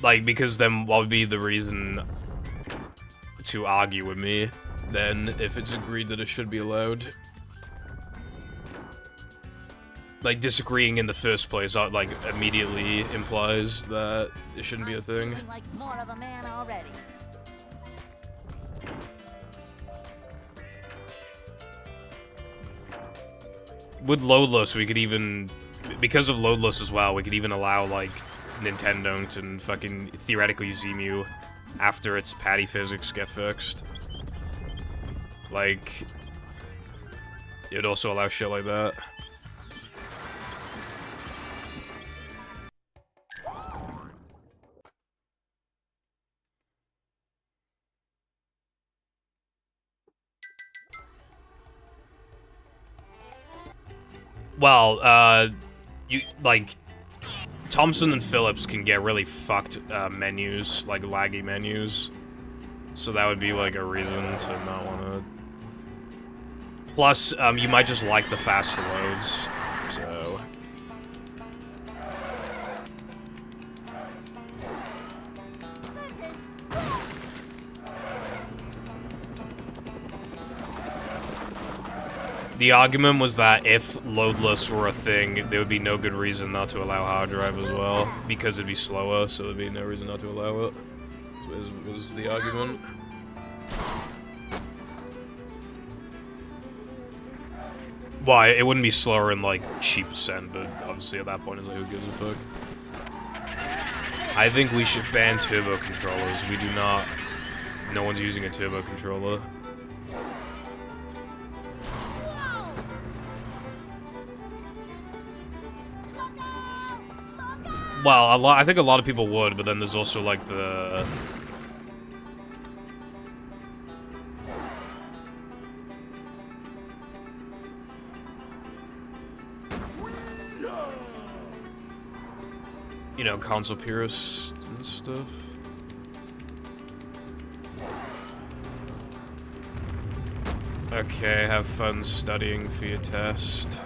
Like, because then what would be the reason to argue with me, then, if it's agreed that it should be allowed? Like, disagreeing in the first place, like, immediately implies that it shouldn't be a thing. Like more of a man already. With loadless, we could even... Because of loadless as well, we could even allow, like, Nintendo to fucking theoretically zoom you after its patty physics get fixed. Like... It would also allow shit like that. Well, you, like, Thompson and Phillips can get really fucked menus, like laggy menus. So that would be, like, a reason to not want to... Plus, you might just like the fast loads, so... The argument was that if loadless were a thing, there would be no good reason not to allow hard drive as well, because it'd be slower, so there'd be no reason not to allow it, was the argument. Well, it wouldn't be slower in, like, cheap percent, but obviously at that point it's like, who gives a fuck? I think we should ban turbo controllers. We do not... No one's using a turbo controller. Well, I think a lot of people would, but then there's also, like, the... You know, console purists and stuff. Okay, have fun studying for your test.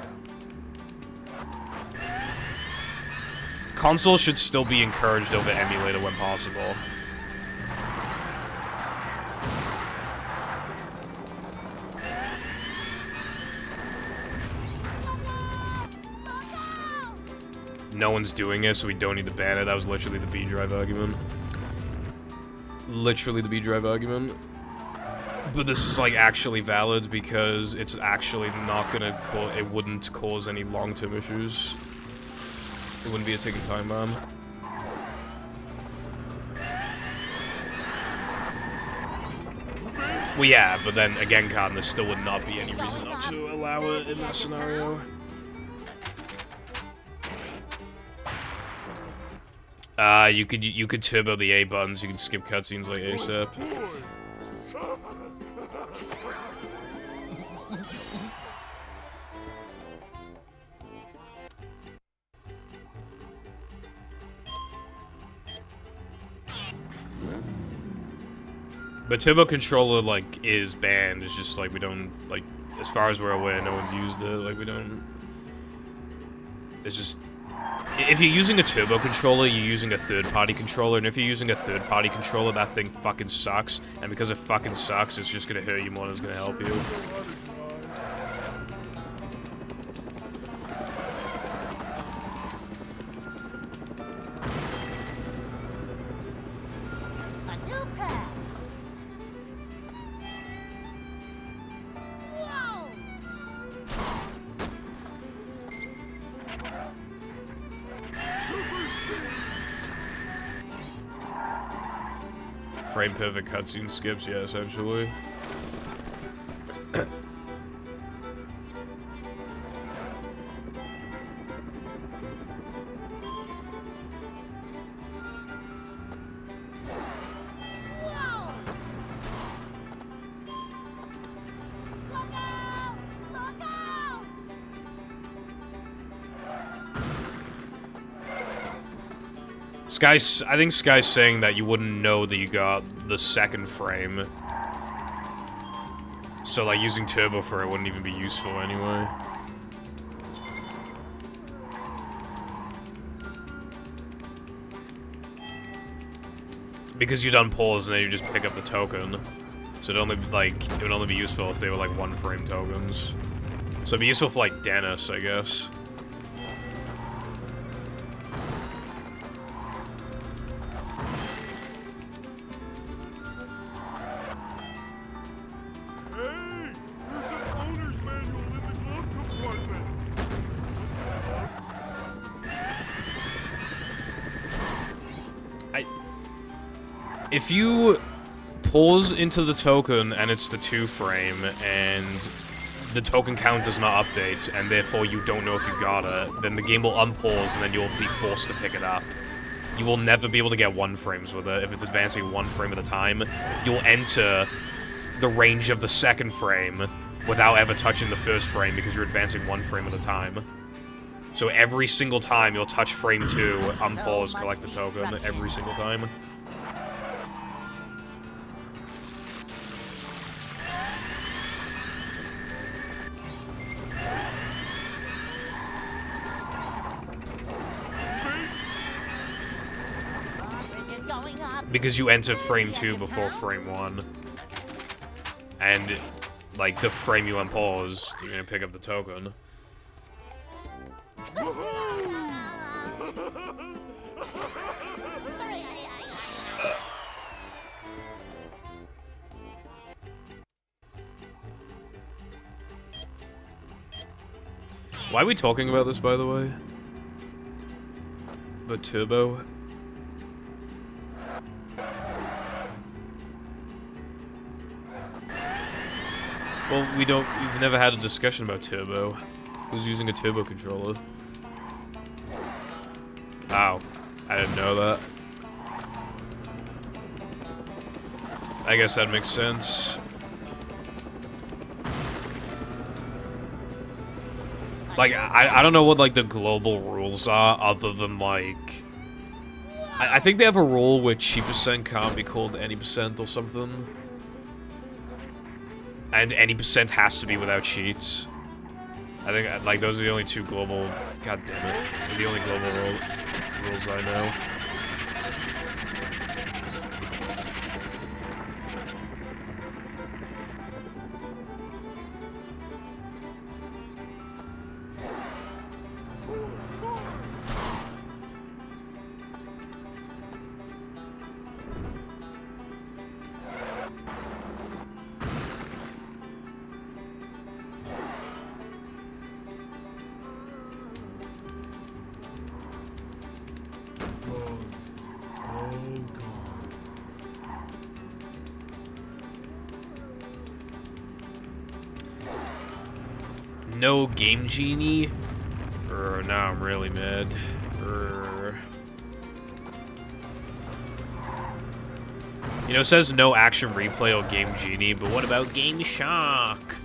Console should still be encouraged over emulator when possible. No one's doing it, so we don't need to ban it. That was literally the B-drive argument. Literally the B-drive argument. But this is, like, actually valid because it's actually not gonna cause... It wouldn't cause any long-term issues. It wouldn't be a ticking time bomb. Well, yeah, but then, again, Cotton, there still would not be any reason not to allow it in that scenario. You could turbo the A buttons, you can skip cutscenes like ASAP. But turbo controller, like, is banned. It's just, like, we don't, like, as far as we're aware, no one's used it. Like, we don't... It's just... If you're using a turbo controller, you're using a third-party controller, and if you're using a third-party controller, that thing fucking sucks. And because it fucking sucks, it's just gonna hurt you more than it's gonna help you. Frame perfect cutscene skips, yeah, essentially. I think Sky's saying that you wouldn't know that you got the second frame. So, like, using turbo for it wouldn't even be useful anyway. Because you'd unpause and then you just pick up the token. So it would only be useful if they were, like, 1-frame tokens. So it'd be useful for, like, Dennis, I guess. Hey, there's an owner's manual in the glove compartment. If you pause into the token and it's the 2-frame and the token count does not update and therefore you don't know if you got it, then the game will unpause and then you'll be forced to pick it up. You will never be able to get 1-frames with it if it's advancing 1 frame at a time. You'll enter the range of the 2nd frame without ever touching the 1st frame because you're advancing 1 frame at a time. So every single time you'll touch frame 2, unpause, collect the token, every single time. Because you enter frame 2 before frame 1. And, like, the frame you unpause, you're gonna pick up the token. Why are we talking about this, by the way? About Turbo? Well, we've never had a discussion about Turbo. Who's using a Turbo controller? Oh, I didn't know that. I guess that makes sense. Like, I don't know what, like, the global rules are, other than, like... I think they have a rule where cheap percent can't be called any percent or something. And any percent has to be without cheats. I think, like, those are the only 2 global... God damn it. They're the only global rules I know. No Game Genie? Now I'm really mad. You know, it says no action replay or Game Genie, but what about Game Shock?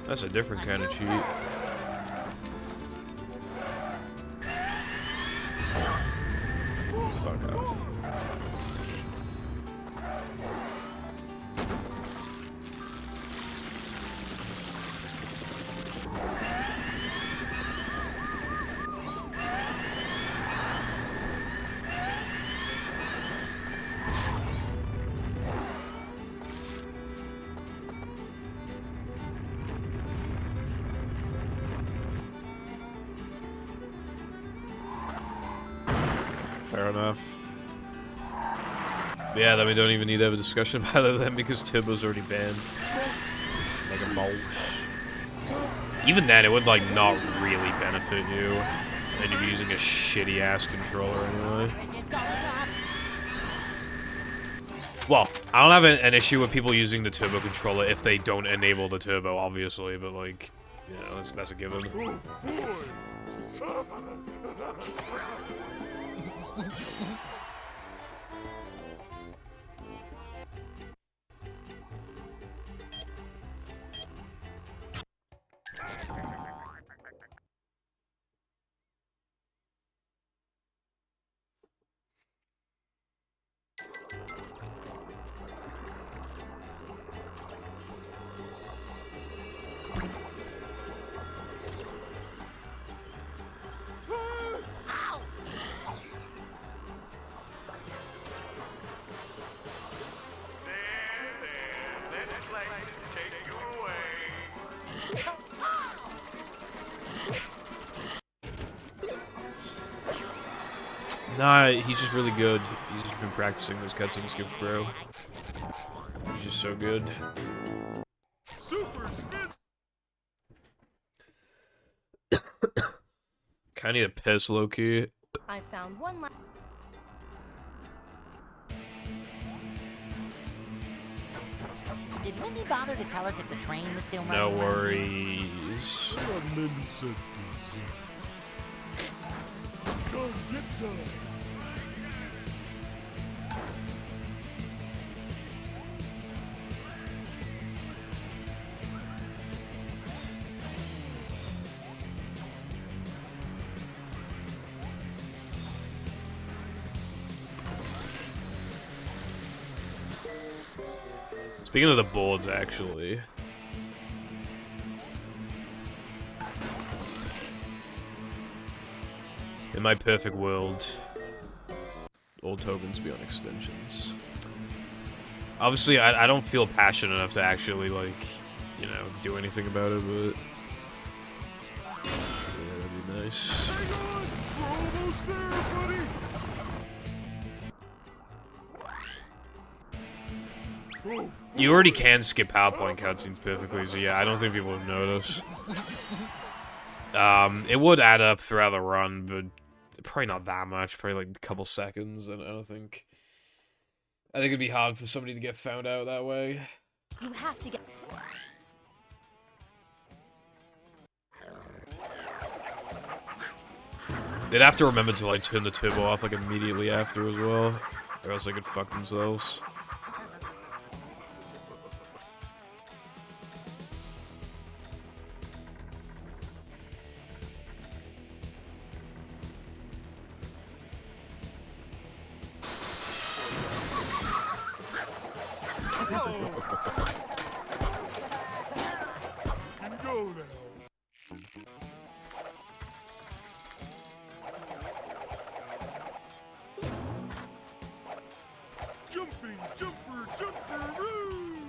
That's a different kind of cheat. Fuck off. Fair enough. But yeah, then we don't even need to have a discussion about it then because Turbo's already banned. Like a mouse. Even then, it would, like, not really benefit you. And you'd be using a shitty-ass controller anyway. Well, I don't have an issue with people using the Turbo controller if they don't enable the Turbo, obviously, but, like, you know, that's a given. Nah, he's just really good. He's just been practicing those cutscene skips, bro. He's just so good. Super spin. Kinda need a piss, low-key. I found one last. Did Wendy bother to tell us if the train was still running? No worries. Go get some. Speaking of the boards, actually. In my perfect world, all tokens be on extensions. Obviously, I don't feel passionate enough to actually, like, you know, do anything about it, but... yeah, that'd be nice. Hang on. We're almost there, buddy. Oh, You already can skip PowerPoint cutscenes perfectly, so yeah, I don't think people would notice. It would add up throughout the run, but probably not that much. Probably like a couple seconds, and I don't think... I think it'd be hard for somebody to get found out that way. You have to get. They'd have to remember to like turn the turbo off like immediately after as well, or else they could fuck themselves. can go now. Jumping, jumper, jumper-oo!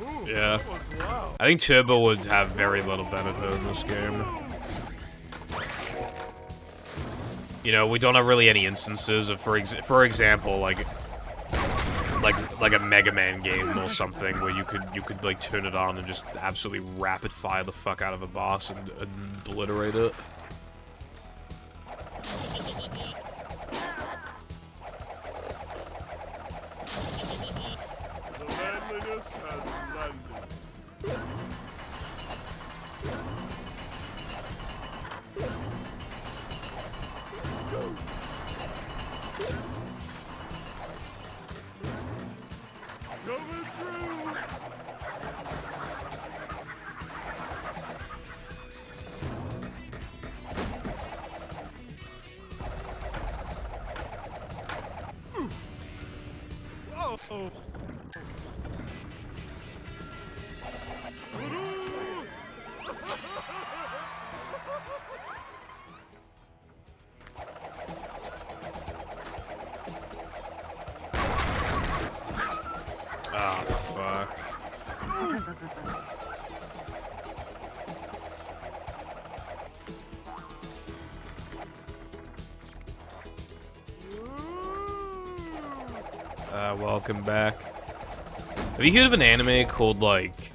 Ooh, Yeah. that was loud. I think turbo would have very little benefit in this game. You know, we don't have really any instances of, for example, like a Mega Man game or something where you could like turn it on and just absolutely rapid fire the fuck out of a boss and obliterate it. The manliness has landed. Go. Coming through. Oh. Ah, fuck. Welcome back. Have you heard of an anime called, like,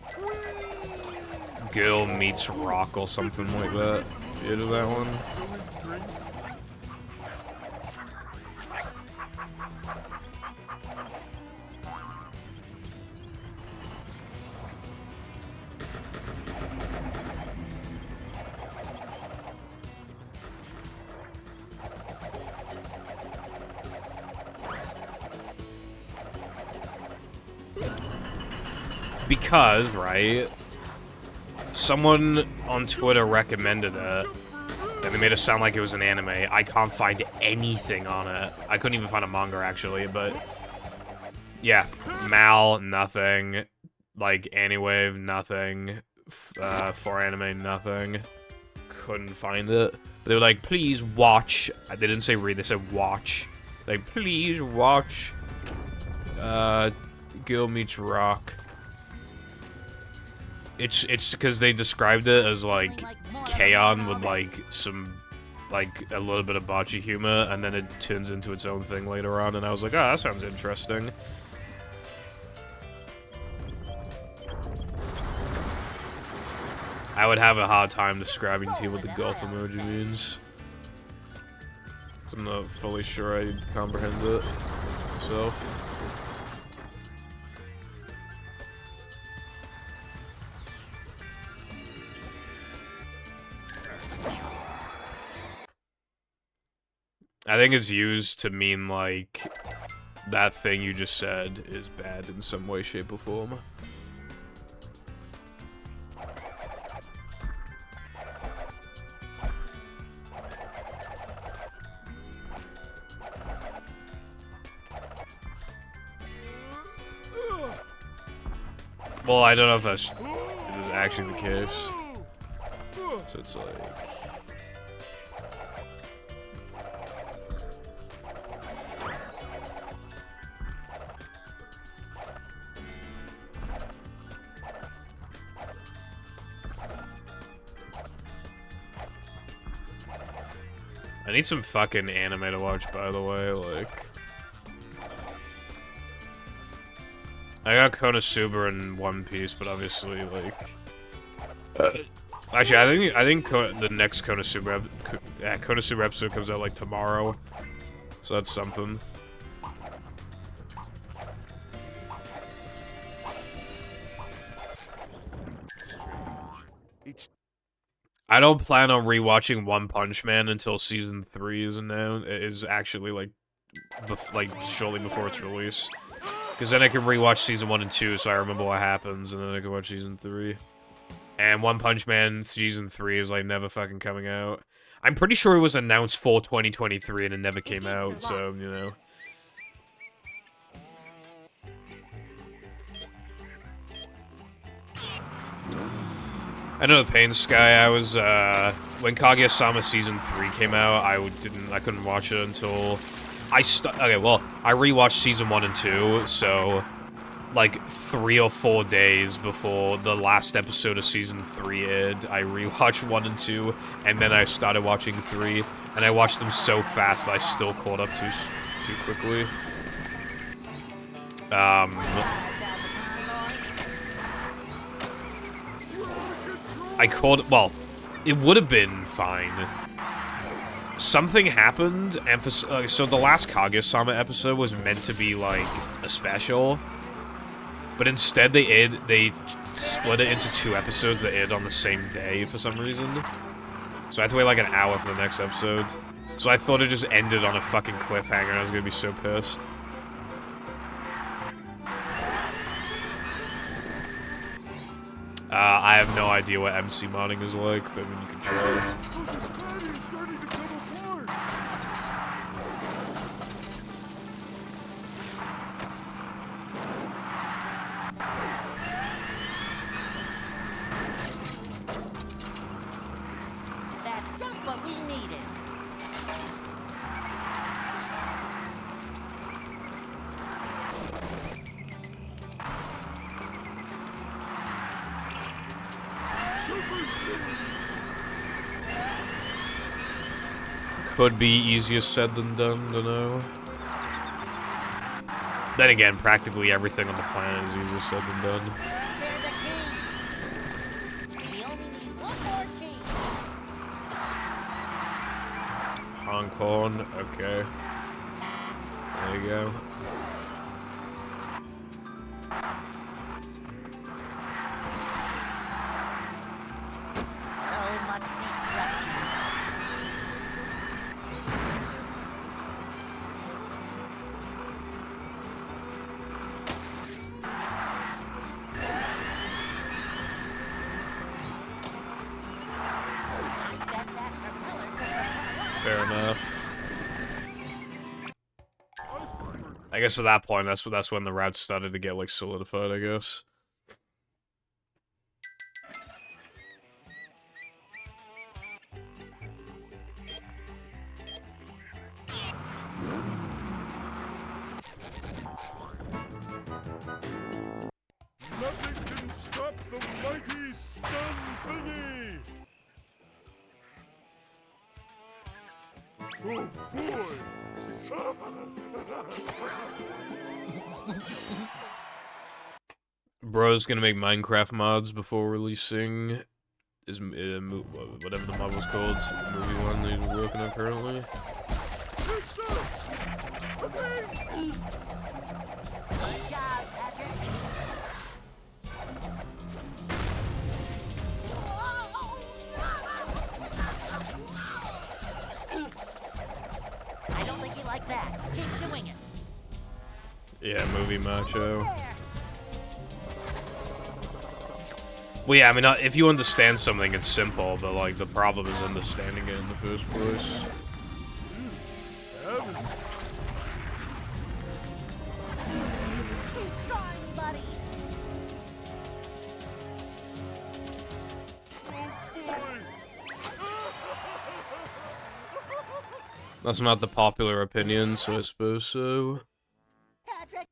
Girl Meets Rock or something like that? You heard of that one? Because, right, someone on Twitter recommended it, and they made it sound like it was an anime. I can't find anything on it. I couldn't even find a manga, actually, but... yeah, Mal, nothing. Like, Anywave, nothing. For anime, nothing. Couldn't find it. But they were like, please watch. They didn't say read, they said watch. Like, please watch. Girl Meets Rock. It's because they described it as like K-On! With like some like a little bit of bocce humor, and then it turns into its own thing later on, and I was like, oh, that sounds interesting. I would have a hard time describing to you what the golf emoji means. 'Cause I'm not fully sure I comprehend it myself. I think it's used to mean, like, that thing you just said is bad in some way, shape, or form. Well, I don't know if that's actually the case. So it's like... I need some fucking anime to watch, by the way, like... I got Konosuba and One Piece, but obviously, like... Actually, I think the next Konosuba episode comes out, like, tomorrow. So that's something. I don't plan on rewatching One Punch Man until season 3 is actually like shortly before its release, because then I can rewatch season 1 and 2, so I remember what happens, and then I can watch season 3. And One Punch Man season 3 is like never fucking coming out. I'm pretty sure it was announced for 2023 and it never came out, so you know. I know the Pain Sky. I was when Kaguya-sama season 3 came out, I couldn't watch it until I rewatched season 1 and 2, so like 3 or 4 days before the last episode of season 3 aired, I rewatched 1 and 2, and then I started watching 3, and I watched them so fast that I still caught up too quickly. Well, it would have been fine. Something happened, and so the last Kaguya-sama episode was meant to be, like, a special, but instead they split it into 2 episodes that aired on the same day for some reason. So I had to wait, like, an hour for the next episode. So I thought it just ended on a fucking cliffhanger, and I was gonna be so pissed. I have no idea what MC modding is like, but I mean, you can try. This party is starting to come apart. That's just what we needed. Could be easier said than done, dunno. Then again, practically everything on the planet is easier said than done. There's a key. We only need one more key. Hong Kong, okay. There you go. So much destruction. Fair enough. I guess at that point, that's when the routes started to get, like, solidified, I guess. Nothing can stop the mighty Oh, boy! Bro's gonna make Minecraft mods before releasing his whatever the mod was called, movie one that he's working on currently. Good job, Patrick. I don't think you like that. Keep doing it. Yeah, movie macho. There. Well, yeah, I mean, if you understand something, it's simple, but, like, the problem is understanding it in the first place. Keep trying, buddy. That's not the popular opinion, so I suppose so. Patrick.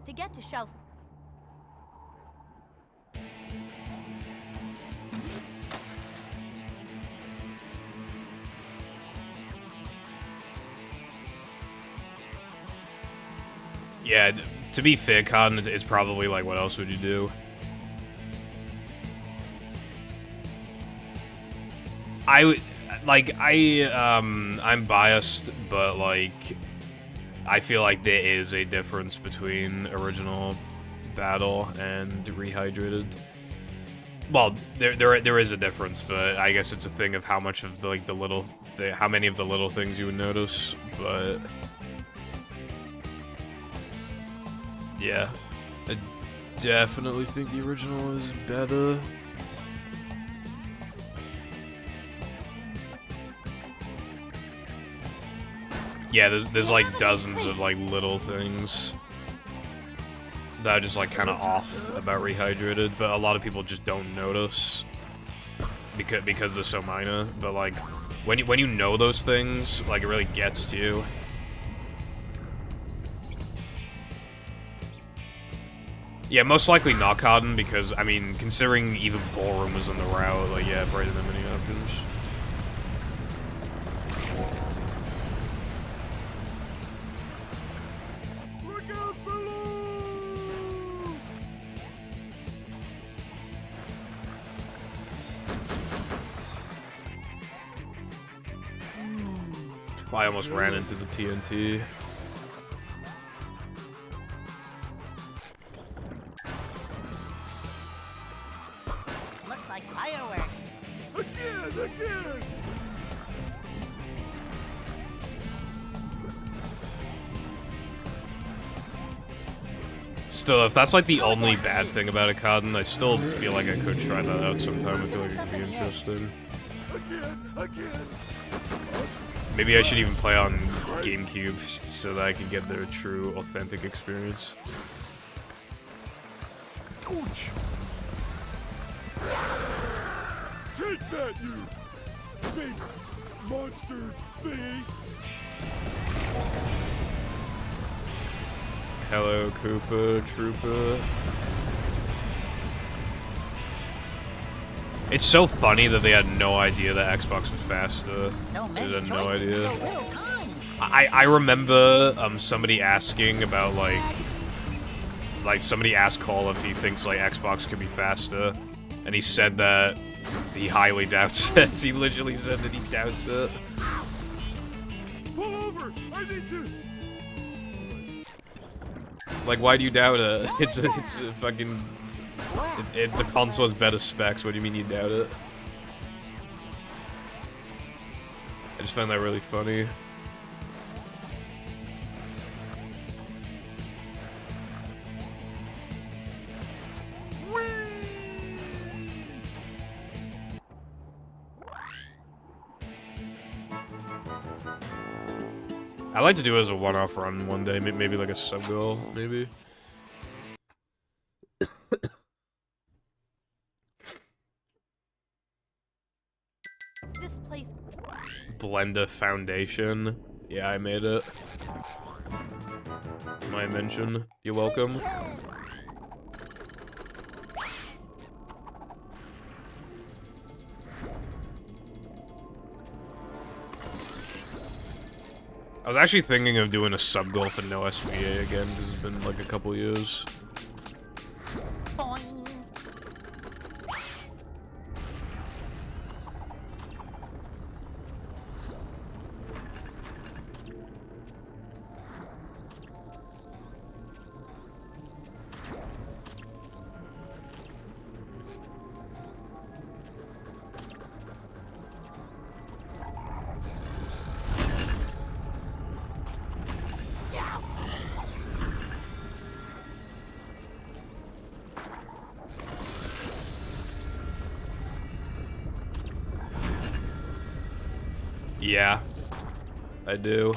To get to Shell's. Yeah, to be fair, Con, it's probably like, what else would you do? I'm biased, but, like, I feel like there is a difference between original battle and rehydrated. Well, there is a difference, but I guess it's a thing of how much of the, like, how many of the little things you would notice, but... Yeah, I definitely think the original is better. Yeah, there's like dozens of like little things that are just like kind of off about rehydrated, but a lot of people just don't notice because they're so minor. But like when you know those things, like it really gets to you. Yeah, most likely not Cotton, because, I mean, considering even Ballroom was on the route, like, yeah, brighter than many options. Look out below! I almost ran into the TNT. Looks like fireworks. Again! Still, if that's like the only bad thing about a Cotton, I still feel like I could try that out sometime. I feel like it could be interesting. Again! Maybe I should even play on GameCube so that I can get the true, authentic experience. Ouch! Take that, you big monster thingy! Hello, Koopa Troopa. It's so funny that they had no idea that Xbox was faster. They had no idea. I remember somebody asking about like somebody asked Cole if he thinks like Xbox could be faster, and he said that he highly doubts it. He literally said that he doubts it. Pull over! I need to... Like, why do you doubt it? It's a fucking... the console has better specs, what do you mean you doubt it? I just find that really funny. I'd like to do it as a one-off run one day, maybe like a sub-goal, maybe. This place. Blender Foundation. Yeah, I made it. My mention. You're welcome. was actually thinking of doing a sub-goal for no SBA again, because it's been like a couple years. Boing. Yeah, I do.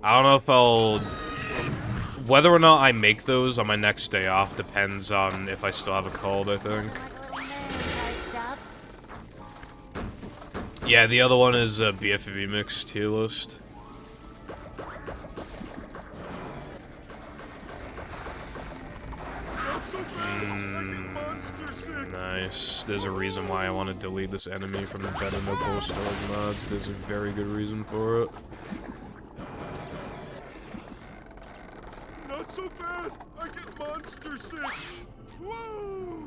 I don't know if I'll... Whether or not I make those on my next day off depends on if I still have a cold, I think. Like a little nerd type stuff. Yeah, the other one is a BFB mix tier list. Nice. There's a reason why I want to delete this enemy from the better no poor storage mods. There's a very good reason for it. Not so fast! I get monster sick! Whoa!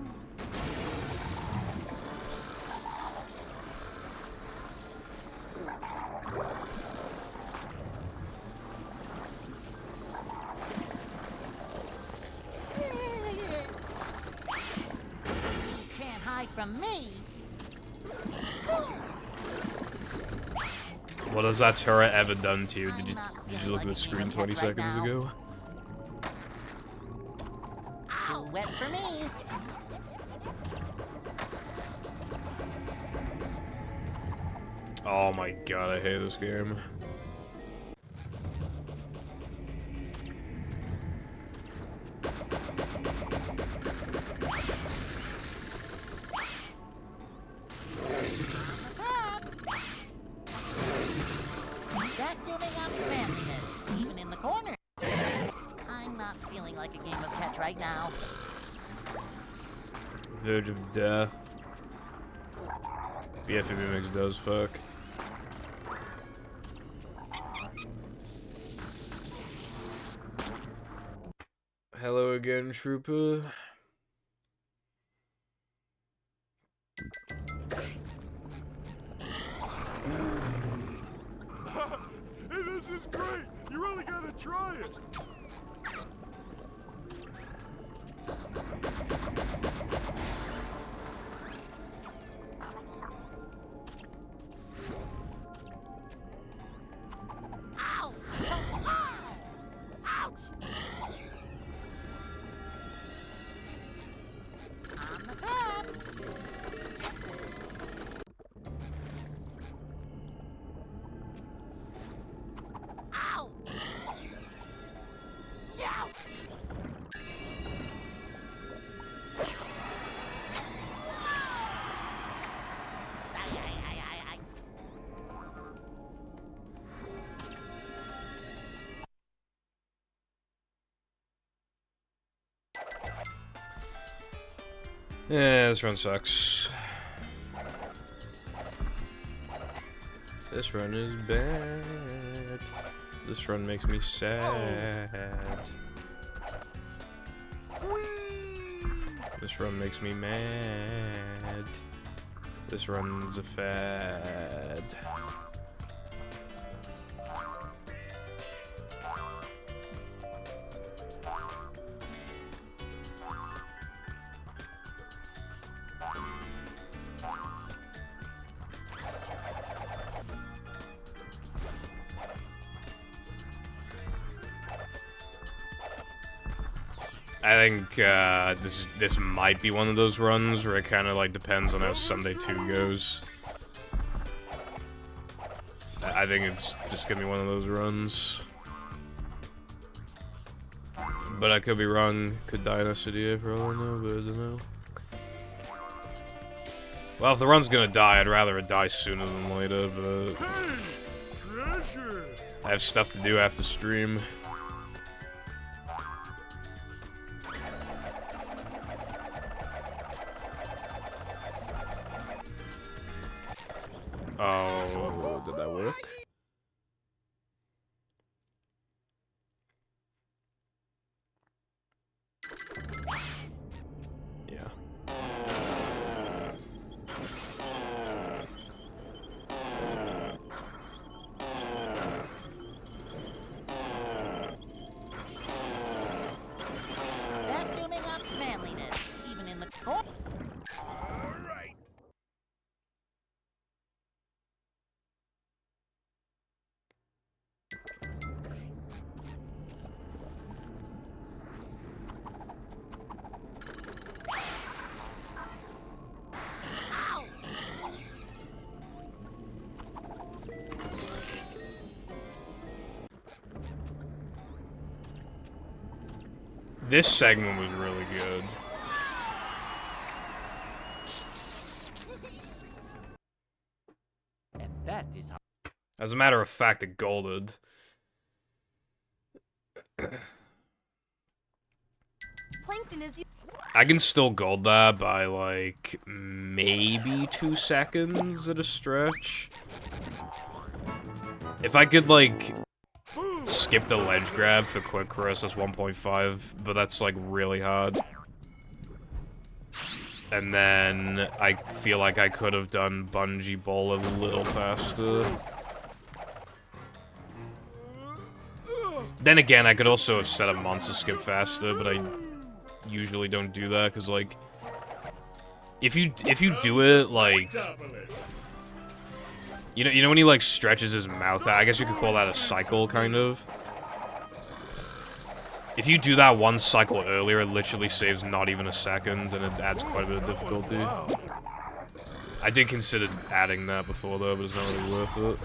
You can't hide from me. What has that turret ever done to you? Did you look at the screen 20 seconds ago? Too wet for me. Oh my god, I hate this game. Vacuuming up randomness, even in the corner. I'm not feeling like a game of catch right now. Verge of death. BFB mix does fuck. Hello again, Trooper. Hey, this is great! You really gotta try it! Ow! Ow! Ouch! On the pad. Ow! Ouch! Ay. Yeah, this run sucks. This run is bad. This run makes me sad. This run makes me mad. This run's a fad. I think this might be one of those runs where it kind of like depends on how Sunday 2 goes. I think it's just gonna be one of those runs. But I could be wrong. Could die in a city for all I know, but I don't know. Well, if the run's gonna die, I'd rather it die sooner than later, but Hey! Treasure! I have stuff to do after stream. Oh, did that work? This segment was really good. And that is how. As a matter of fact, it golded. Plankton is. I can still gold that by, like, maybe 2 seconds at a stretch. If I could, like, skip the ledge grab for quick cross, that's 1.5, but that's, like, really hard. And then I feel like I could have done bungee ball a little faster. Then again, I could also have set up monster skip faster, but I usually don't do that, because, like, if you do it, like, you know when he, like, stretches his mouth out? I guess you could call that a cycle, kind of. If you do that one cycle earlier, it literally saves not even a second, and it adds quite a bit of difficulty. I did consider adding that before, though, but it's not really worth it.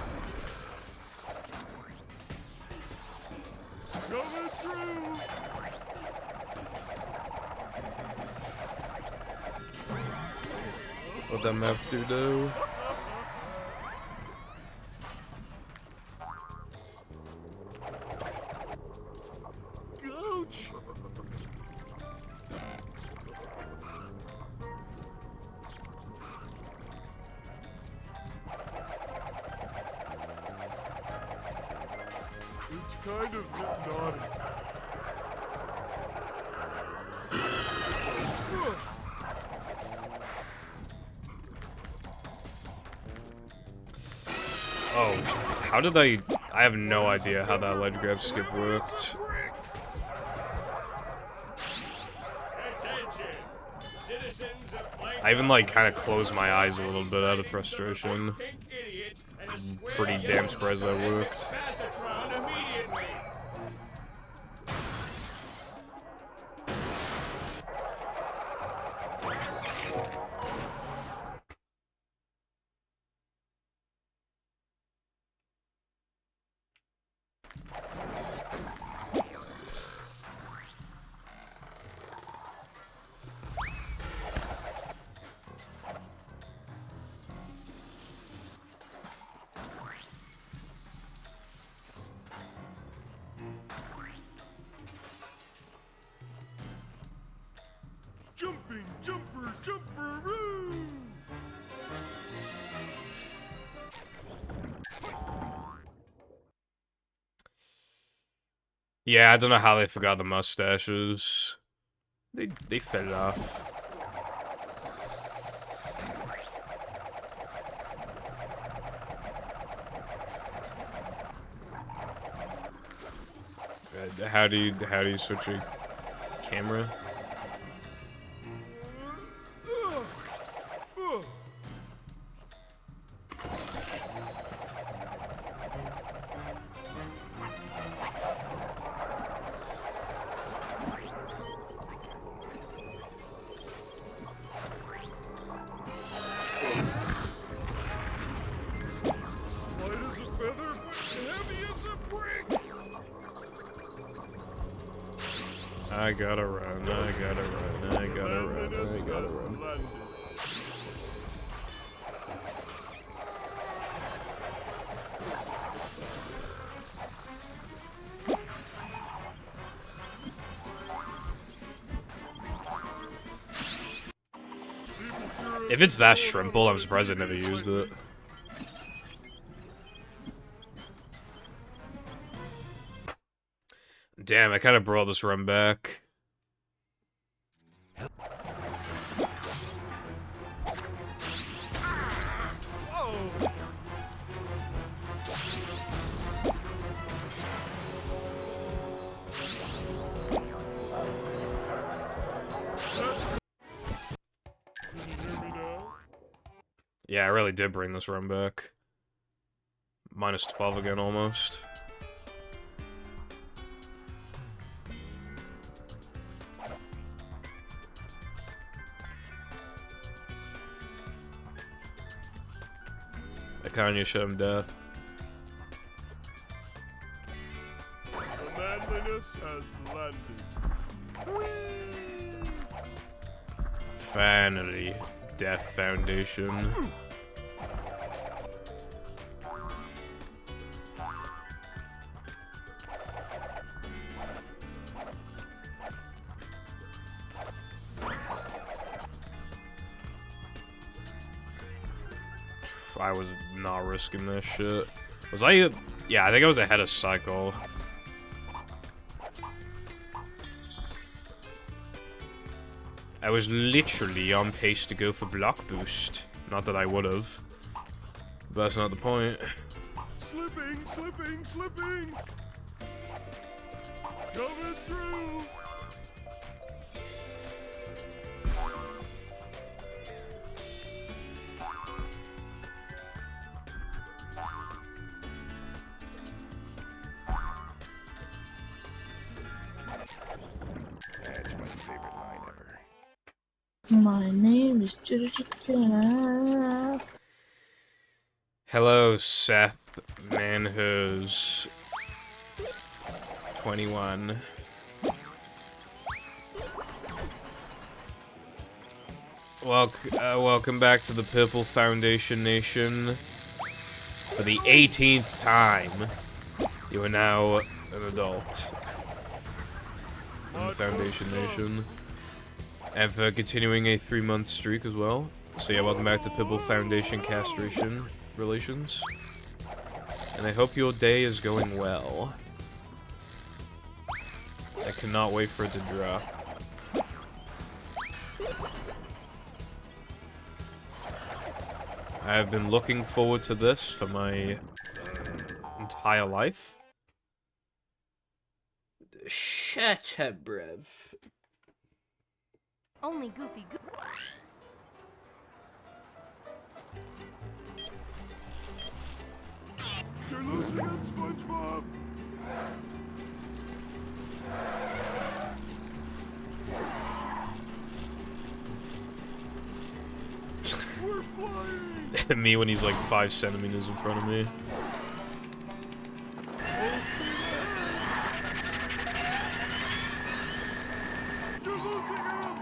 What that map do, though? Ouch! It's kind of hypnotic. Oh, how did I have no idea how that ledge grab skip worked. I even, like, kind of closed my eyes a little bit out of frustration. I'm pretty damn surprised that worked. Jumping, jumper, jumperoo! Yeah, I don't know how they forgot the mustaches. They fed it off. How do you switch your camera? Light as a feather, heavy as a brick! I gotta run, I gotta run, I gotta run, I gotta run. If it's that shrimple, I'm surprised I never used it. Damn, I kind of brought this run back. Yeah, I really did bring this run back. Minus 12 again, almost. I kinda shut him death. The manliness has landed. Finally, Death Foundation. I was not risking this shit. Was I? Yeah, I think I was ahead of Cycle. I was literally on pace to go for block boost. Not that I would have. But that's not the point. Slipping, slipping, slipping! Coming through! That's my favorite line ever. My name is Hello, Seth Manhose 21. Welcome back to the Purple Foundation Nation. For the 18th time, you are now an adult in the Foundation Nation. And for continuing a 3-month streak as well. So yeah, welcome back to Purple Foundation Castration Relations. And I hope your day is going well. I cannot wait for it to drop. I have been looking forward to this for my entire life. Shut up, bruv. Only Goofy Goo. You're losing him, SpongeBob! We're flying! Me when he's like 5 centimeters in front of me. You're losing him!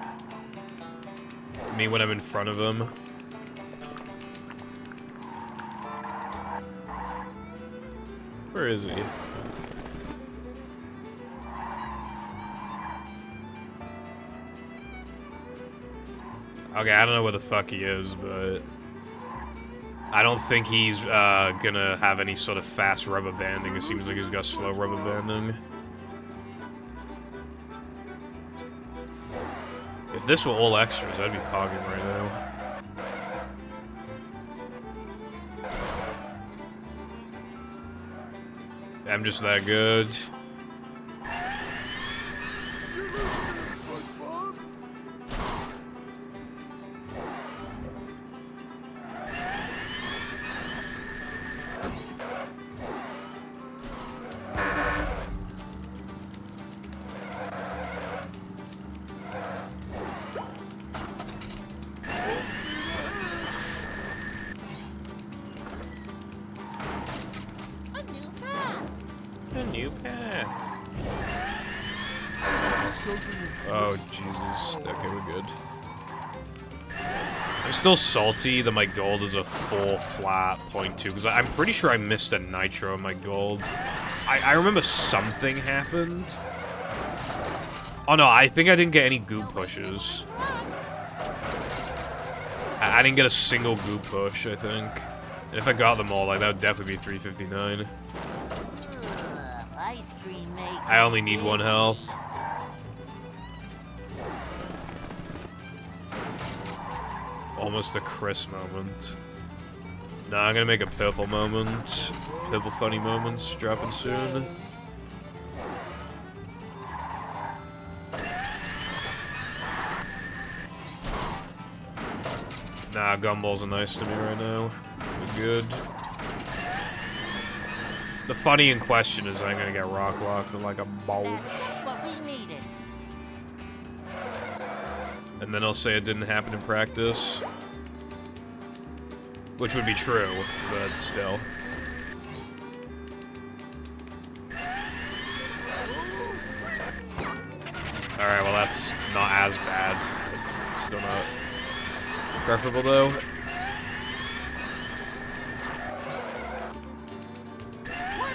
Me when I'm in front of him. Where is he? Okay, I don't know where the fuck he is, but I don't think he's gonna have any sort of fast rubber banding. It seems like he's got slow rubber banding. If this were all extras, I'd be pogging right now. I'm just that good. You're losing him, SpongeBob! A new path. Oh, Jesus. Okay, we're good. I'm still salty that my gold is a full flat 0.2, because I'm pretty sure I missed a nitro in my gold. I remember something happened. Oh no, I think I didn't get any goop pushes. I didn't get a single goop push, I think. And if I got them all, like, that would definitely be 359. Ice cream makes I only need 1 health. Almost a Chris moment. Nah, I'm gonna make a purple moment. Purple funny moments dropping soon. Nah, gumballs are nice to me right now. We're good. The funny in question is I'm gonna get rock locked like a bulge. That's what we needed. And then I'll say it didn't happen in practice. Which would be true, but still. Alright, well It's not as bad. It's still not preferable though.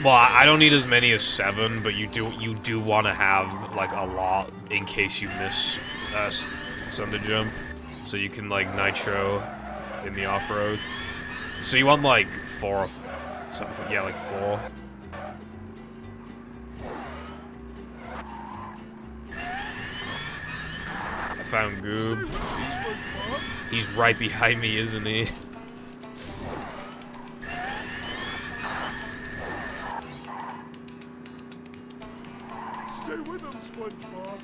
Well, I don't need as many as 7, but you do want to have like a lot in case you miss Thunder Jump, so you can like nitro in the off-road. So you want like 4 or something, yeah, like 4. I found Goob. He's right behind me, isn't he? Stay with him, SpongeBob.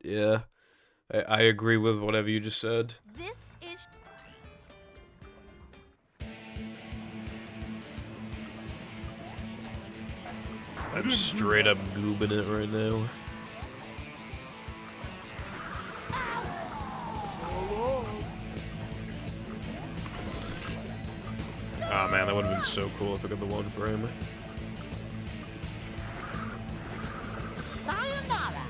Yeah, I agree with whatever you just said. This is I'm straight up goobing it right now. Oh man, that would have been so cool if I got the 1 for him. Sayonara.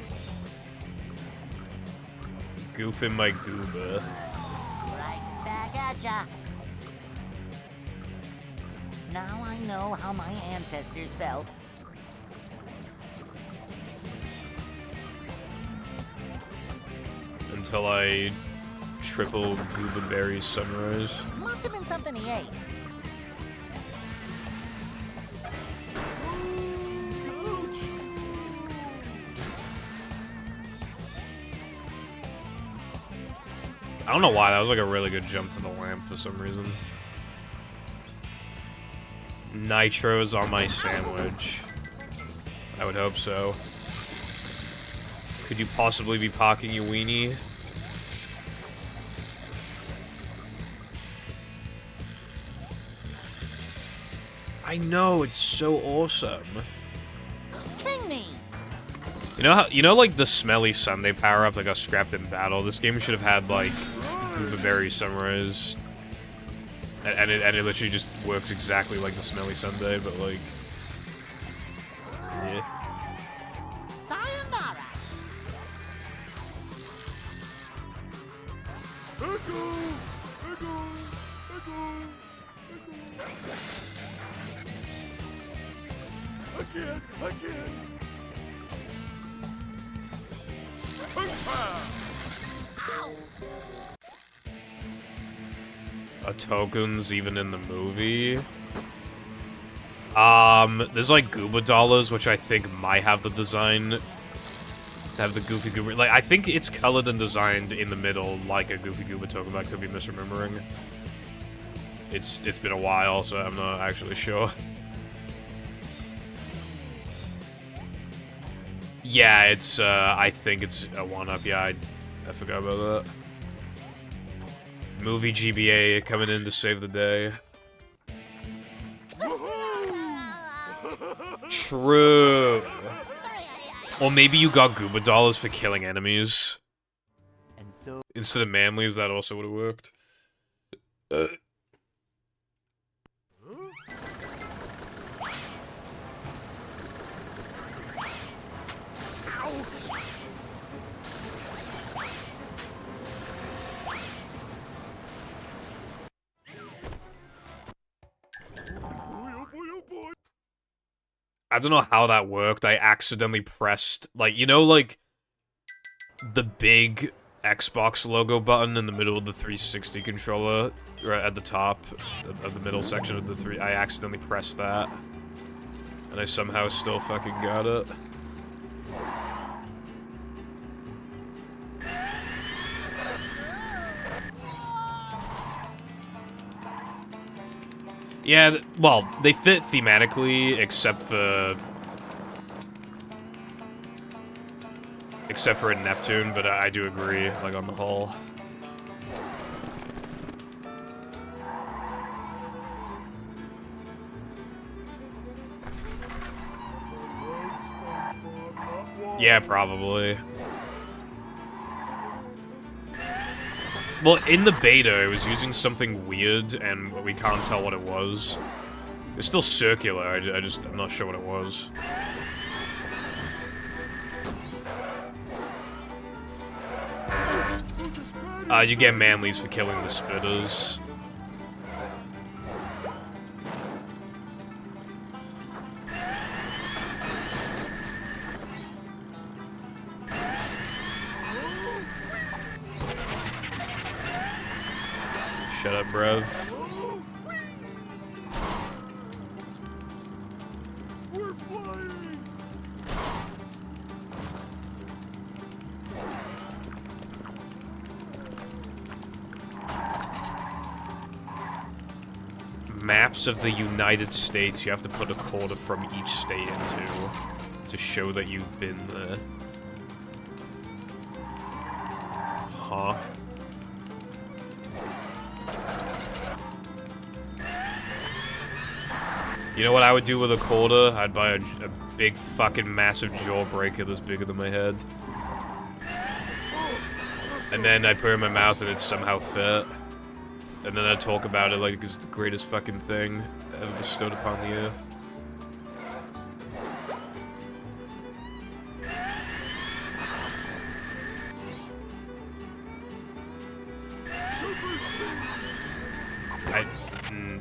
Goofing my gooba. Right back at ya. Now I know how my ancestors felt. Until I triple Gooba Berry Sunrise. Must have been something he ate. I don't know why, that was like a really good jump to the lamp for some reason. Nitros on my sandwich. I would hope so. Could you possibly be parking your weenie? I know, it's so awesome. King me. You know how, like the smelly Sunday power-up that got scrapped in battle? This game should have had like Gooba Berry Sunrise. And it literally just works exactly like the smelly Sunday, but like, yeah. Sayonara. Again. Are tokens even in the movie? There's like Gooba dollars, which I think might have the design to have the Goofy Gooba. Like, I think it's colored and designed in the middle like a Goofy Gooba token, but I could be misremembering. It's been a while, so I'm not actually sure. Yeah, it's, I think it's a 1-up. Yeah, I forgot about that. Movie GBA coming in to save the day. True. Or maybe you got Gooba dollars for killing enemies. And so Instead of Manly's, that also would have worked. I don't know how that worked. I accidentally pressed, like, you know, like, the big Xbox logo button in the middle of the 360 controller, right at the top of the middle section of the 3. I accidentally pressed that. And I somehow still fucking got it. Yeah, well, they fit thematically, except for in Neptune, but I do agree, like, on the whole. Yeah, probably. Well, in the beta, it was using something weird, and we can't tell what it was. It's still circular, I'm not sure what it was. You get manlies for killing the spitters. Shut up, bruv. We're flying! Maps of the United States, you have to put a quarter from each state into to show that you've been there. Huh? You know what I would do with a quarter? I'd buy a big fucking massive jawbreaker that's bigger than my head. And then I'd put it in my mouth and it'd somehow fit. And then I'd talk about it like it's the greatest fucking thing ever bestowed upon the earth.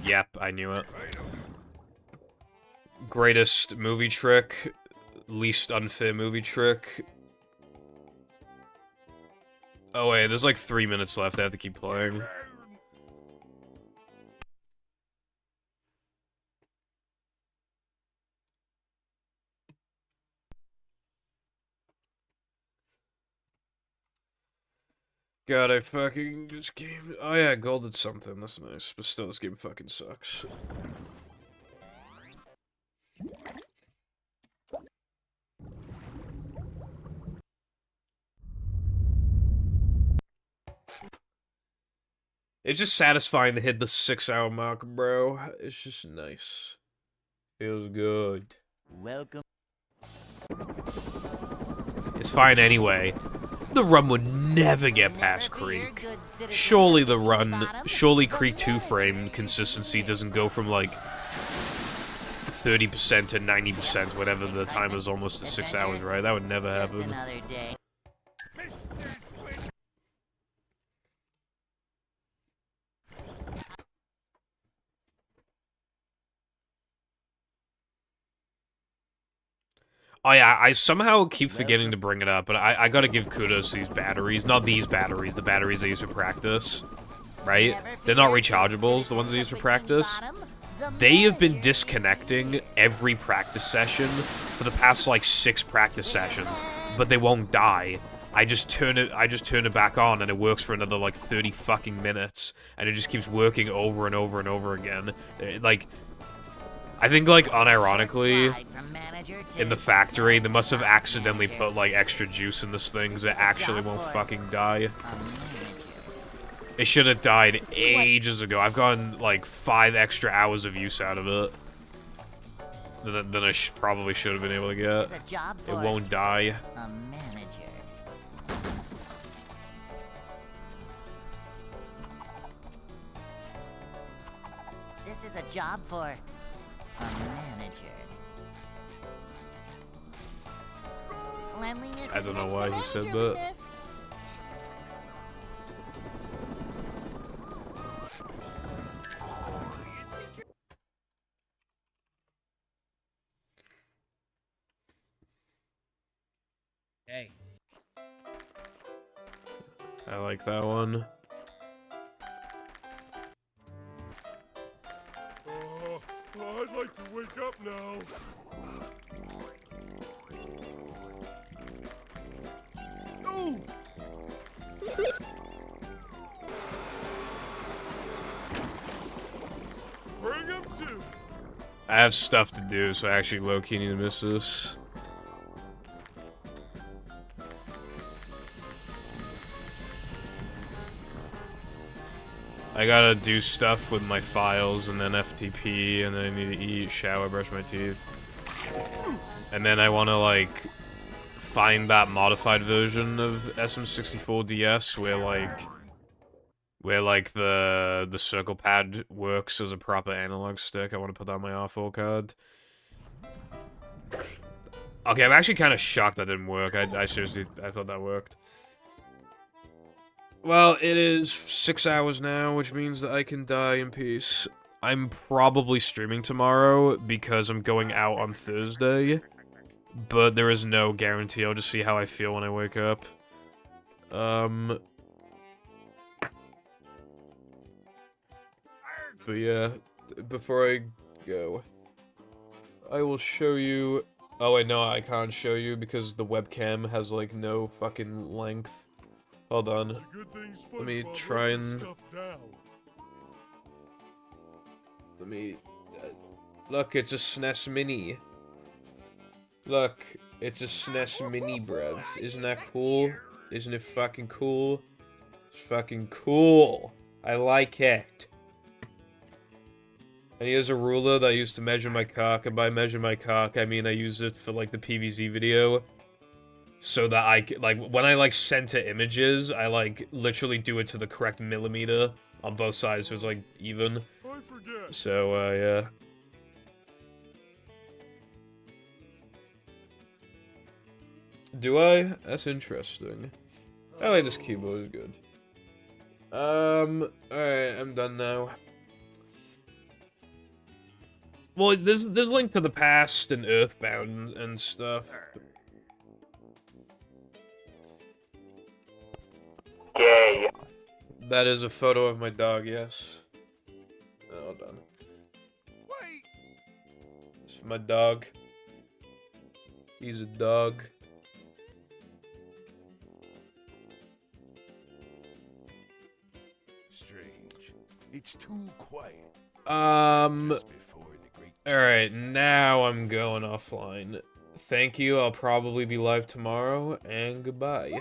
Yep, I knew it. Greatest movie trick, least unfair movie trick. Oh wait, there's like 3 minutes left, I have to keep playing. God, I fucking... this game... Oh yeah, gold did something, that's nice. But still, this game fucking sucks. It's just satisfying to hit the 6-hour mark, bro. It's just nice. Feels good. Welcome. It's fine anyway. The run would never get past Creek. Surely surely Creek 2 frame consistency doesn't go from like 30% to 90%, whatever the time is almost at 6 hours, right? That would never happen. Oh yeah, I somehow keep forgetting to bring it up, but I gotta give kudos to these batteries. Not these batteries, the batteries they use for practice. Right? They're not rechargeables, the ones they use for practice. They have been disconnecting every practice session for the past, like, 6 practice sessions, but they won't die. I just turn it back on, and it works for another, like, 30 fucking minutes, and it just keeps working over and over and over again. Like... I think, like, unironically, in the factory, they must have accidentally put, like, extra juice in this thing, because it actually won't fucking die. It should have died ages ago. I've gotten, like, 5 extra hours of use out of it than I probably should have been able to get. It won't die. This is a job for... a manager. I don't know why he said that. Hey. I like that one. I'd like to wake up now. No! Bring him to. I have stuff to do, so I actually low-key need to miss this. I gotta do stuff with my files, and then FTP, and then I need to eat, shower, brush my teeth. And then I wanna, like, find that modified version of SM64DS where like the circle pad works as a proper analog stick. I want to put that on my R4 card. Okay, I'm actually kind of shocked that didn't work. I seriously, I thought that worked. Well, it is 6 hours now, which means that I can die in peace. I'm probably streaming tomorrow because I'm going out on Thursday, but there is no guarantee. I'll just see how I feel when I wake up. But yeah, before I go, I will show you... Oh wait, no, I can't show you because the webcam has, like, no fucking length. Hold on. Let me try and... Let me... look, it's a SNES Mini. Look, it's a SNES Mini, bruv. Isn't that cool? Isn't it fucking cool? It's fucking cool. I like it. And here's a ruler that I used to measure my cock, and by measure my cock, I mean I use it for, like, the PVZ video. So that I, like, when I, like, center images, I, like, literally do it to the correct millimeter on both sides, so it's, like, even. So, yeah. Do I? That's interesting. I like this keyboard, it's good. Alright, I'm done now. Well, there's Link to the Past and Earthbound and stuff. Gay. That is a photo of my dog, yes. Oh, hold on. Wait! It's my dog. He's a dog. Strange. It's too quiet. Alright, now I'm going offline. Thank you, I'll probably be live tomorrow, and goodbye.